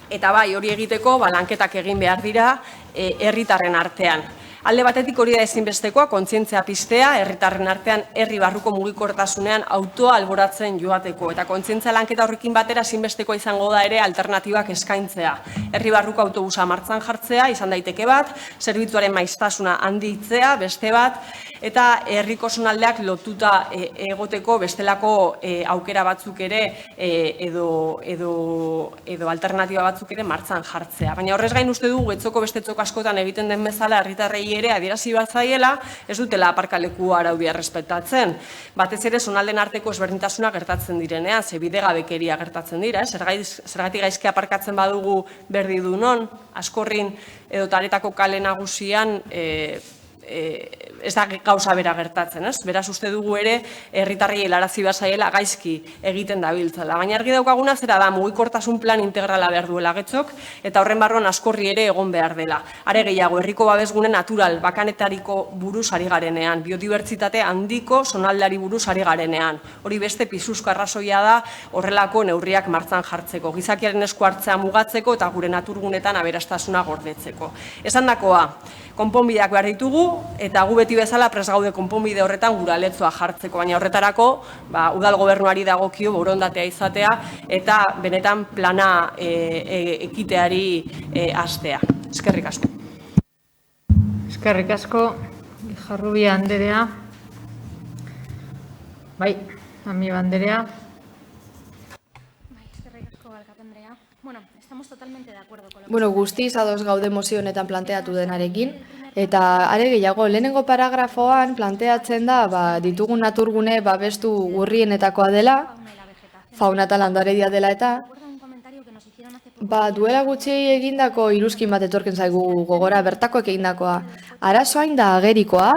Eta bai, hori egiteko lanketak egin behar dira herritarren artean. Alde batetik hori da ezinbestekoa, kontzientzia piztea, herritarren artean herri barruko mugikortasunean autoa alboratzen joateko. Eta kontzientzia lanketa horrekin batera ezinbestekoa izango da ere alternatibak eskaintzea. Herri barruko autobusa martxan jartzea, izan daiteke bat, zerbitzuaren maiztasuna handitzea, beste bat, eta herriko zonaldeak lotuta egoteko bestelako aukera batzuk ere edo alternatiba batzuk ere martxan jartzea. Baina horrez gain uste dugu etzoko beste etzoko askotan egiten den bezala herritarrei ere adierazi bat zaiela, ez dutela aparkaleku araudia errespetatzen. Batez ere zonalden arteko ezberdintasuna gertatzen direnean, ze bidegabekeria gertatzen dira, zergatik gaizki aparkatzen badugu berdidunon, Askorrin edo Taretako kale nagusian ez da gauza bera gertatzen, ez? Beraz uste dugu ere herritarrei helarazi behar zaiela gaizki egiten dabiltzala. Baina argi daukaguna zera da mugikortasun plan integrala behar duela Getxok eta horren barruan Askorri ere egon behar dela. Are gehiago, herriko babesgune natural bakanetariko buruz ari garenean, biodibertsitate handiko zonaldeari buruz ari garenean. Hori beste pisuzko arrazoia da horrelako neurriak martxan jartzeko, gizakiaren esku hartzea mugatzeko eta gure naturgunetan aberastasuna gordetzeko. Esandakoa, konponbideak behar ditugu, eta gu beti bezala prest gaude konponbide horretan gure aletzoa jartzeko, baina horretarako udal gobernuari dagokio borondatea izatea eta benetan plana ekiteari hastea. Eskerrik asko. Eskerrik asko, Jarrubia Anderea. Bai, Amiba Anderea. Eskerrik asko, Alkate Andrea. Estamos totalmente de acuerdo con Guztiz ados gaude mozio honetan planteatu denarekin, eta are gehiago, lehenengo paragrafoan planteatzen da, ditugun naturgune babestu urrienetakoa dela, fauna eta landaredia dela eta, duela gutxi egindako iruzkin bat etorken zaigu gogora, bertakoek egindakoa. Arazoain da agerikoa,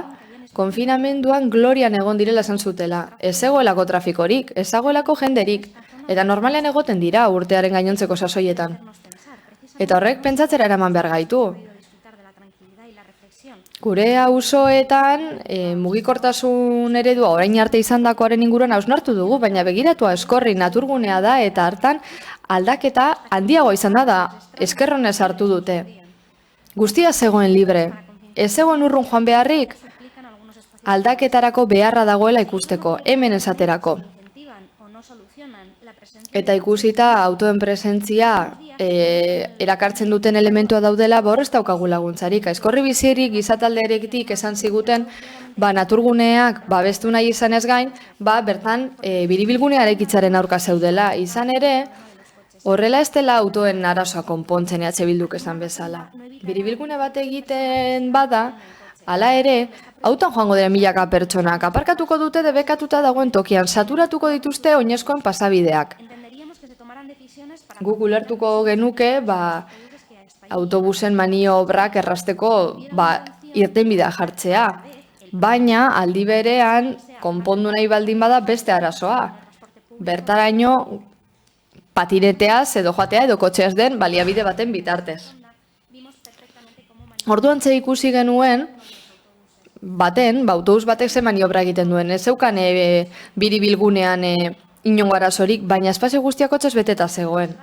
konfinamenduan glorian egon direla esan zutela. Ez egoelako trafikorik, ez egoelako jenderik, eta normalean egoten dira urtearen gainontzeko sasoietan. Eta horrek pentsatzera eraman behar gaitu. Gure auzoetan mugikortasun eredua orain arte izandakoaren inguruan hausnartu dugu, baina begiratua Askorri naturgunea da eta hartan aldaketa handiago izan da eskerronez hartu dute. Guztia zegoen libre, ez zegoen urrun joan beharrik, aldaketarako beharra dagoela ikusteko, hemen esaterako. Eta ikusita autoen presentzia erakartzen duten elementua daudela, ez daukagu laguntzarik. Askorri bizirik gizataldearekitik esan ziguten, naturguneak babestu nahi izan ez gain, bertan biribilgunea eraikitzaren aurka zeudela. Izan ere, horrela ez dela autoen arazoa konpontzen EH Bilduk esan bezala. Biribilgune bat egiten bada, hala ere, autan joango dira milaka pertsonak, aparkatuko dute debekatuta dagoen tokian, saturatuko dituzte oinezkoen pasabideak. Guk ulertuko genuke, autobusen maniobrak errasteko irtenbidea jartzea. Baina, aldi berean, konpondu nahi baldin bada beste arazoa. Bertaraino, patineteaz edo joatea edo kotxeaz den baliabide baten bitartez. Orduan ze ikusi genuen, autobus batek ze maniobra egiten duen. Ez zeukan biribilgunean inongo arazorik, baina espazio guztiak kotxez beteta zegoen.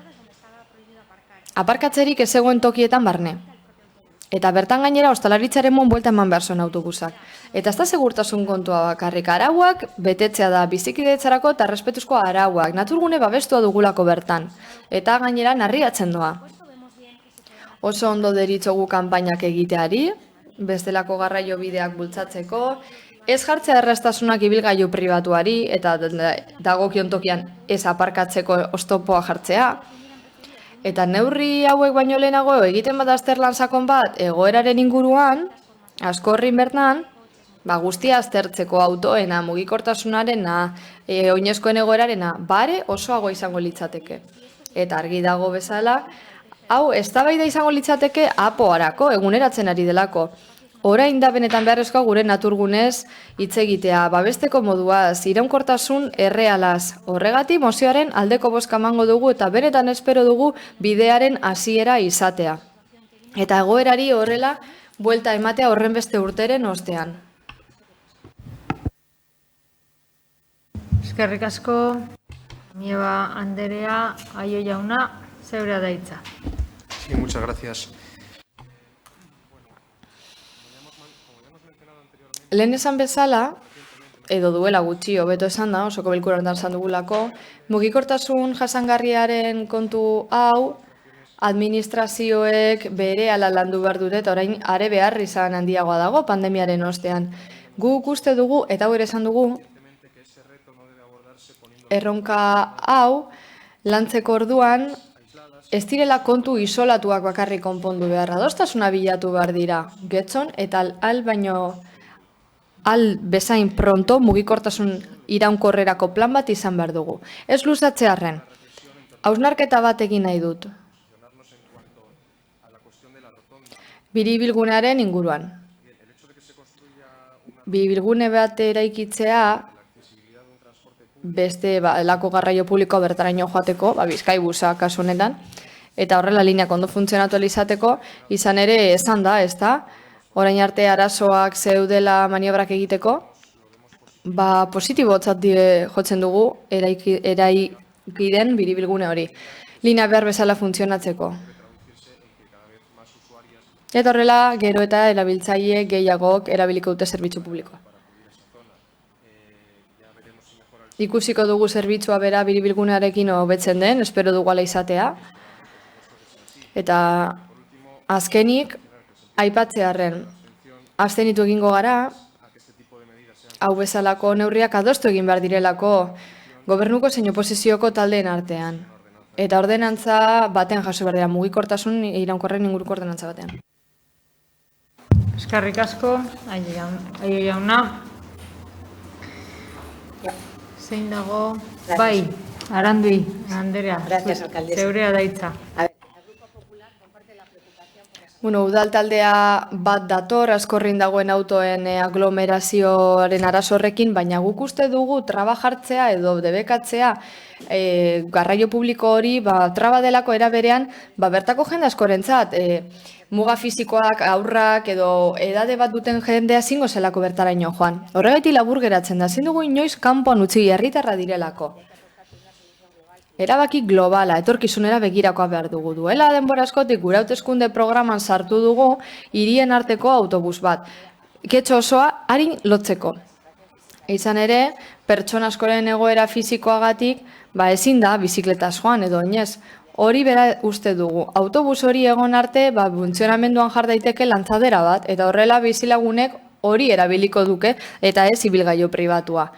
Aparkatzerik ez zegoen tokietan barne. Eta bertan gainera ostalaritzaren mon buelta eman behar zuen autobusak. Eta ez da segurtasun kontua bakarrik, arauak betetzea da, bizikidetzarako eta respetuzko arauak, naturgune babestua dugulako bertan. Eta gainera narriatzen doa. Oso ondo deritzogu kanpainak egiteari, bestelako garraio bideak bultzatzeko, ez jartzea erraztasunak ibilgailu pribatuari eta dagokion tokian ez aparkatzeko oztopoa jartzea. Eta neurri hauek baino lehenago egiten bat azterlan sakon bat egoeraren inguruan, askorrin bertan, guztia aztertzeko autoena, mugikortasunarena, oinezkoen egoerarena, bare osoago izango litzateke. Eta argi dago bezala, hau eztabaida izango litzateke apoarako, eguneratzen ari delako. Orain da benetan beharrezkoa gure naturgunez hitz egitea, babesteko moduaz, iraunkortasun errealaz. Horregatik mozioaren aldeko bozka emango dugu eta benetan espero dugu bidearen hasiera izatea. Eta egoerari horrela buelta ematea horren beste urteren ostean. Eskerrik asko, Nieva Anderea, Aio jauna, zeurea da hitza. Sí, muchas gracias. Lehen esan bezala, edo duela gutxi hobeto esan da, osoko bilkura honetan esan dugulako, mugikortasun jasangarriaren kontu hau, administrazioek berehala landu behar dute eta orain are behar izan handiagoa dago pandemiaren ostean. Guk uste dugu, eta hau ere esan dugu, erronka hau, lantzeko orduan, ez direla kontu isolatuak bakarrik konpondu behar, adostasuna bilatu behar dira, getxon eta al bezain pronto mugikortasun iraunkorrerako plan bat izan behar dugu. Ez luzatzearren, hausnarketa bat egin nahi dut. Biribilgunearen inguruan. Biribilgune bat eraikitzea, beste elako garraio publiko bertaraino joateko, Bizkaibusa kasu honetan, eta horrela lineak ondo funtzionatu izateko, izan ere esan da, ez da, orain arte arazoak zeudela maniobrak egiteko, positibotzat jotzen dugu eraikiden biribilgune hori. Linea behar bezala funtzionatzeko. Eta horrela, gero eta erabiltzaile gehiagok erabiliko dute zerbitzu publikoa. Ikusiko dugu zerbitzua bera biribilgunearekin hobetzen den, espero dugu ala izatea. Eta azkenik, aipatzearren, abstenitu egingo gara, hau bezalako neurriak adostu egin behar direlako gobernuko zein oposizioko taldeen artean. Eta ordenantza baten jaso behar dira, mugikortasun iraunkorren inguruko ordenantza batean. Eskerrik asko, Aio jauna. Zein dago, bai, Arandui, Anderea, zeurea da hitza. Udal taldea bat dator, askorrin dagoen autoen aglomerazioaren arazo horrekin, baina guk uste dugu traba jartzea edo debekatzea garraio publiko hori traba delako eraberean bertako jende askorentzat. Muga fisikoak, aurrak edo edade bat duten jendea zingo zelako bertaraino joan. Horregatik labur geratzen da, zin dugu inoiz kanpoan utzi herritarra direlako. Erabaki globala, etorkizunera begirakoa behar dugu. Duela denbora askotik gure hauteskunde programan sartu dugu hirien arteko autobus bat. Getxo osoa harin lotzeko. Izan ere, pertsona askoren egoera fisikoagatik ezin da bizikletaz joan edo oinez. Hori bera uste dugu. Autobus hori egon arte funtzionamenduan jar daiteke lantzadera bat eta horrela bizilagunek hori erabiliko duke eta ez ibilgailu pribatua.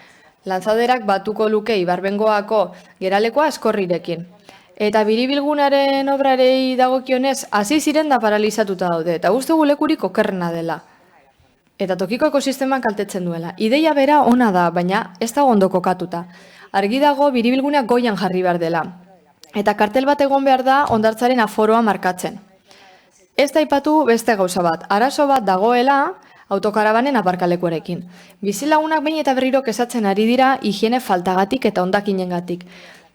Lantzaderak batuko luke Ibarbengoako geralekoa askorrirekin. Eta biribilgunaren obrarei dagokionez, hasi ziren da paralizatuta daude, eta uste gulekurik okerrena dela. Eta tokiko ekosisteman kaltetzen duela. Ideia bera ona da, baina ez da ondo kokatuta. Argi dago biribilgunea goian jarri behar dela. Eta kartel bat egon behar da hondartzaren aforoa markatzen. Ez da aipatu beste gauza bat. Arazo bat dagoela autokarabanen aparkalekuarekin. Bizilagunak behin eta berriro kesatzen ari dira higiene faltagatik eta hondakinengatik.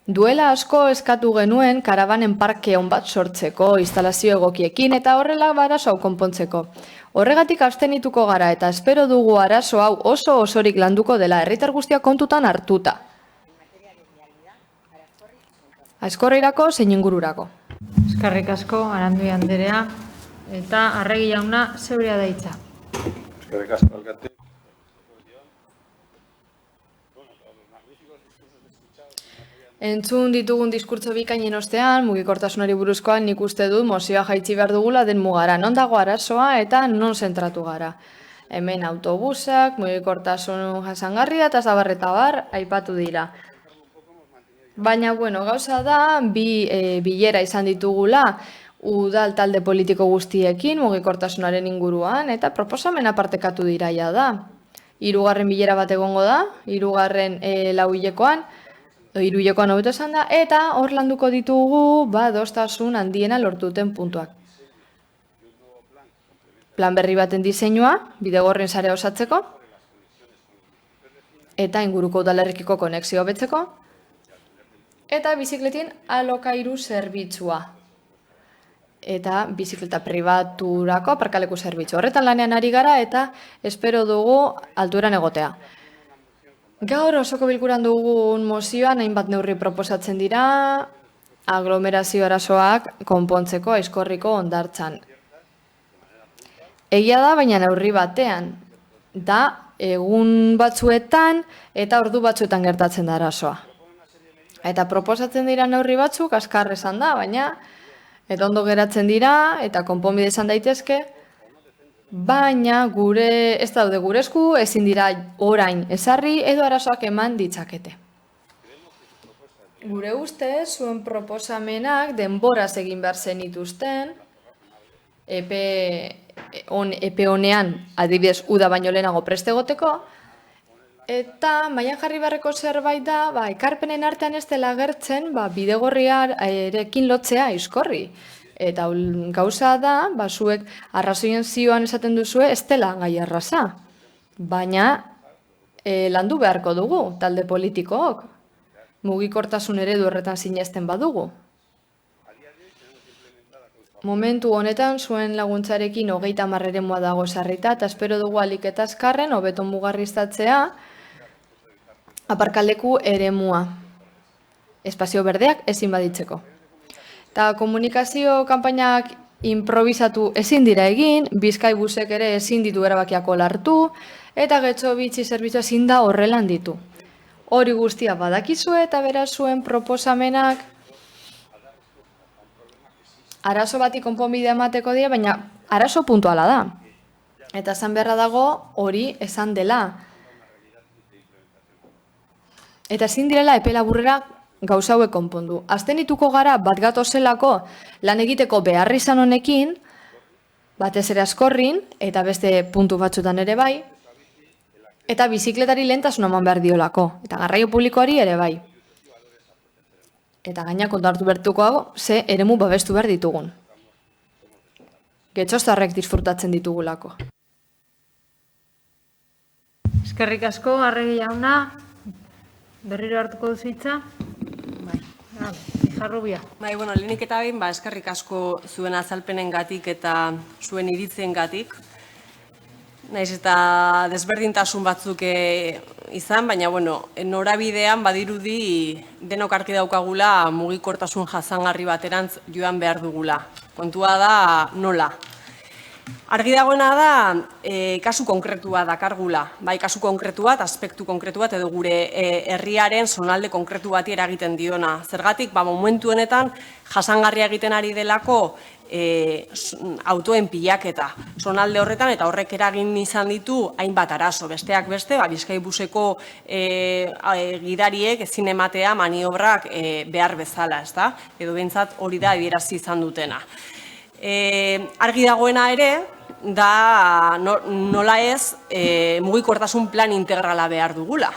Duela asko eskatu genuen karabanen parke on bat sortzeko, instalazio egokiekin eta horrela arazo hau konpontzeko. Horregatik abstenituko gara eta espero dugu arazo hau oso osorik landuko dela herritar guztiak kontutan hartuta. Aizkorrirako zein ingururako. Eskerrik asko, Arandui Anderea, eta Arregi jauna zeurea da hitza. Eskerrik asko, alkate. Entzun ditugun diskurtso bikainen ostean, mugikortasunari buruzkoan nik uste dut mozioa jaitsi behar dugula den mugara. Non dago arazoa eta non zentratu gara. Hemen autobusak, mugikortasun jasangarria eta zabarreta bar aipatu dira. Baina, gauza da, bi bilera izan ditugula, udal talde politiko guztiekin, mugikortasunaren inguruan, eta proposamena partekatu diraia da. 3. bilera bat egongo da, 3. lauhilekoan, 3hilekoan hobeto esan da, eta hor landuko ditugu, adostasun handiena lortuten puntuak. Plan berri baten diseinua, bidegorrien sarea osatzeko, eta inguruko udalerrikiko konexioa betzeko, eta bizikletin alokairu zerbitzua. Eta bizikleta pribaturako aparkaleku zerbitzu. Horretan lanean ari gara eta espero dugu alturan egotea. Gaur osoko bilkuran dugun mozioan hainbat neurri proposatzen dira aglomerazio arazoak konpontzeko Aizkorriko hondartzan. Egia da, baina neurri batean, da egun batzuetan eta ordu batzuetan gertatzen da arazoa. Eta proposatzen dira neurri batzuk, azkar esan da, baina eta ondo geratzen dira, eta konponbide izan daitezke, baina ez daude gure esku, ezin dira orain ezarri edo arazoak eman ditzakete. Gure ustez, zuen proposamenak denboraz egin behar zenituzten, epe honean, adibidez, uda baino lehenago preste egoteko, eta mailan jarri beharreko zerbait da, ekarpenen artean ez dela agertzen, bidegorriarekin lotzea Aizkorri. Eta gauza da, zuek arrazoien zioan esaten duzue, ez dela gai arraza. Baina landu beharko dugu, talde politikook. Mugikortasun eredu horretan sinesten badugu. Momentu honetan, zuen laguntzarekin 30 eremua dago sarrita, eta espero dugu ahalik eta azkarren, hobeto mugarriztatzea, aparkaleku eremua. Espazio berdeak ezin baditzeko. Eta komunikazio kanpainak improvisatu ezin dira egin, Bizkaibusek ere ezin ditu erabakiak hartu, eta Getxo Bitxi zerbitzua ezin da horrelan ditu. Hori guztia badakizue eta beraz zuen proposamenak arazo bati konponbidea emateko dira, baina arazo puntuala da. Eta esan beharra dago hori esan dela. Eta ezin direla epe laburrera gauza hauek konpondu. Aztenituko gara bat gatozelako lan egiteko beharri izan honekin, batez ere Aizkorrin, eta beste puntu batzutan ere bai, eta bizikletari lehentasun eman behar diolako, eta garraio publikoari ere bai. Eta gaina kontartu bertuko ze eremu babestu behar ditugun. Getxoztarrek disfrutatzen ditugulako. Eskerrik asko, Arregi jauna. Berriro hartuko duzu hitza? Jarrubia. Lehenik eta behin, eskerrik asko zuen azalpenengatik eta zuen iritziengatik. Naiz eta desberdintasun batzuk izan, baina norabidean badirudi denok argi daukagula mugikortasun jasangarri baterantz joan behar dugula. Kontua da nola. Argi dagoena da kasu konkretua dakargula, kasu konkretu bat, aspektu konkretu bat edo gure herriaren zonalde konkretu bati eragiten diona. Zergatik, momentu honetan jasangarria egiten ari delako autoen pilaketa zonalde horretan, eta horrek eragin izan ditu hainbat arazo. Besteak beste, Bizkaibuseko gidariek ezin ematea maniobrak behar bezala, edo behintzat hori da adierazi izan dutena. Argi dagoena ere, da nola ez mugikortasun plan integrala behar dugula.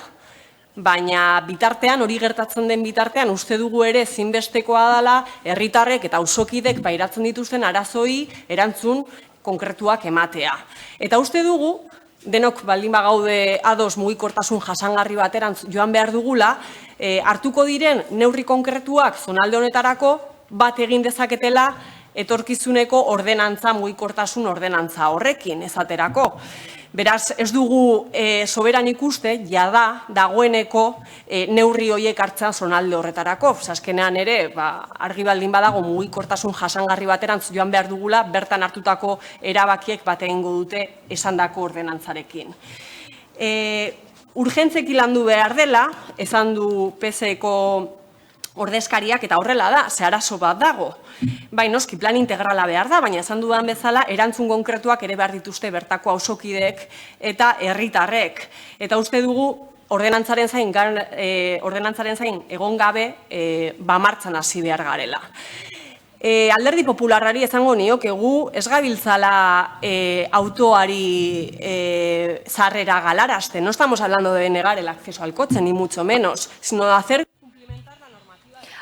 Baina bitartean, hori gertatzen den bitartean, uste dugu ere zinbestekoa dela herritarrek eta auzokidek pairatzen dituzten arazoi erantzun konkretuak ematea. Eta uste dugu, denok baldin bagaude ados mugikortasun jasangarri baterantz joan behar dugula, hartuko diren neurri konkretuak zonalde honetarako bat egin dezaketela etorkizuneko ordenantza, mugikortasun ordenantza horrekin esaterako. Beraz, ez dugu soberan ikuste, jada, dagoeneko neurri horiek hartzea zonalde horretarako. Azkenean ere, argi baldin badago mugikortasun jasangarri baterantz joan behar dugula, bertan hartutako erabakiek bat egingo dute esandako ordenantzarekin. Urgentzekin landu behar dela, esan du PSeko ordezkariak, eta horrela da, ze arazo bat dago. Bai, noski, plan integrala behar da, baina esan dudan bezala, erantzun konkretuak ere behar dituzte bertako auzokideek eta herritarrek. Eta uste dugu, ordenantzaren zain egon gabe martxan hasi behar garela. Alderdi Popularrari esango niokegu ez gabiltzala autoari zarrera galarazten. No estamos hablando de negar el acceso al coche, ni mucho menos, sino de hacer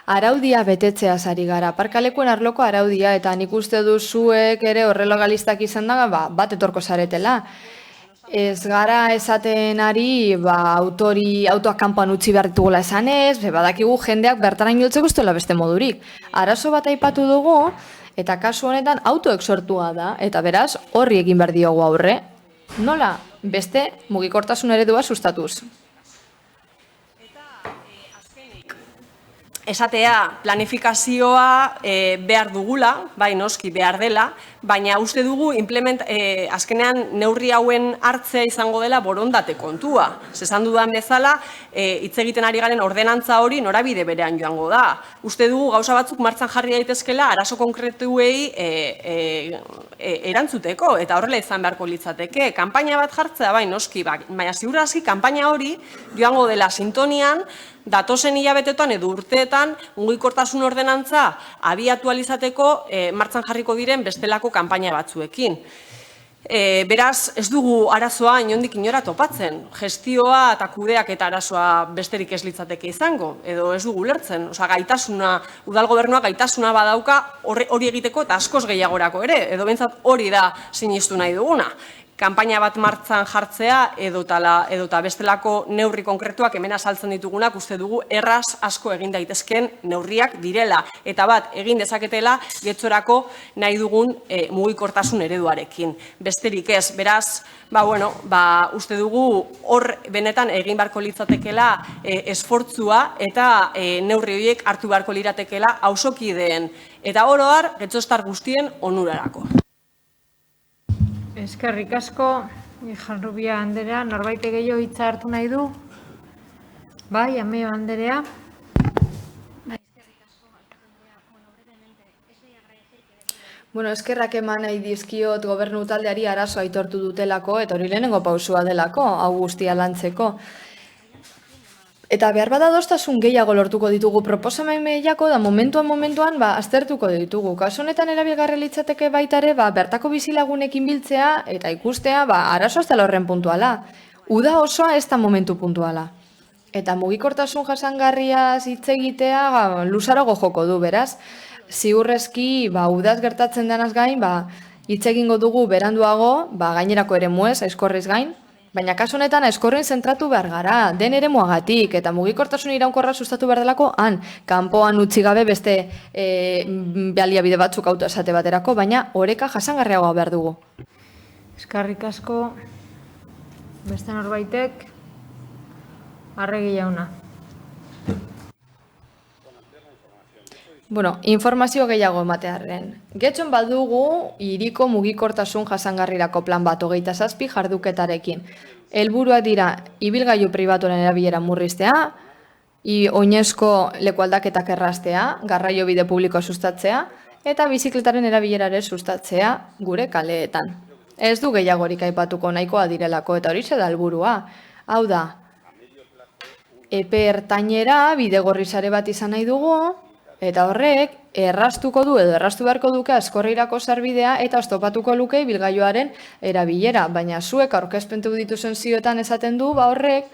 Araudia betetzeaz ari gara, parkalekuen arloko araudia, eta nik uste du zuek ere horrelogalistak izan da, bat etorko zaretela. Ez gara esaten ari autoak kanpoan utzi behar ditugula esanez, badakigu jendeak bertaraino heltzeko ez duela beste modurik. Arazo bat aipatu dugu, eta kasu honetan autoek sortua da, eta beraz horri egin behar diogu aurre. Nola? Beste mugikortasun eredua sustatuz. Esatea, planifikazioa behar dugula, bai noski behar dela, baina uste dugu azkenean neurri hauen hartzea izango dela borondate kontua. Esan dudan bezala, hitz egiten ari garen ordenantza hori norabide berean joango da. Uste dugu gauza batzuk martxan jarri daitezkela arazo konkretuei erantzuteko, eta horrela izan beharko litzateke. Kanpaina bat jartzea, bai noski, baina ziur aski kanpaina hori joango dela sintonian, datozen hilabetetan edo urteetan mugikortasun ordenantza abiatu alizateko martxan jarriko diren bestelako kanpaina batzuekin. Beraz, ez dugu arazoa inondik inora topatzen. Gestioa eta kudeak eta arazoa besterik ez litzateke izango, edo ez dugu lertzen. Gaitasuna, udal gobernuak gaitasuna badauka hori egiteko eta askoz gehiagorako ere, edo behintzat hori da sinistu nahi duguna. Kanpaina bat martxan jartzea edota bestelako neurri konkretuak hemen azaltzen ditugunak uste dugu erraz asko egin daitezken neurriak direla. Eta bat, egin dezaketela getxorako nahi dugun mugikortasun ereduarekin. Besterik ez, beraz, uste dugu hor benetan egin beharko litzatekela esfortzua eta neurri horiek hartu beharko liratekela auzokideen. Eta oro har, getxostar guztien onurarako. Eskerrik asko, Jarrubia Anderea, norbait gehiago hitza hartu nahi du? Bai, Ameo Anderea. Eskerrak eman nahi dizkiot gobernu taldeari arazo aitortu dutelako, eta hori lehenengo pausua delako, hau guztia lantzeko. Eta behar bada adostasun gehiago lortuko ditugu proposamen gehiago da momentuan aztertuko ditugu. Kasu honetan erabilgarri litzateke baita ere bertako bizilagunekin biltzea eta ikustea arazo ez dela horren puntuala. Uda osoa ez da momentu puntuala. Eta mugikortasun jasangarriaz hitz egitea luzarago joko du, beraz. Ziurrezki udaz gertatzen denaz gain hitz egingo dugu beranduago gainerako eremuez, aizkorrez gain. Baina kasu honetan aizkorren zentratu behar gara, den eremuagatik, eta mugikortasun iraunkorra sustatu behar delako, kanpoan utzi gabe beste baliabide batzuk auto esate baterako, baina oreka jasangarriagoa behar dugu. Eskerrik asko, beste norbaitek, Arregi jauna. Informazio gehiago ematearren. Getxon badugu hiriko mugikortasun jasangarrirako plan bat 27 jarduketarekin. Helburuak dira ibilgailu pribatuaren erabilera murriztea, oinezko lekualdaketak erraztea, garraio bide publikoa sustatzea, eta bizikletaren erabilera ere sustatzea gure kaleetan. Ez du gehiagorik aipatuko nahikoa direlako, eta hori da helburua. Hau da, epe ertainera bidegorri sare bat izan nahi dugu, eta horrek erraztuko du edo erraztu beharko duke aizkorrirako sarbidea eta oztopatuko luke ibilgailuaren erabilera. Baina zuek aurkezpentu dituzen zioetan esaten du horrek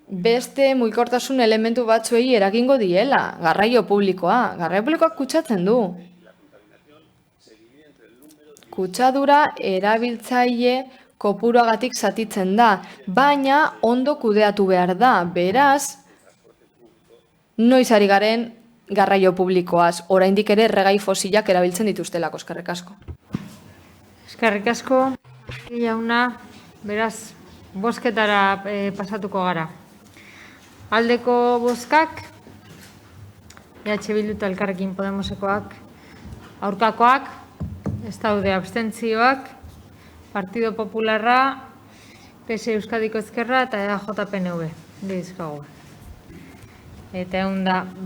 beste mugikortasun elementu batzuei eragingo diela. Garraio publikoa. Garraio publikoak kutsatzen du. Kutsadura erabiltzaile kopuruagatik zatitzen da. Baina ondo kudeatu behar da. Beraz, noiz ari garen garraio publikoaz, oraindik ere erregai fosilak erabiltzen dituztelako. Eskerrik asko. Eskerrik asko, jauna, beraz, bozketara pasatuko gara. Aldeko bozkak, EH Bildu eta Elkarrekin Podemosekoak, aurkakoak, ez daude abstentzioak, Partido Popularra, PS Euskadiko Ezkerra eta EAJ-PNV. Dizkago. Eta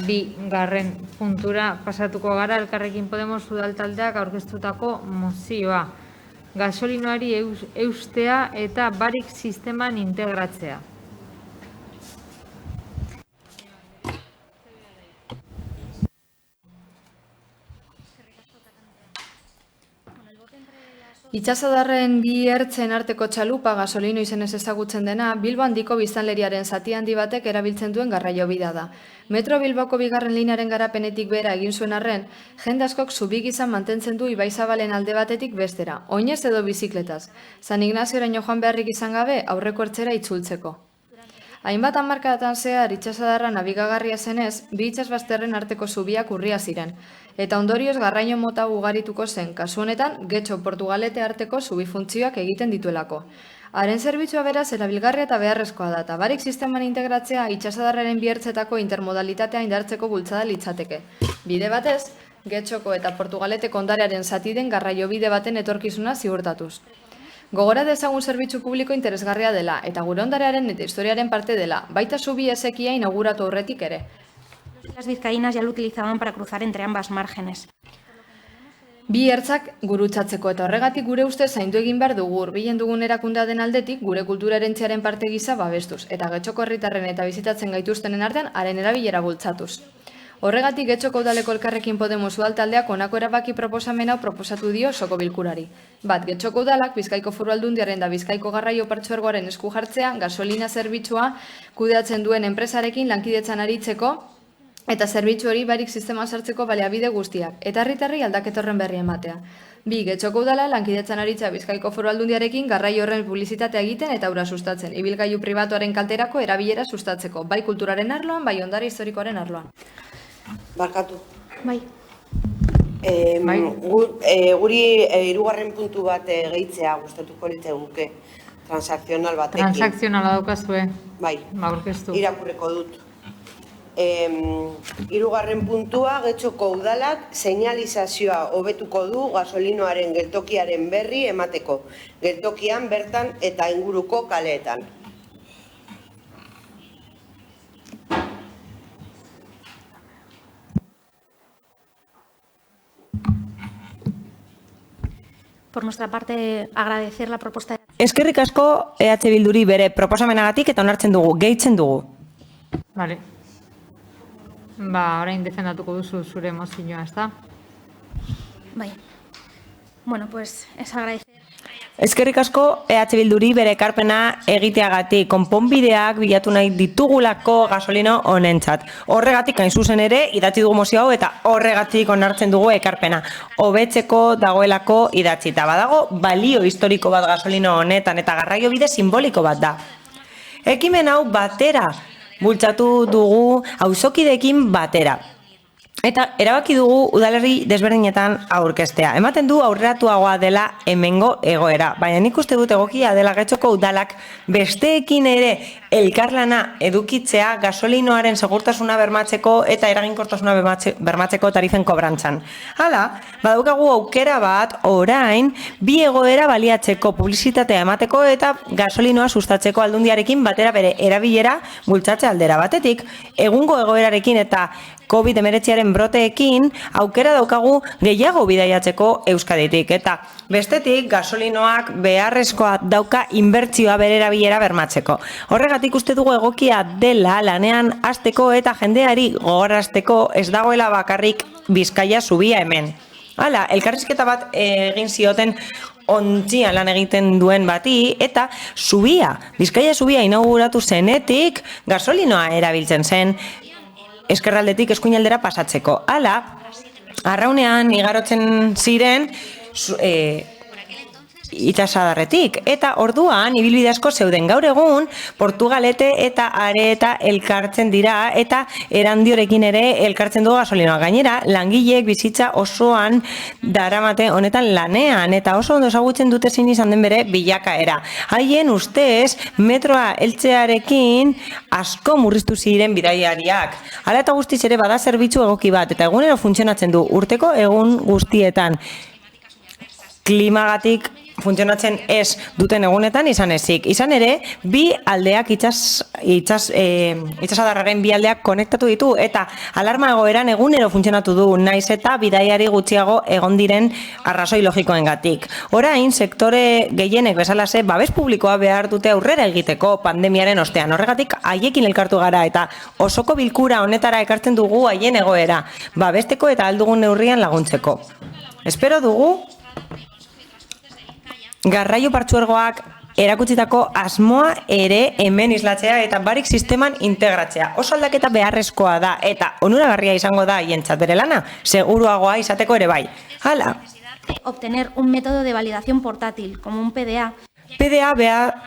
bigarren puntura pasatuko gara Elkarrekin Podemos udal taldeak aurkeztutako mozioa. Gasolinoari eustea eta barik sisteman integratzea. Itxasadarren bi ertzen arteko txalupa gasolino izenez ezagutzen dena, Bilbo handiko biztanleriaren zati handi batek erabiltzen duen garraiobidea da. Metro Bilboko bigarren linearen garapenetik bera egin zuen arren, jende askok zubi gizan mantentzen du Ibaizabalen alde batetik bestera, oinez edo bizikletaz. San Ignazioraino joan beharrik izan gabe aurreko ertzera itzultzeko. Hainbat hamarkadatan zehar itxasadarra nabigagarria zenez, bi itsasbazterren arteko zubiak urria ziren, eta ondorioz garraio mota ugarituko zen, kasu honetan, Getxo Portugalete arteko zubi funtzioak egiten dituelako. Haren zerbitzua beraz erabilgarria eta beharrezkoa da, eta barik sisteman integratzea itxasadarraren bi ertzetako intermodalitatea indartzeko bultzada litzateke. Bide batez, Getxoko eta Portugaleteko ondarearen zati den garraiobide baten etorkizuna ziurtatuz. Gogora dezagun zerbitzu publiko interesgarria dela, eta gure ondarearen eta historiaren parte dela, baita zubi ezekia inauguratu aurretik ere. Las vizcaínas ya lo utilizaban para cruzar entre ambas márgenes. Bi ertzak gurutzatzeko eta horregatik gure ustez zaindu egin behar dugu hurbilen dugun erakundea den aldetik gure kultura erentziaren parte gisa babestuz, eta Getxoko herritarren eta bizitatzen gaituztenen artean haren erabilera bultzatuz. Horregatik Getxoko udaleko elkarrekin Podemos udaltaldeak honako erabaki proposamen hau proposatu dio osoko bilkurari. Bat, Getxoko udalak Bizkaiko Foru Aldundiaren da Bizkaiko Garraio Partzuergoaren esku jartzea gasolina zerbitzua kudeatzen duen enpresarekin lankidetzan aritzeko eta zerbitzu hori barik sistema sartzeko baliabide guztiak, eta herritarrei aldaketorren berri ematea. Bi, Getxoko udala lankidetzan aritza Bizkaiko Foru Aldundiarekin garraio horren publizitatea egiten eta ura sustatzen, ibilgailu pribatuaren kalterako erabilera sustatzeko, bai kulturaren arloan, bai ondare historikoaren arloan. Barkatu. Bai. Guri hirugarren puntu bat gehitzea gustatuko litzaiguke transakzional batekin. Transakzionala daukazue. Bai. Aurkeztu. Irakurriko dut. Hirugarren puntua, Getxoko udalak seinalizazioa hobetuko du gasolinoaren geltokiaren berri emateko, geltokian bertan eta inguruko kaleetan. Por nuestra parte, agradecer la propuesta. Eskerrik asko EH Bilduri bere proposamenagatik eta onartzen dugu, gehitzen dugu. Vale. Ba, orain defendatuko duzu zure mozioa, ezta? Bai. Bueno, pues es agradecer. Eskerrik asko EH Bilduri bere ekarpena egiteagatik, konponbideak bilatu nahi ditugulako gasolino honentzat. Horregatik hain zuzen ere idatzi dugu mozio hau eta horregatik onartzen dugu ekarpena. Hobetzeko dagoelako idatzita. Badago balio historiko bat gasolino honetan eta garraio bide simboliko bat da. Ekimen hau batera bultzatu dugu auzokideekin batera. Eta erabaki dugu udalerri desberdinetan aurkeztea. Ematen du aurreratuagoa dela hemengo egoera. Baina nik uste dut egokia dela Getxoko udalak besteekin ere elkarlana edukitzea gasolinoaren segurtasuna bermatzeko eta eraginkortasuna bermatzeko tarifen kobrantzan. Hala, badaukagu aukera bat orain bi egoera baliatzeko, publizitatea emateko eta gasolinoa sustatzeko aldundiarekin batera bere erabilera bultzatze aldera batetik. Egungo egoerarekin eta COVID-19 broteekin aukera daukagu gehiago bidaiatzeko Euskaditik. Eta bestetik gasolinoak beharrezkoa dauka inbertsioa bere erabilera bermatzeko. Horregatik uste dugu egokia dela lanean hasteko eta jendeari gogorazteko ez dagoela bakarrik Bizkaia zubia hemen. Hala, elkarrizketa bat egin zioten ontzian lan egiten duen bati eta zubia, Bizkaia zubia inauguratu zenetik gasolinoa erabiltzen zen eskerraldetik eskuinaldera pasatzeko. Hala, arraunean igarotzen ziren itxasadarretik. Eta orduan, ibilbide asko zeuden gaur egun, Portugalete eta Areta elkartzen dira eta Erandiorekin ere elkartzen du gasolinoa. Gainera, langileek bizitza osoan daramate honetan lanean eta oso ondo ezagutzen dute zein izan den bere bilakaera. Haien ustez, metroa heltzearekin asko murriztu ziren bidaiariak. Hala eta guztiz ere bada zerbitzu egoki bat eta egunero funtzionatzen du urteko egun guztietan. Klimagatik funtzionatzen ez duten egunetan izan ezik. Izan ere, bi aldeak itxasadarraren bi aldeak konektatu ditu eta alarma egoeran egunero funtzionatu du, naiz eta bidaiari gutxiago egon diren arrazoi logikoengatik. Orain, sektore gehienek bezalase, babes publikoa behar dute aurrera egiteko pandemiaren ostean. Horregatik, haiekin elkartu gara eta osoko bilkura honetara ekartzen dugu haien egoera, babesteko eta aldugun neurrian laguntzeko. Espero dugu garraio partzuergoak erakutsitako asmoa ere hemen islatzea eta barik sisteman integratzea. Oso aldaketa beharrezkoa da eta onuragarria izango da hientzat bere lana, seguruagoa izateko ere bai. Hala. Obtener un método de validación portátil, como un PDA. PDA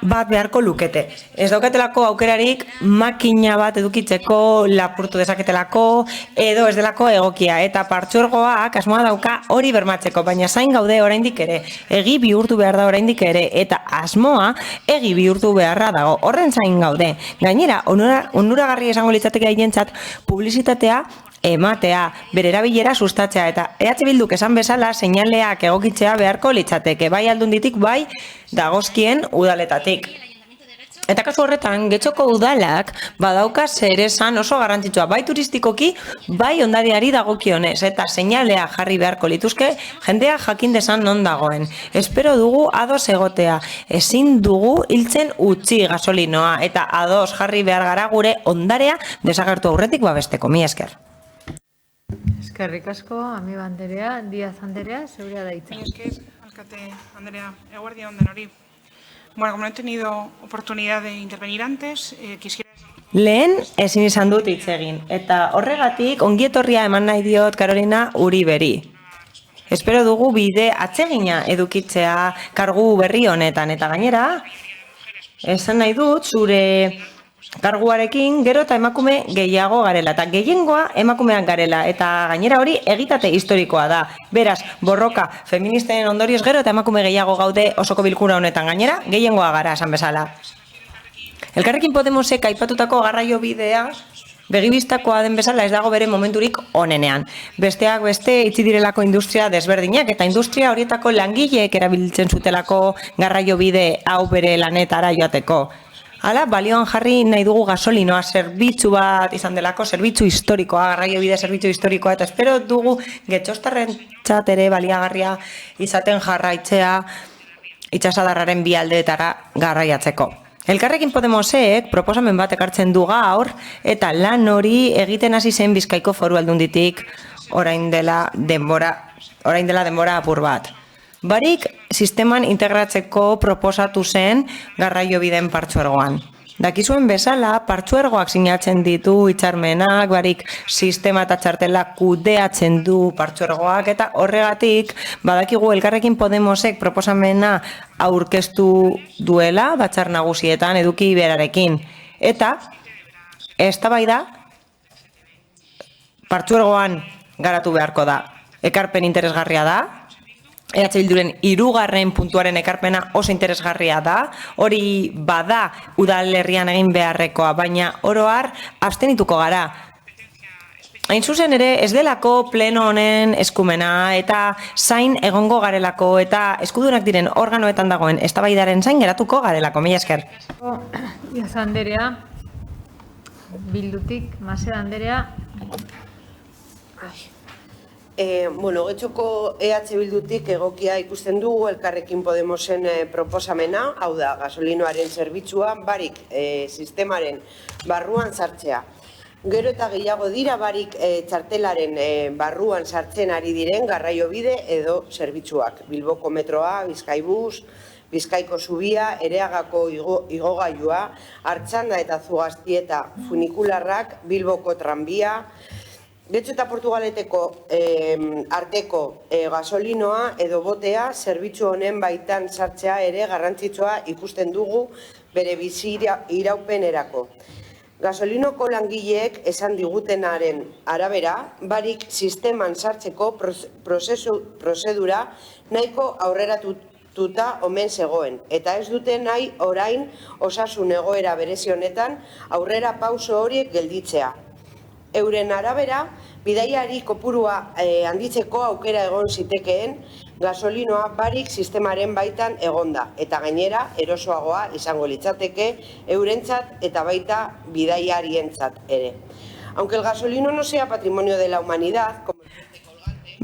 bat beharko lukete. Ez daukatelako aukerarik makina bat edukitzeko lapurtu dezaketelako edo ez delako egokia eta partzuergoak asmoa dauka hori bermatzeko, baina zain gaude oraindik ere. Egi bihurtu behar da oraindik ere eta asmoa egi bihurtu beharra dago. Horren zain gaude. Gainera, onuragarri esango litzateke haientzat publizitatea ematea, bere erabilera sustatzea eta EH Bilduk esan bezala seinaleak egokitzea beharko litzateke, bai Aldunditik, bai dagozkien udaletatik. Eta kasu horretan, Getxoko udalak badauka zeresan oso garrantzitsua, bai turistikoki, bai ondariari dagokionez, eta seinalea jarri beharko lituzke, jendea jakin desan non dagoen. Espero dugu ados egotea, ezin dugu hiltzen utzi gasolinoa, eta ados jarri behar gara gure ondarea desagertu aurretik babesteko. Mila esker. Eskerrik asko, Amiba Anderea, Díaz Anderea, zeurea da hitza. Alkate Andrea, eguerdi on denori. Bueno, como no he tenido oportunidad de intervenir antes, quisiera... Lehen ezin izan dut hitz egin, eta horregatik ongietorria eman nahi diot Karolina Uriberi. Espero dugu bide atsegina edukitzea kargu berri honetan, eta gainera, esan nahi dut zure karguarekin gero eta emakume gehiago garela, eta gehiengoa emakumeak garela, eta gainera hori egitate historikoa da. Beraz, borroka feministen ondorioz gero eta emakume gehiago gaude osoko bilkura honetan, gainera gehiengoa gara esan bezala. Elkarrekin Podemosek aipatutako garraio bidea begibistakoa den bezala ez dago bere momenturik onenean. Besteak beste itzi direlako industria desberdinak eta industria horietako langileek erabiltzen zutelako garraio bide hau bere lanetara joateko. Hala, balioan jarri nahi dugu gasolinoa zerbitzu bat izan delako, zerbitzu historikoa, garraio bide zerbitzu historikoa, eta espero dugu getxostarrentzat ere baliagarria izaten jarraitzea itsasadarraren bi aldeetara garraiatzeko. Elkarrekin Podemosek proposamen bat ekartzen du gaur eta lan hori egiten hasi zen Bizkaiko Foru Aldunditik orain dela denbora apur bat. Barik sisteman integratzeko proposatu zen garraio bideen partzuergoan. Dakizuen bezala, partzuergoak sinatzen ditu hitzarmenak, barik sistema eta txartela kudeatzen du partzuergoak, eta horregatik badakigu Elkarrekin Podemosek proposamena aurkeztu duela batzar nagusietan eduki berarekin. Eta eztabaida partzuergoan garatu beharko da. Ekarpen interesgarria da. EH Bilduren 3. puntuaren ekarpena oso interesgarria da, hori bada udalerrian egin beharrekoa, baina oro har abstenituko gara. Hain zuzen ere, ez delako pleno honen eskumena eta zain egongo garelako eta eskudunak diren organoetan dagoen eztabaidaren zain geratuko garelako. Mila esker. Díaz Anderea, Bildutik, Maseda Anderea. Bueno, Getxoko EH Bildutik egokia ikusten dugu Elkarrekin Podemosen proposamena, hau da, gasolinoaren zerbitzua, barik sistemaren barruan sartzea. Gero eta gehiago dira barik txartelaren barruan sartzen ari diren garraio bide edo zerbitzuak. Bilboko metroa, Bizkaibus, Bizkaiko zubia, Ereagako igogailua, Artxanda eta Zugaztieta funikularrak, Bilboko tranbia, Getxo eta Portugaleteko arteko gasolinoa edo botea zerbitzu honen baitan sartzea ere garrantzitsua ikusten dugu bere bizi iraupenerako. Gasolinoko langileek esan digutenaren arabera, barik sisteman sartzeko prozedura nahiko aurreratuta omen zegoen, eta ez dute nahi orain osasun egoera berezi honetan aurrera pauso horiek gelditzea. Euren arabera, bidaiari kopurua handitzeko aukera egon zitekeen gasolinoa barik sistemaren baitan egonda, eta gainera erosoagoa izango litzateke eurentzat eta baita bidaiarientzat ere. Aunque el gasolino no sea patrimonio de la humanidad,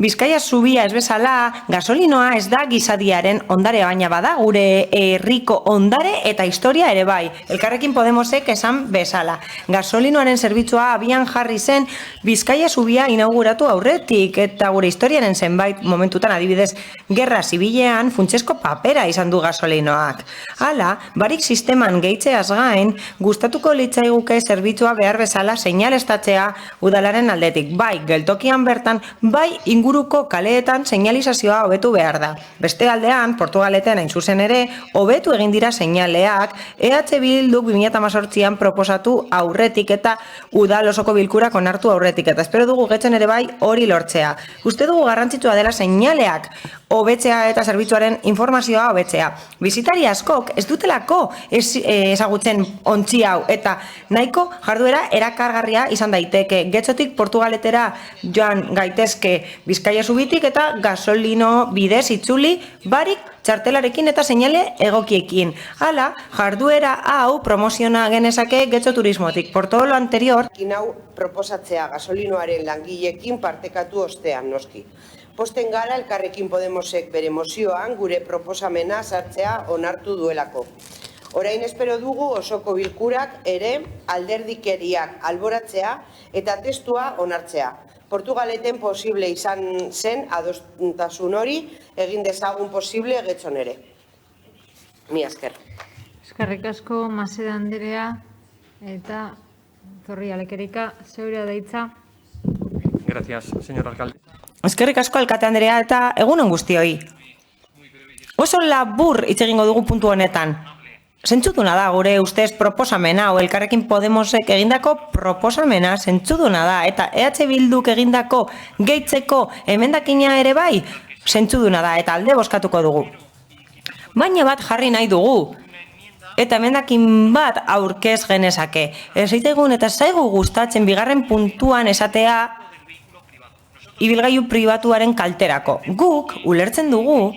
Bizkaia zubia ez bezala, gasolinoa ez da gizadiaren ondare, baina bada gure herriko ondare eta historia ere bai. Elkarrekin Podemosek esan bezala. Gasolinoaren zerbitzua abian jarri zen Bizkaia zubia inauguratu aurretik eta gure historiaren zenbait momentutan adibidez gerra zibilean funtsezko papera izan du gasolinoak. Hala, barik sisteman gehitzeaz gain, gustatuko litzaiguke zerbitzua behar bezala seinalestatzea udalaren aldetik. Bai, geltokian bertan, bai inguruko kaleetan seinalizazioa hobetu behar da. Beste aldean, Portugaleten hain zuzen ere, hobetu egin dira seinaleak EH Bilduk 2018an proposatu aurretik eta udal osoko bilkurak onartu aurretik. Eta espero dugu getzen ere bai hori lortzea. Uste dugu garrantzitsua dela seinaleak hobetzea eta zerbitzuaren informazioa hobetzea. Bizitari askok ez dutelako ezagutzen ontzi hau eta nahiko jarduera erakargarria izan daiteke. Getxotik Portugaletera joan gaitezke Bizkaia zubitik eta gasolino bidez itzuli barik txartelarekin eta seinale egokiekin. Hala, jarduera hau promoziona genezake Getxo Turismotik. Por todo lo anterior, hau proposatzea gasolinoaren langileekin partekatu ostean noski. Posten gara Elkarrekin Podemosek bere mozioan gure proposamena sartzea onartu duelako. Orain espero dugu osoko bilkurak ere alderdikeriak alboratzea eta testua onartzea. Portugaleten posible izan zen adostasun hori egin dezagun posible Getxon ere. Mi esker. Eskerrik asko Maseda Andrea eta Zorrilla Lekerika, zeurea deitza. Gracias, señor alcalde. Eskerrik asko alkate Andrea eta egunon guztioi. Oso labur hitz egingo dugu puntu honetan. Zentzuduna da gure ustez proposamena, o Elkarrekin Podemosek egindako proposamena zentzuduna da, eta EH Bilduk egindako gehitzeko emendakina ere bai, zentzuduna da, eta alde bozkatuko dugu. Baina bat jarri nahi dugu, eta emendakin bat aurkez genezake. Ez egun eta zaigu gustatzen bigarren puntuan esatea ibilgailu pribatuaren kalterako. Guk, ulertzen dugu,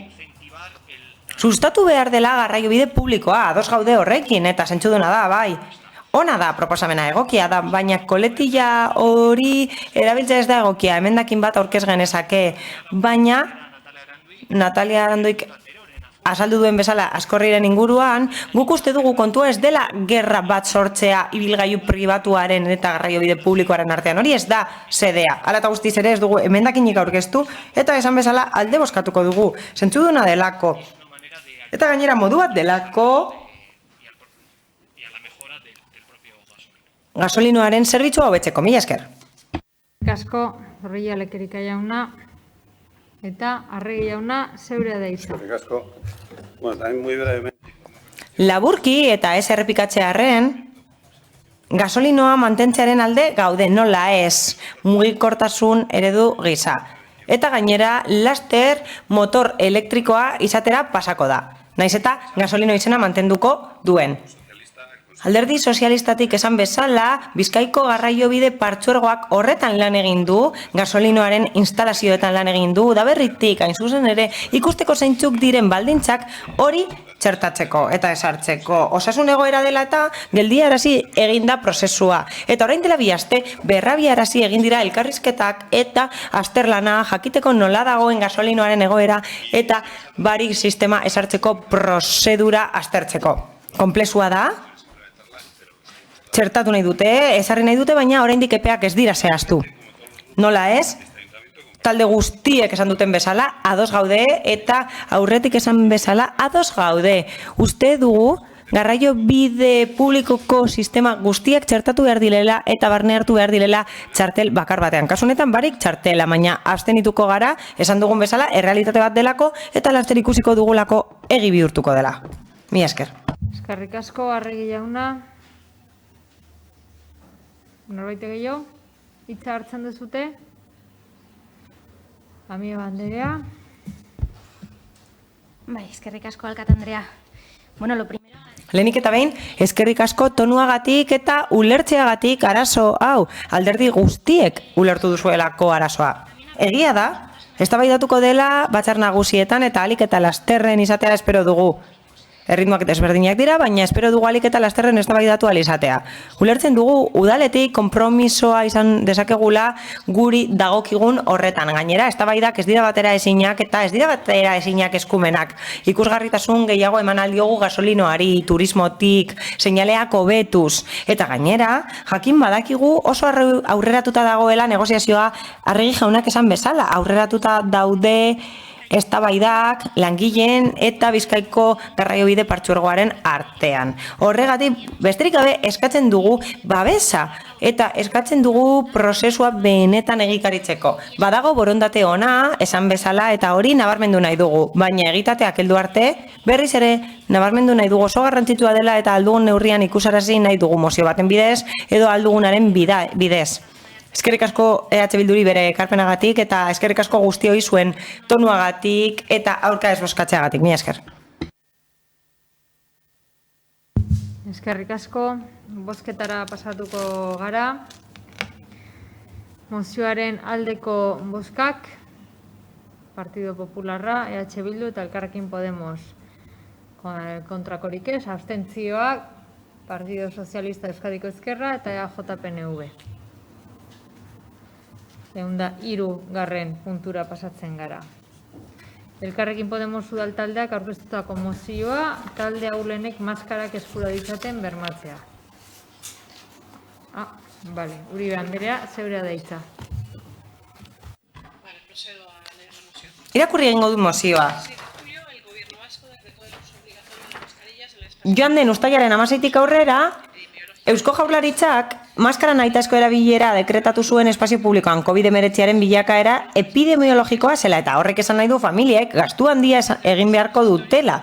sustatu behar dela garraiobide publikoa, ados gaude horrekin, eta zentzuduna da, bai. Ona da proposamena egokia da, baina koletilla hori erabiltzea ez da egokia, emendakin bat aurkez genezake. Baina, Natalia Arandoik azaldu duen bezala Askorriren inguruan, guk uste dugu kontua ez dela gerra bat sortzea ibilgailu pribatuaren eta garraiobide publikoaren artean. Hori ez da sedea. Hala eta guztiz ere ez dugu emendakinik aurkeztu eta esan bezala alde bozkatuko dugu. Zentzuduna delako. Eta gainera modu bat delako gasolinoaren zerbitzua hobetzeko. Mila esker. Asko, Zorrilla Lekerika jauna eta Arregi jauna zeurea deitza. Asko. Bueno, también muy brevemente. Laburki eta ez errepikatzearren, gasolinoa mantentzearen alde gaude nola ez, mugikortasun eredu gisa. Eta gainera, laster motor elektrikoa izatera pasako da. Naiz eta gasolino izena mantenduko duen. Alderdi sozialistatik esan bezala, Bizkaiko garraiobide partzuergoak horretan lan egin du, gasolinoaren instalazioetan lan egin du, da berritik, hain zuzen ere, ikusteko zeintzuk diren baldintzak hori txertatzeko eta esartzeko. Osasun egoera dela eta geldiarazi egin da prozesua. Eta orain dela 2 aste berrabiarazi egin dira elkarrizketak eta azterlana jakiteko nola dagoen gasolinoaren egoera eta barik sistema esartzeko prozedura aztertzeko. Konplexua da? Txertatu nahi dute, ezarri nahi dute, baina oraindik epeak ez dira zehaztu. Nola ez? Talde guztiek esan duten bezala, ados gaude, eta aurretik esan bezala, ados gaude. Uste dugu, garraiobide publikoko sistema guztiak txertatu behar dilela eta barne hartu behar dilela txartel bakar batean. Kasu honetan barik txartela, baina abstenituko gara, esan dugun bezala, errealitate bat delako, eta laster ikusiko dugulako egi bihurtuko dela. Mila esker. Eskerrik asko, Arregi jauna. Norbait gehiago, hitza hartzen duzute. Amio Andrea. Bai, eskerrik asko alkate Andrea. Bueno, lo primero... Lehenik eta behin, eskerrik asko tonuagatik eta ulertzeagatik arazo hau, alderdi guztiek ulertu duzuelako arazoa. Egia da, eztabaidatuko dela batzar nagusietan eta ahalik eta lasterren izatea espero dugu. Erritmoak desberdinak dira, baina espero dugu alik eta lasterren eztabaidatu ahal izatea. Ulertzen dugu udaletik konpromisoa izan dezakegula guri dagokigun horretan. Gainera, eztabaidak ez dira batera ezinak eta ez dira batera ezinak eskumenak. Ikusgarritasun gehiago eman aldiogu gasolinoari, turismotik, seinaleak hobetuz. Eta gainera, jakin badakigu oso aurreratuta dagoela negoziazioa Arregi jaunak esan bezala. Aurreratuta daude eztabaidak, langileen eta Bizkaiko garraiobide partzuergoaren artean. Horregatik, besterik gabe eskatzen dugu babesa eta eskatzen dugu prozesua benetan egikaritzeko. Badago borondate ona, esan bezala, eta hori nabarmendu nahi dugu, baina egitateak heldu arte, berriz ere nabarmendu nahi dugu oso garrantzitsua dela eta aldugun neurrian ikusarazi nahi dugu mozio baten bidez edo aldugunaren bidez. Eskerrik asko EH Bilduri bere ekarpenagatik eta eskerrik asko guztioi zuen tonuagatik eta aurka ez bozkatzeagatik. Mila esker. Eskerrik asko, bozketara pasatuko gara. Mozioaren aldeko bozkak, Partido Popularra, EH Bildu eta Elkarrekin Podemos. Kontrakorik ez, abstentzioak, Partido Sozialista Euskadiko Ezkerra eta EAJ-PNV. 203. puntura pasatzen gara. Elkarrekin Podemos udal taldeak aurkeztutako mozioa, talde ahulenek maskarak eskura ditzaten bermatzea. Bale, Uribe Andrea, zeurea da hitza. Irakurri egingo du mozioa. Joan den uztailaren 16tik aurrera, Eusko Jaurlaritzak maskara nahitaezko erabilera dekretatu zuen espazio publikoan COVID-19aren bilakaera epidemiologikoa zela eta horrek esan nahi du familiek gastu handia egin beharko dutela.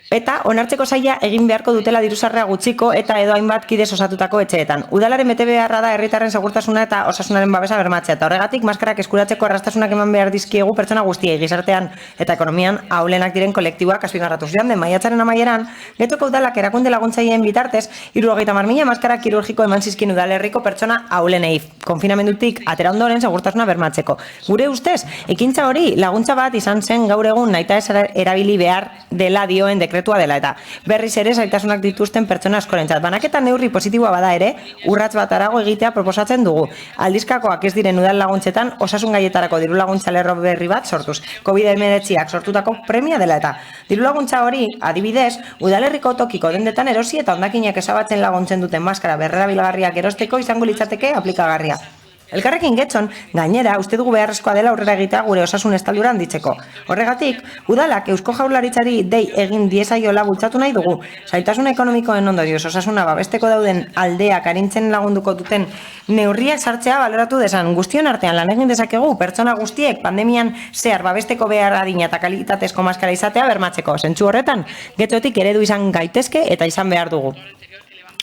Eta onartzeko zaila egin beharko dutela diruzarrea gutxiko eta edo hainbat kidez osatutako etxeetan. Udalaren bete beharra da herritarren segurtasuna eta osasunaren babesa bermatzea eta horregatik maskarak eskuratzeko arrastasunak eman behar dizkiegu pertsona guztiei gizartean eta ekonomian ahulenak diren kolektiboak azpimarratuz. Joan den maiatzaren amaieran, Getxoko udalak erakunde laguntzaileen bitartez 70.000 maskara kirurgiko eman zizkin udalerriko pertsona ahulenei konfinamendutik atera ondoren segurtasuna bermatzeko. Gure ustez, ekintza hori laguntza bat izan zen gaur egun nahitaez erabili behar dela dioen dekretua dela eta berriz ere zailtasunak dituzten pertsona askorentzat. Banaketa neurri positiboa bada ere, urrats bat arago egitea proposatzen dugu. Aldizkakoak ez diren udal laguntzetan osasun gaietarako diru laguntza lerro berri bat sortuz. COVID-19ak sortutako premia dela eta diru laguntza hori, adibidez, udalerriko tokiko dendetan erosi eta hondakinak ezabatzen laguntzen duten maskara berrerabilgarriak erosteko izango litzateke aplikagarria. Elkarrekin Getxon, gainera, uste dugu beharrezkoa dela aurrera egitea gure osasun estaldura handitzeko. Horregatik, udalak Eusko Jaurlaritzari dei egin diezaiola bultzatu nahi dugu. Zailtasun ekonomikoen ondorioz osasuna babesteko dauden aldeak arintzen lagunduko duten neurriak sartzea baloratu desan. Guztion artean lan egin dezakegu pertsona guztiek pandemian zehar babesteko behar adina eta kalitatezko maskara izatea bermatzeko. Zentzu horretan, Getxotik eredu izan gaitezke eta izan behar dugu.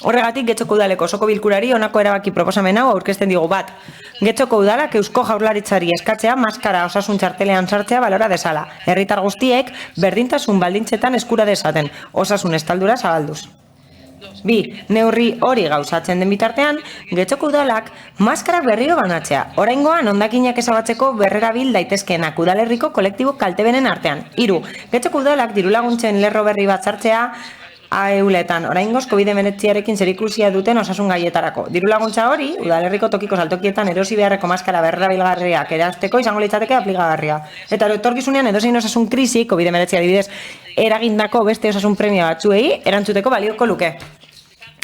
Horregatik, Getxoko udaleko osoko bilkurari honako erabaki proposamen hau aurkezten digu bat. Getxoko udalak Eusko Jaurlaritzari eskatzea maskara osasun txartelean sartzea balora dezala. Herritar guztiek berdintasun baldintzetan eskura dezaten, osasun estaldura zabalduz. 2. Neurri hori gauzatzen den bitartean, Getxoko udalak maskarak berriro banatzea. Oraingoan hondakinak ezabatzeko berrerabil daitezkeenak udalerriko kolektibo kaltebenen artean. 3. Getxoko udalak dirulaguntzen lerro berri bat sartzea AEUletan, oraingoz COVID-19arekin zerikusia duten osasun gaietarako. Diru laguntza hori, udalerriko tokiko saltokietan erosi beharreko maskara berrerabilgarriak erasteko izango litzateke aplikagarria. Eta etorkizunean edozein osasun krisi, COVID-19 adibidez, eragindako beste osasun premia batzuei erantzuteko balioko luke.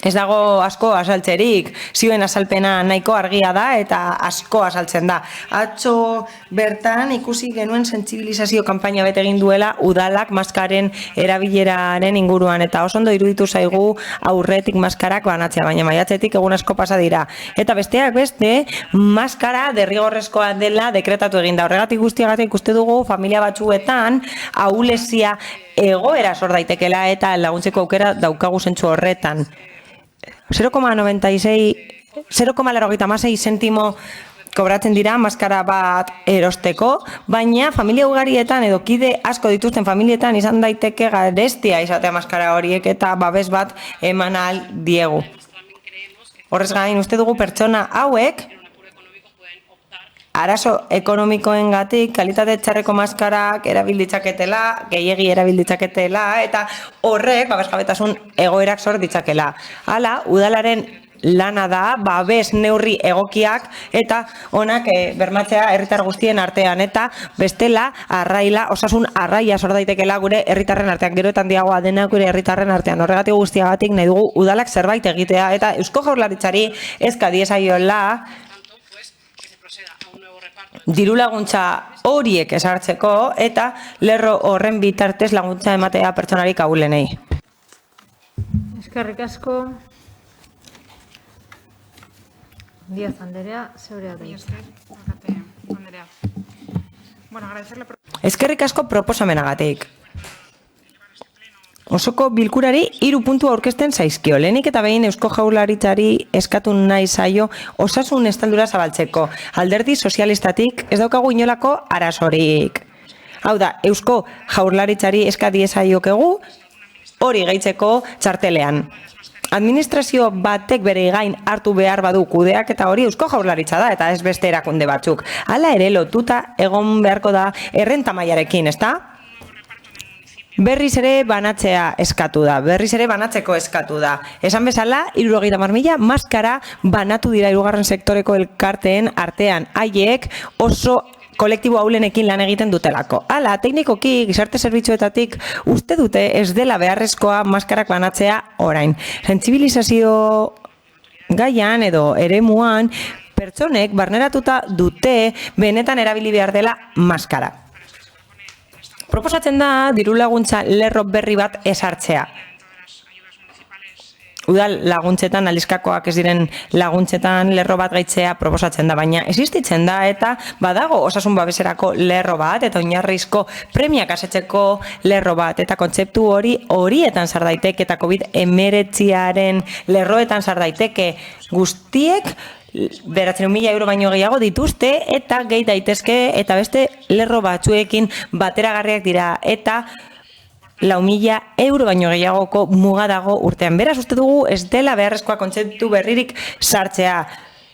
Ez dago asko azaltzerik, zioen azalpena nahiko argia da eta asko azaltzen da. Atzo bertan ikusi genuen sentsibilizazio kanpaina bete egin duela udalak maskaren erabileraren inguruan eta oso ondo iruditu zaigu aurretik maskarak banatzea, baina maiatzetik egun asko pasa dira. Eta besteak beste, maskara derrigorrezkoa dela dekretatu egin da. Horregatik guztiagatik uste dugu familia batzuetan ahulezia egoera sor daitekela eta laguntzeko aukera daukagu zentzu horretan. 0,96 zentimo kobratzen dira maskara bat erosteko, baina familia ugarietan edo kide asko dituzten familietan izan daiteke garestia izatea maskara horiek eta babes bat eman ahal diegu. Horrez gain, uste dugu pertsona hauek arazo ekonomikoengatik kalitate txarreko maskarak erabilditzaketela, gehiegi erabilditzaketela, eta horrek babesgabetasun egoerak sor ditzakela. Hala, udalaren lana da, babes neurri egokiak eta onak bermatzea herritar guztien artean, eta bestela osasun arraia sor daitekela gure herritarren artean, gero eta handiagoa dena gure herritarren artean. Horregatik guztiagatik nahi dugu udalak zerbait egitea, eta Eusko Jaurlaritzari eska diezaiola diru laguntza horiek esartzeko eta lerro horren bitartez laguntza ematea pertsonarik ahulenei. Eskerrik asko. Díaz Anderea, zeurea da. Eskerrik asko proposamenagatik. Osoko bilkurari 3 puntu aurkezten zaizkio. Lehenik eta behin Eusko Jaurlaritzari eskatu nahi zaio osasun estaldura zabaltzeko. Alderdi sozialistatik ez daukagu inolako arazorik. Hau da, Eusko Jaurlaritzari eska diezaiokegu hori gehitzeko txartelean. Administrazio batek bere gain hartu behar badu kudeak eta hori Eusko Jaurlaritza da eta ez beste erakunde batzuk. Hala ere lotuta egon beharko da errenta mailarekin, ezta? Berriz ere banatzea eskatu da, berriz ere banatzeko eskatu da. Esan bezala, 70.000 maskara banatu dira 3. sektoreko elkarteen artean. Haiek oso kolektibo ahulenekin lan egiten dutelako. Hala, teknikoki, gizarte zerbitzuetatik uste dute ez dela beharrezkoa maskarak banatzea orain. Sentsibilizazio gaian edo eremuan pertsonek barneratuta dute benetan erabili behar dela maskara. Proposatzen da diru laguntza lerro berri bat ezartzea. Udal laguntzetan, aldizkakoak ez diren laguntzetan lerro bat gehitzea proposatzen da, baina existitzen da eta badago osasun babeserako lerro bat eta oinarrizko premiak asetzeko lerro bat eta kontzeptu horietan sar daiteke eta COVID-19aren lerroetan sar daiteke guztiek 900.000 euro baino gehiago dituzte eta gehi daitezke eta beste lerro batzuekin bateragarriak dira eta 4.000 euro baino gehiagoko muga dago urtean. Beraz uste dugu ez dela beharrezkoa kontzeptu berririk sartzea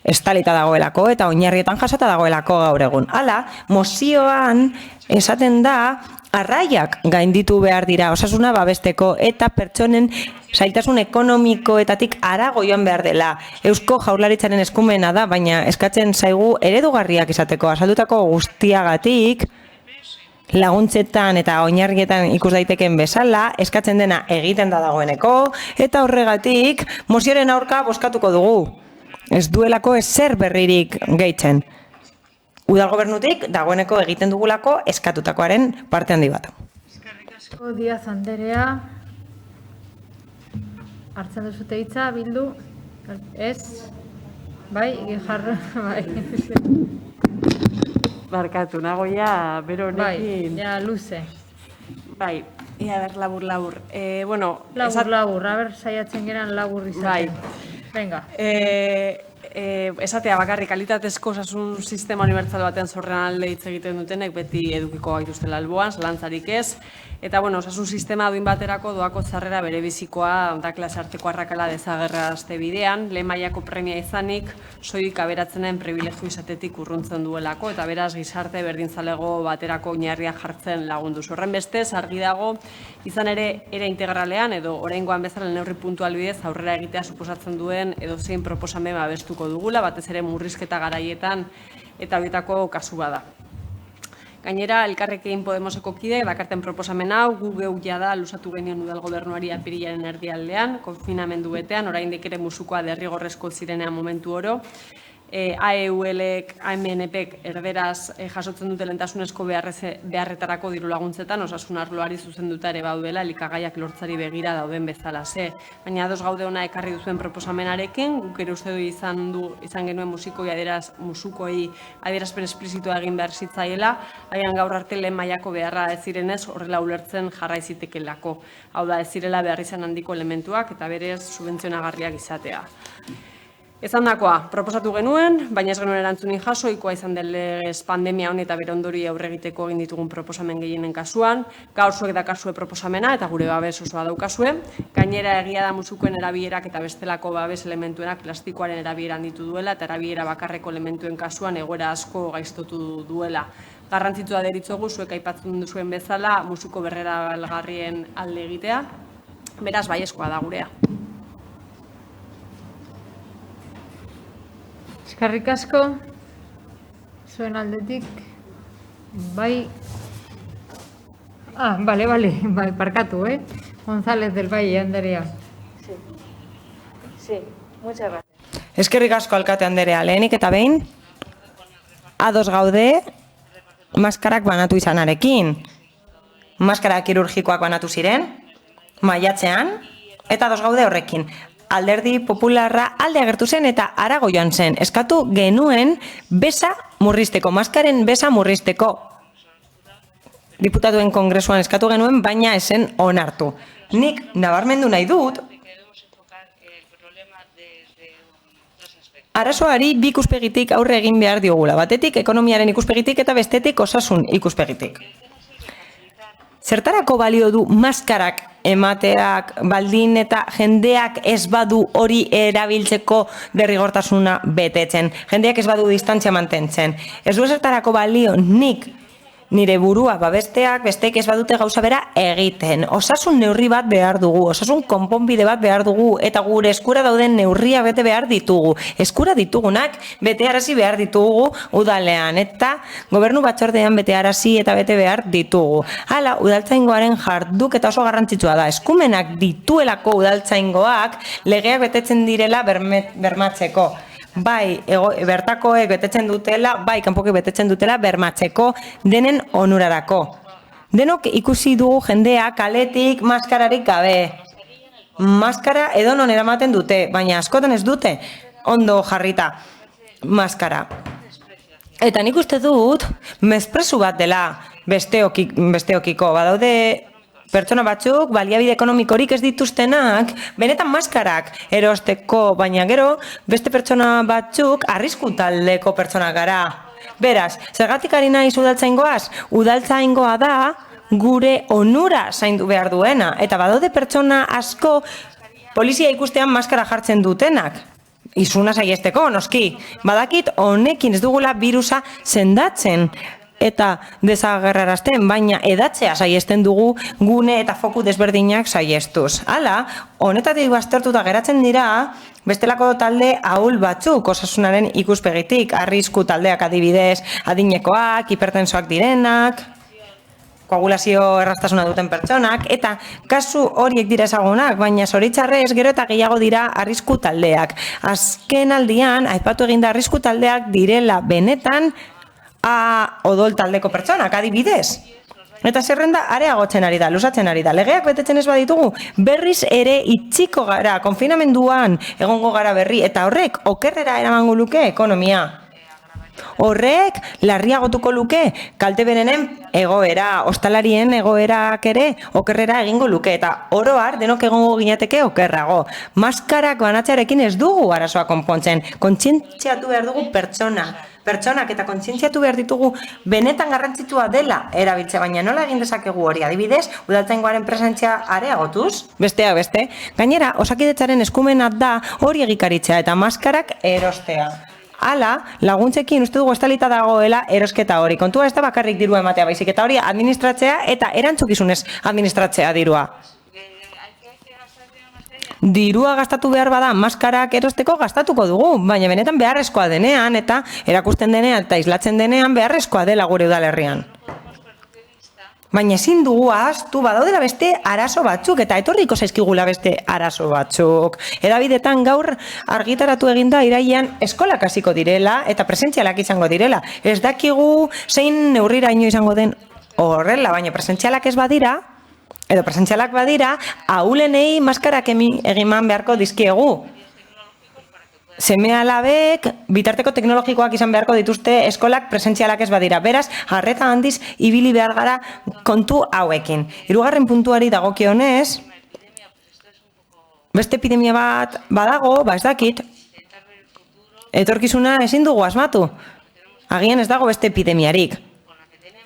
estalita dagoelako eta oinarrietan jasota dagoelako gaur egun. Hala, mozioan esaten da arraiak gainditu behar dira osasuna babesteko eta pertsonen zailtasun ekonomikoetatik harago joan behar dela. Eusko Jaurlaritzaren eskumena da, baina eskatzen zaigu eredugarriak izateko azaldutako guztiagatik laguntzetan eta oinarrietan ikus daiteken bezala, eskatzen dena egiten da dagoeneko, eta horregatik mozioaren aurka bozkatuko dugu. Ez duelako ezer berririk gehitzen. Udal gobernutik dagoeneko egiten dugulako eskatutakoaren parte handi bat. Eskerrik asko Díaz Anderea. Hartzen duzute hitza, Bildu? Ez? Bai, jarra, bai. Barkatu, nagoia, bero honekin... Bai, ja, luze. Bai, ia ber, labur. Labur, a ber, saiatzen geran labur izaten. Bai. Venga. Esatea bakarrik kalitatezko osasun sistema unibertsal batean zorrean alde hitz egiten dutenek beti edukiko gaituztela alboan, zalantzarik ez. Eta, osasun sistema duin baterako doako zarrera bere bizikoa da klase arteko arrakala dezagerrazte bidean, lehen mailako premia izanik, soilik aberatzenen privilegio izatetik urruntzen duelako, eta beraz gizarte berdintzalego baterako oinarria jartzen lagundu. Horren bestez, argi dago, izan ere era integralean edo oraingoan bezala neurri puntual bidez aurrera egitea suposatzen duen edozein proposamen babestuko dugula, batez ere murrizketa garaietan eta horietako kasu bada. Gainera, Elkarrekin Podemoseko kideek dakarten proposamen hau, gu geu jada luzatu genion udal gobernuari apirilaren erdialdean, konfinamendu betean, oraindik ere musukoa derrigorrezko zirenean momentu oro. AEULek, AMNPek erderaz jasotzen dute lehentasunezko beharretarako diru laguntzetan, osasun arloari zuzenduta ere baudela, elikagaiak lortzari begira dauden bezala ze. Baina ados gaude ona ekarri duzuen proposamenarekin, guk ere uste du izan genuen musikoi adierazpen esplizitoa egin behar zitzaiela, haian gaur arte lehen mailako beharra ez zirenez horrela ulertzen jarrai zitekelako. Hau da, ez zirela behar izan handiko elementuak eta berez subentzionagarriak izatea. Ezandakoa proposatu genuen, baina ez genuen erantzunik jaso, ohikoa izan den legez pandemia honi eta bere ondori aurre egiteko egin ditugun proposamen gehienen kasuan. Gaur zuek dakazue proposamena eta gure babes osoa daukazue. Gainera egia da musukoen erabierak eta bestelako babes elementuenak plastikoaren erabiera handitu duela eta erabiera bakarreko elementuen kasuan egoera asko gaiztotu duela. Garrantzitsua deritzogu zuek aipatzen duzuen bezala musuko berrerabilgarrien alde egitea. Beraz, baiezkoa da gurea. Eskerrik asko, zuen aldetik, bai, bai, parkatu, González del Valle, Anderea. Sí, muchas gracias. Eskerrik asko alkate Anderea, lehenik eta behin, ados gaude, maskarak banatu izanarekin. Maskara kirurgikoak banatu ziren, maiatzean, eta ados gaude horrekin. Alderdi popularra alde agertu zen eta harago joan zen. Eskatu genuen besa murrizteko, maskaren besa murrizteko. Diputatuen kongresuan eskatu genuen, baina esen onartu. Nik nabarmendu nahi dut, arazoari bi ikuspegitik aurre egin behar diogula. Batetik ekonomiaren ikuspegitik eta bestetik osasun ikuspegitik. Zertarako balio du maskarak emateak baldin eta jendeak ez badu hori erabiltzeko derrigortasuna betetzen. Jendeak ez badu distantzia mantentzen. Ez du zertarako balio nik nire burua babesteak besteek ez badute gauza bera egiten. Osasun neurri bat behar dugu, osasun konponbide bat behar dugu eta gure eskura dauden neurria bete behar ditugu. Eskura ditugunak betearazi behar ditugu udalean eta gobernu batzordean betearazi eta bete behar ditugu. Hala, udaltzaingoaren jarduk eta oso garrantzitsua da. Eskumenak dituelako udaltzaingoak legeak betetzen direla bermatzeko. Bai, bertakoek betetzen dutela, bai, kanpokoek betetzen dutela bermatzeko denen onurarako. Denok ikusi dugu jendea kaletik maskararik gabe. Maskara edonon eramaten dute, baina askotan ez dute ondo jarrita maskara. Eta nik uste dut, mezpresu bat dela besteokiko. Badaude pertsona batzuk, baliabide ekonomikorik ez dituztenak, benetan maskarak erosteko, baina gero, beste pertsona batzuk arrisku taldeko pertsona gara. Beraz, zergatik ari naiz udaltzaingoaz? Udaltzaingoa da gure onura zaindu behar duena, eta badaude pertsona asko polizia ikustean maskara jartzen dutenak. Izuna saiesteko, noski. Badakit honekin ez dugula virusa sendatzen eta desagerrarazten, baina edatzea saiesten dugu gune eta foku desberdinak saiestuz. Hala, honetatik baztertuta geratzen dira bestelako talde ahul batzuk osasunaren ikuspegitik, arrisku taldeak adibidez, adinekoak, hipertensoak direnak, koagulazio erraztasuna duten pertsonak, eta kasu horiek dira ezagunak, baina zoritxarrez gero eta gehiago dira arrisku taldeak. Azken aldian, aipatu eginda arrisku taldeak direla benetan odol taldeko pertsonak, adibidez. Eta zerrenda areagotzen ari da, lusatzen ari da. Legeak betetzen ez baditugu, berriz ere itxiko gara, konfinamenduan egongo gara berri, eta horrek okerrera eramango luke ekonomia. Horrek larriagotuko luke kalte berenen egoera, ostalarien egoerak ere okerrera egingo luke, eta oroar denok egongo ginateke okerrago. Maskarak banatzearekin ez dugu arazoa konpontzen, kontzientziatu behar dugu pertsonak eta kontzientziatu behar ditugu benetan garrantzitsua dela erabiltzea, baina nola egin dezakegu hori, adibidez, udaltzaingoaren presentzia areagotuz, besteak beste. Gainera, osakidetzaren eskumena da hori egikaritzea eta maskarak erostea. Hala, laguntzekin uste dugu estalita dagoela erosketa hori. Kontua ez da bakarrik dirua ematea baizik, eta hori administratzea eta erantzukizunez administratzea dirua. Dirua gastatu behar bada maskarak erosteko gastatuko dugu, baina benetan beharrezkoa denean eta erakusten denean eta islatzen denean beharrezkoa dela gure udalerrian. Baina ezin dugu ahaztu badaudela beste arazo batzuk eta etorriko zaizkigula beste arazo batzuk. Hedabidetan gaur argitaratu eginda irailean eskolak hasiko direla eta presentzialak izango direla. Ez dakigu zein neurriraino izango den horrela, baina presentzialak ez badira, edo presentzialak badira, ahulenei maskarak egiman beharko dizkiegu. Seme-alabek bitarteko teknologikoak izan beharko dituzte eskolak presentzialak ez badira. Beraz, arreta handiz ibili behar gara kontu hauekin. Hirugarren puntuari dagokionez, beste epidemia bat badago, ez dakit, etorkizuna ezin dugu asmatu. Agian ez dago beste epidemiarik.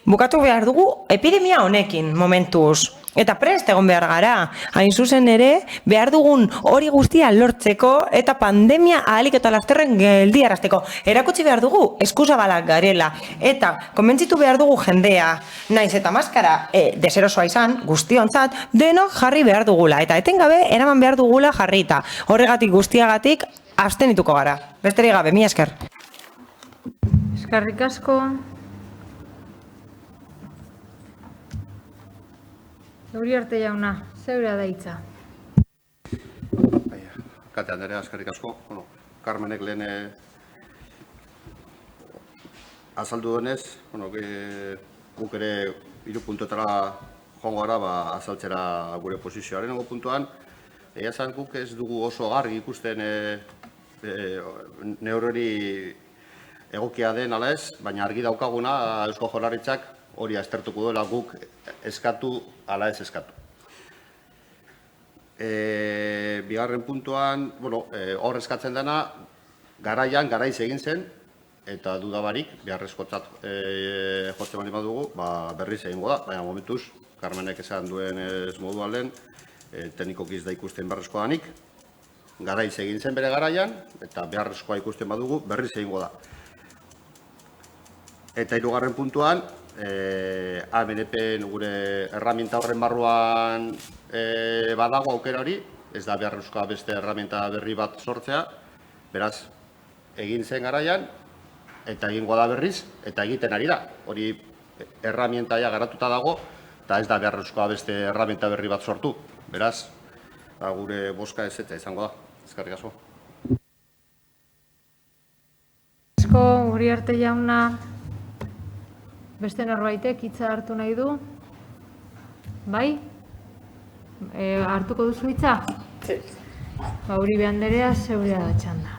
Bukatu behar dugu epidemia honekin momentuz. Eta prest egon behar gara. Hain zuzen ere, behar dugun hori guztia lortzeko eta pandemia ahalik eta lasterren geldiarazteko. Erakutsi behar dugu eskuzabalak garela. Eta konbentzitu behar dugu jendea. Naiz eta maskara deserosoa izan, guztiontzat, denok jarri behar dugula. Eta etengabe eraman behar dugula jarrita. Horregatik guztiagatik abstenituko gara. Besterik gabe, mila esker. Eskerrik asko. Uriarte jauna, zeurea da hitza. Kate Andrea, eskerrik asko. Carmenek lehen azaldu denez, guk ere 3 puntuetara joango gara azaltzera gure posizioaren puntuan. Egia esan guk ez dugu oso argi ikusten neurri egokia den ala ez, baina argi daukaguna Eusko Jaurlaritzak hori aztertuko duela guk eskatu ala ez eskatu. Bigarren puntuan, hor eskatzen dena, garaiz egin zen, eta dudabarik, beharrezkotzat jotzen bali badugu, berriz egingo da, baina momentuz, Carmenek esan duen ez moduan lehen, teknikoki ez da ikusten beharrezkoa danik, garaiz egin zen bere garaian, eta beharrezkoa ikusten badugu, berriz egingo da. Eta 3. puntuan, AMNP gure erramienta horren barruan badago aukera hori, ez da beharrezkoa beste erramienta berri bat sortzea, beraz, egin zen garaian, eta egingo da berriz, eta egiten ari da. Hori erramientaia garatuta dago, eta ez da beharrezkoa beste erramienta berri bat sortu. Beraz, gure boska ez eta izango da. Eskerrik asko. Asko, Uriarte jauna. Beste norbaitek hitza hartu nahi du? Bai? Hartuko duzu hitza? Sí. Uribe Andrea, zeurea da txanda.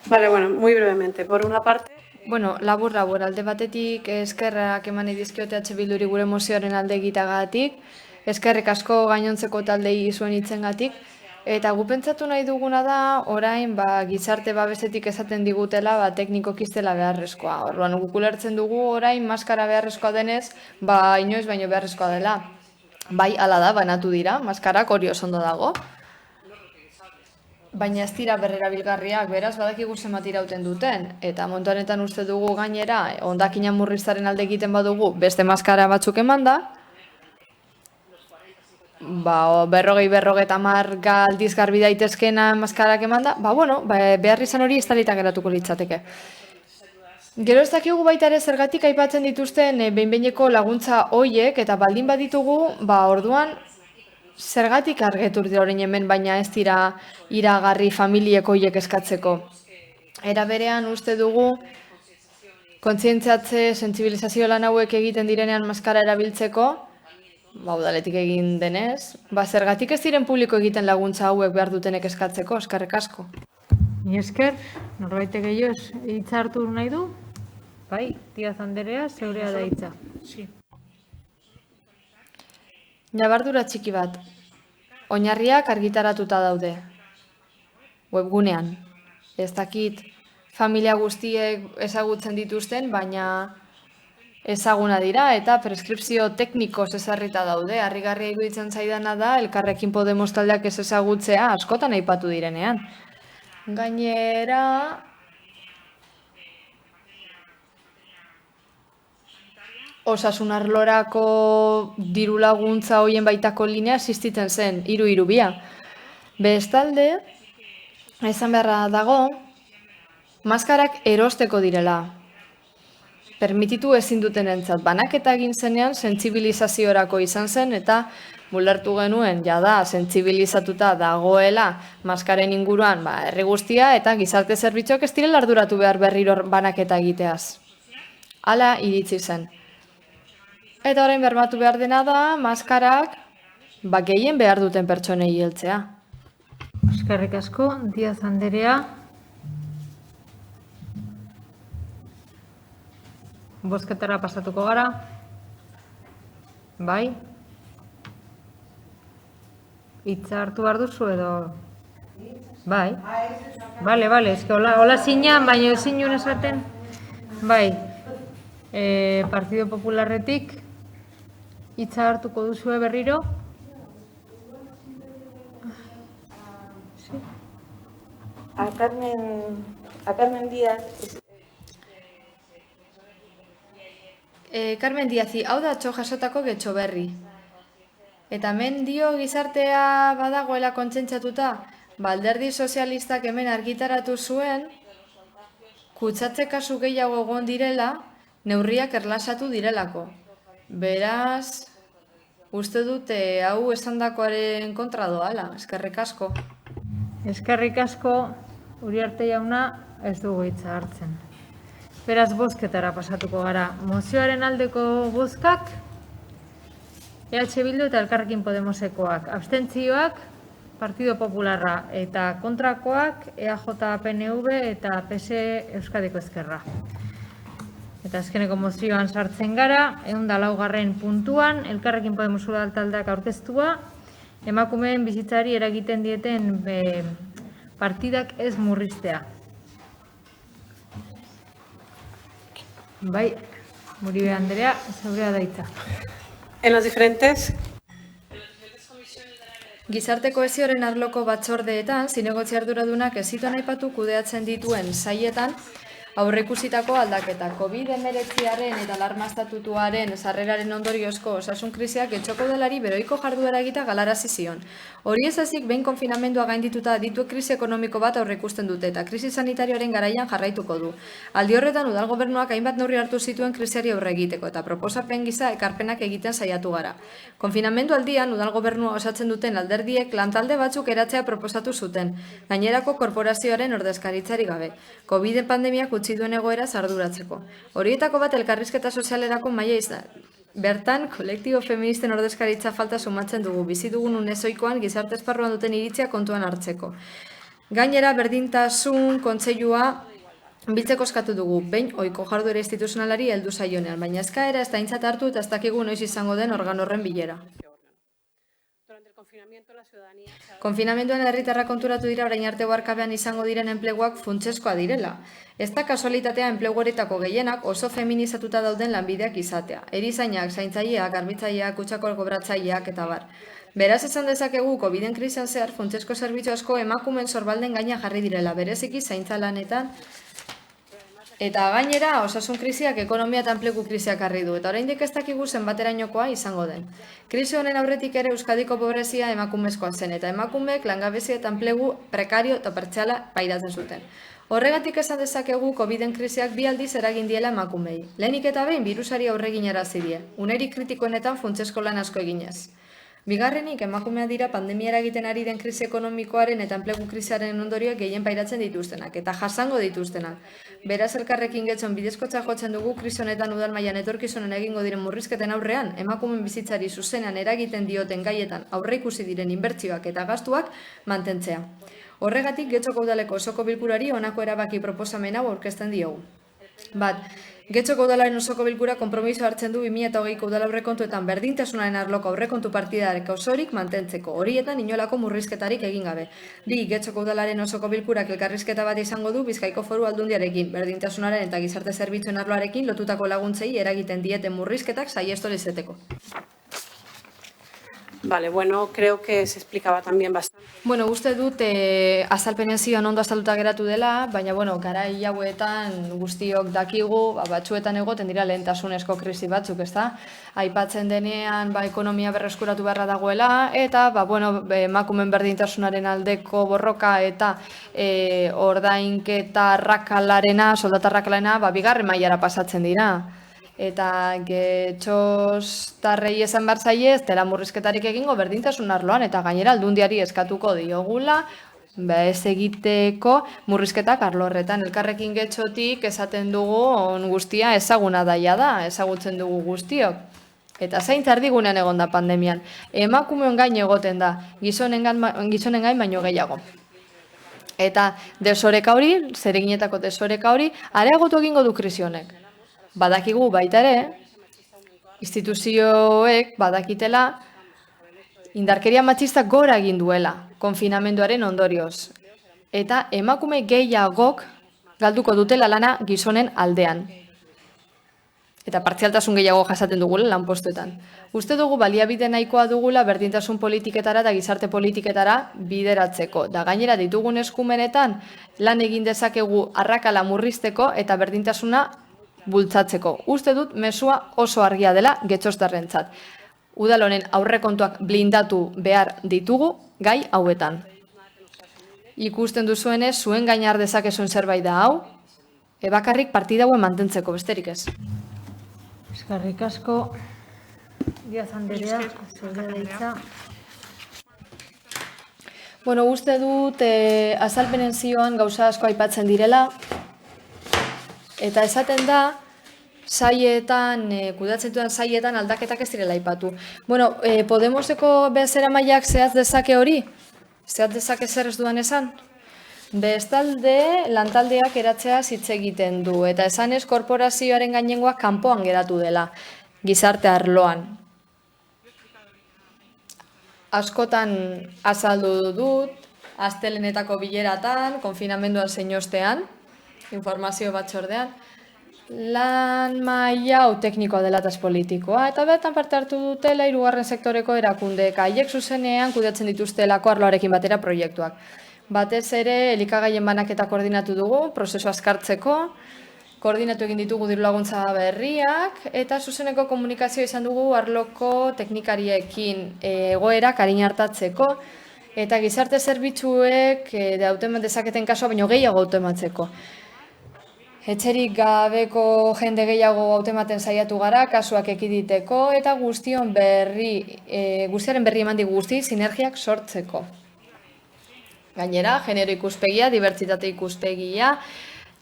Vale, bueno, muy brevemente. Por una parte... Bueno, labur, alde batetik eskerrak eman edizkiote Bilduri gure mozioaren alde egitagatik, eskerrik asko gainontzeko taldei zuen hitzengatik, eta gu pentsatu nahi duguna da, orain gizarte babesetik esaten digutela teknikoki ez dela beharrezkoa. Orduan guk ulertzen dugu orain maskara beharrezkoa denez, inoiz baino beharrezkoa dela. Bai, hala da, banatu dira, maskarak hori oso ondo dago. Baina ez dira berrerabilgarriak, beraz badakigu zenbat irauten duten. Eta momentu honetan uste dugu gainera, hondakina murriztaren alde egiten badugu, beste maskara batzuk emanda, 40-50 aldiz garbi daitezkena maskarak emanda, behar izan hori ez talita geratuko litzateke. Gero ez dakigu baita ere zergatik aipatzen dituzten behin-behineko laguntza hoiek, eta baldin baditugu, orduan zergatik argetur dira orain hemen, baina ez dira iragarri familiek hoiek eskatzeko. Era berean uste dugu, kontzientziatze, sentsibilizazio lan hauek egiten direnean maskara erabiltzeko, udaletik egin denez, zergatik ez diren publiko egiten laguntza hauek behar dutenek eskatzeko, eskerrik asko. Ni esker, norbaitek gehiago hitza hartu nahi du? Bai, Díaz Andrea, zeurea da hitza. Nabardura txiki bat, oinarriak argitaratuta daude, webgunean. Ez dakit familia guztiek ezagutzen dituzten, baina ezaguna dira eta preskripzio teknikoz ezarrita daude. Harrigarria iruditzen zaidana da, Elkarrekin Podemos taldeak ez ezagutzea askotan aipatu direnean. Gainera, osasun arlorako diru laguntza hoien baitako linea existitzen zen, 332. Bestalde, esan beharra dago, maskarak erosteko direla. Permititu ezin duten entzat. Banaketa egin zenean, sentsibilizaziorako izan zen, eta bulertu genuen, jada, sentsibilizatuta dagoela maskaren inguruan herri guztia, eta gizarte zerbitzuak ez direla arduratu behar berriro banaketa egiteaz. Hala iritsi zen. Eta orain bermatu behar dena da, maskarak gehien behar duten pertsonei heltzea. Eskerrik asko, Díaz Andrea. Bozketara pasatuko gara. Bai? Hitza hartu behar duzu edo... Bai. Bale, eske hola zinean, baina ezin nuen esaten. Bai, Partido Popularretik hitza hartuko duzue berriro. A Carmen Díaz. Carmen Díazi, hau da atzo jasotako getxo berri. Eta hemen dio gizartea badagoela kontsentzatuta, Alderdi Sozialistak hemen argitaratu zuen, kutsatze kasu gehiago egon direla, neurriak erlasatu direlako. Beraz, uste dute hau esandakoaren kontra doala, eskerrik asko. Eskerrik asko, Uriarte jauna, ez dugu hitza hartzen. Beraz, bozketara pasatuko gara. Mozioaren aldeko bozkak, EH Bildu eta Elkarrekin Podemosekoak. Abstentzioak, Partido Popularra eta kontrakoak, EAJ, PNV eta PS Euskadiko Ezkerra. Eta azkeneko mozioan sartzen gara, 104. puntuan, Elkarrekin Podemos udal taldeak aurkeztua, emakumeen bizitzari eragiten dieten partidak ez murriztea. Bai, Uribe Andrea, zeurea da hitza. En las diferentes... Gizarte kohesioaren arloko batzordeetan, zinegotzi arduradunak ez zituen aipatu kudeatzen dituen sailetan, aurreikusitako aldaketa. COVID-19 eta alarma estatutuaren sarreraren ondoriozko osasun krisiak etxoko udalari beroiko jarduera egita galarazi zion. Hori ez ezik, behin konfinamendua gaindituta ditu krisi ekonomiko bat aurreikusten dute eta krisi sanitarioaren garaian jarraituko du. Aldi horretan udal gobernuak hainbat neurri hartu zituen krisiari aurre egiteko eta proposapen gisa ekarpenak egiten saiatu gara. Konfinamendu aldian udal gobernua osatzen duten alderdiek lantalde batzuk eratzea proposatu zuten, gainerako korporazioaren ordezkaritzari gabe. COVID pandemiak utzi duen egoera arduratzeko. Horietako bat elkarrizketa sozialerako maila izan. Bertan, kolektibo feministen ordezkaritza falta sumatzen dugu, bizi dugun unezoikoan gizarte esparruan duten iritzia kontuan hartzeko. Gainera, berdintasun kontseilua biltzeko eskatu dugu, behin ohiko jarduera instituzionalari heldu zaionean, baina eskaera ez da aintzat hartu eta ez dakigu noiz izango den organo horren bilera. Konfinamenduan herritarrak konturatu dira orain arte oharkabean izango diren enpleguak funtsezkoa direla. Ez da kasualitatea enplegu horietako gehienak oso feminizatuta dauden lanbideak izatea. Erizainak, zaintzaileak, garbitzaileak, kutxako kobratzaileak eta bar. Beraz esan dezakegu COVID-en krisian zehar funtsezko zerbitzu asko emakumeen sorbalden gaina jarri direla, bereziki zaintza lanetan. Eta gainera, osasun krisiak ekonomia eta enplegu krisiak harri du, eta oraindik ez dakigu zenbaterainokoa izango den. Krisi honen aurretik ere Euskadiko pobrezia emakumezkoa zen, eta emakumeek langabezia eta enplegu prekario eta pertsiala pairatzen zuten. Horregatik esan dezakegu COVID-en krisiak bi aldiz eragin diela emakumei. Lehenik eta behin birusari aurre eginarazi die, unerik kritikoenetan funtsezko lan asko eginez. Bigarrenik, emakumea dira pandemia eragiten ari den krisi ekonomikoaren eta enplegu krisiaren ondorioak gehien pairatzen dituztenak, eta jasango dituztenak. Beraz Elkarrekin Getxon bidezkotza jotzen dugu krisi honetan udal mailan etorkizunen egingo diren murrizketen aurrean, emakumeen bizitzari zuzenean eragiten dioten gaietan aurreikusi diren inbertsioak eta gastuak mantentzea. Horregatik, Getxoko udaleko osoko bilkurari honako erabaki proposamen hau aurkezten diogu. Bat, Getxoko udalaren osoko bilkura konpromiso hartzen du 2020ko udal aurrekontuetan berdintasunaren arloko aurrekontu partidarek osorik mantentzeko, horietan inolako murrizketarik egin gabe. Bi, Getxoko udalaren osoko bilkurak elkarrizketa bat izango du Bizkaiko Foru Aldundiarekin, berdintasunaren eta gizarte zerbitzuen arloarekin lotutako laguntzei eragiten dieten murrizketak saiestu ahal izateko. Vale, bueno, creo que se explicaba también bastante. Bueno, uste dut azalpenen zioan ondo azalduta geratu dela, baina, bueno, garai hauetan guztiok dakigu, batzuetan egoten dira lehentasunezko krisi batzuk, ezta? Aipatzen denean, ekonomia berreskuratu beharra dagoela, eta, bueno, emakumeen berdintasunaren aldeko borroka eta ordainketa arrakalarena, soldata arrakalarena, bigarren mailara pasatzen dira. Eta getxoztarrei esan behar zaie ez dela murrizketarik egingo berdintasun arloan eta gainera aldundiari eskatuko diogula ez egiteko murrizketak arlo horretan. Elkarrekin Getxotik esaten dugu guztia ezaguna daia da, ezagutzen dugu guztiok. Eta zaintza erdigunean egon da pandemian. Emakumeon gain egoten da, gizonen gain baino gehiago. Eta desoreka hori, zereginetako desoreka hori, areagotu egingo du krisi honek. Badakigu baita ere, instituzioek badakitela indarkeria matxista gora egin duela konfinamenduaren ondorioz. eta emakume gehiagok galduko dutela lana gizonen aldean. Eta partzialtasun gehiago jasaten dugula lanpostuetan. Uste dugu baliabide nahikoa dugula berdintasun politiketara eta gizarte politiketara bideratzeko. Da gainera ditugun eskumenetan lan egin dezakegu arrakala murrizteko eta berdintasuna bultzatzeko. Uste dut mezua oso argia dela Getxoztarrentzat. Udal honen aurrekontuak blindatu behar ditugu gai hauetan. Ikusten duzuenez, zuen gainar dezakezuen zerbait da hau, bakarrik partida hauen mantentzeko, besterik ez. Eskerrik asko, Diaz Anderea, zurea da hitza. Bueno, uste dut azalpenen zioan gauza asko aipatzen direla, eta esaten da, saietan, kudatzen duen saietan aldaketak ez direla aipatu. Bueno, Podemoseko bezera mailak zehaz dezake hori? Zehaz dezake zer ez duan esan? Bestalde, lantaldeak eratzea hitz egiten du, eta esanez korporazioaren gainengoa kanpoan geratu dela, gizarte arloan. Askotan azaldu dut, astelenetako bileratan, konfinamenduan zein ostean, informazio batzordean, lan maila hau teknikoa dela eta politikoa, eta bertan parte hartu dutela 3. sektoreko erakundeek, haiek zuzenean kudeatzen dituztelako arloarekin batera proiektuak. Batez ere, elikagaien banaketa koordinatu dugu, prozesu azkartzeko, koordinatu egin ditugu dirulaguntza berriak, eta zuzeneko komunikazioa izan dugu arloko teknikariekin egoerak arin hartatzeko, eta gizarte zerbitzuek hauteman dezaketen kasua baino gehiago hautematzeko. Etxerik gabeko jende gehiago hautematen saiatu gara, kasuak ekiditeko, eta guztiaren berri eman digu guzti sinergiak sortzeko. Gainera, genero ikuspegia, dibertsitate ikuspegia,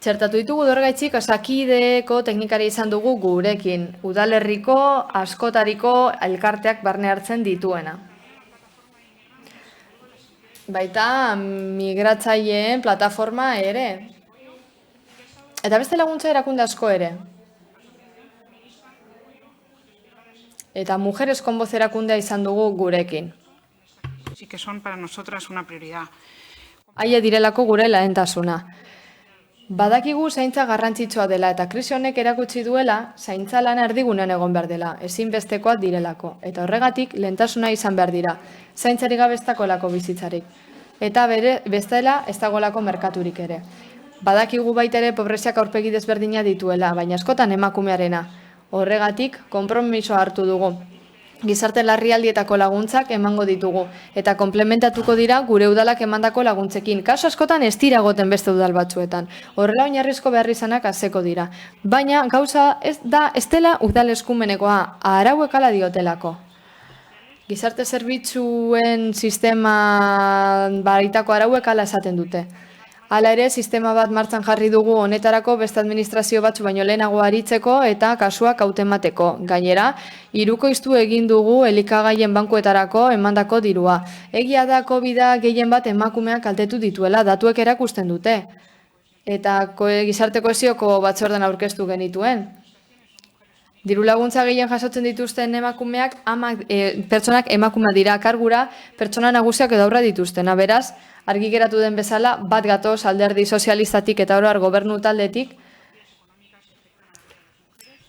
txertatu ditugu dorgaitzik Osakideko teknikari izan dugu gurekin, udalerriko askotariko elkarteak barne hartzen dituena. Baita migratzaileen plataforma ere. Eta beste laguntza erakunde asko ere. Eta Mujeres con Voz erakundea izan dugu gurekin. Sí que son para nosotras una prioridad. Haie direlako gure lehentasuna. Badakigu zaintza garrantzitsua dela eta krisi honek erakutsi duela zaintza lana erdigunean egon behar dela, ezinbestekoak direlako. Eta horregatik lehentasuna izan behar dira, zaintzari gabe ez dagoelako bizitzarik. Eta bestela ez dagoelako merkaturik ere. Badakigu baita ere pobreziak aurpegi desberdina dituela, baina askotan emakumearena. Horregatik konpromisoa hartu dugu. Gizarte larrialdietako laguntzak emango ditugu, eta komplementatuko dira gure udalak emandako laguntzekin. Kasu askotan ez dira goten beste udal batzuetan. Horrela oinarrizko behar izanak azeko dira. Baina gauza ez dela udal eskumenekoa, arauek hala diotelako. Gizarte zerbitzuen sistema baritako arauek hala esaten dute. Hala ere, sistema bat martxan jarri dugu honetarako beste administrazio batzu baino lehenago aritzeko eta kasuak hautemateko. Gainera, hirukoiztu egin dugu elikagaien bankuetarako emandako dirua. Egia da COVID-a gehien bat emakumeak kaltetu dituela, datuek erakusten dute. Eta gizarte kohesioko batzordean aurkeztu genituen. Diru laguntza gehien jasotzen dituzten emakumeak, pertsonak emakumeak dira kargura, pertsona nagusiak edo aurra dituztena. Beraz, argi geratu den bezala, bat gatoz alderdi sozialistatik eta oroar gobernu taldetik,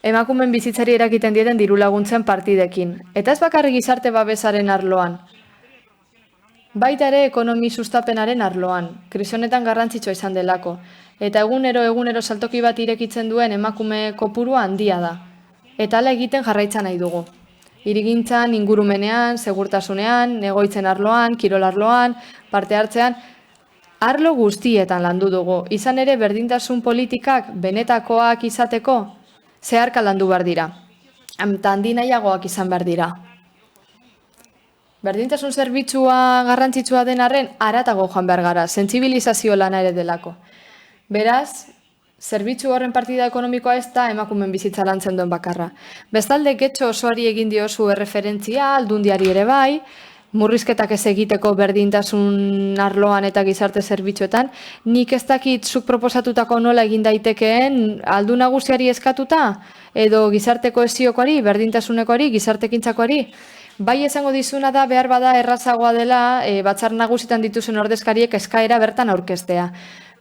emakumeen bizitzari erakiten dieten diru laguntzen partidekin. Eta ez bakarrik gizarte babesaren arloan. Baita ere ekonomi sustapenaren arloan, krisi honetan garrantzitsua izan delako. Eta egunero saltoki bat irekitzen duen emakume kopurua handia da. Eta hala egiten jarraitzan nahi dugu. Hirigintzan, ingurumenean, segurtasunean, egoitzen arloan, kirol arloan, parte hartzean, arlo guztietan landu dugu. Izan ere berdintasun politikak benetakoak izateko, zeharka landu behar dira. Eta handi nahiagoak izan behar dira. Berdintasun zerbitzua garrantzitsua den arren, haratago joan behar gara, sentsibilizazio lana ere delako. Beraz, zerbitzu horren partida ekonomikoa ez da emakumen bizitza lantzen duen bakarra. Bestalde, Getxo osoari egin diozu erreferentzia, aldundiari ere bai, murrizketak ez egiteko berdintasun arloan eta gizarte zerbitzuetan, nik ez dakit zuk proposatutako nola egin daitekeen aldu nagusiari eskatuta, edo gizarte kohesiokoari, berdintasunekoari, gizartekintzakoari. Bai esango dizuna da behar bada errazagoa dela batzar nagusitan dituzen ordezkariek eskaera bertan aurkeztea.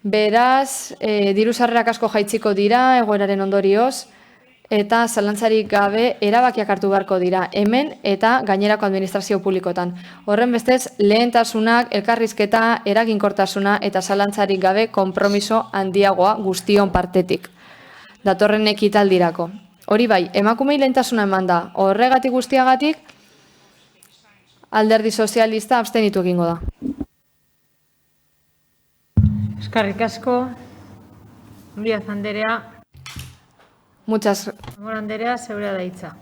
Beraz, diru sarrerak asko jaitziko dira egoeraren ondorioz, eta zalantzarik gabe erabakiak hartu beharko dira hemen eta gainerako administrazio publikotan. Horren bestez, lehentasunak, elkarrizketa, eraginkortasuna eta zalantzarik gabe konpromiso handiagoa guztion partetik. Datorren ekitaldirako. Hori bai, emakumei lehentasuna eman da. Horregatik guztiagatik, Alderdi Sozialista abstenitu egingo da. Eskerrik asko, Díaz Anderea. Muchas. Zamora Anderea, zeurea da hitza.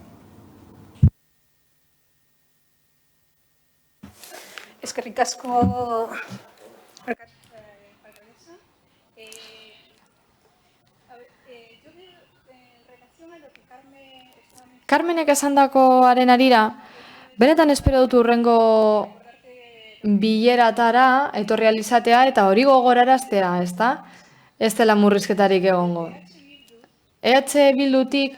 Eskerrik asko, alcaldesa. Carmenek esandakoaren arira, benetan espero dut urrengo bileratara etorri alizatea eta hori gogoraraztea, ezta? Ez dela murrizketarik egongo. EH Bildutik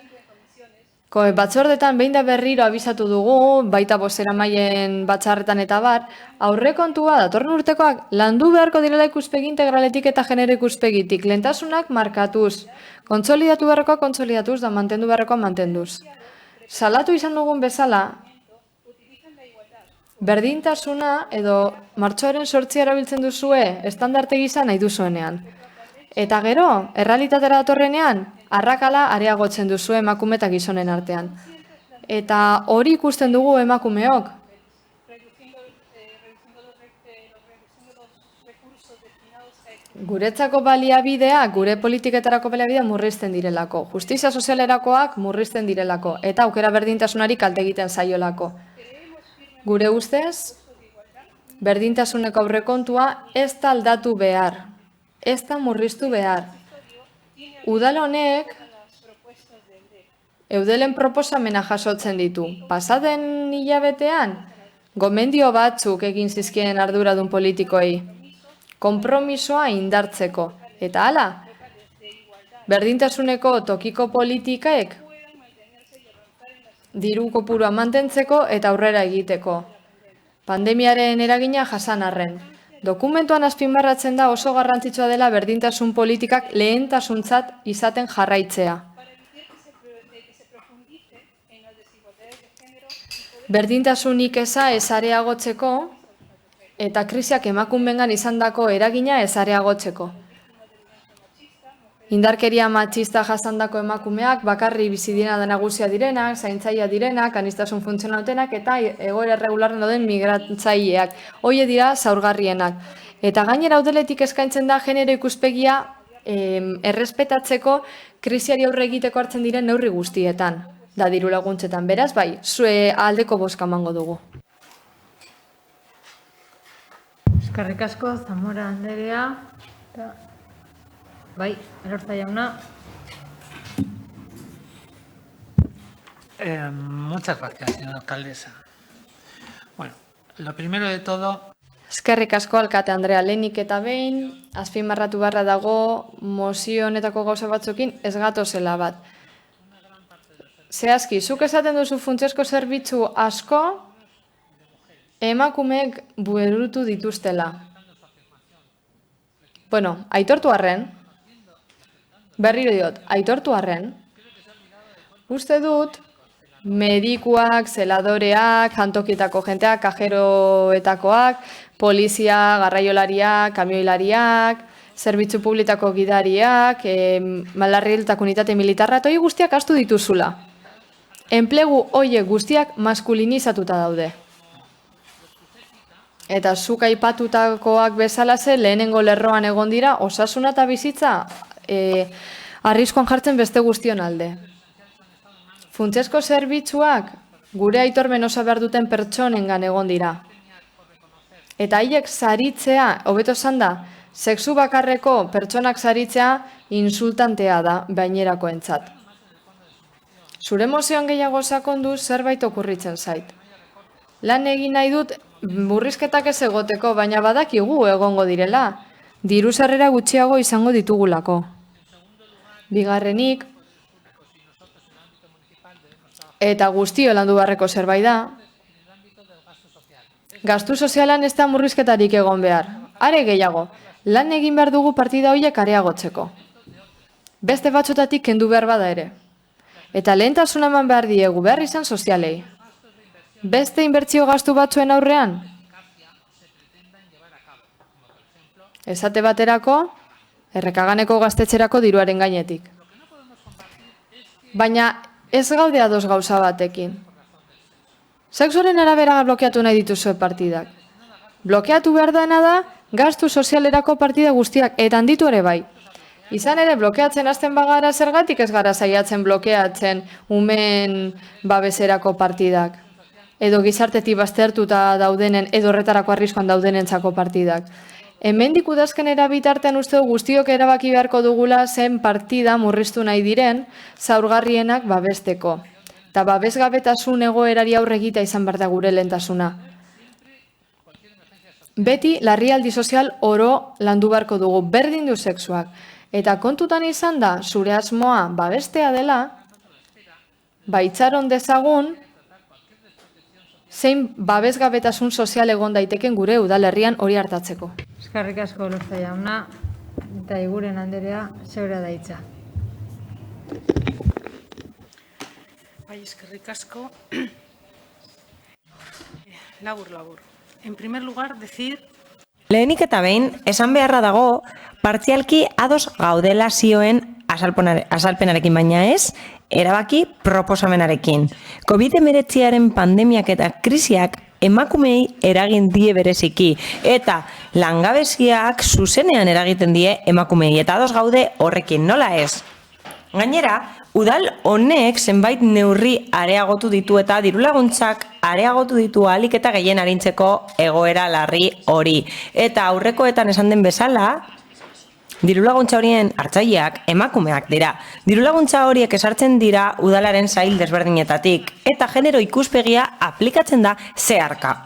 batzordetan behin da berriro abisatu dugu, baita bozeramaileen batzarretan eta bar, aurrekontua datorren urtekoak landu beharko direla ikuspegi integraletik eta genero ikuspegitik, lehentasunak markatuz, kontsolidatu beharrekoa kontsolidatuz da mantendu beharrekoa mantenduz. Salatu izan dugun bezala, berdintasuna edo martxoaren 8 erabiltzen duzue estandarte gisa nahi duzuenean. Eta gero, errealitatera datorrenean, arrakala areagotzen duzu emakume eta gizonen artean. Eta hori ikusten dugu emakumeok. Guretzako baliabideak, gure politiketarako baliabideak murrizten direlako. Justizia sozialerakoak murrizten direlako. Eta aukera berdintasunari kalte egiten zaiolako. Gure ustez, berdintasuneko aurrekontua ez da aldatu behar. Ez da murriztu behar. Udal honek Eudelen proposamena jasotzen ditu. Pasaden hilabetean, gomendio batzuk egin zizkien arduradun politikoei. Konpromisoa indartzeko. Eta hala, berdintasuneko tokiko politikaek diru kopurua mantentzeko eta aurrera egiteko. Pandemiaren eragina jasan arren. Dokumentuan azpimarratzen da oso garrantzitsua dela berdintasun politikak lehentasuntzat izaten jarraitzea. Berdintasunik eza ez areagotzeko eta krisiak emakumeengan izandako eragina ez areagotzeko. Indarkeria matxista jasandako emakumeak bakarri bizi dira nagusia direnak, zaintzailea direnak, aniztasun funtzionaltenak eta egoera irregularren dauden migratzaileak. Hoie dira zaurgarrienak. Eta gainera udeletik eskaintzen da genero ikuspegia errespetatzeko krisiari aurre egiteko hartzen diren neurri guztietan. Da diru laguntzetan. Beraz, bai, zue aldeko bozka emango dugu. Eskerrik asko, Zamora Anderea. Bai, Elorza jauna. Muchas gracias, señora alcaldesa. Bueno, lo primero de todo... Eskerrik asko, alkate Andrea, lehenik eta behin, azpimarratu beharra dago mozio honetako gauza batzukin ez gatozela bat. Zehazki, zuk esaten duzu funtsezko zerbitzu asko emakumeek burutu dituztela. Bueno, aitortu arren, berriro diot, aitortu arren, uste dut medikuak, zeladoreak, jantokietako jenteak, kajeroetakoak, polizia, garraiolariak, kamioilariak, zerbitzu publitako gidariak, malarrieltak unitate militarra, eta hori guztiak astu dituzula. Enplegu hoiek guztiak maskulinizatuta daude. Eta zuk aipatutakoak bezalaze lehenengo lerroan egon dira, osasuna eta bizitza arriskuan jartzen beste guztion alde. Funtsezko zerbitzuak gure aitormen osa behar duten pertsonengan egon dira. Eta haiek saritzea, hobeto esan da, sexu bakarreko pertsonak saritzea insultantea da gainerakoentzat. Zure mozioan gehiago sakondu zerbait okurritzen zait. Lan egin nahi dut murrizketak ez egoteko, baina badakigu egongo direla. Diru sarrera gutxiago izango ditugulako. Bigarrenik, eta guztio landu beharreko zerbait da, Gastu sozialan ez da murrizketarik egon behar. Are gehiago, lan egin behar dugu partida horiek areagotzeko. Beste batzotatik kendu behar bada ere. Eta lehentasuna eman behar diegu behar izan sozialei. Beste inbertsio gastu batzuen aurrean? Esate baterako, Errekaganeko gaztetxerako diruaren gainetik. Baina ez gaude ados gauza batekin. Sexuaren arabera blokeatu nahi dituzue partidak. Blokeatu behar dena da, gastu sozialerako partida guztiak, eta handitu ere bai. Izan ere, blokeatzen hasten bagara zergatik ez gara saiatzen blokeatzen umeen babeserako partidak. Edo gizartetik baztertuta daudenen, edo horretarako arriskoan daudenentzako partidak. Hemendik udazkenera bitartean uste guztiok erabaki beharko dugula zen partida murriztu nahi diren zaurgarrienak babesteko. Eta babesgabetasun egoerari aurre egita izan behar da gure lehentasuna. Beti larrialdi sozial oro landu beharko dugu, berdin du sexuak. Eta kontutan izan da, zure asmoa babestea dela, baitzaron dezagun, zein babesgabetasun sozial egon daiteken gure udalerrian hori hartatzeko. Eskerrik asko Lorza jauna, eta Iguren Anderea, zeure da hitza. Bai, eskerrik asko. Labur. En primer lugar, decir... Lehenik eta behin, esan beharra dago, partzialki ados gaudela zioen azalpenarekin baina ez, erabaki proposamenarekin. COVID-19 pandemiak eta krisiak emakumei eragin die bereziki, eta langabeziak zuzenean eragiten die emakumei, eta ados gaude horrekin, nola ez? Gainera, udal honek zenbait neurri areagotu ditu eta dirulaguntzak areagotu ditu ahalik eta gehien arintzeko egoera larri hori. Eta aurrekoetan esan den bezala, dirulaguntza horien hartzaileak emakumeak dira. Dirulaguntza horiek esartzen dira udalaren sail desberdinetatik eta genero ikuspegia aplikatzen da zeharka.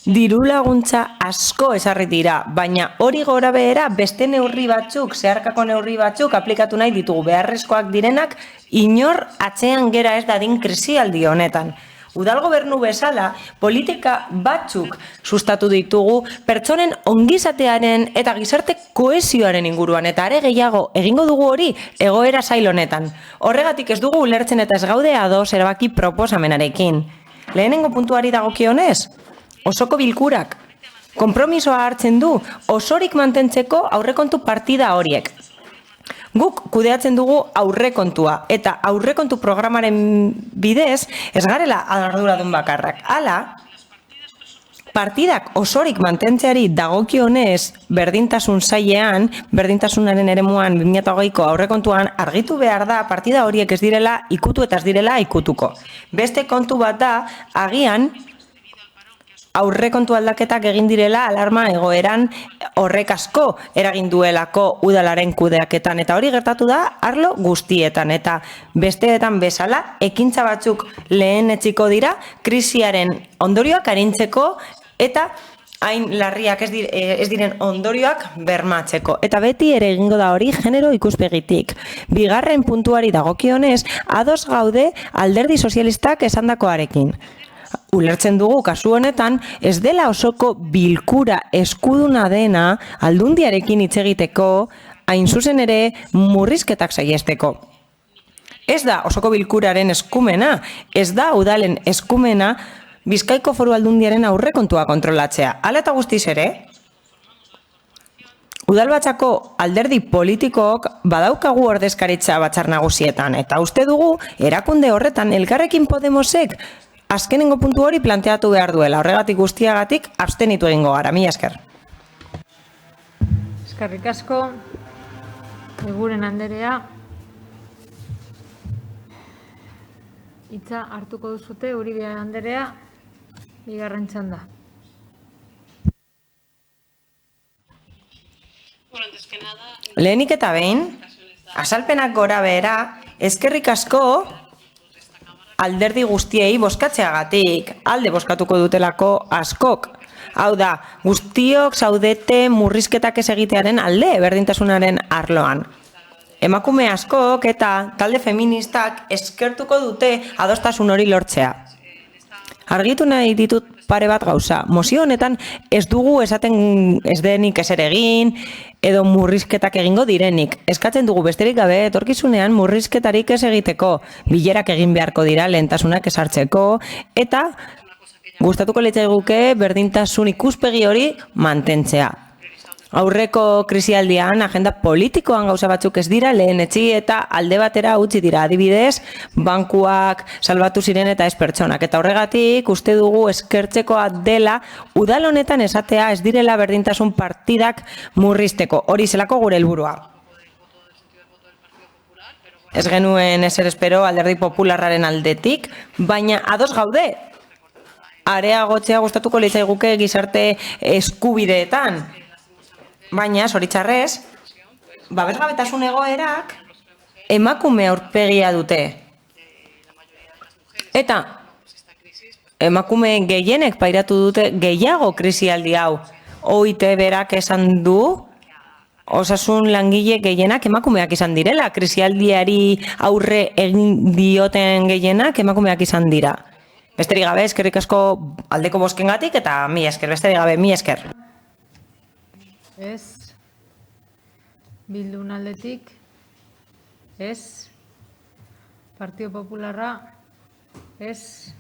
Dirulaguntza asko esarri dira, baina hori gora behera beste neurri batzuk, zeharkako neurri batzuk aplikatu nahi ditugu beharrezkoak direnak inor atzean gera ez dadin krisialdi honetan. Udal gobernu bezala, politika batzuk sustatu ditugu pertsonen ongizatearen eta gizarte kohesioaren inguruan, eta are gehiago egingo dugu hori egoera zail honetan. Horregatik ez dugu ulertzen eta ez gaude ados erabaki proposamenarekin. Lehenengo puntuari dagokionez, osoko bilkurak konpromisoa hartzen du osorik mantentzeko aurrekontu partida horiek. Guk kudeatzen dugu aurrekontua eta aurrekontu programaren bidez ez garela arduradun bakarrak. Hala, partidak osorik mantentzeari dagokionez berdintasun sailean, berdintasunaren eremuan 2020ko aurrekontuan argitu behar da partida horiek ez direla ikutu eta ez direla ikutuko. Beste kontu bat da, agian, aurrekontu aldaketak egin direla alarma egoeran horrek asko eragin duelako udalaren kudeaketan, eta hori gertatu da arlo guztietan, eta besteetan bezala ekintza batzuk lehenetsiko dira krisiaren ondorioak arintzeko eta hain larriak ez diren ondorioak bermatzeko. Eta beti ere egingo da hori genero ikuspegitik. Bigarren puntuari dagokionez, ados gaude alderdi sozialistak esandakoarekin. Ulertzen dugu kasu honetan ez dela osoko bilkura eskuduna dena aldundiarekin hitz egiteko, hain zuzen ere murrizketak saihesteko. Ez da osoko bilkuraren eskumena, ez da udalen eskumena Bizkaiko Foru Aldundiaren aurrekontua kontrolatzea. Hala eta guztiz ere, udalbatzako alderdi politikook badaukagu ordezkaritza batzar nagusietan, eta uste dugu erakunde horretan Elkarrekin Podemosek azkenengo puntu hori planteatu behar duela, horregatik guztiagatik abstenitu egingo gara. Mila esker. Eskerrik asko, Eguren Anderea. Hitza hartuko duzute, Uribe Anderea, bigarren txanda. Lehenik eta behin, azalpenak gora behera, eskerrik asko alderdi guztiei bozkatzeagatik, alde bozkatuko dutelako askok. Hau da, guztiok zaudete murrizketak ez egitearen alde berdintasunaren arloan. Emakume askok eta talde feministak eskertuko dute adostasun hori lortzea. Argitu nahi ditut pare bat gauza. Mozio honetan ez dugu esaten ez denik ezer egin, edo murrizketak egingo direnik. Eskatzen dugu besterik gabe etorkizunean murrizketarik ez egiteko, bilerak egin beharko dira lehentasunak esartzeko, eta gustatuko litzaiguke berdintasun ikuspegi hori mantentzea. Aurreko krisialdian agenda politikoan gauza batzuk ez dira lehenetsi eta alde batera utzi dira. Adibidez, bankuak salbatu ziren eta ez pertsonak. Eta horregatik uste dugu eskertzekoa dela udal honetan esatea ez direla berdintasun partidak murrizteko. Hori zelako gure helburua. Ez genuen ezer espero Alderdi Popularraren aldetik, baina ados gaude. Areagotzea gustatuko litzaiguke gizarte eskubideetan. Baina, zoritxarrez, babesgabetasun egoerak emakume aurpegia dute. Eta emakume gehienek pairatu dute gehiago krisialdi hau. OIT berak esan du, osasun langile gehienak emakumeak izan direla. Krisialdiari aurre egin dioten gehienak emakumeak izan dira. Besterik gabe, eskerrik asko aldeko bozkengatik eta mi esker, besterik gabe, mi esker. Ez. Bildun aldetik. Ez. Partido Popularra. Ez.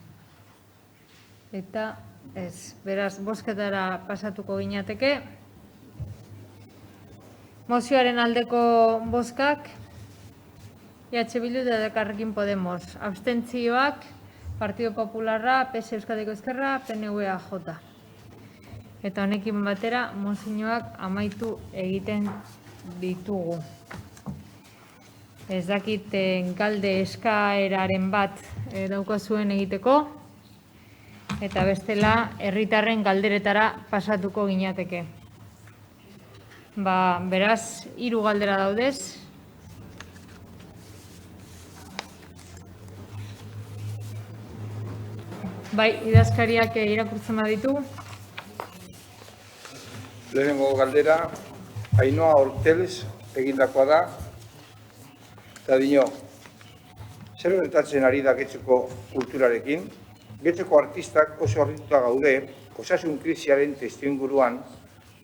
Eta ez. Beraz, bozketara pasatuko ginateke. Mozioaren aldeko bozkak. EH Bildu eta Elkarrekin Podemos. Abstentzioak. Partido Popularra, PS Euskadiko Ezkerra, PNV AJ. Eta honekin batera, mozioak amaitu egiten ditugu. Ez dakit galde eskaeraren bat daukazuen egiteko, eta bestela herritarren galderetara pasatuko ginateke. Beraz, 3 galdera daudez. Bai, idazkariak irakurtzen baditu. Lehenengo galdera, Ainhoa Hortels egindakoa da, eta dio, zer gertatzen ari da Getxoko kulturarekin? Getxoko artistak oso harrituta gaude, osasun krisiaren testuinguruan,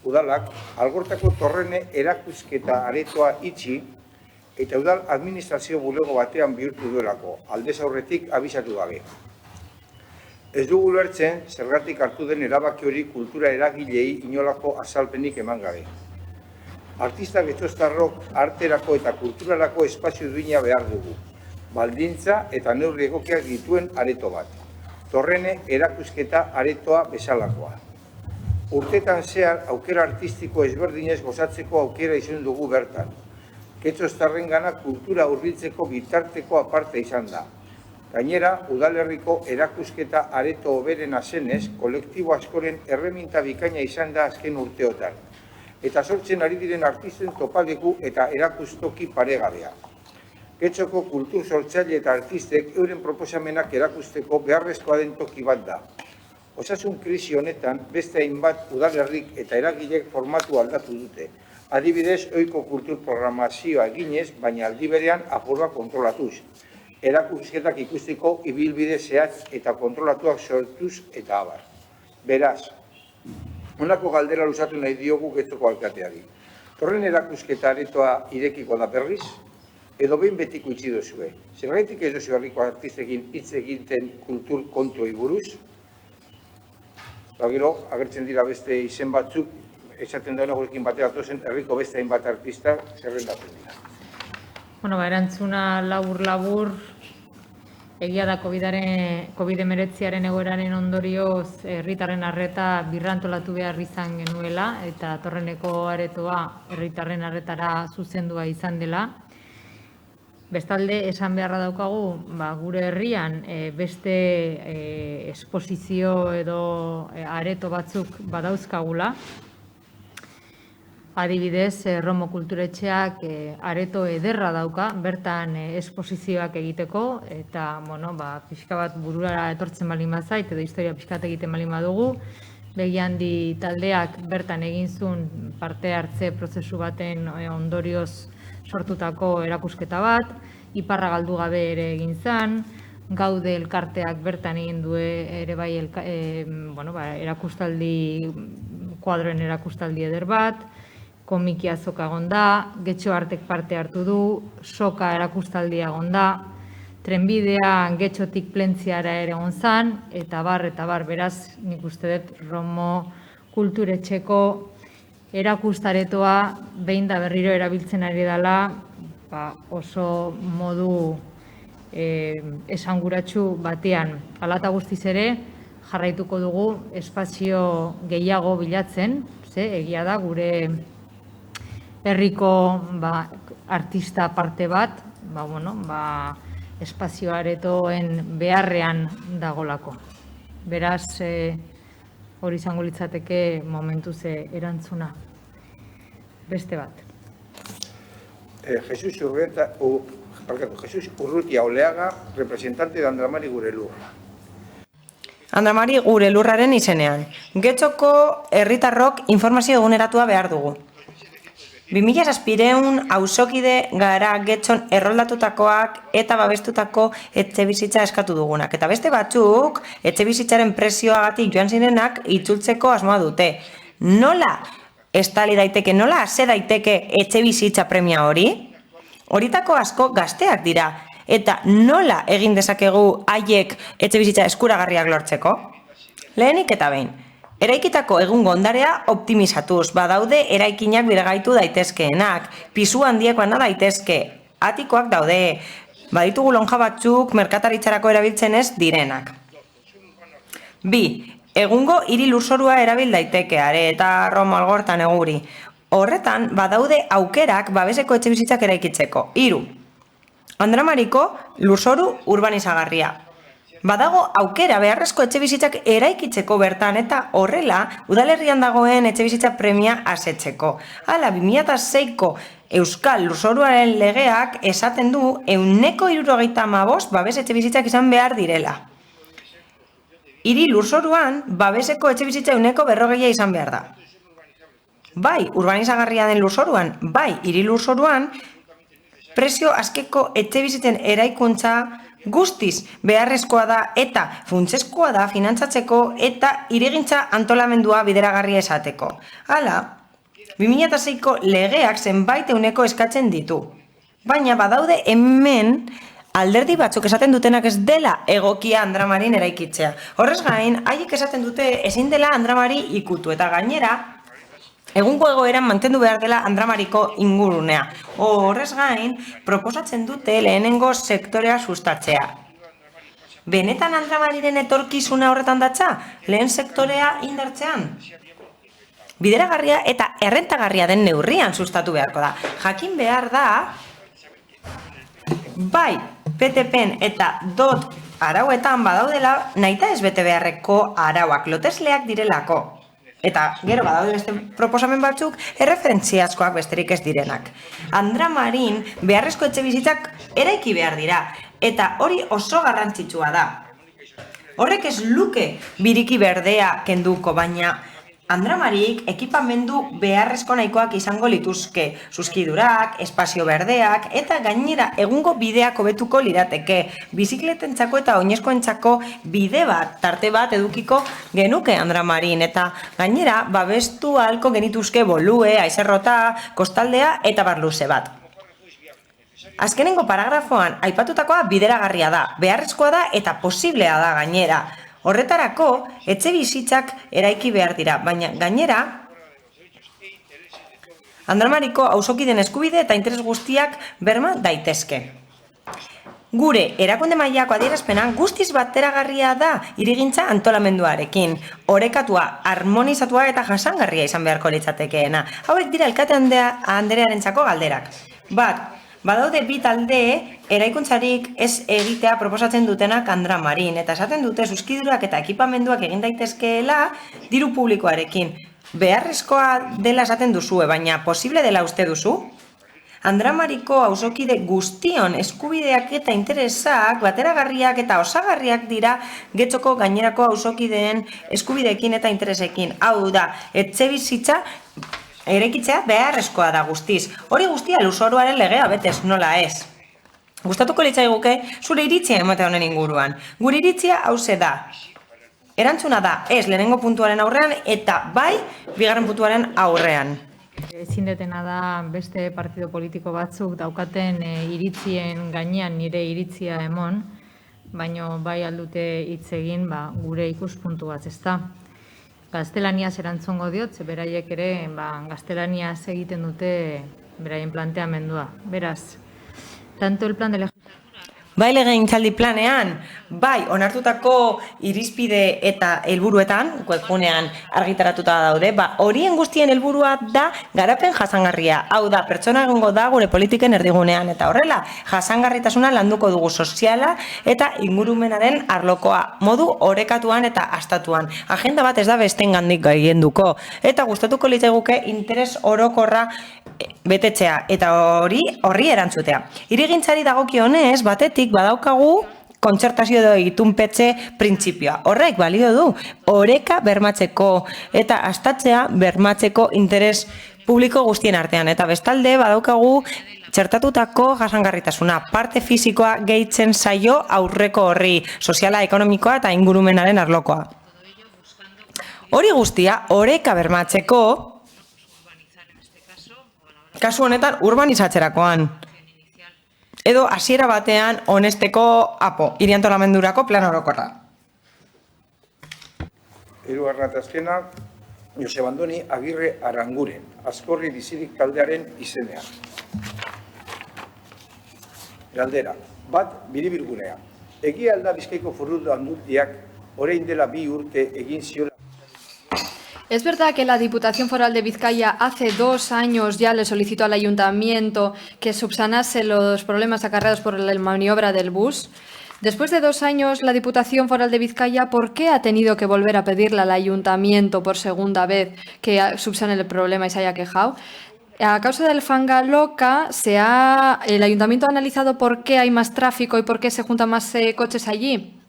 udalak Algortako torrene erakusketa aretoa itxi, eta udal administrazio bulego batean bihurtu duelako, aldez aurretik abisatu gabe. Ez dugu ulertzen, zergatik hartu den erabaki hori kultura eragilei inolako azalpenik eman gabe. Artista getxostarrok arterako eta kulturarako espazio duina behar dugu. Baldintza eta neurri egokiak dituen areto bat. Torrene erakusketa aretoa bezalakoa. Urtetan zehar aukera artistiko ezberdinez gozatzeko aukera izan dugu bertan. Getxostarrengana kultura hurbiltzeko bitarteko aparte izan da. Gainera, udalerriko erakusketa areto hoberena zenez, kolektibo askoren erreminta bikaina izan da azken urteotan. Eta sortzen ari diren artisten topaleku eta erakustoki paregabea. Getxoko kultur sortzaile eta artistek euren proposamenak erakusteko beharrezkoa den toki bat da. Osasun krisi honetan, beste hainbat udalerrik eta eragilek formatu aldatu dute. Adibidez, ohiko kultur programazioa eginez, baina aldi berean aforoa kontrolatuz. Erakusketak ikusteko ibilbide zehatz eta kontrolatuak sortuz eta abar. Beraz, honako galdera luzatu nahi diogu Getxoko alkateari. Torren erakusketa aretoa irekiko da berriz, edo behin betiko itxi duzue. Zergaitik ez duzu herriko artistekin hitz egiten kultur kontuei buruz? Gero, agertzen dira beste izen batzuk, esaten dauna gurekin batera tozen, herriko beste hainbat artista zerrendatzen dira. Erantzuna labur-labur, egia da COVID-19 egoeraren ondorioz herritarren arreta birrantolatu behar izan genuela eta torreneko aretoa herritarren arretara zuzendua izan dela. Bestalde, esan beharra daukagu, gure herrian beste esposizio edo areto batzuk badauzkagula. Adibidez, Romo Kulturetxeak areto ederra dauka, bertan esposizioak egiteko, eta pixka bat burura etortzen baldin bazait, edo historia pixka bat egiten baldin badugu. Begiandi taldeak bertan egin zuen parte hartze prozesu baten ondorioz sortutako erakusketa bat, iparra galdu gabe ere egin zen, Gaude elkarteak bertan egin du ere bai erakustaldi, kuadroen erakustaldi eder bat, komiki azoka egon da, Getxo Artek parte hartu du, soka erakustaldia egon da, trenbidea Getxotik Plentziara ere egon zan, eta bar, beraz, nik uste dut Romo Kulturetxeko erakustaretoa behin da berriro erabiltzen ari dela oso modu esanguratsu batean. Hala eta guztiz ere, jarraituko dugu espazio gehiago bilatzen, egia da gure herriko artista parte bat, espazio aretoen beharrean dagolako. Beraz, hori izango litzateke momentuz erantzuna. Beste bat. Jesus Urrutia Oleaga, representante de Andramari Gure Lurra. Andramari Gure Lurraren izenean. Getxoko herritarrok informazio eguneratua behar dugu. 2007 auzokide gara Getxon erroldatutakoak eta babestutako etxebizitza eskatu dugunak. Eta beste batzuk, etxebizitzaren prezioagatik joan zirenak itzultzeko asmoa dute. Nola estali daiteke, nola ase daiteke etxebizitza premia hori? Horitako asko gazteak dira. Eta nola egin dezakegu haiek etxebizitza eskuragarriak lortzeko? Lehenik eta behin. Eraikitako egungo ondarea optimizatuz, badaude eraikinak biregaitu daitezkeenak, pisu handiekoan daitezke, atikoak daude, baditugu lonja batzuk merkataritzarako erabiltzen ez direnak. 2. Egungo hiri lurzorua erabil daiteke, Are eta Romo Algortan eguri. Horretan, badaude aukerak babeseko etxebizitzak eraikitzeko. 3. Andramariko lurzoru urbanizagarria. Badago aukera beharrezko etxebizitzak eraikitzeko bertan eta horrela udalerrian dagoen etxebizitza premia asetzeko. Hala, 2006ko Euskal Lurzoruaren legeak esaten du 175 babes etxebizitzak izan behar direla. Hiri lurzoruan babeseko etxebizitza 140 izan behar da. Bai, urbanizagarria den lurzoruan, bai, hiri lurzoruan, prezio askeko etxebizitzen eraikuntza guztiz beharrezkoa da eta funtseskoa da finantzatzeko eta hirigintza antolamendua bideragarria esateko. Hala, 2006ko legeak zenbait euneko eskatzen ditu. Baina badaude hemen alderdi batzuk esaten dutenak ez dela egokia Andramarin eraikitzea. Horrez gain, haiek esaten dute ezin dela Andramari ikutu eta gainera egungo egoeran mantendu behar dela Andramariko ingurunea. Horrez gain, proposatzen dute lehenengo sektorea sustatzea. Benetan Andramariren etorkizuna horretan datza? Lehen sektorea indartzean? Bideragarria eta errentagarria den neurrian sustatu beharko da. Jakin behar da, bai, PTPen eta DOT arauetan badaudela nahita ez bete beharreko arauak lotesleak direlako. Eta gero badaude beste proposamen batzuk erreferentziazkoak besterik ez direnak. Andramarin beharrezko etxebizitzak eraiki behar dira eta hori oso garrantzitsua da. Horrek ez luke biriki berdea kenduko, baina Andramarik ekipamendu beharrezko nahikoak izango lituzke, zuzkidurak, espazio berdeak eta gainera egungo bideak hobetuko lirateke. Bizikletentzako eta oinezkoentzako bide bat, tarte bat edukiko genuke Andramarin eta gainera babestu ahalko genituzke bolue, aizerrota, kostaldea eta barluze bat. Azkenengo paragrafoan aipatutakoa bideragarria da, beharrezkoa da eta posiblea da gainera. Horretarako, etxe bizitzak eraiki behar dira, baina gainera, Andramariko auzokideen eskubide eta interes guztiak berma daitezke. Gure erakunde mailako adierazpenan guztiz bateragarria da hirigintza antolamenduarekin, orekatua, harmonizatua eta jasangarria izan beharko litzatekeena. Hauek dira alkate anderearentzako galderak. Bat, badaude bi talde eraikuntzarik ez egitea proposatzen dutenak Andramarin eta esaten dute zuzkidurak eta ekipamenduak egin daitezkeela diru publikoarekin. Beharrezkoa dela esaten duzue, baina posible dela uste duzu? Andramariko auzokide guztion eskubideak eta interesak bateragarriak eta osagarriak dira Getxoko gainerako auzokideen eskubideekin eta interesekin. Hau da, etxebizitza eraikitzea beharrezkoa da guztiz. Hori guztia lurzoruaren legea betez, nola ez. Gustatuko litzaiguke zure iritzia emate honen inguruan. Gure iritzia hauze da. Erantzuna da, ez lehenengo puntuaren aurrean eta bai bigarren puntuaren aurrean. Ezin detena da beste partido politiko batzuk daukaten iritzien gainean nire iritzia emon, baino bai aldute hitz egin gure ikuspuntu bat, ezta. Gaztelaniaz erantzongo diot, ze beraiek ere gaztelaniaz egiten dute beraien planteamendua. Beraz, tanto el plan de Bai legegintzaldi planean, bai onartutako irizpide eta helburuetan, webgunean argitaratuta daude, horien guztien helburua da garapen jasangarria. Hau da, pertsona egongo da gure politiken erdigunean, eta horrela, jasangarritasuna landuko dugu soziala eta ingurumenaren arlokoa, modu orekatuan eta astatuan. Agenda bat ez da bestengandik gaienduko, eta gustatuko litzaiguke interes orokorra betetzea, eta horri erantzutea. Hirigintzari dagokionez, batetik badaukagu kontzertazio edo itunpetxe printzipioa. Horrek balio du, oreka bermatzeko eta astatzea bermatzeko interes publiko guztien artean. Eta bestalde badaukagu txertatutako jasangarritasuna, parte fisikoa gehitzen zaio aurreko horri, soziala, ekonomikoa eta ingurumenaren arlokoa. Hori guztia, oreka bermatzeko, kasu honetan urbanizatzerakoan. Edo hasiera batean honesteko hiri-antolamendurako plan orokorra. Hirugarren eta azkena, Joseba Andoni Agirre Aranguren, Azkorri bizirik taldearen izenean. Galdera, bat biribilgunea. Egia alda Bizkaiko Foru Aldundiak orain dela 2 urte egin ziola. ¿Es verdad que la Diputación Foral de Vizcaya hace 2 años ya le solicitó al Ayuntamiento que subsanase los problemas acarreados por la maniobra del bus? Después de 2 años, la Diputación Foral de Vizcaya, ¿por qué ha tenido que volver a pedirle al Ayuntamiento por segunda vez que subsane el problema y se haya quejado? A causa del Fangaloca, el Ayuntamiento ha analizado por qué hay más tráfico y por qué se juntan más coches allí.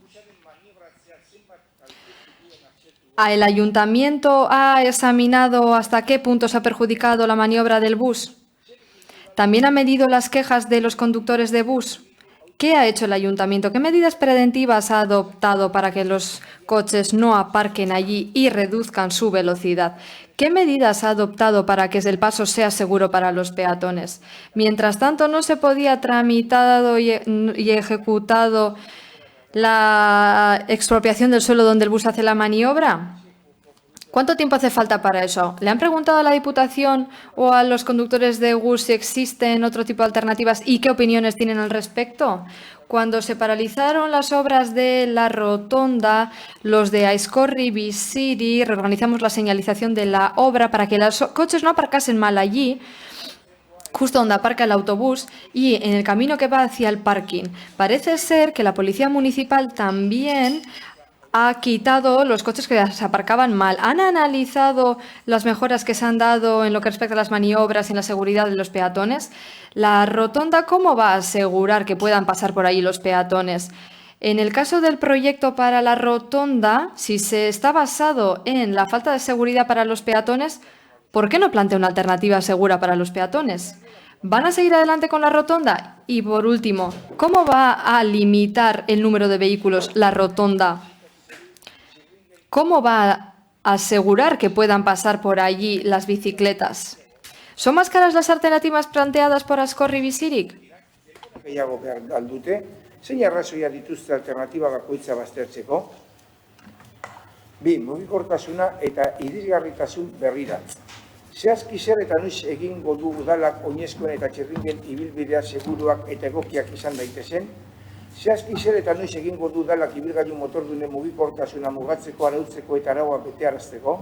¿El Ayuntamiento ha examinado hasta qué punto se ha perjudicado la maniobra del bus? ¿También ha medido las quejas de los conductores de bus? ¿Qué ha hecho el Ayuntamiento? ¿Qué medidas preventivas ha adoptado para que los coches no aparquen allí y reduzcan su velocidad? ¿Qué medidas ha adoptado para que el paso sea seguro para los peatones? Mientras tanto, ¿no se podía tramitado y ejecutado la expropiación del suelo donde el bus hace la maniobra? ¿Cuánto tiempo hace falta para eso? ¿Le han preguntado a la Diputación o a los conductores de bus si existen otro tipo de alternativas y qué opiniones tienen al respecto? Cuando se paralizaron las obras de la rotonda, los de Aizkorri Biziri reorganizamos la señalización de la obra para que los coches no aparcasen mal allí, justo donde aparca el autobús y en el camino que va hacia el parking. Parece ser que la Policía Municipal también ha quitado los coches que se aparcaban mal. ¿Han analizado las mejoras que se han dado en lo que respecta a las maniobras y en la seguridad de los peatones? La rotonda, ¿cómo va a asegurar que puedan pasar por ahí los peatones? En el caso del proyecto para la rotonda, si se está basado en la falta de seguridad para los peatones, ¿por qué no plantea una alternativa segura para los peatones? ¿Van a seguir adelante con la rotonda? Y por último, ¿cómo va a limitar el número de vehículos la rotonda? ¿Cómo va a asegurar que puedan pasar por allí las bicicletas? ¿Son más caras las alternativas planteadas por Azkorri Bizirik? Gehiago behar aldute, zein arrazoia dituzte alternatiba bakoitza baztertzeko? 2. Mugikortasuna eta irisgarritasun berriratz. Zehazki zer eta noiz egingo du udalak oinezkoen eta txirringen ibilbidea seguruak eta egokiak izan daitezen? Zehazki zer eta noiz egingo du udalak ibilgailu motordunen mugikortasuna mugatzeko, arautzeko eta araua betearazteko?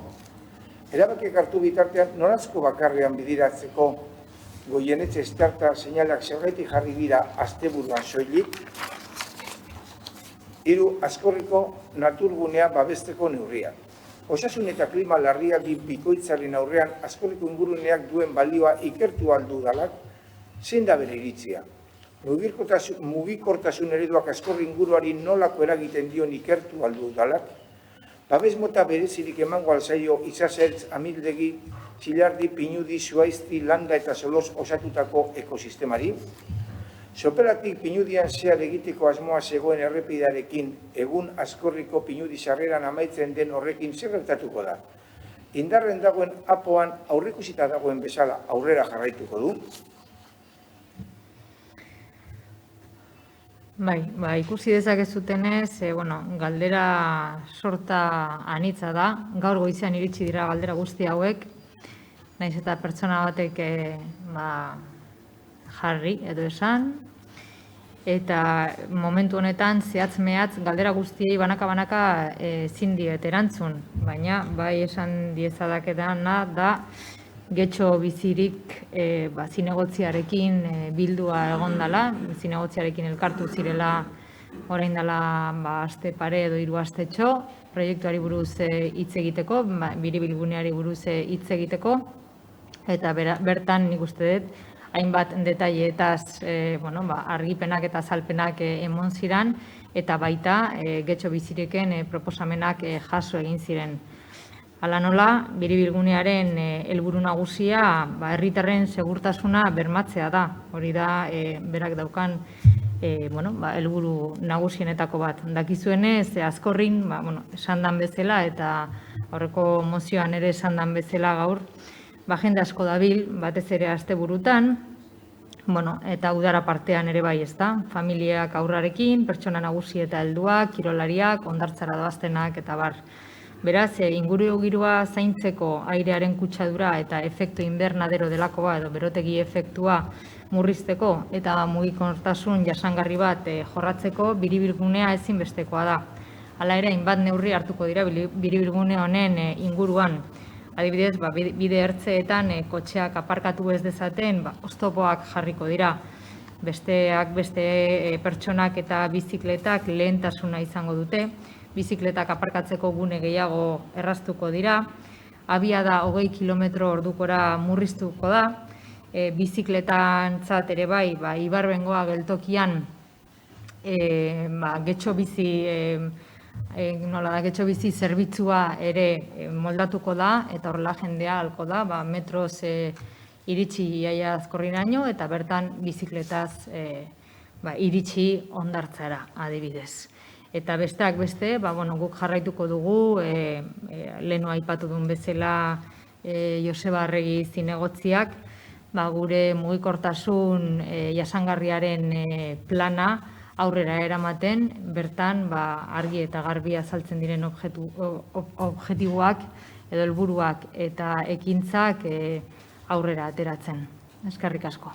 Erabakiak hartu bitartean norazko bakarrean bidiratzeko goienetxe estarta seinalak zergatik jarri dira asteburuan soilik? 3. Azkorriko naturgunea babesteko neurriak. Osasun eta klima larrialdi bikoitzaren aurrean Azkorriko inguruneak duen balioa ikertu aldu udalak, zein da bere iritzia? Mugikortasun ereduak Azkorri inguruari nolako eragiten dion ikertu aldu udalak? Babes mota berezirik emango alzaio itsasertz, amildegi, txilardi, pinudi, zuaizti, landa eta solos osatutako ekosistemari? Sopelatik Pinudian zehar egiteko asmoa zegoen errepidearekin, egun Azkorriko Pinudi sarreran amaitzen den horrekin zer gertatuko da? Indarren dagoen apoan aurreikusita dagoen bezala aurrera jarraituko du? Bai, ikusi dezakezutenez, galdera sorta anitza da. Gaur goizean iritsi dira galdera guzti hauek, naiz eta pertsona batek jarri edo esan, eta momentu honetan zehatz-mehatz galdera guztiei banaka-banaka ezin diet erantzun, baina bai esan diezadaketan da getxo bizirik zinegotziarekin bildua egon dela, zinegotziarekin elkartu zirela orain dela aste pare edo 3 astetxo, proiektuari buruz hitz egiteko, biribilguneari buruz hitz egiteko, eta bertan nik uste dut hainbat detaileetaz argipenak eta azalpenak emon ziren, eta baita getxo biziriken proposamenak jaso egin ziren. Hala nola, biribilgunearen helburu nagusia herritarren segurtasuna bermatzea da. Hori da berak daukan helburu nagusienetako bat. Dakizuenez, Azkorrin esan dan bezala eta aurreko mozioan ere esan dan bezala gaur, jende asko dabil, batez ere asteburutan, eta udara partean ere bai, ezta? Familiak aurrarekin, pertsona nagusi eta helduak, kirolariak, hondartzara doaztenak eta bar. Beraz, inguru giroa zaintzeko airearen kutsadura eta efektu invernadero delakoa edo berotegi efektua murrizteko eta mugikortasun jasangarri bat jorratzeko biribilgunea ezinbestekoa da. Hala ere, hainbat neurri hartuko dira biribilgune honen inguruan. Adibidez, bide ertzeetan kotxeak aparkatu ez dezaten, oztopoak jarriko dira. Besteak beste pertsonak eta bizikletak lehentasuna izango dute. Bizikletak aparkatzeko gune gehiago erraztuko dira. Abiada 20 km/h murriztuko da. Bizikletantzat ere bai, Ibarbengoa geltokian getxo bizi zerbitzua ere moldatuko da, eta horrela jendea halko da, metroz iritsi iaia Azkorriraino, eta bertan bizikletaz iritsi hondartzara adibidez. Eta besteak beste, guk jarraituko dugu, lehenu aipatu duen bezala Joseba Arregi zinegotziak, gure mugikortasun jasangarriaren plana aurrera eramaten, bertan argi eta garbi azaltzen diren objektiboak edo helburuak eta ekintzak aurrera ateratzen. Eskerrik asko.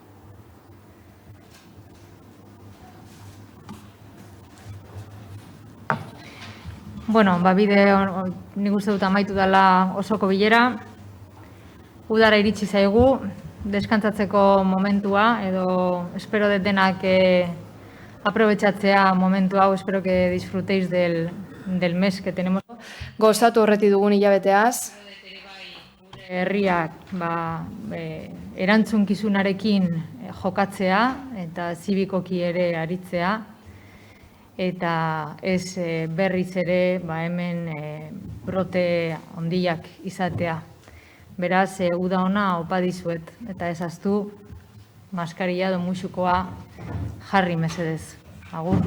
Bide nik uste dut amaitu dela osoko bilera. Udara iritsi zaigu, deskantzatzeko momentua, edo espero dut denak aprobetxatzea momentu hau, espero que disfrutéis del mes que tenemos. Gozatu horreti dugun hilabeteaz. Herriak erantzunkizunarekin jokatzea eta zibikoki ere aritzea, eta ez berriz ere hemen brote handiak izatea. Beraz, uda ona opa dizuet, eta ezaztu maskarilla edo musukoa jarri mesedez. Agur.